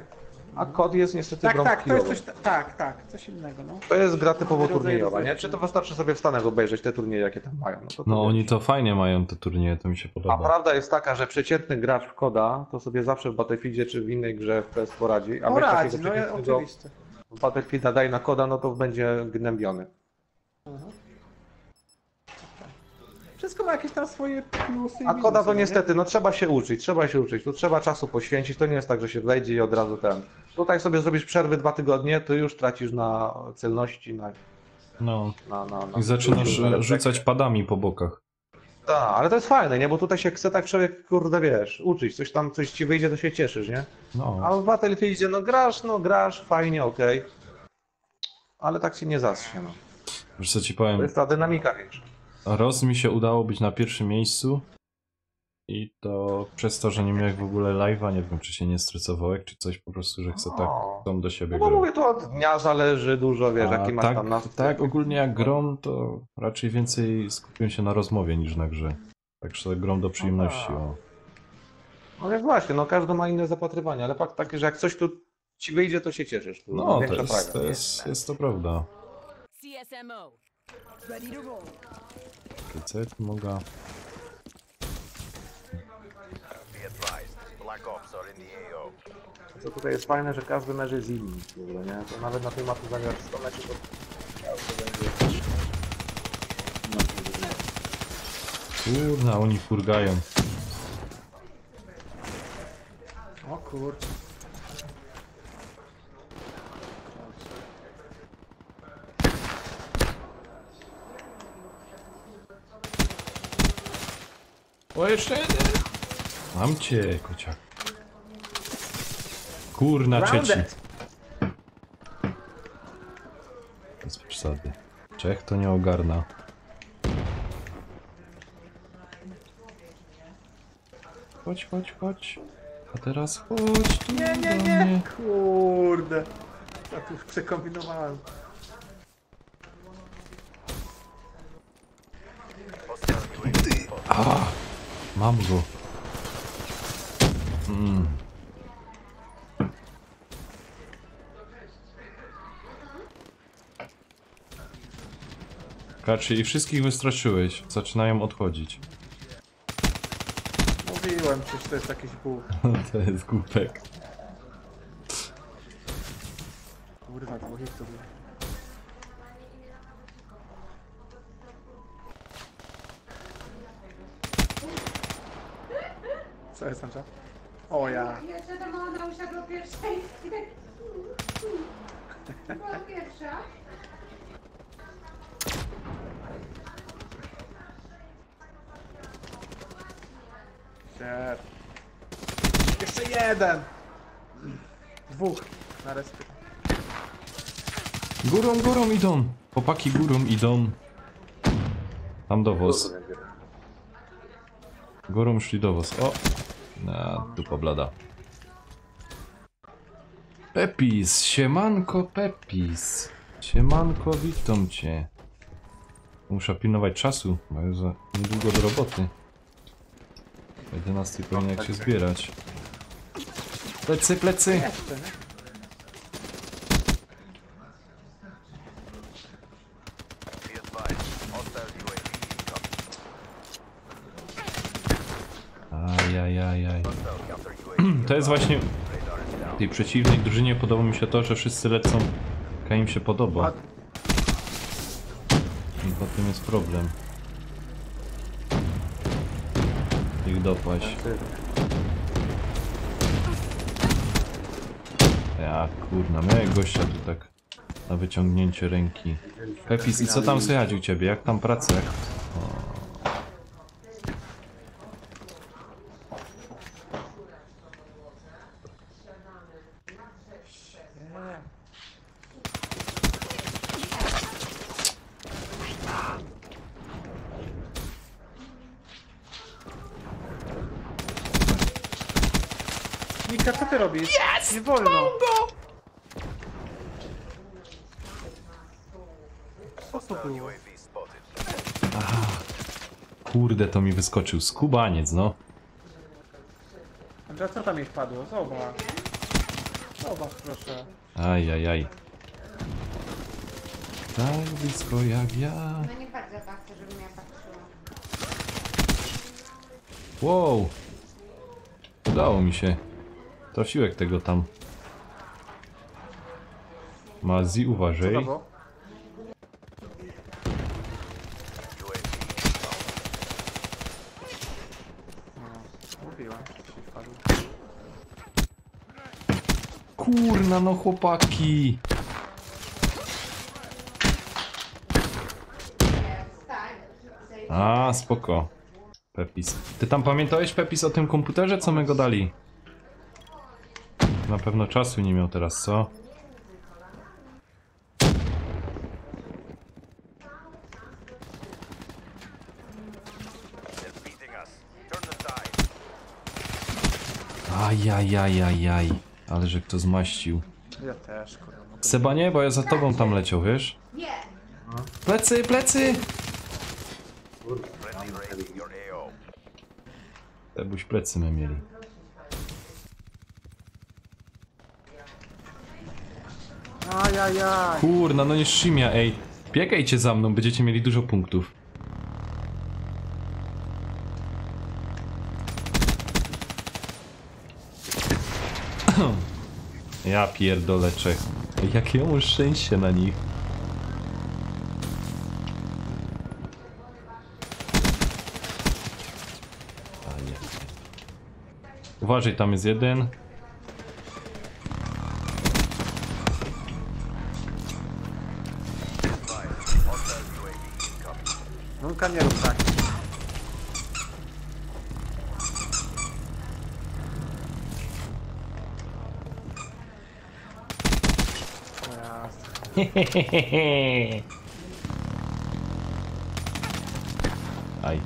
A kod jest niestety grą Tak, to jest chwilową. coś, coś innego, no. To jest gra typowo Rodzaj turniejowa, nie? rozrywki. Czy to wystarczy sobie w Stanach obejrzeć te turnieje, jakie tam mają? To No wiesz. oni to fajnie mają te turnieje, to mi się A podoba. prawda jest taka, że przeciętny gracz w koda to sobie zawsze w Battlefieldzie czy w innej grze w PS poradzi, a weź Poradzi, takiego no ja, przeciętnego oczywiście. w Battlefielda daj na koda, no to będzie gnębiony. Wszystko ma jakieś tam swoje plusy i A koda minusy, to no niestety, no trzeba się uczyć, tu trzeba czasu poświęcić, to nie jest tak, że się wejdzie i od razu ten. Tutaj sobie zrobisz przerwy 2 tygodnie, to już tracisz na celności, No. na I zaczynasz rzucać padami po bokach. Tak, ale to jest fajne, nie? Bo tutaj się chce tak człowiek, kurde, wiesz, uczyć, coś ci wyjdzie, to się cieszysz, nie? No. A w Battlefieldzie, no grasz, fajnie, okej. Ale tak się nie zacznie, no. Wiesz co ci To powiem, jest ta dynamika większa. raz mi się udało być na pierwszym miejscu i to przez to, że nie miałem w ogóle live'a, nie wiem czy się nie stresowałeś, czy coś po prostu, że chcę tak sam do siebie No bo grać. mówię, to od dnia zależy dużo, wiesz, jaki masz tak, tam nastrój. tak, ogólnie jak grom, to raczej więcej skupiłem się na rozmowie niż na grze. Także grom do przyjemności. O. No więc właśnie, no każdy ma inne zapatrywanie, ale fakt taki, że jak coś tu ci wyjdzie, to się cieszysz. Tu No, większa to fraga, nie? jest to prawda. CSMO. Ready to roll. PC mogę. Co tutaj jest fajne, że każdy mecz jest inny w ogóle, nie? To nawet na tej mapie zagrasz 100 meczy, to będzie... Kurna, oni furgają. O kurczę. O, jeszcze jeden! Mam cię, kociak. Kurna, trzeci. Grounded. Bez przesady. Czech to nie ogarna. Chodź, chodź, chodź. A teraz chodź tu Nie, nie, do nie! mnie. Kurde. Ja tu już przekombinowałem. A, mam go. Kaczy, i wszystkich wystraszyłeś. Zaczynają odchodzić. Mówiłem przecież, to jest jakiś ból. To jest głupek. Kurwa, dwóch ich to było. Co jest tam, czas? O ja. Jeszcze tam ona usiadła pierwszej. Była pierwsza. Shit. Jeszcze jeden! Dwóch na respie. Górą idą. Chłopaki górą idą. Tam dowoz. Górą szli dowoz. O! Na dupa blada. Pepis, siemanko Pepis. Siemanko, witam cię. Muszę pilnować czasu, bo już za niedługo do roboty. O 11 powinien jak się zbierać. Plecy, plecy! Jeszcze, nie? Ajajajaj. To jest właśnie... W tej przeciwnej drużynie podoba mi się to, że wszyscy lecą, jak im się podoba. I potem jest problem. Ich dopaść. Ja kurna, miałem gościa tu tak na wyciągnięcie ręki. Pepis, i co tam słychać u ciebie? Jak tam praca? Nika, co ty robisz? Yes! Nie wolno! Co to było? Aha. Kurde, to mi wyskoczył skubaniec, no. Andrzej, co tam jej wpadło? Zobacz. Zobacz, proszę. Ajajaj. Tak blisko jak ja. No nie bardzo tak chcę, żebym ja patrzyła. Wow. Udało mi się. Trafiłek tego tam. Mazi, uważaj. Co to było? Mówiłem, że się wpadło. Kurna, no chłopaki. A, spoko. Pepis. Ty tam pamiętałeś, Pepis, o tym komputerze, co my go dali? Na pewno czasu nie miał teraz, co? Ajajajajaj. Ale że kto zmaścił. Ja też, kurwa. Seba nie, bo ja za tobą tam leciał, wiesz? Nie. Plecy, plecy! Tebuś plecy my mieli. Ajajaj. Kurna, no nie szymia, ej. Biegajcie za mną, będziecie mieli dużo punktów. Ja pierdolę, Czech. Jakie ja mam szczęście na nich. A nie. Uważaj, tam jest jeden. Nunka nie rób tak. Aj.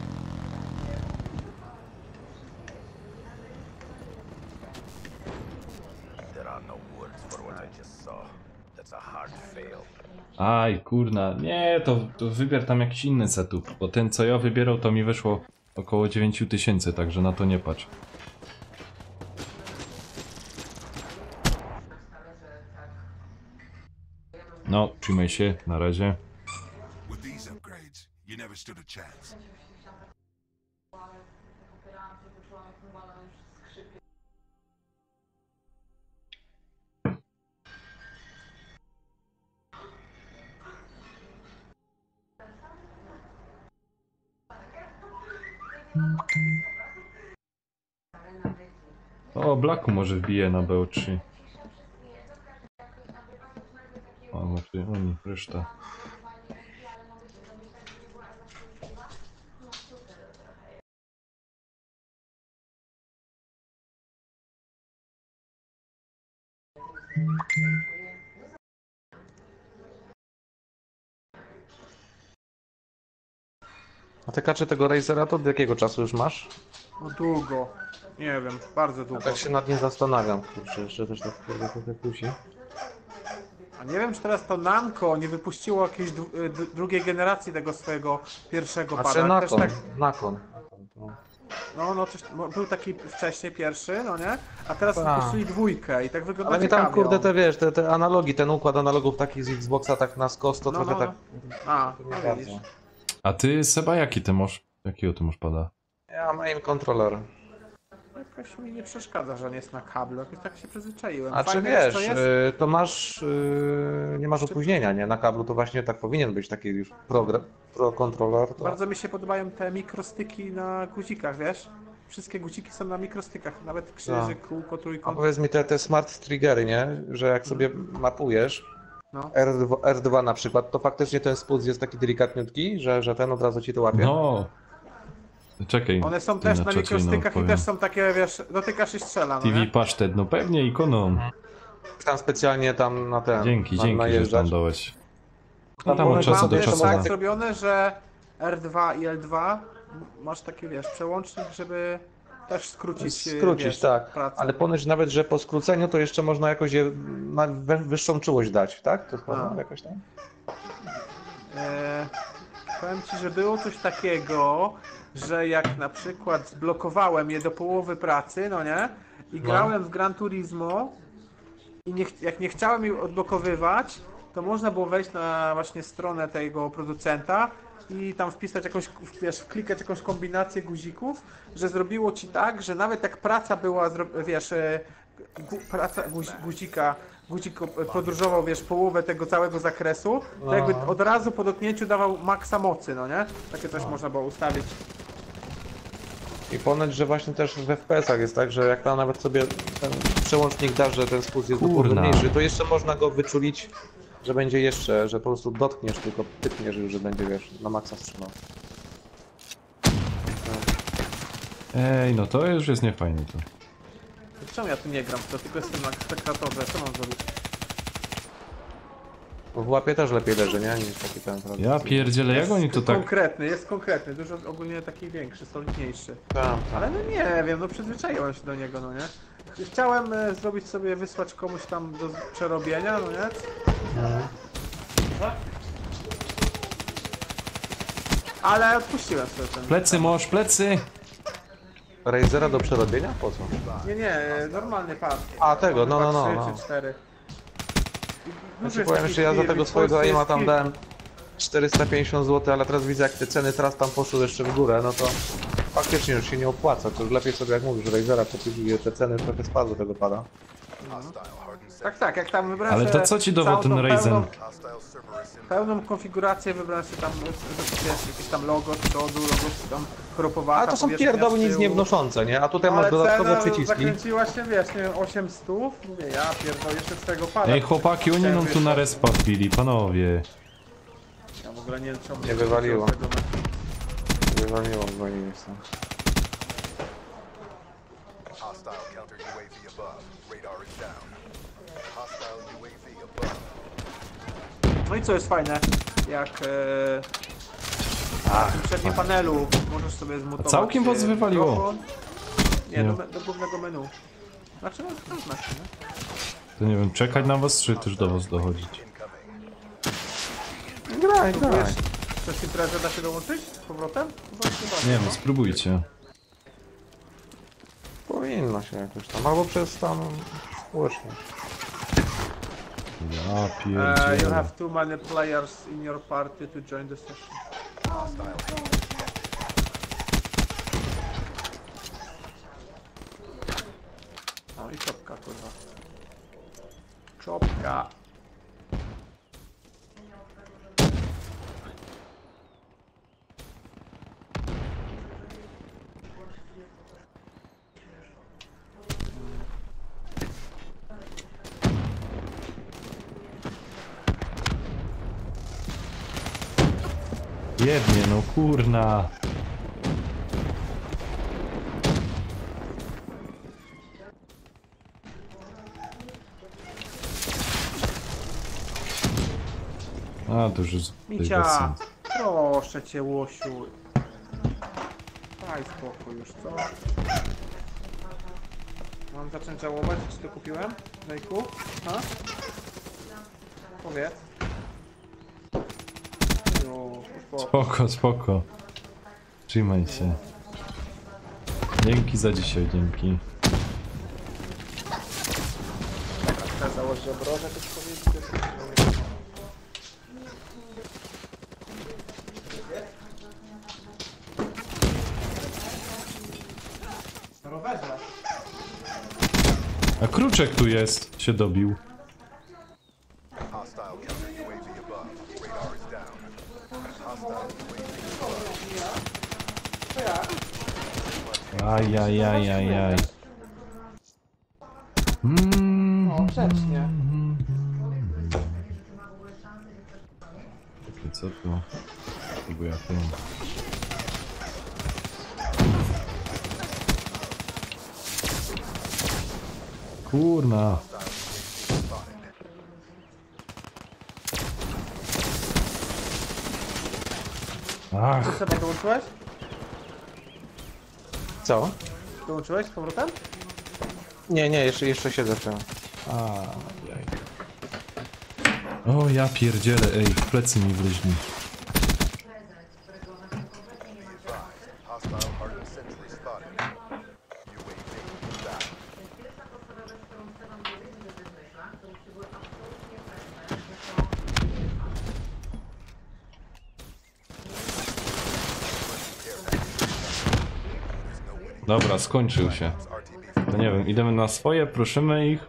Aj, kurna, nie, to wybier tam jakiś inny setup, bo ten co ja wybierał to mi wyszło około 9000, także na to nie patrz. No, trzymaj się, na razie. With these upgrades, you never stood a chance. O, Blacku może wbije na BO3. O, znaczy oni, reszta. A te kacze tego Razera to od jakiego czasu już masz? No długo. Nie wiem, bardzo długo. Ja tak się nad nim zastanawiam, kurczę, że też tak trochę kusi. A nie wiem, czy teraz to Namco nie wypuściło jakiejś drugiej generacji tego swojego pierwszego Znaczy pada. Też Nakon, tak, Nakon. był taki wcześniej pierwszy, no nie? A teraz Tak. wypuścili dwójkę i tak wygląda Ale mi tam, ciekawie kurde, on. te wiesz, te analogi, ten układ analogów takich z Xboxa tak na skos, to No, trochę no, tak... A, nie no bardzo. widzisz. A ty, Seba, jaki ty masz? Jakiego ty masz pada? Ja mam aim controller. Jakoś mi nie przeszkadza, że on jest na kablu, jakoś tak się przyzwyczaiłem. A czy Fajne jest, wiesz, co jest? to masz, nie masz opóźnienia, nie? Na kablu to właśnie tak powinien być taki już pro controller. To... Bardzo mi się podobają te mikrostyki na guzikach, wiesz? Wszystkie guziki są na mikrostykach, nawet krzyżyk, Tak. kółko, A trójkąt. powiedz mi te smart triggery, nie? Że jak sobie mapujesz No. R2 na przykład, to faktycznie ten spust jest taki delikatniutki, że ten od razu ci to łapie? No! Czekaj. One są ty też na czacie mikrostykach i odpowiem. też są takie, wiesz, dotykasz i strzela, no TV nie? pasztet, no pewnie ikoną. Tam specjalnie tam na ten... Dzięki, na, że najeżdżać. tam dałeś. No Tam tam od mamy czasu Mam do też czasu. tak zrobione, że R2 i L2 masz taki, wiesz, przełącznik, żeby też skrócić, wiesz, tak. pracę. Ale ponoć nawet, że po skróceniu to jeszcze można jakoś je na wyższą czułość dać, tak? To chyba jakoś tam? Powiem ci, że było coś takiego, że jak na przykład zblokowałem je do połowy pracy, no nie? I grałem w Gran Turismo i jak nie chciałem jej odblokowywać, to można było wejść na właśnie stronę tego producenta i tam wpisać jakąś, wiesz, wklikać jakąś kombinację guzików, że zrobiło ci tak, że nawet jak praca była, wiesz, praca guzik podróżował, wiesz, połowę tego całego zakresu, to jakby od razu po dotknięciu dawał maksa mocy, no nie? Takie coś można było ustawić. I ponoć, że właśnie też w FPS-ach jest tak, że jak tam nawet sobie ten przełącznik dasz, że ten spust jest Kurna. mniejszy, to jeszcze można go wyczulić, że będzie jeszcze, że po prostu dotkniesz, tylko tykniesz już, że będzie, wiesz, na maksa strzelał. Ej, no to już jest niefajne to. Czemu ja tu nie gram? To tylko jestem na spektatorze, co mam zrobić? W łapie też lepiej leży, nie? Niż taki ten, prawda? Ja pierdzielę, jak oni to tak... Jest konkretny, dużo ogólnie taki większy, solidniejszy. Tak, Ale no nie wiem, no przyzwyczaiłem się do niego, no nie? Chciałem zrobić sobie, wysłać komuś tam do przerobienia, no nie? Ale odpuściłem sobie ten. Plecy moż, plecy! Razera do przerobienia? Po co? Nie, normalny pad. A, tego, no, 3 czy 4. Ja ci powiem, że ja za tego swojego aima tam dałem 450 zł, ale teraz widzę, jak te ceny teraz tam poszły jeszcze w górę, no to faktycznie już się nie opłaca. To już lepiej sobie, jak mówisz, Razera kupić i te ceny trochę spadły tego pada. Tak, jak tam wybrałem Ale to sobie co ci dawał całą ten tą Ryzen? Pełną konfigurację wybrałem sobie tam, wiesz, jakieś tam logo z przodu, logo tam kropowata. Ale to są powierzchnia pierdoły z nic tyłu. nie wnoszące, nie? A tutaj Ale masz dodatkowe cena przyciski. zakręciła się, wiesz, nie wiem, 800, mówię, ja pierdolę, jeszcze z tego pada. Ej, chłopaki, oni nam tu na respa wbili, panowie. Ja w ogóle nie wiem, czemu Nie wywaliło. tego Wywaliło go nie jestem. Hostile counter UAV above. Radar is down. Hostile UAV above. No i co jest fajne? Jak w tym przednim panelu możesz sobie zmutować. A całkiem was wywaliło? mikrofon. Nie, Nie. do głównego menu. Znaczy, no to znaczy, nie? To nie wiem, czekać na was, czy też do was dochodzić? Graj. Przez imprezę da się dołączyć z powrotem? Nie wiem, spróbujcie. Powinno się jakoś tam, albo przez tam społeczność. Ja You pierdzielę. have too many players in your party to join the session. No i czopka, kurwa. Czopka. Jednie, no kurna. A, to już jest bez Micia, sensu. proszę cię, łosiu. Daj spokój już, co? Mam zacząć żałować, czy to kupiłem? Lejku? Ha? Powiedz. Już Spoko, spoko. Trzymaj się. Dzięki za dzisiaj, dzięki. Tak, założy obrożę, też powiedzieć. Na rowerze. A kruczek tu jest, się dobił. Ajajajajaj. O, grzecznie. Co tu? Próbuję tym. Kurna. Ach. Co Seba, dołączyłeś? Co? Dołączyłeś z powrotem? Nie, jeszcze siedzę w tym. Ajaj. O ja pierdzielę, ej, w plecy mi wleźli. Dobra, skończył się. To nie wiem, idziemy na swoje, prosimy ich.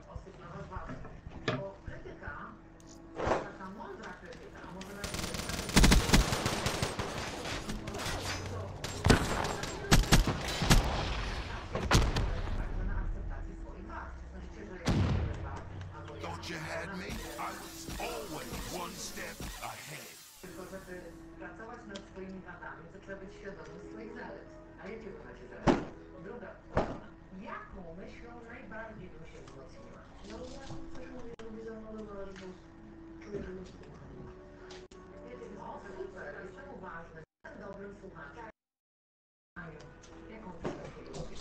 Pracować nad swoimi wadami, to trzeba być świadomym swoich zalet. A jakie wy macie zalety? Druga strona. Jaką myślą najbardziej bym się wzmocniła? No ja coś mówię, że lubię zamodować, bo czuję, że lubię słuchanie. Wiecie, no super, ale czemu ważne? Jestem dobrym słuchaczem. Jaką myślą lubię?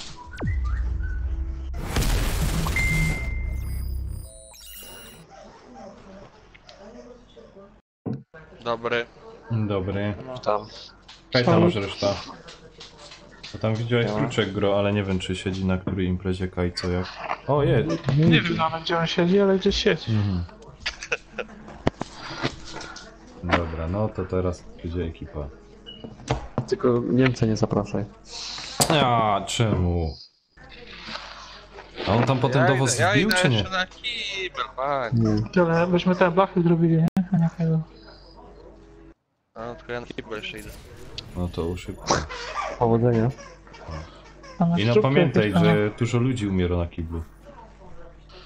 Dobry. Dobry. Tam. Kaj tam masz reszta? Bo tam widziałeś kruczek gro, ale nie wiem czy siedzi na której imprezie Kaj co jak. O jest! Nie wiem nawet gdzie on siedzi, ale gdzieś siedzi. Dobra, no to teraz będzie ekipa. Tylko Niemcy nie zapraszaj. A czemu? A on tam potem do was wbił czy nie? na kibel, tak. Ale byśmy te blachy zrobili, nie? A nie tego. No, tylko ja na kibel jeszcze idę. No to szybko. Powodzenia. I no pamiętaj, że dużo ludzi umiera na kiblu.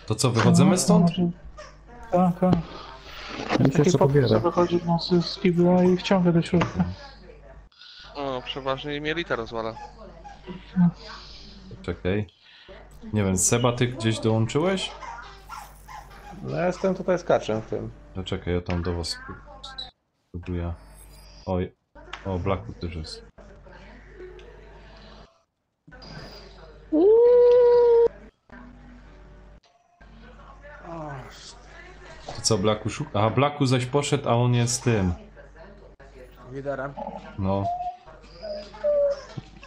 To co, wychodzimy stąd? Tak, tak. Jest taki popis, co wychodzi w nocy z kibla i wciąga do środka. No, przeważnie mnie elita rozwala. Czekaj. Nie wiem, Seba, ty gdzieś dołączyłeś? No ja jestem tutaj skaczem w tym. No czekaj, ja tam do was spróbuję. Oj, o, Blacku też jest. To co, Blacku szuka? A Blacku zaś poszedł, a on jest tym. Liderem. No.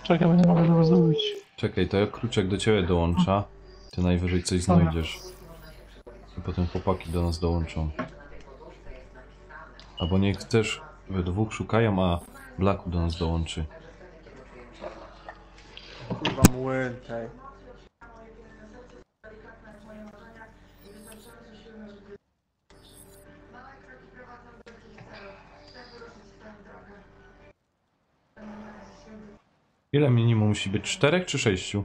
Czekaj, bo nie mogę tego zrobić. Czekaj, to jak Kruczek do ciebie dołącza, ty najwyżej coś znajdziesz. I potem chłopaki do nas dołączą. Albo niech też we dwóch szukają, a Blacku do nas dołączy. Kurwa młyn tej. Ile minimum musi być? 4 czy 6?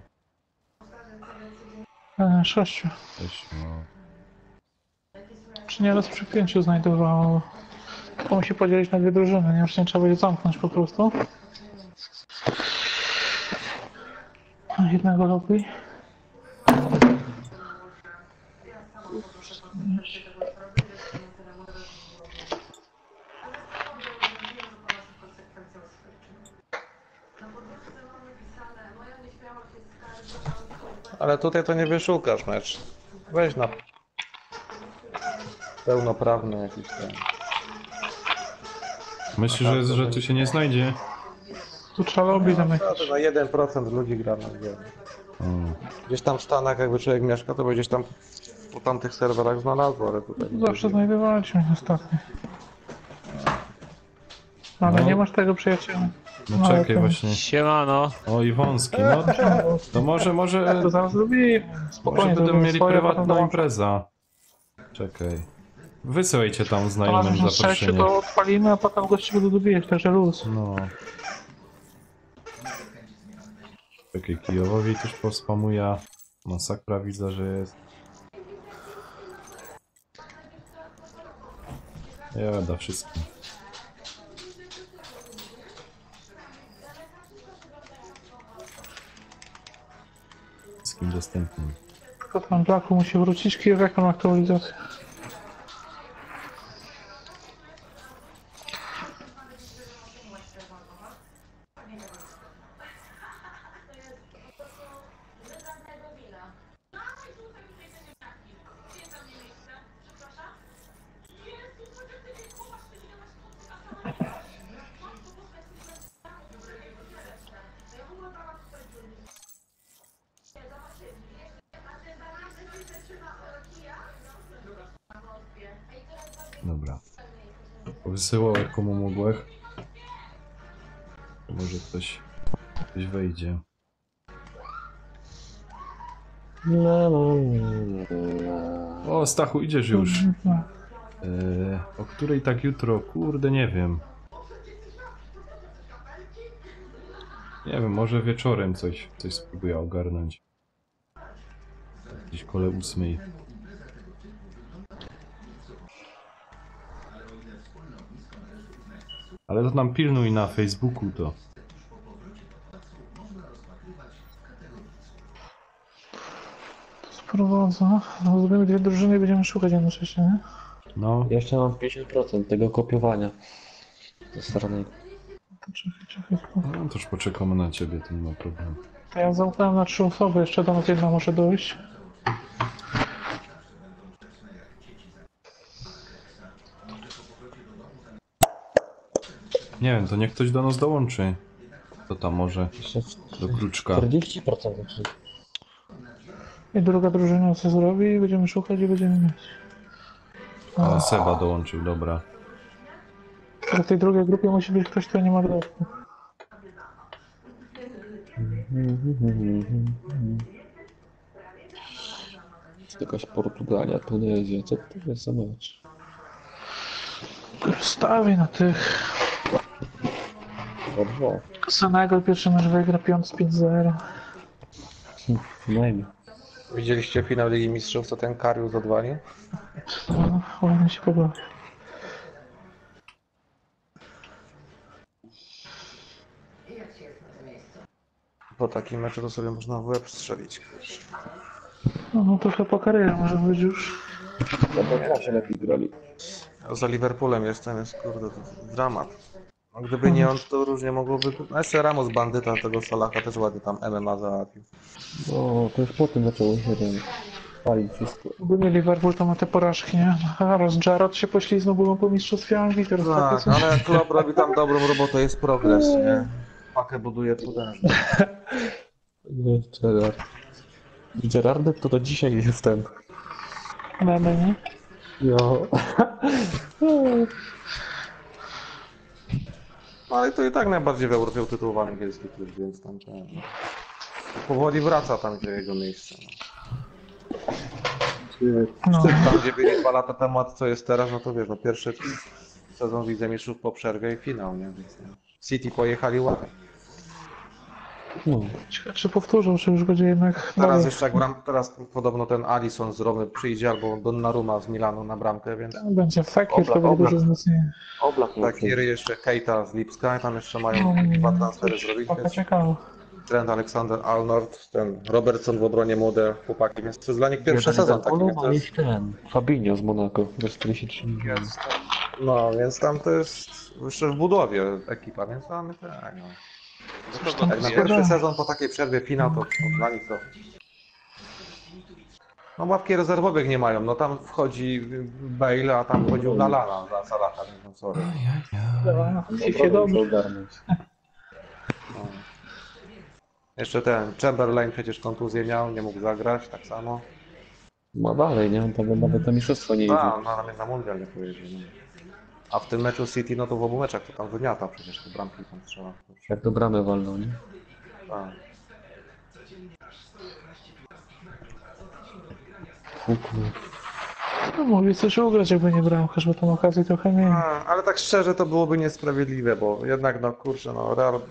6. 6, no. Czy nie raz przy 5 znajdowało. To musi podzielić na dwie drużyny, nie? Już nie trzeba będzie zamknąć po prostu. Jednego lobby. Ale tutaj to nie wyszukasz mecz. Weź na pełnoprawny jakiś ten. Myślę, że tu się nie znajdzie. Tu trzeba lobby zamykać. No 1% ludzi gra na grę. Gdzieś tam w Stanach jakby człowiek mieszka, to by gdzieś tam po tamtych serwerach znalazło, ale tutaj... Zawsze znajdowaliśmy ostatnio. Ale No. nie masz tego przyjaciela. No czekaj to- właśnie. Siemano. O, i wąski, no. To może... To zaraz zrobimy. Może Spokojnie, będą zrobimy mieli swoje, prywatną potem imprezę. Czekaj. Wysyłajcie tam To masz znajomym na szczęście, zaproszenie. to odpalimy, a potem gości będą dobijać, także luz. No. Czekaj, Kijowowi też pospamuję. Masakra widzę, że jest. Ja da wszystkim. Wszystkim dostępnym. Tylko tam Blacku musi wrócić, Kijowek ma aktualizację. Dobra. Wysyłał jak komu mogłeś. Może ktoś wejdzie. O, Stachu, idziesz już. O której tak jutro? Kurde, nie wiem. Nie wiem, może wieczorem coś spróbuję ogarnąć. Gdzieś koło 8. Ale to tam pilnuj na Facebooku to. Sprowadzę. Zrobimy dwie drużyny i będziemy szukać jednocześnie, nie? No. Jeszcze mam 50% tego kopiowania ze strony. To czekaj. No to już poczekamy na ciebie, to nie ma problemu. To ja zamknąłem na 3 osoby, jeszcze do nas jedna może dojść. Nie wiem, to niech ktoś do nas dołączy. To tam może do Kruczka. 40% jeszcze. I druga drużyna co zrobi i będziemy szukać i będziemy mieć. Ale Seba dołączył, dobra. W tej drugiej grupie musi być ktoś, kto nie ma dodatku. Jakaś Portugalia, Tunezja, co to jest za mecz? Stawię na tych. Dobrze. Senegal pierwszy mecz wygra 5-0. Najmniej. Widzieliście finał Ligi Mistrzów, co ten Karius odwalił? No, ładnie się pobawił. Po takim meczu to sobie można w łeb strzelić. No trochę po karierze może być już. Dobra, zawsze lepiej grali. Za Liverpoolem jestem, jest kurde, to dramat. A gdyby nie on, to różnie mogłoby... A jeszcze Ramos bandyta tego Salaha też ładnie tam MMA załatwił. No, to już potem zaczęło się palić wszystko. Ogólnie Liverpool to ma te porażki, nie? A raz Jarrod się pośliznął, było po mistrzostwie Anglii, teraz takie Tak, są. ale jak Klopp robi tam dobrą robotę, jest progres, nie? Pakę buduje potężnie. Nie, Gerard. Gerardem to do dzisiaj jest ten. Memy, nie? Jo. Ale to i tak najbardziej w Europie utytułowany angielski klub, więc tam ten... Powoli wraca tam, gdzie jego miejsce. No. Tam, gdzie byli 2 lata temu, a co jest teraz, no to wiesz, no pierwszy sezon w Lidze Mistrzów po przerwie i finał, nie? Więc, no. City pojechali ładnie. No. Ciekawe, czy powtórzą, czy już będzie jednak Teraz dalej. jeszcze jak teraz podobno ten Alisson z Romy przyjdzie, albo Donnarumma z Milanu na bramkę, więc... Będzie Fekir, to będzie duże wzmocnienie. Takiry jeszcze Keita z Lipska, tam jeszcze mają 2 transfery zrobić, Taka więc... ciekawa. Trent Alexander-Arnold, ten Robertson w obronie młode chłopaki, więc to jest dla nich pierwszy sezon taki, więc to jest... ten Fabinho z Monaco, za 43 milionów. No, więc tam to jest jeszcze w budowie ekipa, więc mamy tak, no. Jak na pierwszy sezon po takiej przerwie finał, to dla nich to... No ławki rezerwowych nie mają, no tam wchodzi Bale, a tam wchodził Lallana za Salaha, więc no sorry. się dobrze. No. Jeszcze ten Chamberlain przecież kontuzję miał, nie mógł zagrać, tak samo. Ma dalej, nie? On tam nawet na mistrzostwo nie idzie. A, no na mundial nie pojedzie. No. A w tym meczu City, no to w obu meczach to tam wymiata przecież te bramki tam strzela. Jak to bramę walną, nie? Tak. No mogli coś ugrać, jakby nie bramkarz, bo tam okazji trochę mieli. Ale tak szczerze to byłoby niesprawiedliwe, bo jednak no kurczę, no Real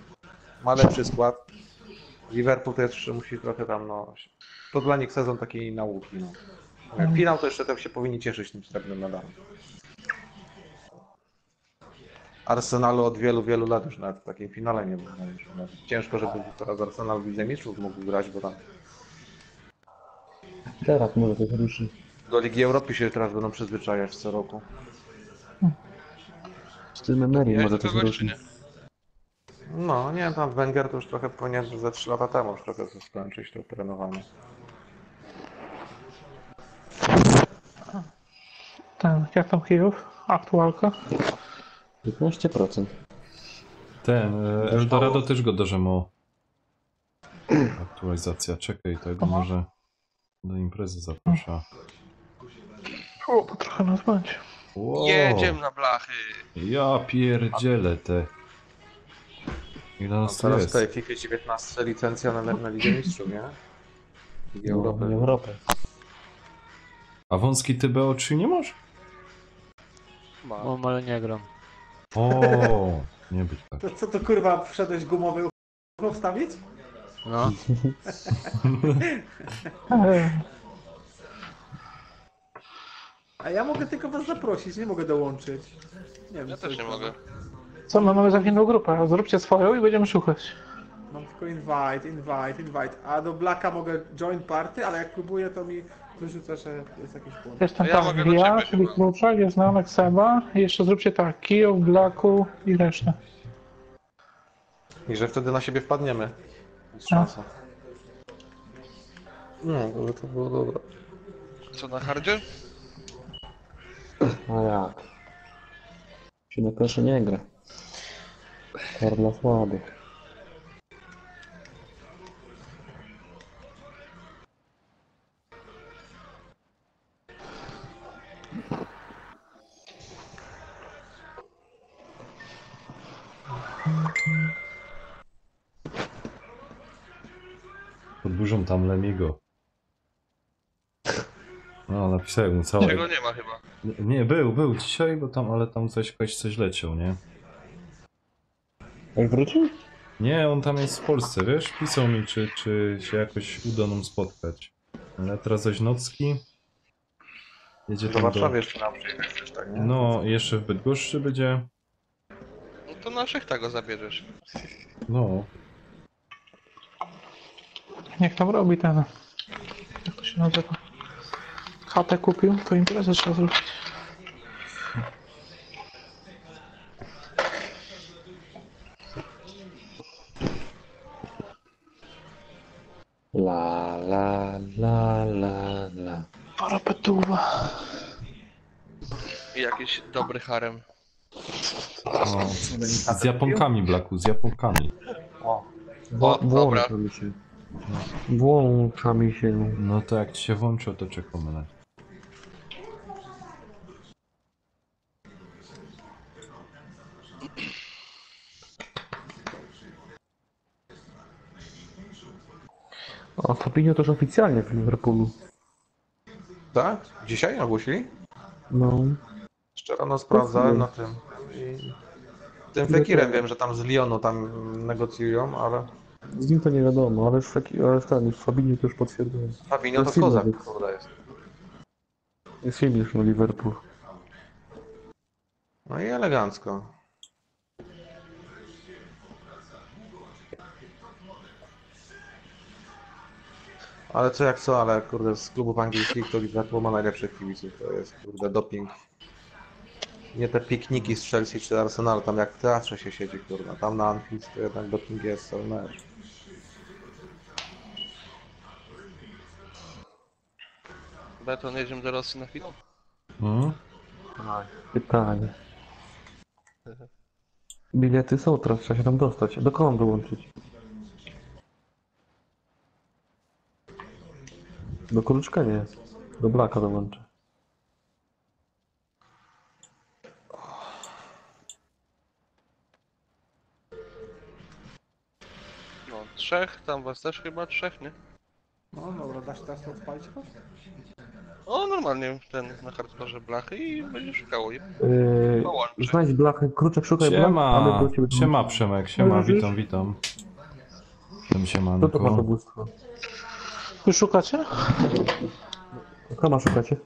ma lepszy skład. Liverpool to jeszcze musi trochę tam, no... To dla nich sezon takiej nauki, no. Jak finał to jeszcze tak się powinni cieszyć tym srebrnym medalem. Arsenalu od wielu lat już nawet w takim finale nie było. Ciężko, żeby teraz Arsenal w Lidze Mistrzów mógł grać, bo tam Teraz może coś ruszy. do Ligi Europy się teraz będą przyzwyczajać co roku. Z tym Emery może coś ruszy. No, nie wiem, tam Wenger to już trochę powinien ze 3 lata temu już trochę skończyć to trenowanie. Jak tam Kijów? Aktualka? 15%. Ten, Eldorado też go dorzemo. Aktualizacja, czekaj, tego może do imprezy zaprasza. O, to trochę nas będzie. Wow. Jedziemy na blachy. Ja pierdzielę te. Ile No, nas tu teraz w jest? tej FIFA 19 licencja na Ligę Mistrzów, nie? Ligę Europy. Europę. A wąski TBO3 nie masz? Mam, ale nie gram. O, nie być tak. To co to kurwa wszedłeś gumowy wstawić? No. A ja mogę tylko was zaprosić, nie mogę dołączyć. Nie wiem, Ja co też nie jest. mogę. Co, my mamy zamkniętą grupę, zróbcie swoją i będziemy szukać. Mam tylko invite. A do Blacka mogę join party, ale jak próbuję to mi wyrzuca, że jest jakiś błąd. Jestem Ja tam, mogę do ja, ciebie czyli chyba. Kluczak, jest Namek, Seba i jeszcze zróbcie tak, Kijów, Blacku i resztę. I że wtedy na siebie wpadniemy. Jest szansa. No, to było dobre. Co na hardzie? A jak? Się na proszę nie gra. Karla słaby. Podburzą tam Lemigo. No, napisałem mu całe. Czego nie ma chyba. Nie, był dzisiaj, bo tam, ale tam coś leciał, nie? Jak wrócił? Nie, on tam jest w Polsce, wiesz? Pisał mi, czy się jakoś uda nam spotkać. Ale teraz Oźnocki jedzie Do tam Warszawy jeszcze nam przyjechać też, tak, nie? No, jeszcze w Bydgoszczy będzie. No to na Szechta go zabierzesz. No. Niech tam robi ten... Jak to się nazywa? Chatę kupił, to imprezę trzeba zrobić. jakiś dobry harem. O, z Japonkami, Blaku, z Japonkami. Dobra. Włącza mi się. No to jak ci się włączyło, to czekamy na. A Fabinho też oficjalnie w Liverpoolu. Tak? Dzisiaj ogłosili? No. Jeszcze rano sprawdzałem na tym. I tym Fekirem wiem, że tam z Lyonu tam negocjują, ale... Z nim to nie wiadomo, ale ten Fabinho to już potwierdziłem. Fabinho to kozak, kurde jest. Jest film już na Liverpool. No i elegancko. Ale co jak co, ale kurde z klubów angielskich to Liverpool ma najlepszych kibiców, to jest kurde doping. Nie te pikniki z Chelsea czy Arsenal, tam jak w teatrze się siedzi, kurde, tam na Anfield to jednak doping jest cały mecz. Beton, jedziemy do Rosji na chwilę? Pytanie. Bilety są, teraz trzeba się tam dostać. Do kogo mam dołączyć? Do Kruczka nie. Do Blaka dołączę. No, 3, tam was też chyba 3, nie? No dobra, dasz teraz to odpalić go? O, normalnie ten na hardkorze blachy i będzie szukało je. Znajdź Blachę, Kruczek szukaj Blach, Siema, ale do ciebie... siema Przemek, siema, witam, witam. Co to ma dowództwo? Wy szukacie? Kogo szukacie?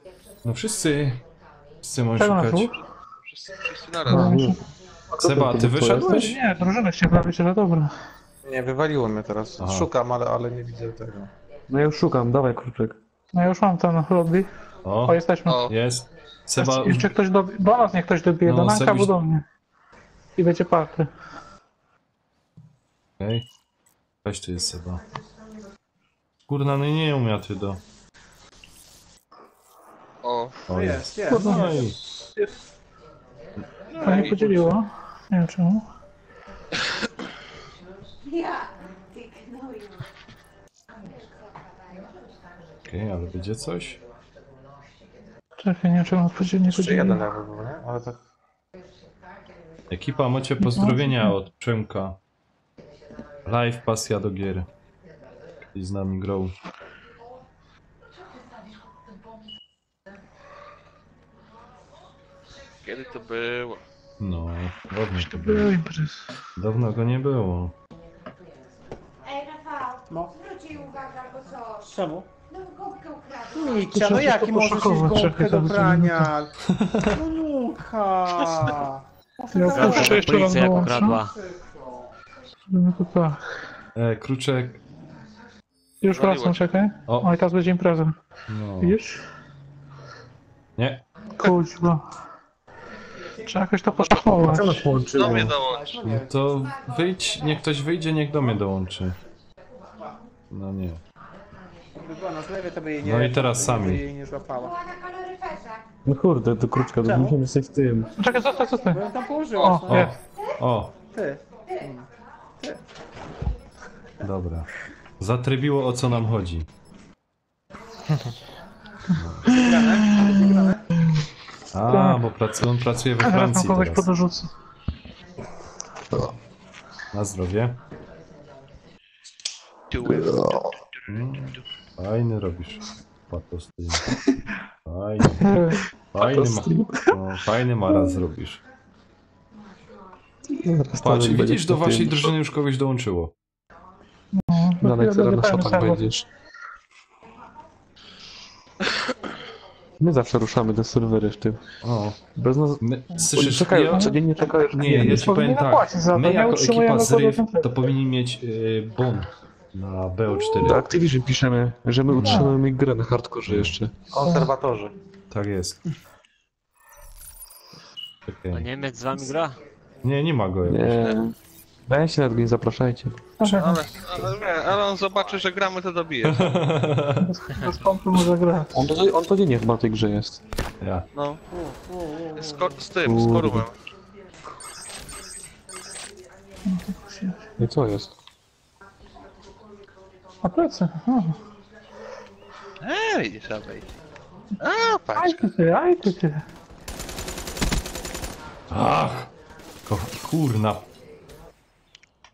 No wszyscy mogą Czego na szukać. Wszyscy naraz. Seba, ty wyszedłeś? Nie, drużyny się prawie, ale dobra. Nie, wywaliło mnie teraz. Aha. Szukam, ale nie widzę tego. No ja już szukam, dawaj Kruczek. No ja już mam ten lobby. O, jesteśmy. Jest. Seba... Jeszcze ktoś do nas niech ktoś dobije, No, do Nanka Sebiś- albo do mnie. I będzie party. Okej. Weź tu jest Seba. Kurna, no nie umie ty do. O, jest. No i... To nie podzieliło. Nie wiem czemu. Okej, ale będzie coś? Czekaj, nie wiem czemu nie Jeszcze podzieliło. jeden level był, nie? Ale tak... Ekipa, macie pozdrowienia od Przemka. Live pasja do gier. I z nami grą. kiedy to było? No, dawno to Był było. imprez. Dawno go nie było. Ej, Rafał, No. zwróć jej uwagę albo coś. Czemu? No gąbkę ukradł. Micia, no jaki możesz mieć poszakować, gąbkę czekaj, do tam prania? No Nuka. Ja muszę jeszcze raz dołączę. No to tak. Kruczek. Już wracam, czekaj. O. O, i teraz będzie impreza. No. Widzisz? Nie. Kuźwa. Trzeba jakoś to poszachować. Do mnie dołącz. No to wyjdź, niech ktoś wyjdzie, niech do mnie dołączy. No nie. Gdyby była na zlewie, to by jej nie... No i teraz sami. by jej nie złapała. Była na kaloryferze. No kurde, do Kruczka, Czemu? musimy jesteś w tym. Czekaj, co ty? Bo ją tam położyłaś, O, no. jest. O, Ty. dobra. Zatrybiło, o co nam chodzi. A, bo on pracuje we Teraz mam Francji kogoś teraz. podrzucę. Na zdrowie. Fajny robisz. Patostream. Fajny. Fajny maraz robisz. Patrz, widzisz, do waszej drużyny już kogoś dołączyło. No, ale teraz na szopach będziesz. My zawsze ruszamy te serwery w tym. O. Bez nas... Słyszysz, czekają, codziennie czekają. Nie, ja ci powiem tak. My jako ekipa z Ryf to powinni mieć bon na BO4. Do Activision piszemy, że my utrzymamy ich grę na hardkorze jeszcze. Konserwatorzy. Tak jest. A Niemiec z wami gra? Nie, nie ma go jakoś. Nie. Weźcie nawet go nie zapraszajcie. Ale on zobaczy, że gramy, to dobije. Bez pompy może grać. On to nie chyba w tej grze jest. Ja. No. Z tym, z korumem. I co jest? A plecy. Ej, żabej. A, patrz. Aj ty. Ach! Kurna.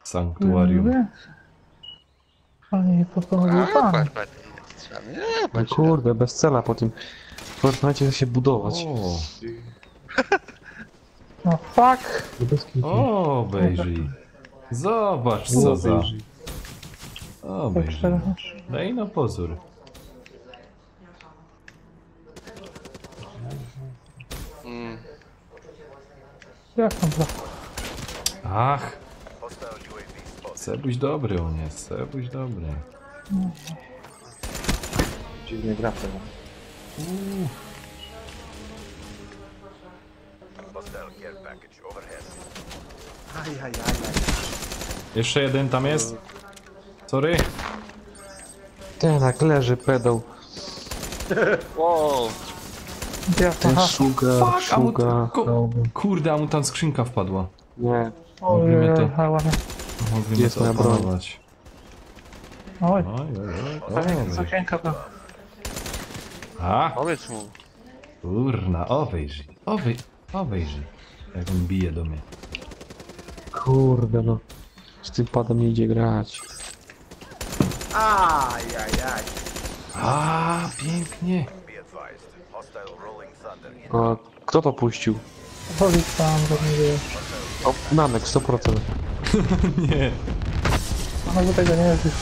Sanktuarium. Oni postanowił pan. No kurde, bez cela po tym. W Fortnite się budować. O, No fuck. o, obejrzyj. Zobacz co za... Obejrzyj. Daj no pozór. Jak tam brak? Ach! Sebuś dobry on jest, Sebuś dobry. Dziwnie gra w tego. Jeszcze jeden tam jest? Sorry? Ten jak leży pedał. Wow. Ten szuga. Kurde, a mu tam skrzynka wpadła. Nie. Mogliśmy to... ładnie. Mogliśmy Jest to moja broń. opanować. Oj. Oj. Okienka to. A! Powiedz mu. Kurna, obejrzyj. Obejrzyj. Jak on bije do mnie. Kurde no. Z tym padem nie idzie grać. Ajajaj. A, pięknie. A kto to puścił? Powiedz tam, że nie wiesz. O, Nanek, 100%. Nie. No bo tego nie wiesz.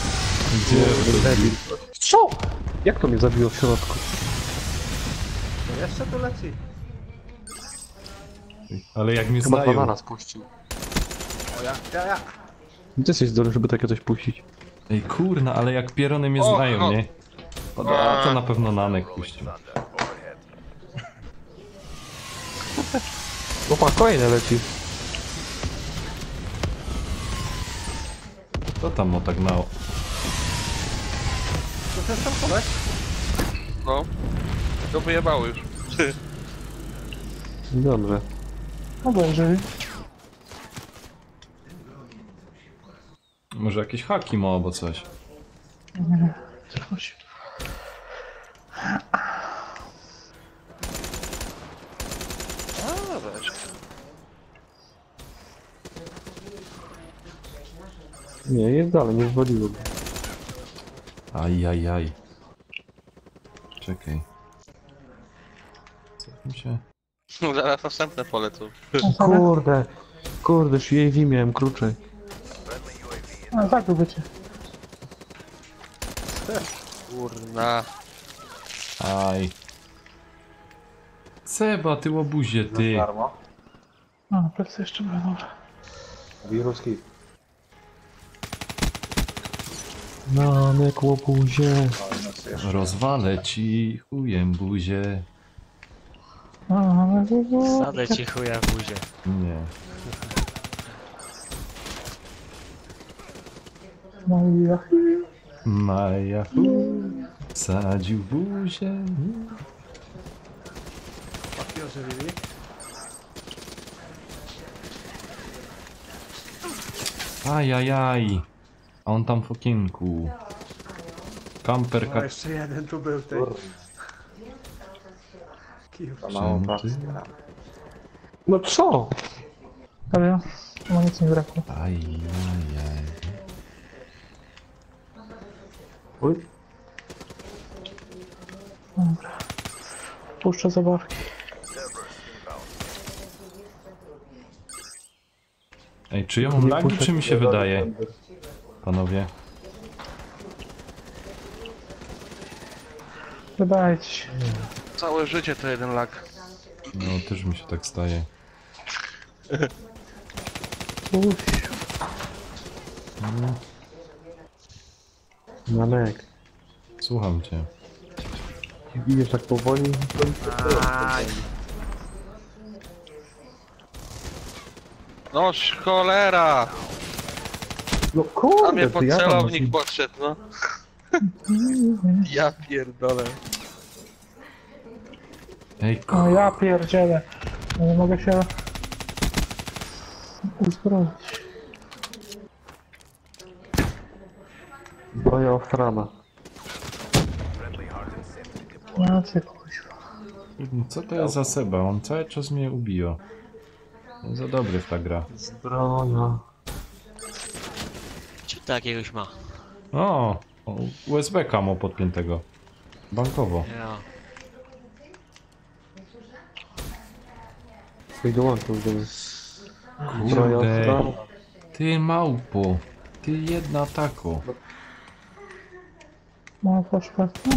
Gdzie? Co? Jak to mnie zabiło w środku? Jeszcze tu leci. Ale jak mnie Chyba znają. banana spuścił. O ja. Ty jesteś zdolny, żeby takie coś puścić. Ej, kurna, ale jak pierony mnie znają, nie? A to na pewno Nanek puścił. Opa, kolejne leci. To tam o tak mało. To ten sam koleś? No. To wyjebało już. Dobrze. Obejrzyj. Może jakieś haki ma albo coś. Nie. Coś. A, weź. Nie, jest dalej, nie wywaliło go. Ajajaj. Czekaj. Co mi się... Zaraz następne polecą. Kurde, UAV miałem kruczej. A, zagubię cię. Kurna. Aj. Seba, ty łobuzie, ty. A, plecy jeszcze były, dobra. Wiruski. Nanek, łobuzie. Rozwalę ci chujem buzię. Sadę ci chuja w buzie. Nie. Maja sadził buzię. Paki ożywili. Ajajaj. A on tam w okienku. Kamper No jeszcze jeden tu był, ty. Czemu ty? No co? Ale ma nic nie brakło. Ajajaj. Oj. Dobra. Puszczę zabawki. Ej, czy ja mam lagi, czy mi się wydaje? Panowie. Wydaje ci się. Całe życie to jeden lag. No, też mi się tak staje. No, Nanek. słucham cię. Bijesz tak powoli? No cholera! No kurde, A mnie to pod ja tam celownik podszedł, no. Ja pierdolę. Ej, No ja pierdzielę. Nie mogę się uzbroić. Boja Ostrana. Ja cię kuźwa. co to jest za Seba? On cały czas mnie ubija. On za dobry w ta gra. Zbroja. Czy to jakiegoś ma? O, USB-ka ma podpiętego. Bankowo. Ja. I dołączył do mnie. Zbroja Kurde. Ostrana. Ty małpo. Ty jedna tako. Ma poszpatno?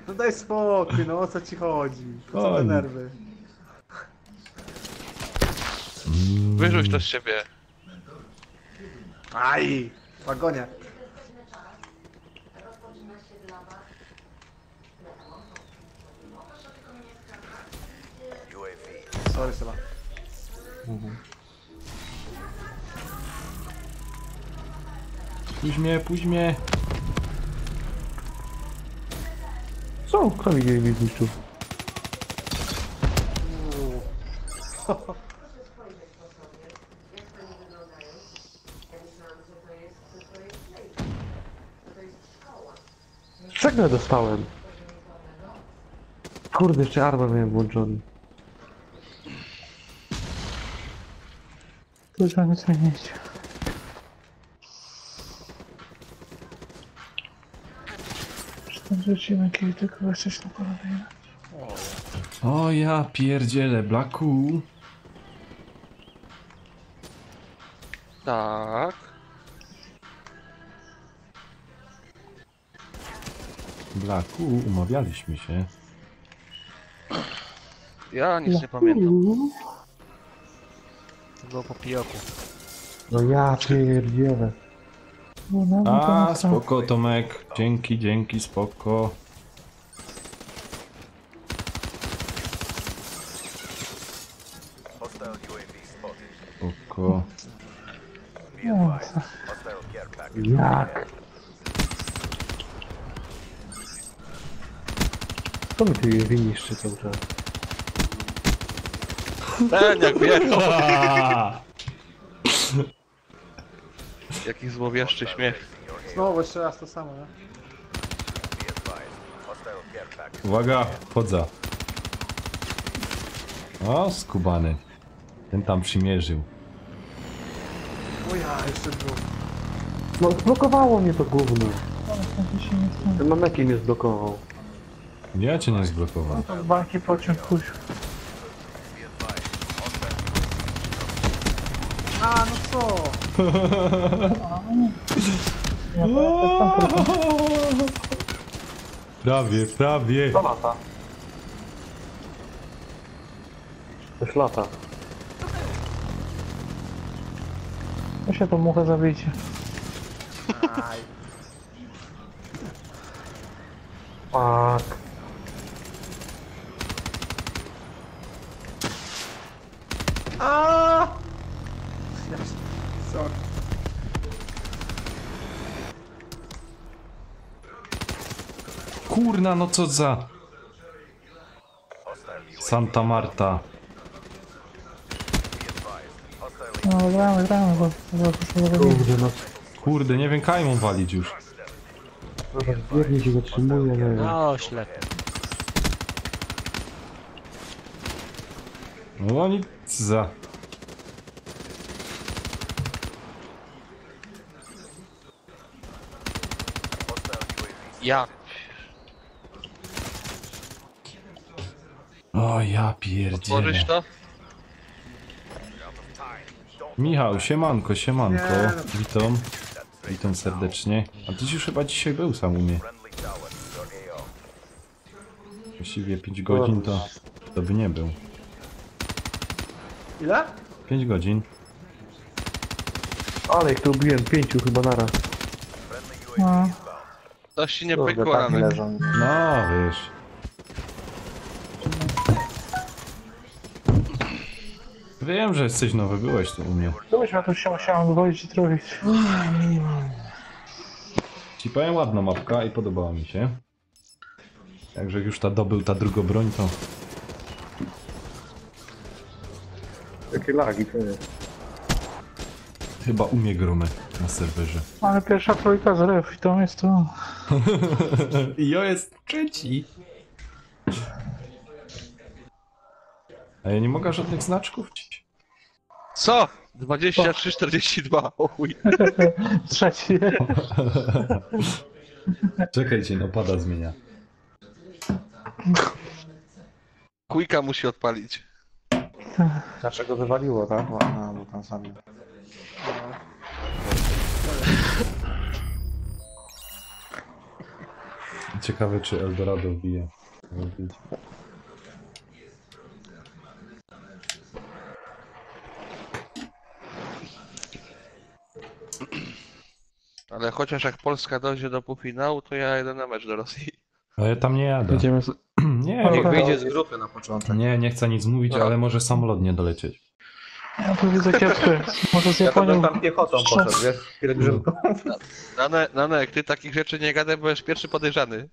No daj spokój, no o co ci chodzi? Po co te Oj. nerwy? Wyrzuć to z siebie. Aj! W wagonie. Sorry, Seba. Puść mnie. Co? Kto mi nie zniszczył? Czego ja dostałem? Kurde, jeszcze armor miałem włączony. Tu trzeba nic zmienić. Tam rzucimy tylko jeszcze się poradujemy. O ja pierdzielę, Blacku. Tak. Blacku, umawialiśmy się. Ja nic nie pamiętam. To było po pijoku. No ja pierdzielę. A, spoko Tomek. Dzięki, spoko. Spoko. Jak? Co mi ty winisz czy cały czas? Ten jak wjechał. Jaki złowieszczy śmiech. Znowu jeszcze raz to samo, nie? Uwaga, wchodza. O, skubany. Ten tam przymierzył. O ja, jeszcze dwóch. No zblokowało mnie to gówno. Ten maneki mnie zblokował. Ja cię nie zblokowałem. Banki pociąg kuźwa. A, no co? Prawie. To lata. Coś lata. To się tą muchę zabijcie. Aj. Fuck. A! Sorry. Kurna, no co za... Santa Marta. No gramy, bo Kurde, no. Kurde, nie wiem, kajmą walić już. Zobacz, biegnie się zatrzymuje, no. No, ślepy. No oni za... Ja. O ja pierdzielę. Otworzysz to? Michał, siemanko. Nie, no. Witam serdecznie. A tyś już chyba dzisiaj był sam u mnie. Właściwie 5 godzin to by nie był. Ile? 5 godzin. Ale ich tu ubiłem 5 chyba naraz. No. To się nie Kurde, pykło tak ranek. leżą. No, wiesz. Wiem, że jesteś nowy, byłeś tu u mnie. Byliśmy, to się musiałem wywozić i trochę. Ci powiem, ładna mapka i podobała mi się. Także już dobył ta druga broń, to... Jakie lagi to jest. Chyba umie gromę na serwerze. Ale pierwsza trójka z ref i to jest to. I ja jest trzeci. A ja nie mogę żadnych znaczków ci. Co? 23-42, o chuj. Trzeci. Czekajcie, no pada zmienia. Quicka musi odpalić. Dlaczego wywaliło, tak? A, bo tam sami. Ciekawe, czy Eldorado wbije. Ale chociaż jak Polska dojdzie do półfinału, to ja jedę na mecz do Rosji. A ja tam nie jadę. Jedziemy Nie, Niech wyjdzie z grupy na początek. nie chcę nic mówić, ale może samolot nie dolecieć. Ja tu widzę kiepsko jest. Może z Ja to bym Japonią. tam piechotą poszedł, wiesz? Pielgrzymką. Nanek, ty takich rzeczy nie gadaj, bo jest pierwszy podejrzany.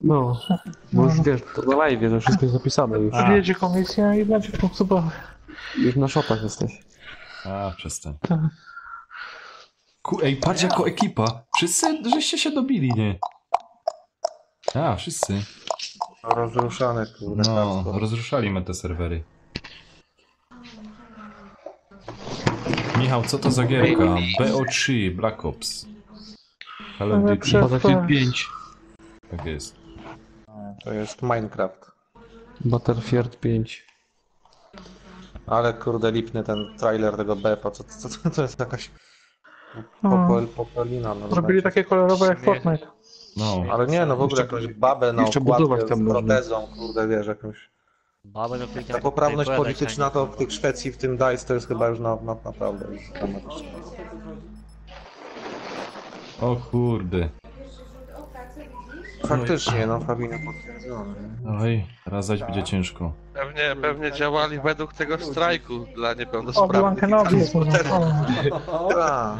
No, bo już wiesz, to na live, że wszystko jest zapisane już. Przyjedzie komisja i będzie punkt zabawy. Już na shotach jesteś. A, przestań. Tak. Ej, patrz jako ekipa. Wszyscy żeście się dobili, nie? A, wszyscy. Rozruszane, kurde. No, rozruszali me te serwery. Michał, co to za gierka? BO3, Black Ops. Call of Duty. Battlefield 5. Tak jest. To jest Minecraft. Battlefield 5. Ale kurde lipny ten trailer tego BEP-a, to jest jakaś popelina. No, Zrobili takie kolorowe jak Fortnite. No. Ale nie, no w ogóle jakąś babę na jeszcze budować okładkę tam z można. protezą, kurde wiesz, jakąś... Babę do tej Ta poprawność polityczna to w tych Szwecji, w tym DICE to jest chyba już naprawdę już dramatyczne. O kurde. Faktycznie, no Fabinho potwierdzone. Oj, teraz zaś będzie ciężko. Pewnie działali według tego strajku dla O, niepełnosprawnych. Obi-Wan Kenobi jest może. Tak.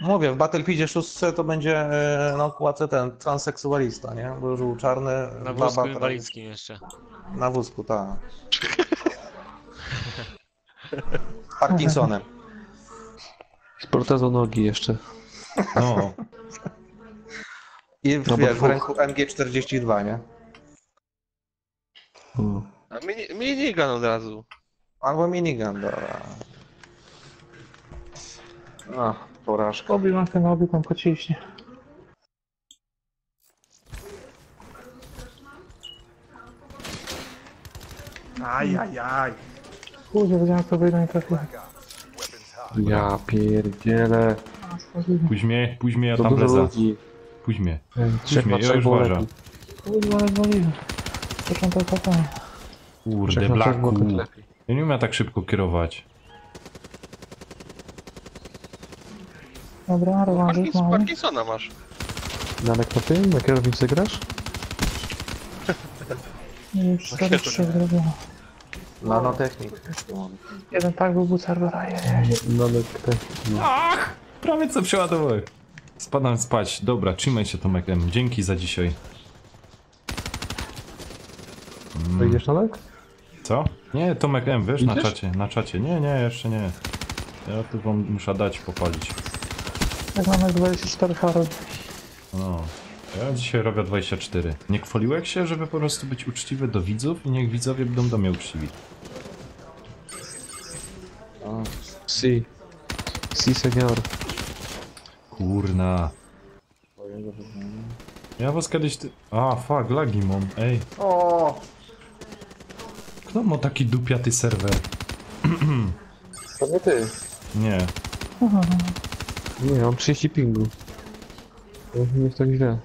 Mówię, w Battlefieldzie 6 to będzie na okładce ten transseksualista, nie? Bo już był czarny, Na baba, wózku teraz- inwalidzkim jeszcze. Na wózku, tak. Parkinsonem. Z protezą nogi jeszcze. No. I No bo wiesz, w dwóch. ręku MG42, nie? A minigun od razu. Albo minigun, dobra. Ach, porażka. Obi-Wan Kenobi tam pociśnie. Ajajaj. Kurde, wiedziałem co wyjdę nie trafiłem. Ja pierdzielę. Pójdź mnie, ja To tam dużo lezę. ludzi. Pójdź mnie, Trzech na ja trzech już było uważam. lepiej. Kurde, ale zwaliłem. Początek HP. Kurde, Trzech na trzech było Blacku. tak lepiej. Ja nie umiem tak szybko kierować. Dobra, rewanżyk mały. Parkinsona masz. Nanek na tym? Na kierownicy grasz? Nie, już 4-3 zrobione. Nanotechnik. Jeden tak był serwer, ajajaj. Nanek te. No. Ach, prawie co przeładowałem. Spadam spać. Dobra, trzymaj się Tomek M. Dzięki za dzisiaj. Wyjdziesz Nanek? Co? Nie, Tomek M, wiesz, Idziesz? na czacie. Nie, jeszcze nie. Ja tu wam muszę dać popalić. Jak mamy 24 Harold. No. Ja dzisiaj robię 24. Nie chwaliłeś się, żeby po prostu być uczciwy do widzów i niech widzowie będą do mnie uczciwi. Si. Si, senior. Kurna. Ja was kiedyś A, fuck, lagi mam, ej. O, Kto ma taki dupiaty serwer? To nie ty. Nie. Nie, mam 30 pingu. To nie jest tak źle.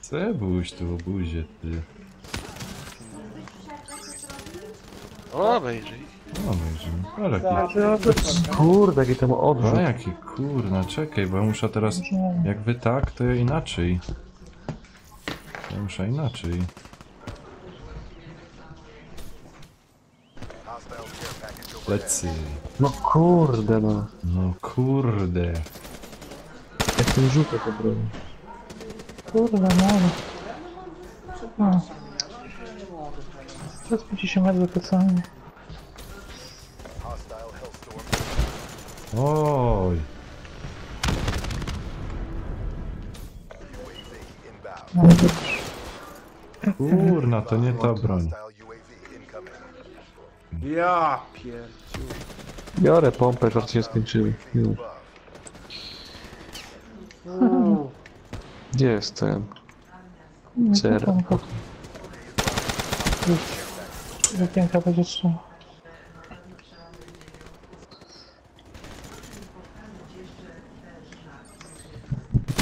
Cebuś tu, buzie, ty. O, obejrzyj. No obejrzyj. Ale jaki... Kurde, jaki tam A odrzut. jaki kurna, czekaj, bo ja muszę teraz... Jak wy tak, to ja inaczej. Ja muszę inaczej. Plecy. No kurde, no. No kurde. Jak ten żółty to broni. Kurde, no. No. Rozbić się mecz do plecami. Oj. Kurna, to nie ta broń. Ja pierdziu. Biorę pompę, żarty się skończyły. Ju. Gdzie jest ten? Cera. Zapięka będzie trzeba.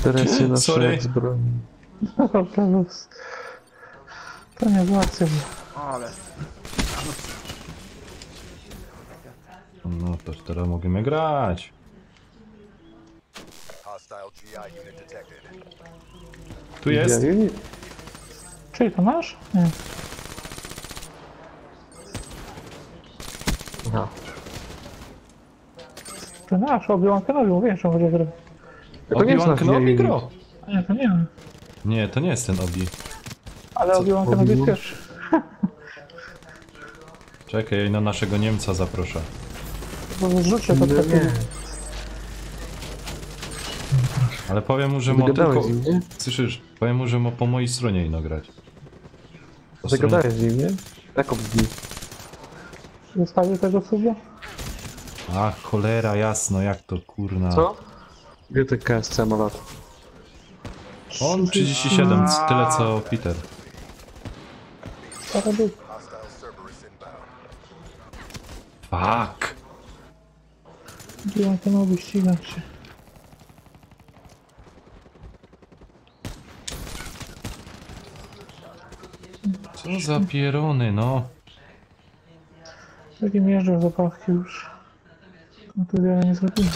Presję na Sorry. szef z broni. To nie była akcja. Ale. No to teraz możemy grać. Tu jest. Czyli to masz? Nie. No. Ty masz, Obi-Wan Kenobi, mówię, że może zrobić. Obi-Wan Kenobi gro. Nie, to nie wiem. Nie, to nie jest ten Obi. Ale Obi-Wan Kenobi jest pierwszy. Czekaj, na naszego Niemca zaproszę. Bo zrzucie to takie. Ale powiem mu, że ma Zagadałeś tylko... z nim, nie? Słyszysz? Powiem mu, że ma po mojej stronie ino grać. Po stronie... Zagadałeś z nim, nie? Tak obdni. Zostawię tego sobie? A, cholera, jasno, jak to kurna. Co? Gdzie te KSC ma lat? On 37, tyle co Peter. Co robię? Fuck! Obi-Wan Kenobi, ścigam się. Co za pierony, no. Takim jeżdżę w zapachki już. No tu wiele nie zrobiłem.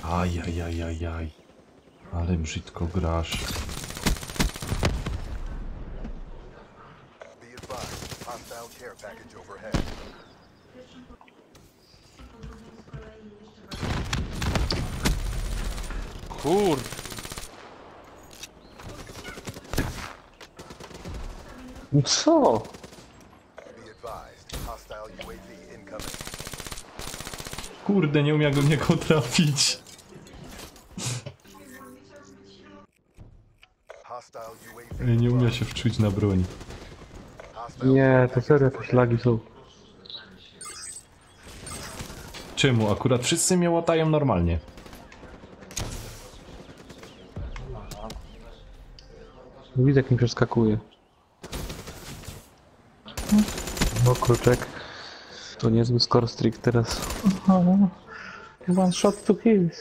Ajajajajaj. Ale brzydko grasz. Kurde. Co? Kurde, nie umiem jak niego trafić. Nie umiem się wczuć na broń. Nie, to serio jakieś lagi są. Czemu? Akurat wszyscy mnie łatają normalnie. Widzę jak mi przeskakuje. No kurczek. To niezły score streak teraz. No, one shot to kills.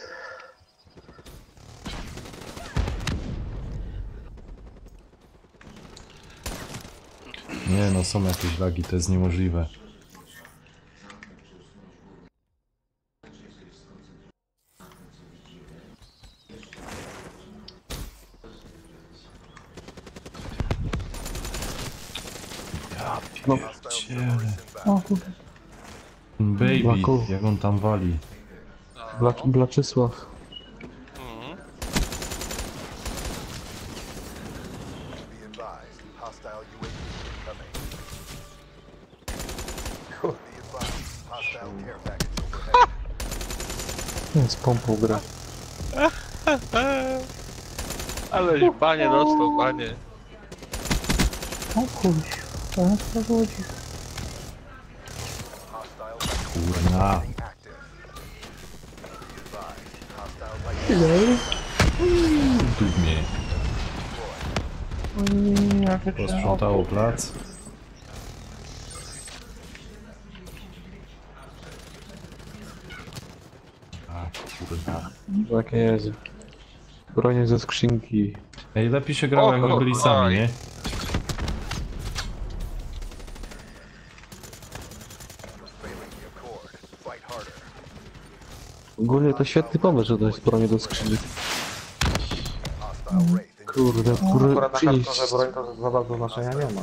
Nie no, są jakieś lagi, to jest niemożliwe. Ja pierdzielę. O kurde. Baby, Blaku. jak on tam wali. Blaczysław. Z pompą gra. Aleś banie dostał, banie. O kurczę. To jest to ludzi. Kurna. Tu mnie. Posprzątało plac. A Kurwa. Tak jest. Bronię ze skrzynki. Ej, lepiej się grało jakby byli sami, nie? Ogólnie to świetny pomysł, że to jest bronię do skrzynek. Kurde, Akurat na hardkorze broń to za bardzo znaczenia nie ma.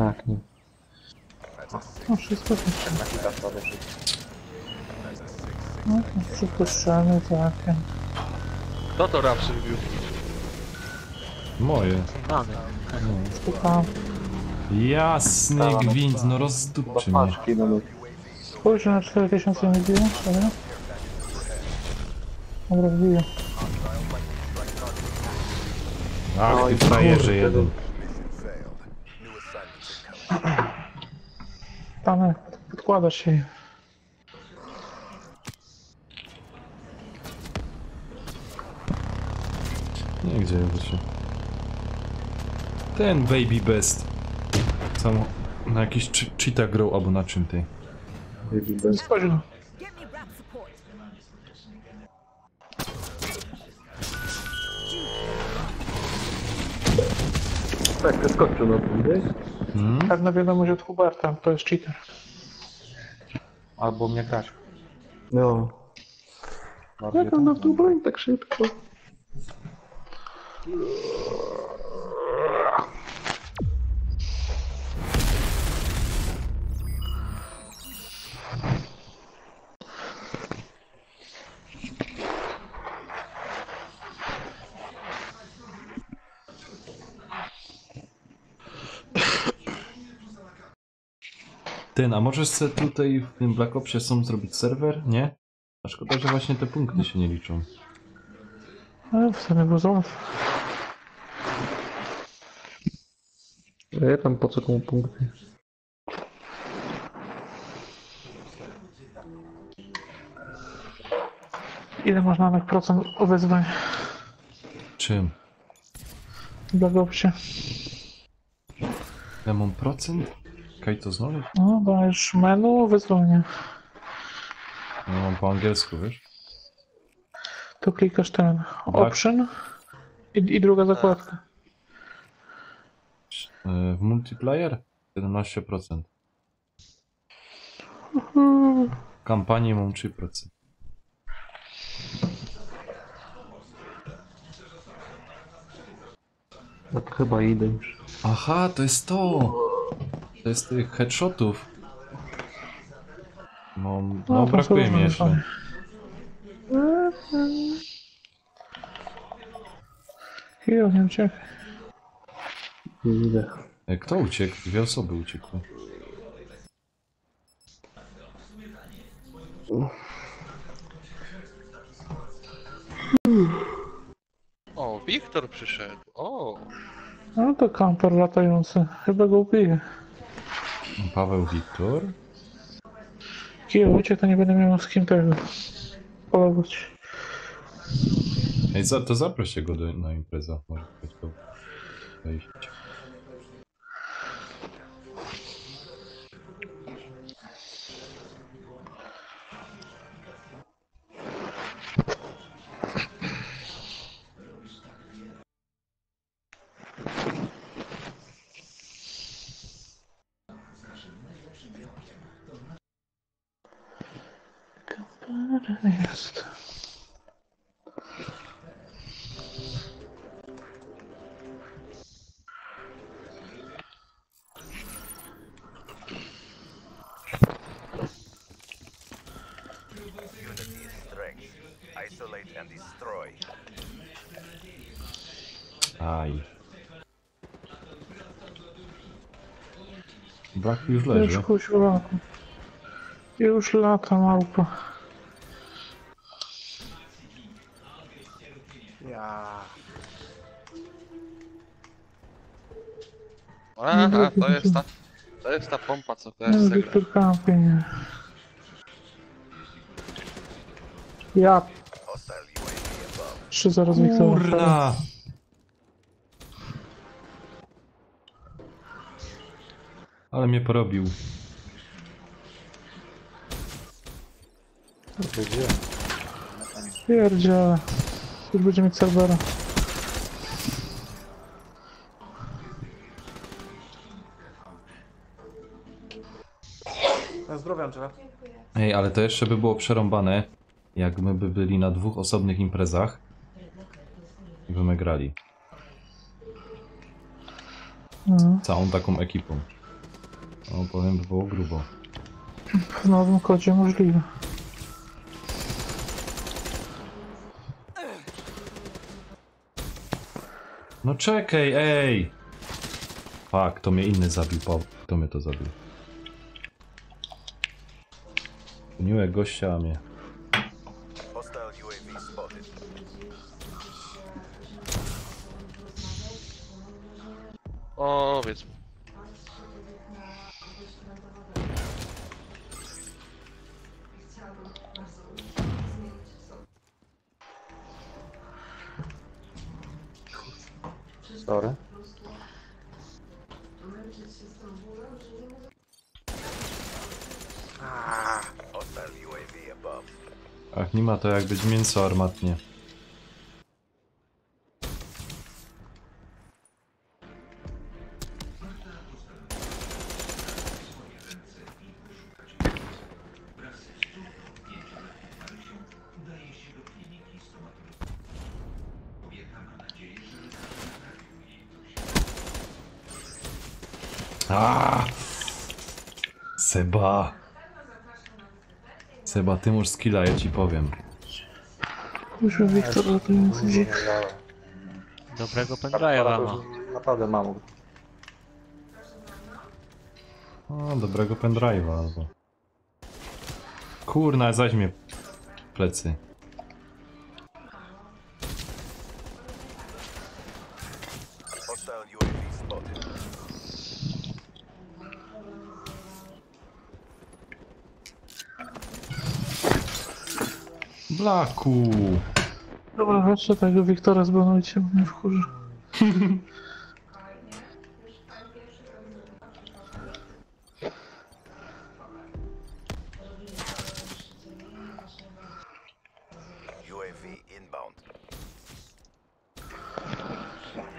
Jak nie? No wszystko to no, przypuszczamy takie. Kto to rapsy wbił? Moje. Mamy. Słucham. Jasny gwint, no rozdupczy mnie. Spójrz na 4000 nie biję, dobra? Dobra, wbiję. Ach, ty frajerze jeden. Tam podkładasz się. Nie, gdzie się. Ten Baby Best. Samo na jakiś cheetah grow albo na czym tej. Baby Best. Spójrz go. Tak, przeskoczył na tym, wiesz? Pewna wiadomość od Huberta, to jest cheater. Albo mnie grać. No. Jak on na tą broń tak szybko? Ten, a możesz sobie tutaj w tym Black Opsie są zrobić serwer? Nie? A szkoda, że właśnie te punkty się nie liczą. No, wcale było za łatwo. Ja tam po co komu punkty? Ile można mieć procent wyzwań Czym? w Black Opsie? Ja mam procent? Kaj to znaleźć? No, dajesz menu, wyzwanie. Ja mam po angielsku, wiesz? Tu klikasz ten option i druga zakładka. W multiplayer? 17%. W kampanii mam 3%. Tak chyba idę już. Aha, to jest to! To jest tych headshotów. No brakuje mi jeszcze. Chwilę, nie uciekaj. Nie idę. Kto uciekł? 2 osoby uciekły. O, Wiktor przyszedł. O. No to kamper latający. Chyba go ubije. Paweł Wiktor? Kilo uciekł, to nie będę miał z kim tego polować. Ej, to zaproście go na imprezę. Może ktoś to wejść. Jest. Isolate and destroy. Aj. Brak już leży. Już kusiu lata. Już lata małpa. Ja. Aha, to jest ta pompa, co to No, jest Wiktor kampie, nie. Ja. 3 zaraz Wiktora. Kurna! Ale mnie porobił. Pierdziele. Już będzie mieć serwera. Na zdrowie, Angela. Ej, ale to jeszcze by było przerąbane, jak my by byli na 2 osobnych imprezach i by my grali. Całą taką ekipą. No powiem, by było grubo. W nowym kodzie możliwe. No czekaj, ej! Fuck, to mnie inny zabił, kto mnie to zabił? Miłe gościa, a mnie. O, powiedz mu. Sorry. Ach, nie ma to jak być mięso armatnie. Seba! Seba, ty masz skilla, ja ci powiem. Już Wiktor ratujący dzik. Dobrego pendrive'a ma. Naprawdę mało. O, dobrego pendrive'a albo... Kurna, zaś mnie plecy. Blaku! Dobra, chodźcie tego Wiktora zbanujcie, bo mnie wkurzy.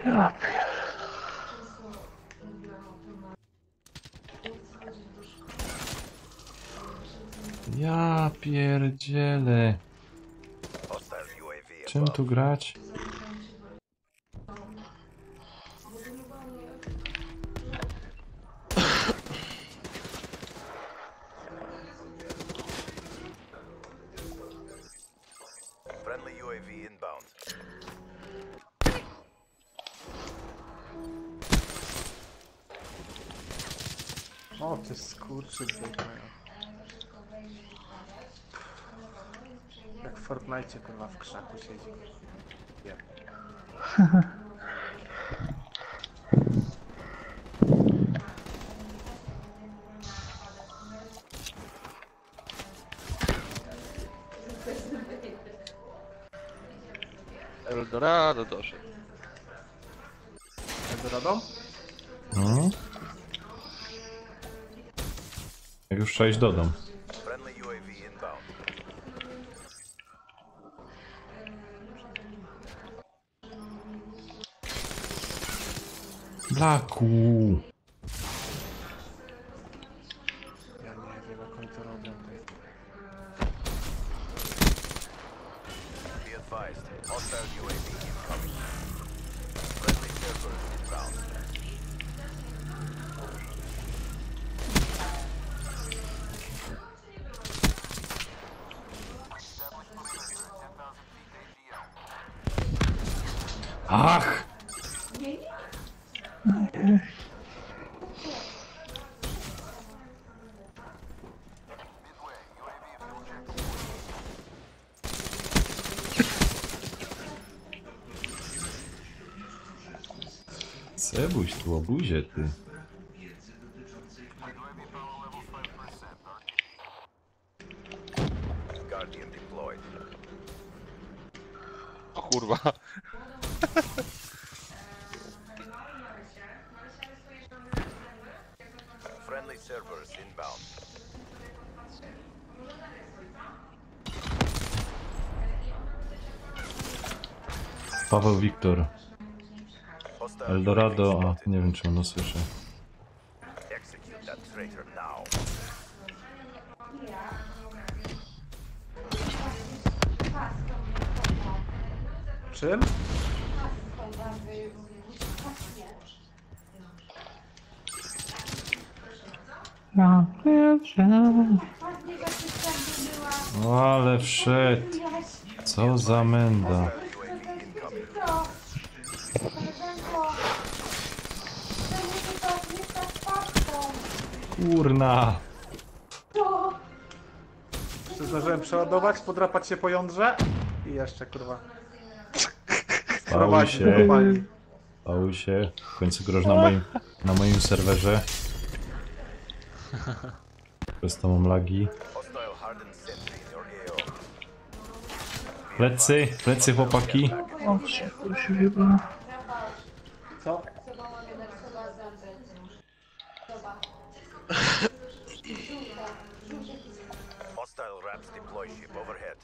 Ja pier... Ja pierdzielę. Czym tu grać? O, ty skurczy biegają. Jak w Fortnite, kurwa, w krzaku siedzi. Jeb. Eldorado doszedł. Eldorado? No. Jak już trzeba iść do domu. Blaku! Ja nie wiem, jak oni to robią. Ach! Sebuś tu obuzie, ty. O kurwa. Friendly servers inbound. Paweł Wiktor. Eldorado, a nie wiem czy ono słyszy. Execute that traitor now. Czym? Ja pierdzielę. O, ale wszedł. Co za menda. Kurna. Czy zdążyłem przeładować, podrapać się po jądrze? I jeszcze, kurwa. Pałuj się. Pałuj się. W końcu groż na moim serwerze. Przez to mam lagi. Plecy chłopaki. O, się wybrał. Co? Hostile Raps deploy ship overhead.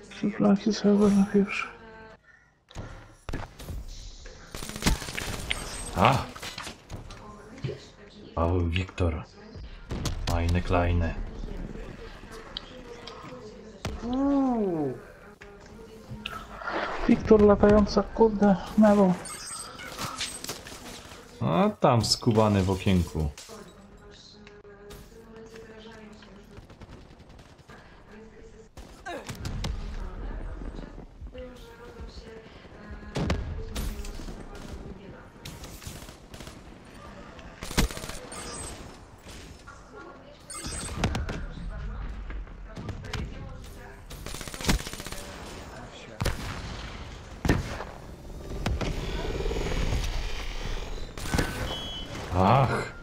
Przyflaki serwer na pierwszy. A! Paweł Wiktor. Meine Kleine. Wiktor latająca, kurde, Melo. A tam skubany w okienku. Ach!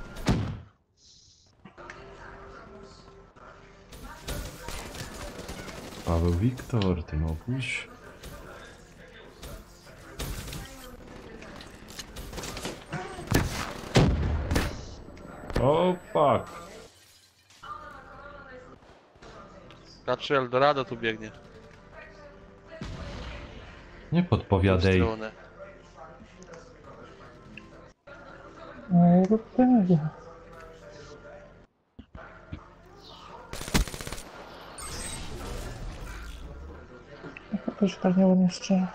Paweł Wiktor, ty mógłbyś? O, fuck. Raczej Eldorado tu biegnie. Nie podpowiadaj. No, to będzie. To się tak nie umieszczę.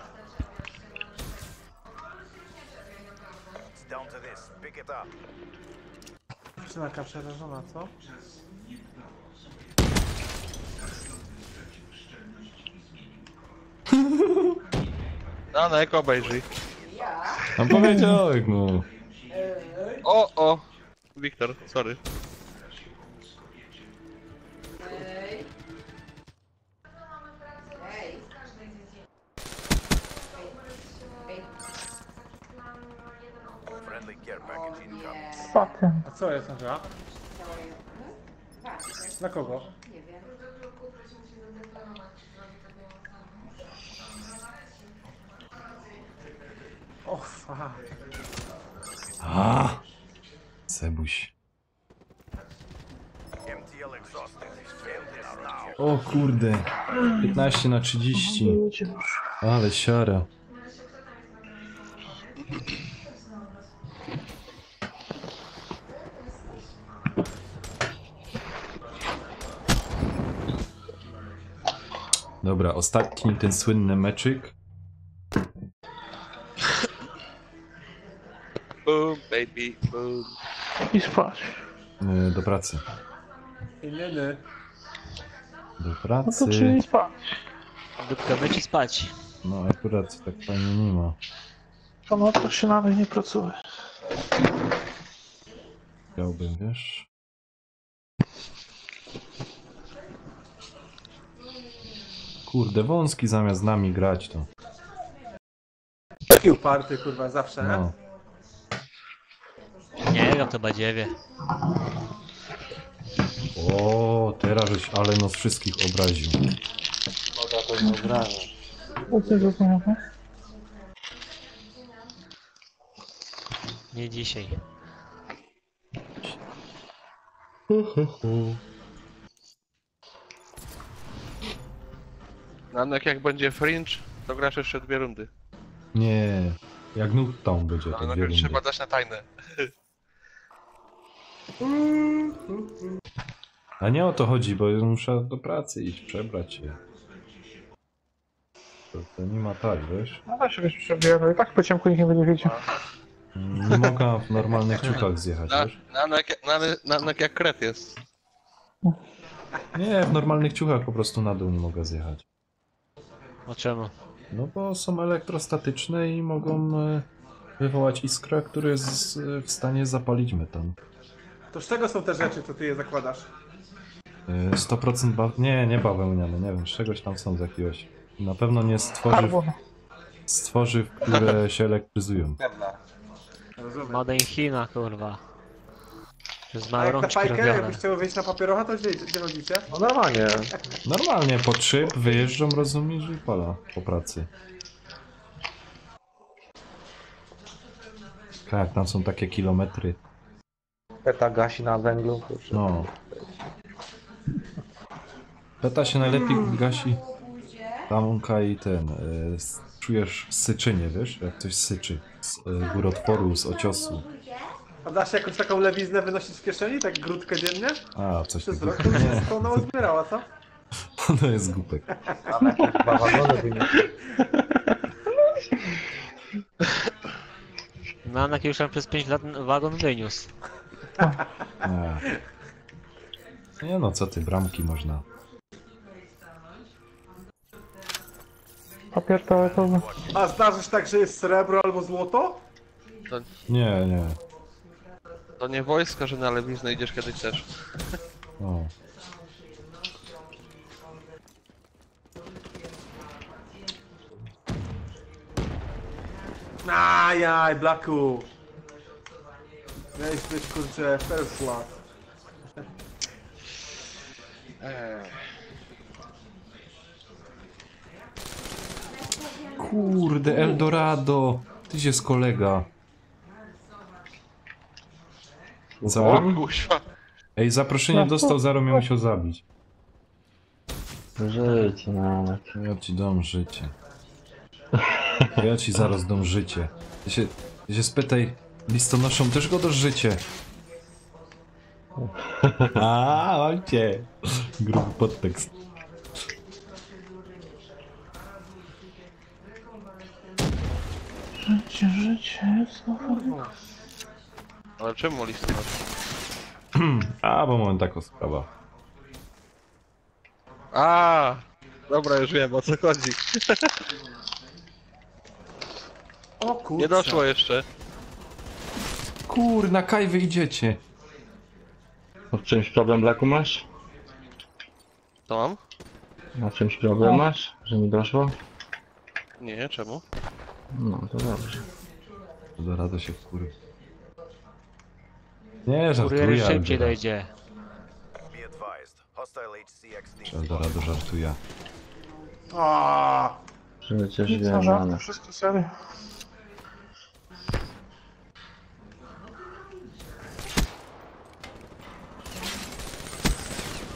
Down to this. Pick it up. Przynaka przerażona, co? No, jak obejrzyj. No powiedziałem mu. O! Wiktor, sorry. Friendly care package incoming. Fatem. A co jest, Andrzej? Na kogo? O, fuck. A! Sebuś. MTL exhausted. End this now. O kurde. 15/30. Ale siara. Dobra, ostatni ten słynny meczyk. Boom, baby, boom. I spać. Do pracy. Inny. Do No pracy. to czyli spać. Dupka myć i spać. No akurat tak fajnie nie ma. To no to się nawet nie pracuje. Chciałbym, wiesz? Kurde, wąski zamiast z nami grać to. Taki uparty, kurwa, zawsze, nie? No. Nie wiem, to badziewie. O, teraz żeś ale nos wszystkich obraził. Moda to nie obraża. O co to znowu? Nie dzisiaj. Nanek, jak będzie fringe, To grasz jeszcze 2 rundy. Nie, jak Nuketown będzie to Ale 2 najpierw rundy. trzeba dać na tajne. A nie o to chodzi, bo muszę do pracy iść, przebrać się. To nie ma tak, wiesz? No da się być przebierał, i tak po ciemku nikt nie będzie widział. Nie mogę w normalnych ciuchach zjechać, wiesz? Nanek jak kret jest. Nie, w normalnych ciuchach po prostu na dół nie mogę zjechać. A czemu? No bo są elektrostatyczne i mogą wywołać iskrę, która jest w stanie zapalić metan. To z czego są te rzeczy, co ty je zakładasz? 100% nie bawełniane, nie wiem, z czegoś tam są z jakiegoś. Na pewno nie z tworzyw, które się elektryzują. Made in China, kurwa. Przez A małe jak na rączki fajkę, robione. jakbyś chciał wyjść na papierocha, to gdzie chodzicie? No normalnie. Normalnie po 3 wyjeżdżam, rozumiesz, i pala po pracy. Tak, tam są takie kilometry. Peta gasi na węglu. No. Peta się najlepiej gasi. Tamka i ten. Czujesz syczynie, wiesz? Jak coś syczy. Z górotworu, z ociosu. A da się jakąś taką lewiznę wynosić w kieszeni, tak grudkę dziennie? A, coś Przez takiego. rok to już wszystko ona uzbierała, co? To jest głupek. Nanek już tam przez 5 lat wagon wyniósł. Nie no, co ty, bramki można. Papier toaletowy. A zdarzysz tak, że jest srebro albo złoto? Nie, nie. To nie wojska, że na lewiznę idziesz kiedy chcesz. O. Ajaj, Blacku! Miałeś być, kurczę, first class. Kurde, Eldorado! Ty jest kolega. O kuźwa. Ej, zaproszenie dostał, Zaro mnie musiał zabić. Życie, Nanek. Ja ci dam życie. Ja ci zaraz dam życie. Ty się spytaj, listonoszą też go dasz życie. A, ojcie. Gruby podtekst. Życie, znowu. Ale czemu listonosz? A, bo mam taką sprawę. A, dobra, już wiem o co chodzi. O kurczę. Nie doszło jeszcze. Kurna, kaj wyjdziecie. A w czymś problem, Blacku, masz? Co mam? Na czymś problem masz? Że mi doszło? Nie, czemu? No, to dobrze. Eldorado się wkurwi. Nie, Kurier żartuję. szybciej dojdzie. Be advised. Hostile HCXD. Eldorado żartuje. A. Przecież I co, wiem, że? Nanek. Wszystko serio.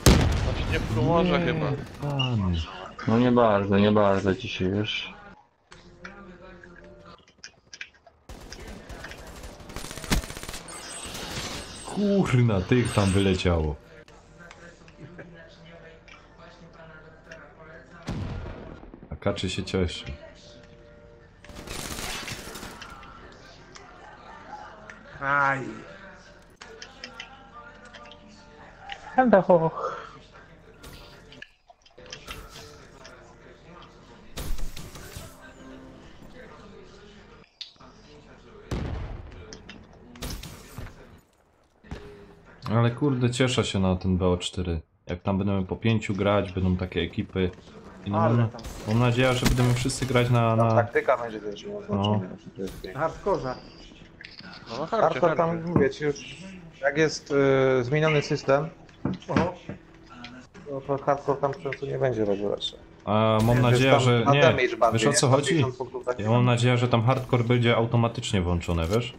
To ci nie pomoże chyba. Panie. No nie bardzo dzisiaj już. Kurna, tych tam wyleciało. A Kaczy się cieszy. Aj. Będę hoch. Ale kurde, cieszę się na ten BO4. Jak tam będziemy po 5 grać, będą takie ekipy. I no, Ale tam. mam nadzieję, że będziemy wszyscy grać na... Taktyka będzie też. No. Na hardkorze. No, Hardcore tam, wiecie, już jak jest zmieniony system, Oho. no to hardcore tam często nie będzie robić. A mam nadzieję, tam że... na Nie, damage bardziej, wiesz o co nie? chodzi? 50 punktów takich. Ja mam nadzieję, że tam hardcore będzie automatycznie włączone, wiesz?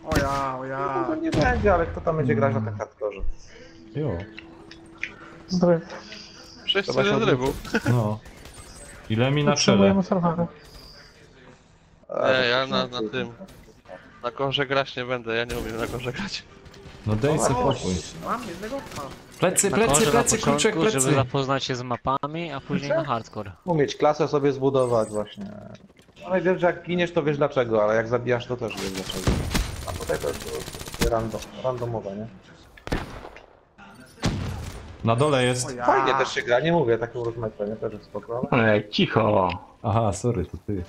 O ja, o No ja. to nie będzie, ale kto tam będzie grać na tym hardkorze? Jo. Zdrowie. Wszyscy Trzeba się ze zrywu. No. Ile mi na czele? Utrzymujemy serwery. Nie, ja na tym... Na korze grać nie będę, ja nie umiem na korze grać. No daj se pokój. Mam jednego mam. Plecy, Na plecy, korze na plecy, kluczek, początku, żeby plecy. zapoznać się z mapami, a później na hardcore. Umieć klasę sobie zbudować właśnie. Ale wiesz, że jak giniesz, to wiesz dlaczego, ale jak zabijasz, to też wiesz dlaczego. A tutaj to jest randomowe, nie? Na dole jest. Fajnie też się gra, nie mówię, takie urozmaicenie też jest spoko, ale... Ej, cicho! Aha, sorry, to ty.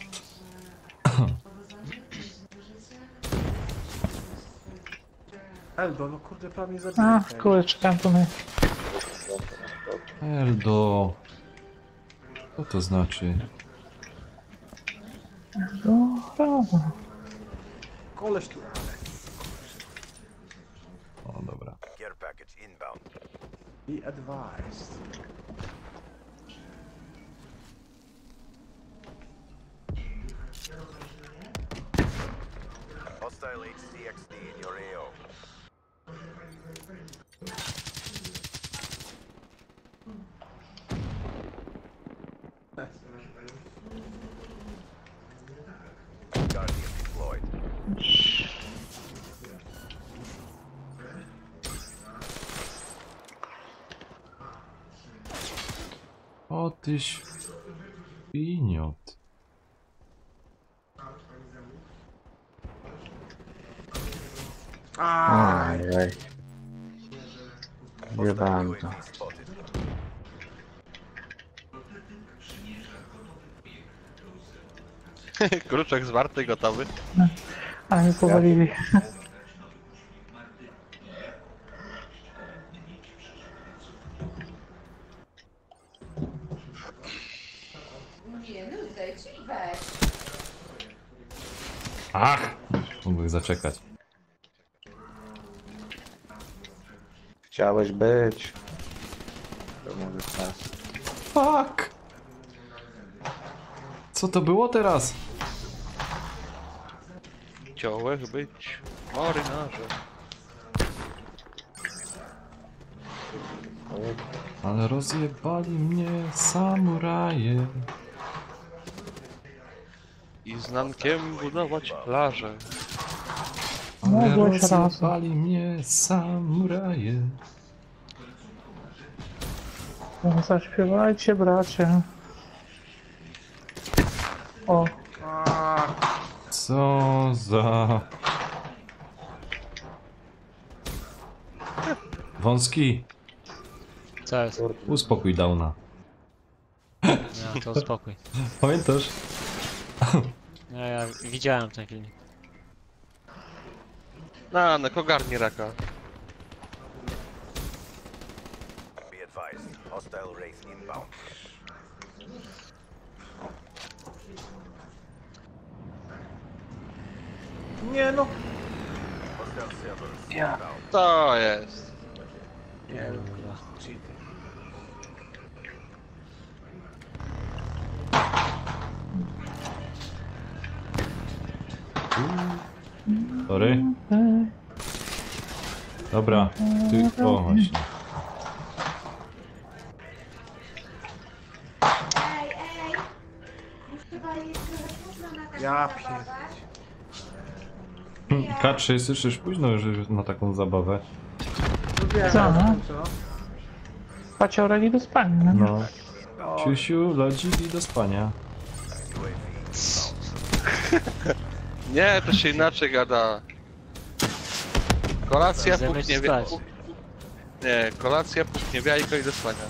Eldo, no kurde, prawie A, zabiję. kurde, czekałem tu na... Eldo. Co to znaczy? Koleś tu. O, dobra. Care package inbound. Be advised. Hostile HCXD in your AO. Guardian deployed. O ty świniot. Ajaj. Jebałem to. Kruczek zwarty, gotowy. Ale mnie powalili. Nie nudzaj ci, weź. Ach! Mógłbym zaczekać. Chciałeś być. To może tak. Fuck! Co to było teraz? Chciałeś być marynarzem. Ale rozjebali mnie samuraje. I znankiem budować plażę. Ale Mogłeś raz. rozjebali mnie samuraje. No, zaśpiewajcie, bracie. O, Co za... Wąski, Co jest? uspokój Downa. Nie, to spokój. Pamiętasz? Nie, ja widziałem ten filmik. Nanek, ogarnij raka. Be advised. Hostile Wraith inbound. Nie no. Hostile servers Ja. inbound. To jest. Nie wiem, cheaty. Sorry. Dobra, ty... O, właśnie. Ja pierdolę. K3, słyszysz późno już na taką zabawę. co no? Pacio ready do spania, no. No. Siusiu, lodzik i do spania. Nie, to się inaczej gada. Kolacja, Zamiast puknie spać. Nie, kolacja, puknie jajko i do spania.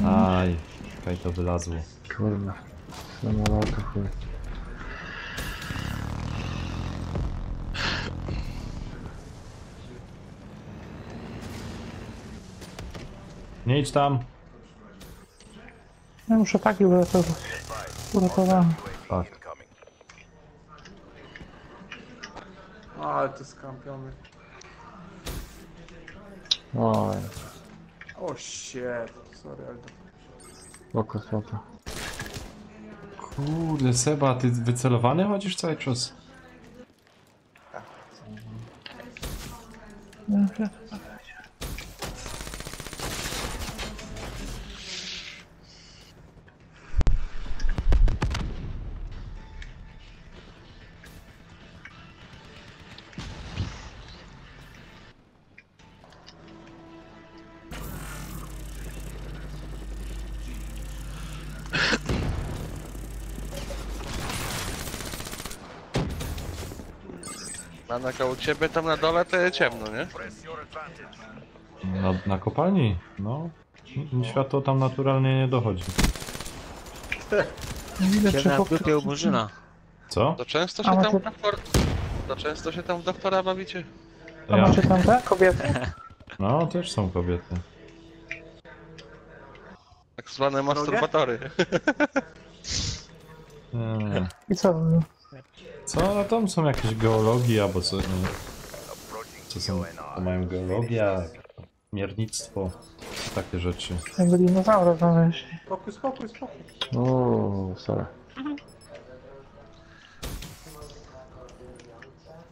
Aj, czekaj, to wylazło. Kurwa. Samolotu chuj. Nie idź tam. Ja muszę taki uratować. Uratowałem. Tak. Ale to skampiony. Oj, O shit, sorry, Aldo. spoko, spoko. Kurde, Seba, ty wycelowany chodzisz cały czas? A u ciebie tam na dole to jest ciemno, nie? Na kopalni? No. Światło tam naturalnie nie dochodzi. Ciemna w dupie u Murzyna. Co? To często się tam To często się tam w doktora bawicie? A macie tam te kobiety? No, też są kobiety. Tak zwane masturbatory. I co? Co? No tam są jakieś geologii albo co? Nie. Co są? To mają geologia, miernictwo, takie rzeczy. Jakby dinozaura znaleźli. Spokój, spokój, spokój. O, sorry.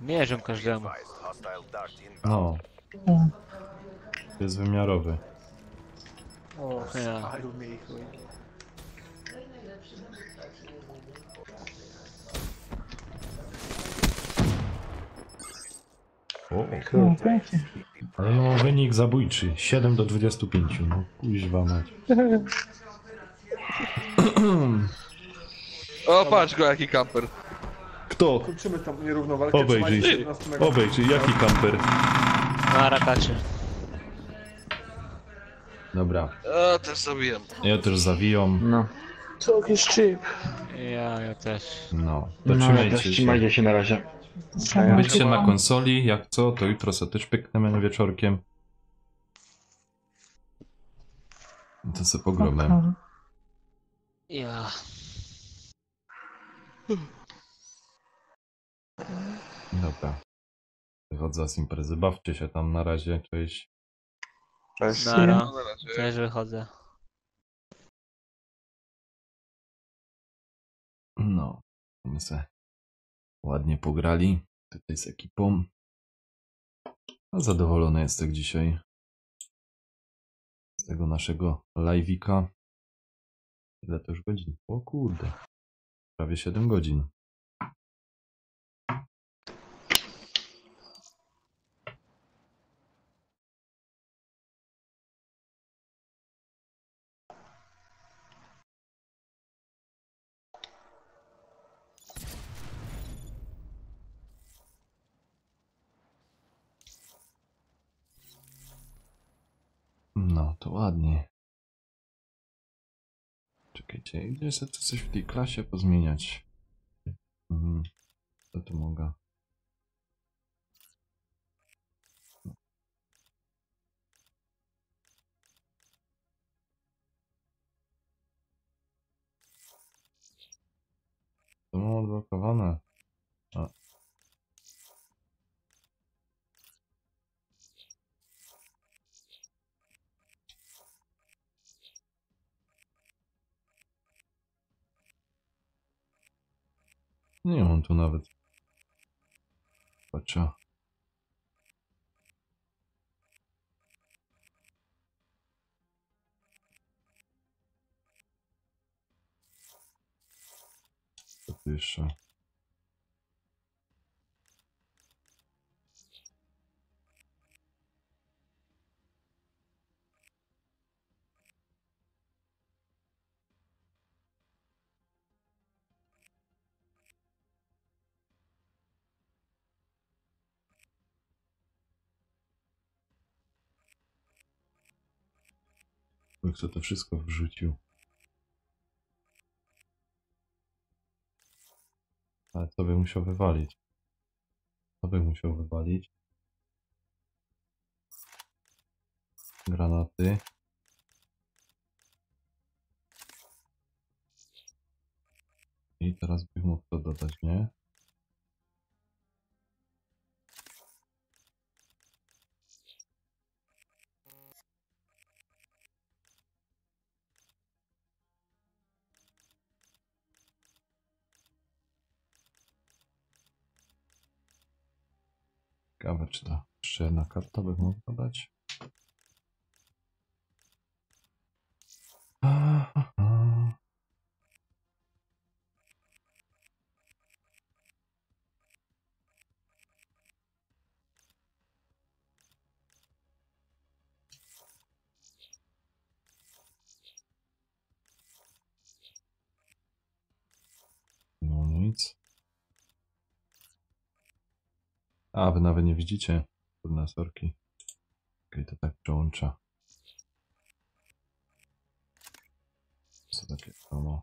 Mierzą każdemu. No. Jest wymiarowy. O, Ja. spalił mnie i chuj. O, No, pięknie. ale ja mam wynik zabójczy. 7 do 25. No kuźwa mać. O, patrz go jaki kamper. Kto? Kończymy tą nierównowalkę. Obejrzyj trzymajcie się. 11 mega. Obejrzyj, jaki kamper. Na rakacie. Dobra. O, też zabiłem. Ja też zawijam. No. Co jakiś chip. Ja też. No. To No, trzymajcie się. trzymajcie się na razie. Byliście na konsoli, jak co, to jutro sobie też pyknemy wieczorkiem. To sobie pogramy. Ja. Dobra. Wychodzę z imprezy. Bawcie się tam na razie. Cześć. Cześć. Nara. Też wychodzę. No. My se ładnie pograli. Tutaj z ekipą. A zadowolony jestem dzisiaj. Z tego naszego live'ika. Ile to już godzin? O kurde. Prawie 7 godzin. No, to ładnie. Czekajcie, gdzie sobie tu coś w tej klasie pozmieniać? Co tu mogę? To mam odblokowane. A. Nie mam tu nawet. Patrzę. Co tu jeszcze? Kto to wszystko wrzucił? Ale to by musiał wywalić. To by musiał wywalić. Granaty. I teraz bych mógł to dodać, nie? Ciekawe, czy to jeszcze jedna karta by mogła dać. No nic. A, wy nawet nie widzicie sorki. Okej, to tak przełącza. Co takie promo?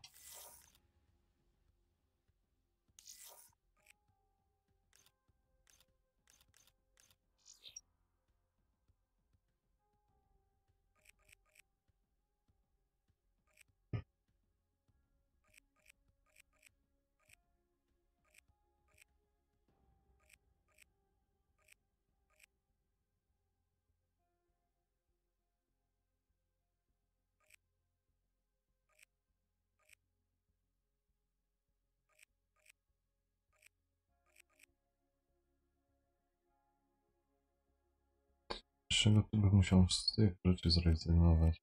Z czego tu bym musiał z tych rzeczy zrezygnować?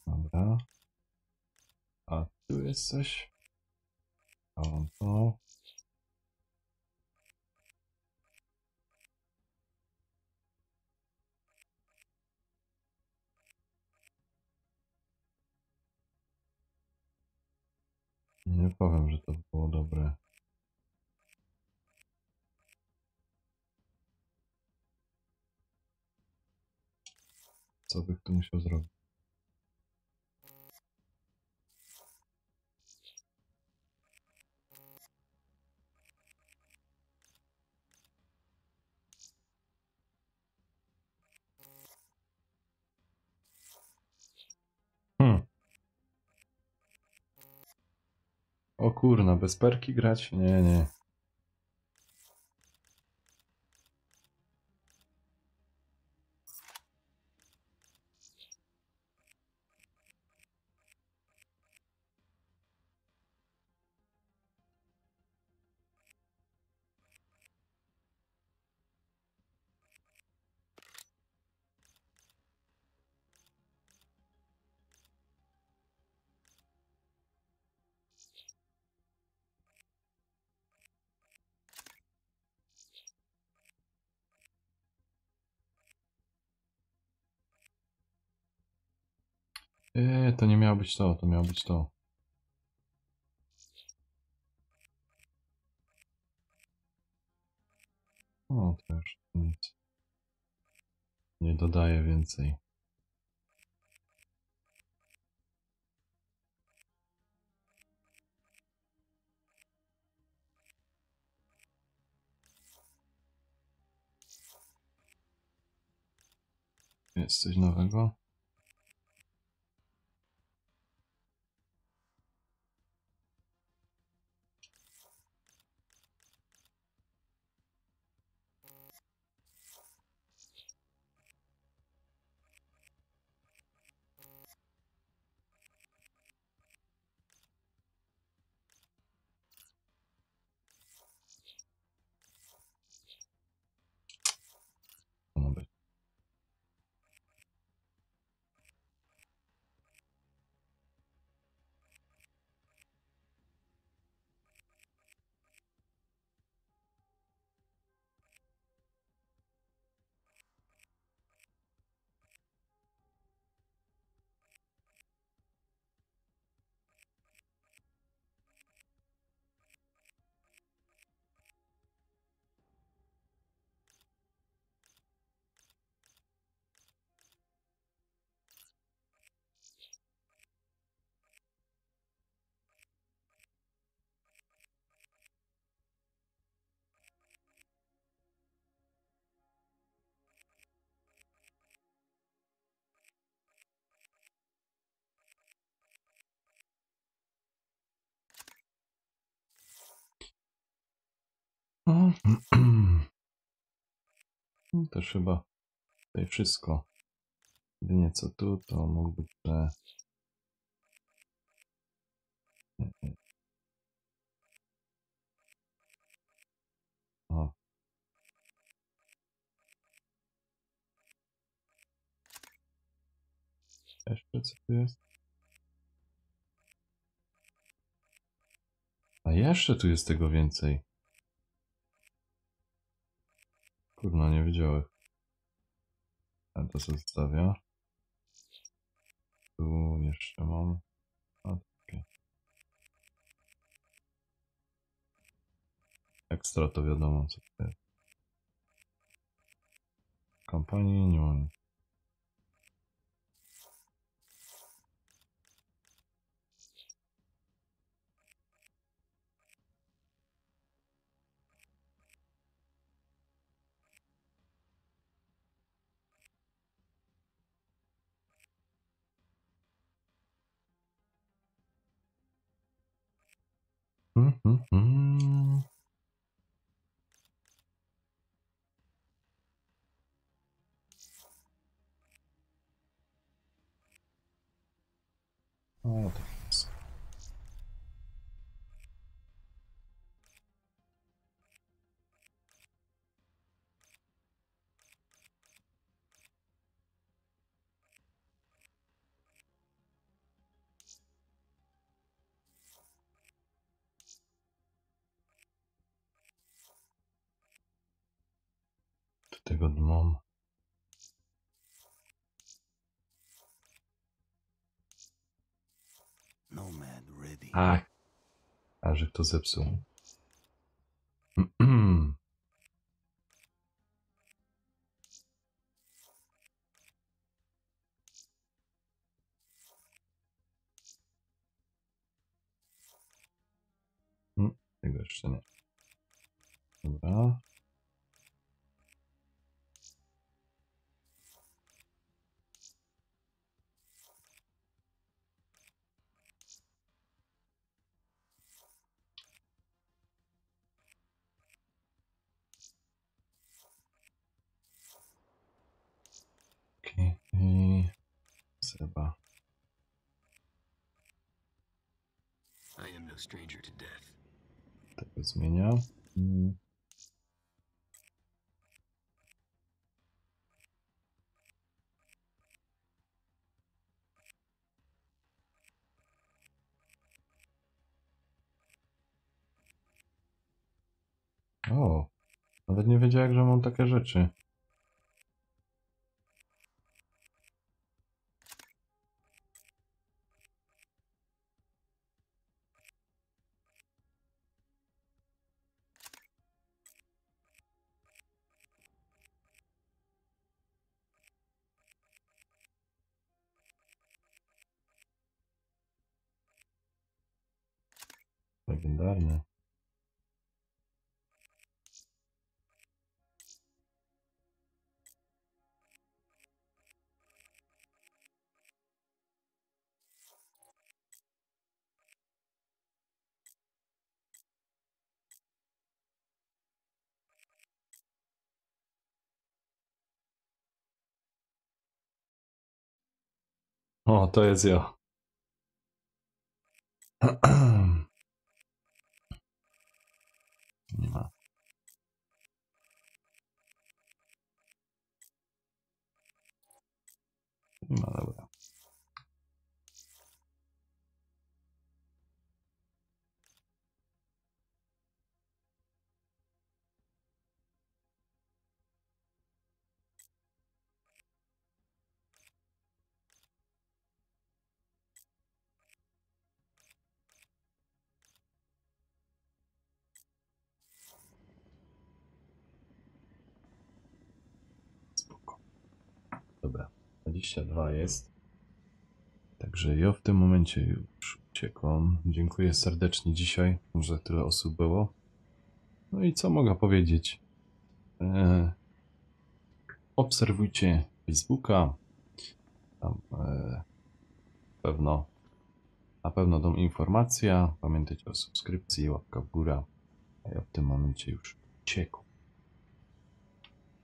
Dobra. A tu jest coś? A to. Nie powiem, że to było dobre. Co bych tu musiał zrobić? O kurna, bez perki grać? Nie, nie. To nie miało być to, to miało być to. O, też nic. Nie dodaję więcej. Jest coś nowego? No to chyba tutaj wszystko. Jedynie co tu, to mógłby te... O. Jeszcze co tu jest? A jeszcze tu jest tego więcej. Kurno, nie wiedziałem. A to co zostawia. Tu jeszcze mam. A, okay. Ekstra to wiadomo co to jest. Kampanii nie mam. O, tak jest. Do tego mam. A że kto zepsuł. Tego jeszcze nie. Dobra. Okej. I Seba. Tego zmienia. O, nawet nie wiedziałem, że mam takie rzeczy. Legendarne. O, to jest ja. Nie ma. Nie ma, dobra. Spoko. Dobra, 22 jest. Także ja w tym momencie już uciekam. Dziękuję serdecznie dzisiaj, że tyle osób było. No i co mogę powiedzieć? Obserwujcie Facebooka. Tam na pewno dam informacja. Pamiętajcie o subskrypcji, łapka w górę. A ja w tym momencie już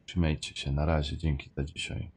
Trzymajcie się, na razie, dzięki za dzisiaj.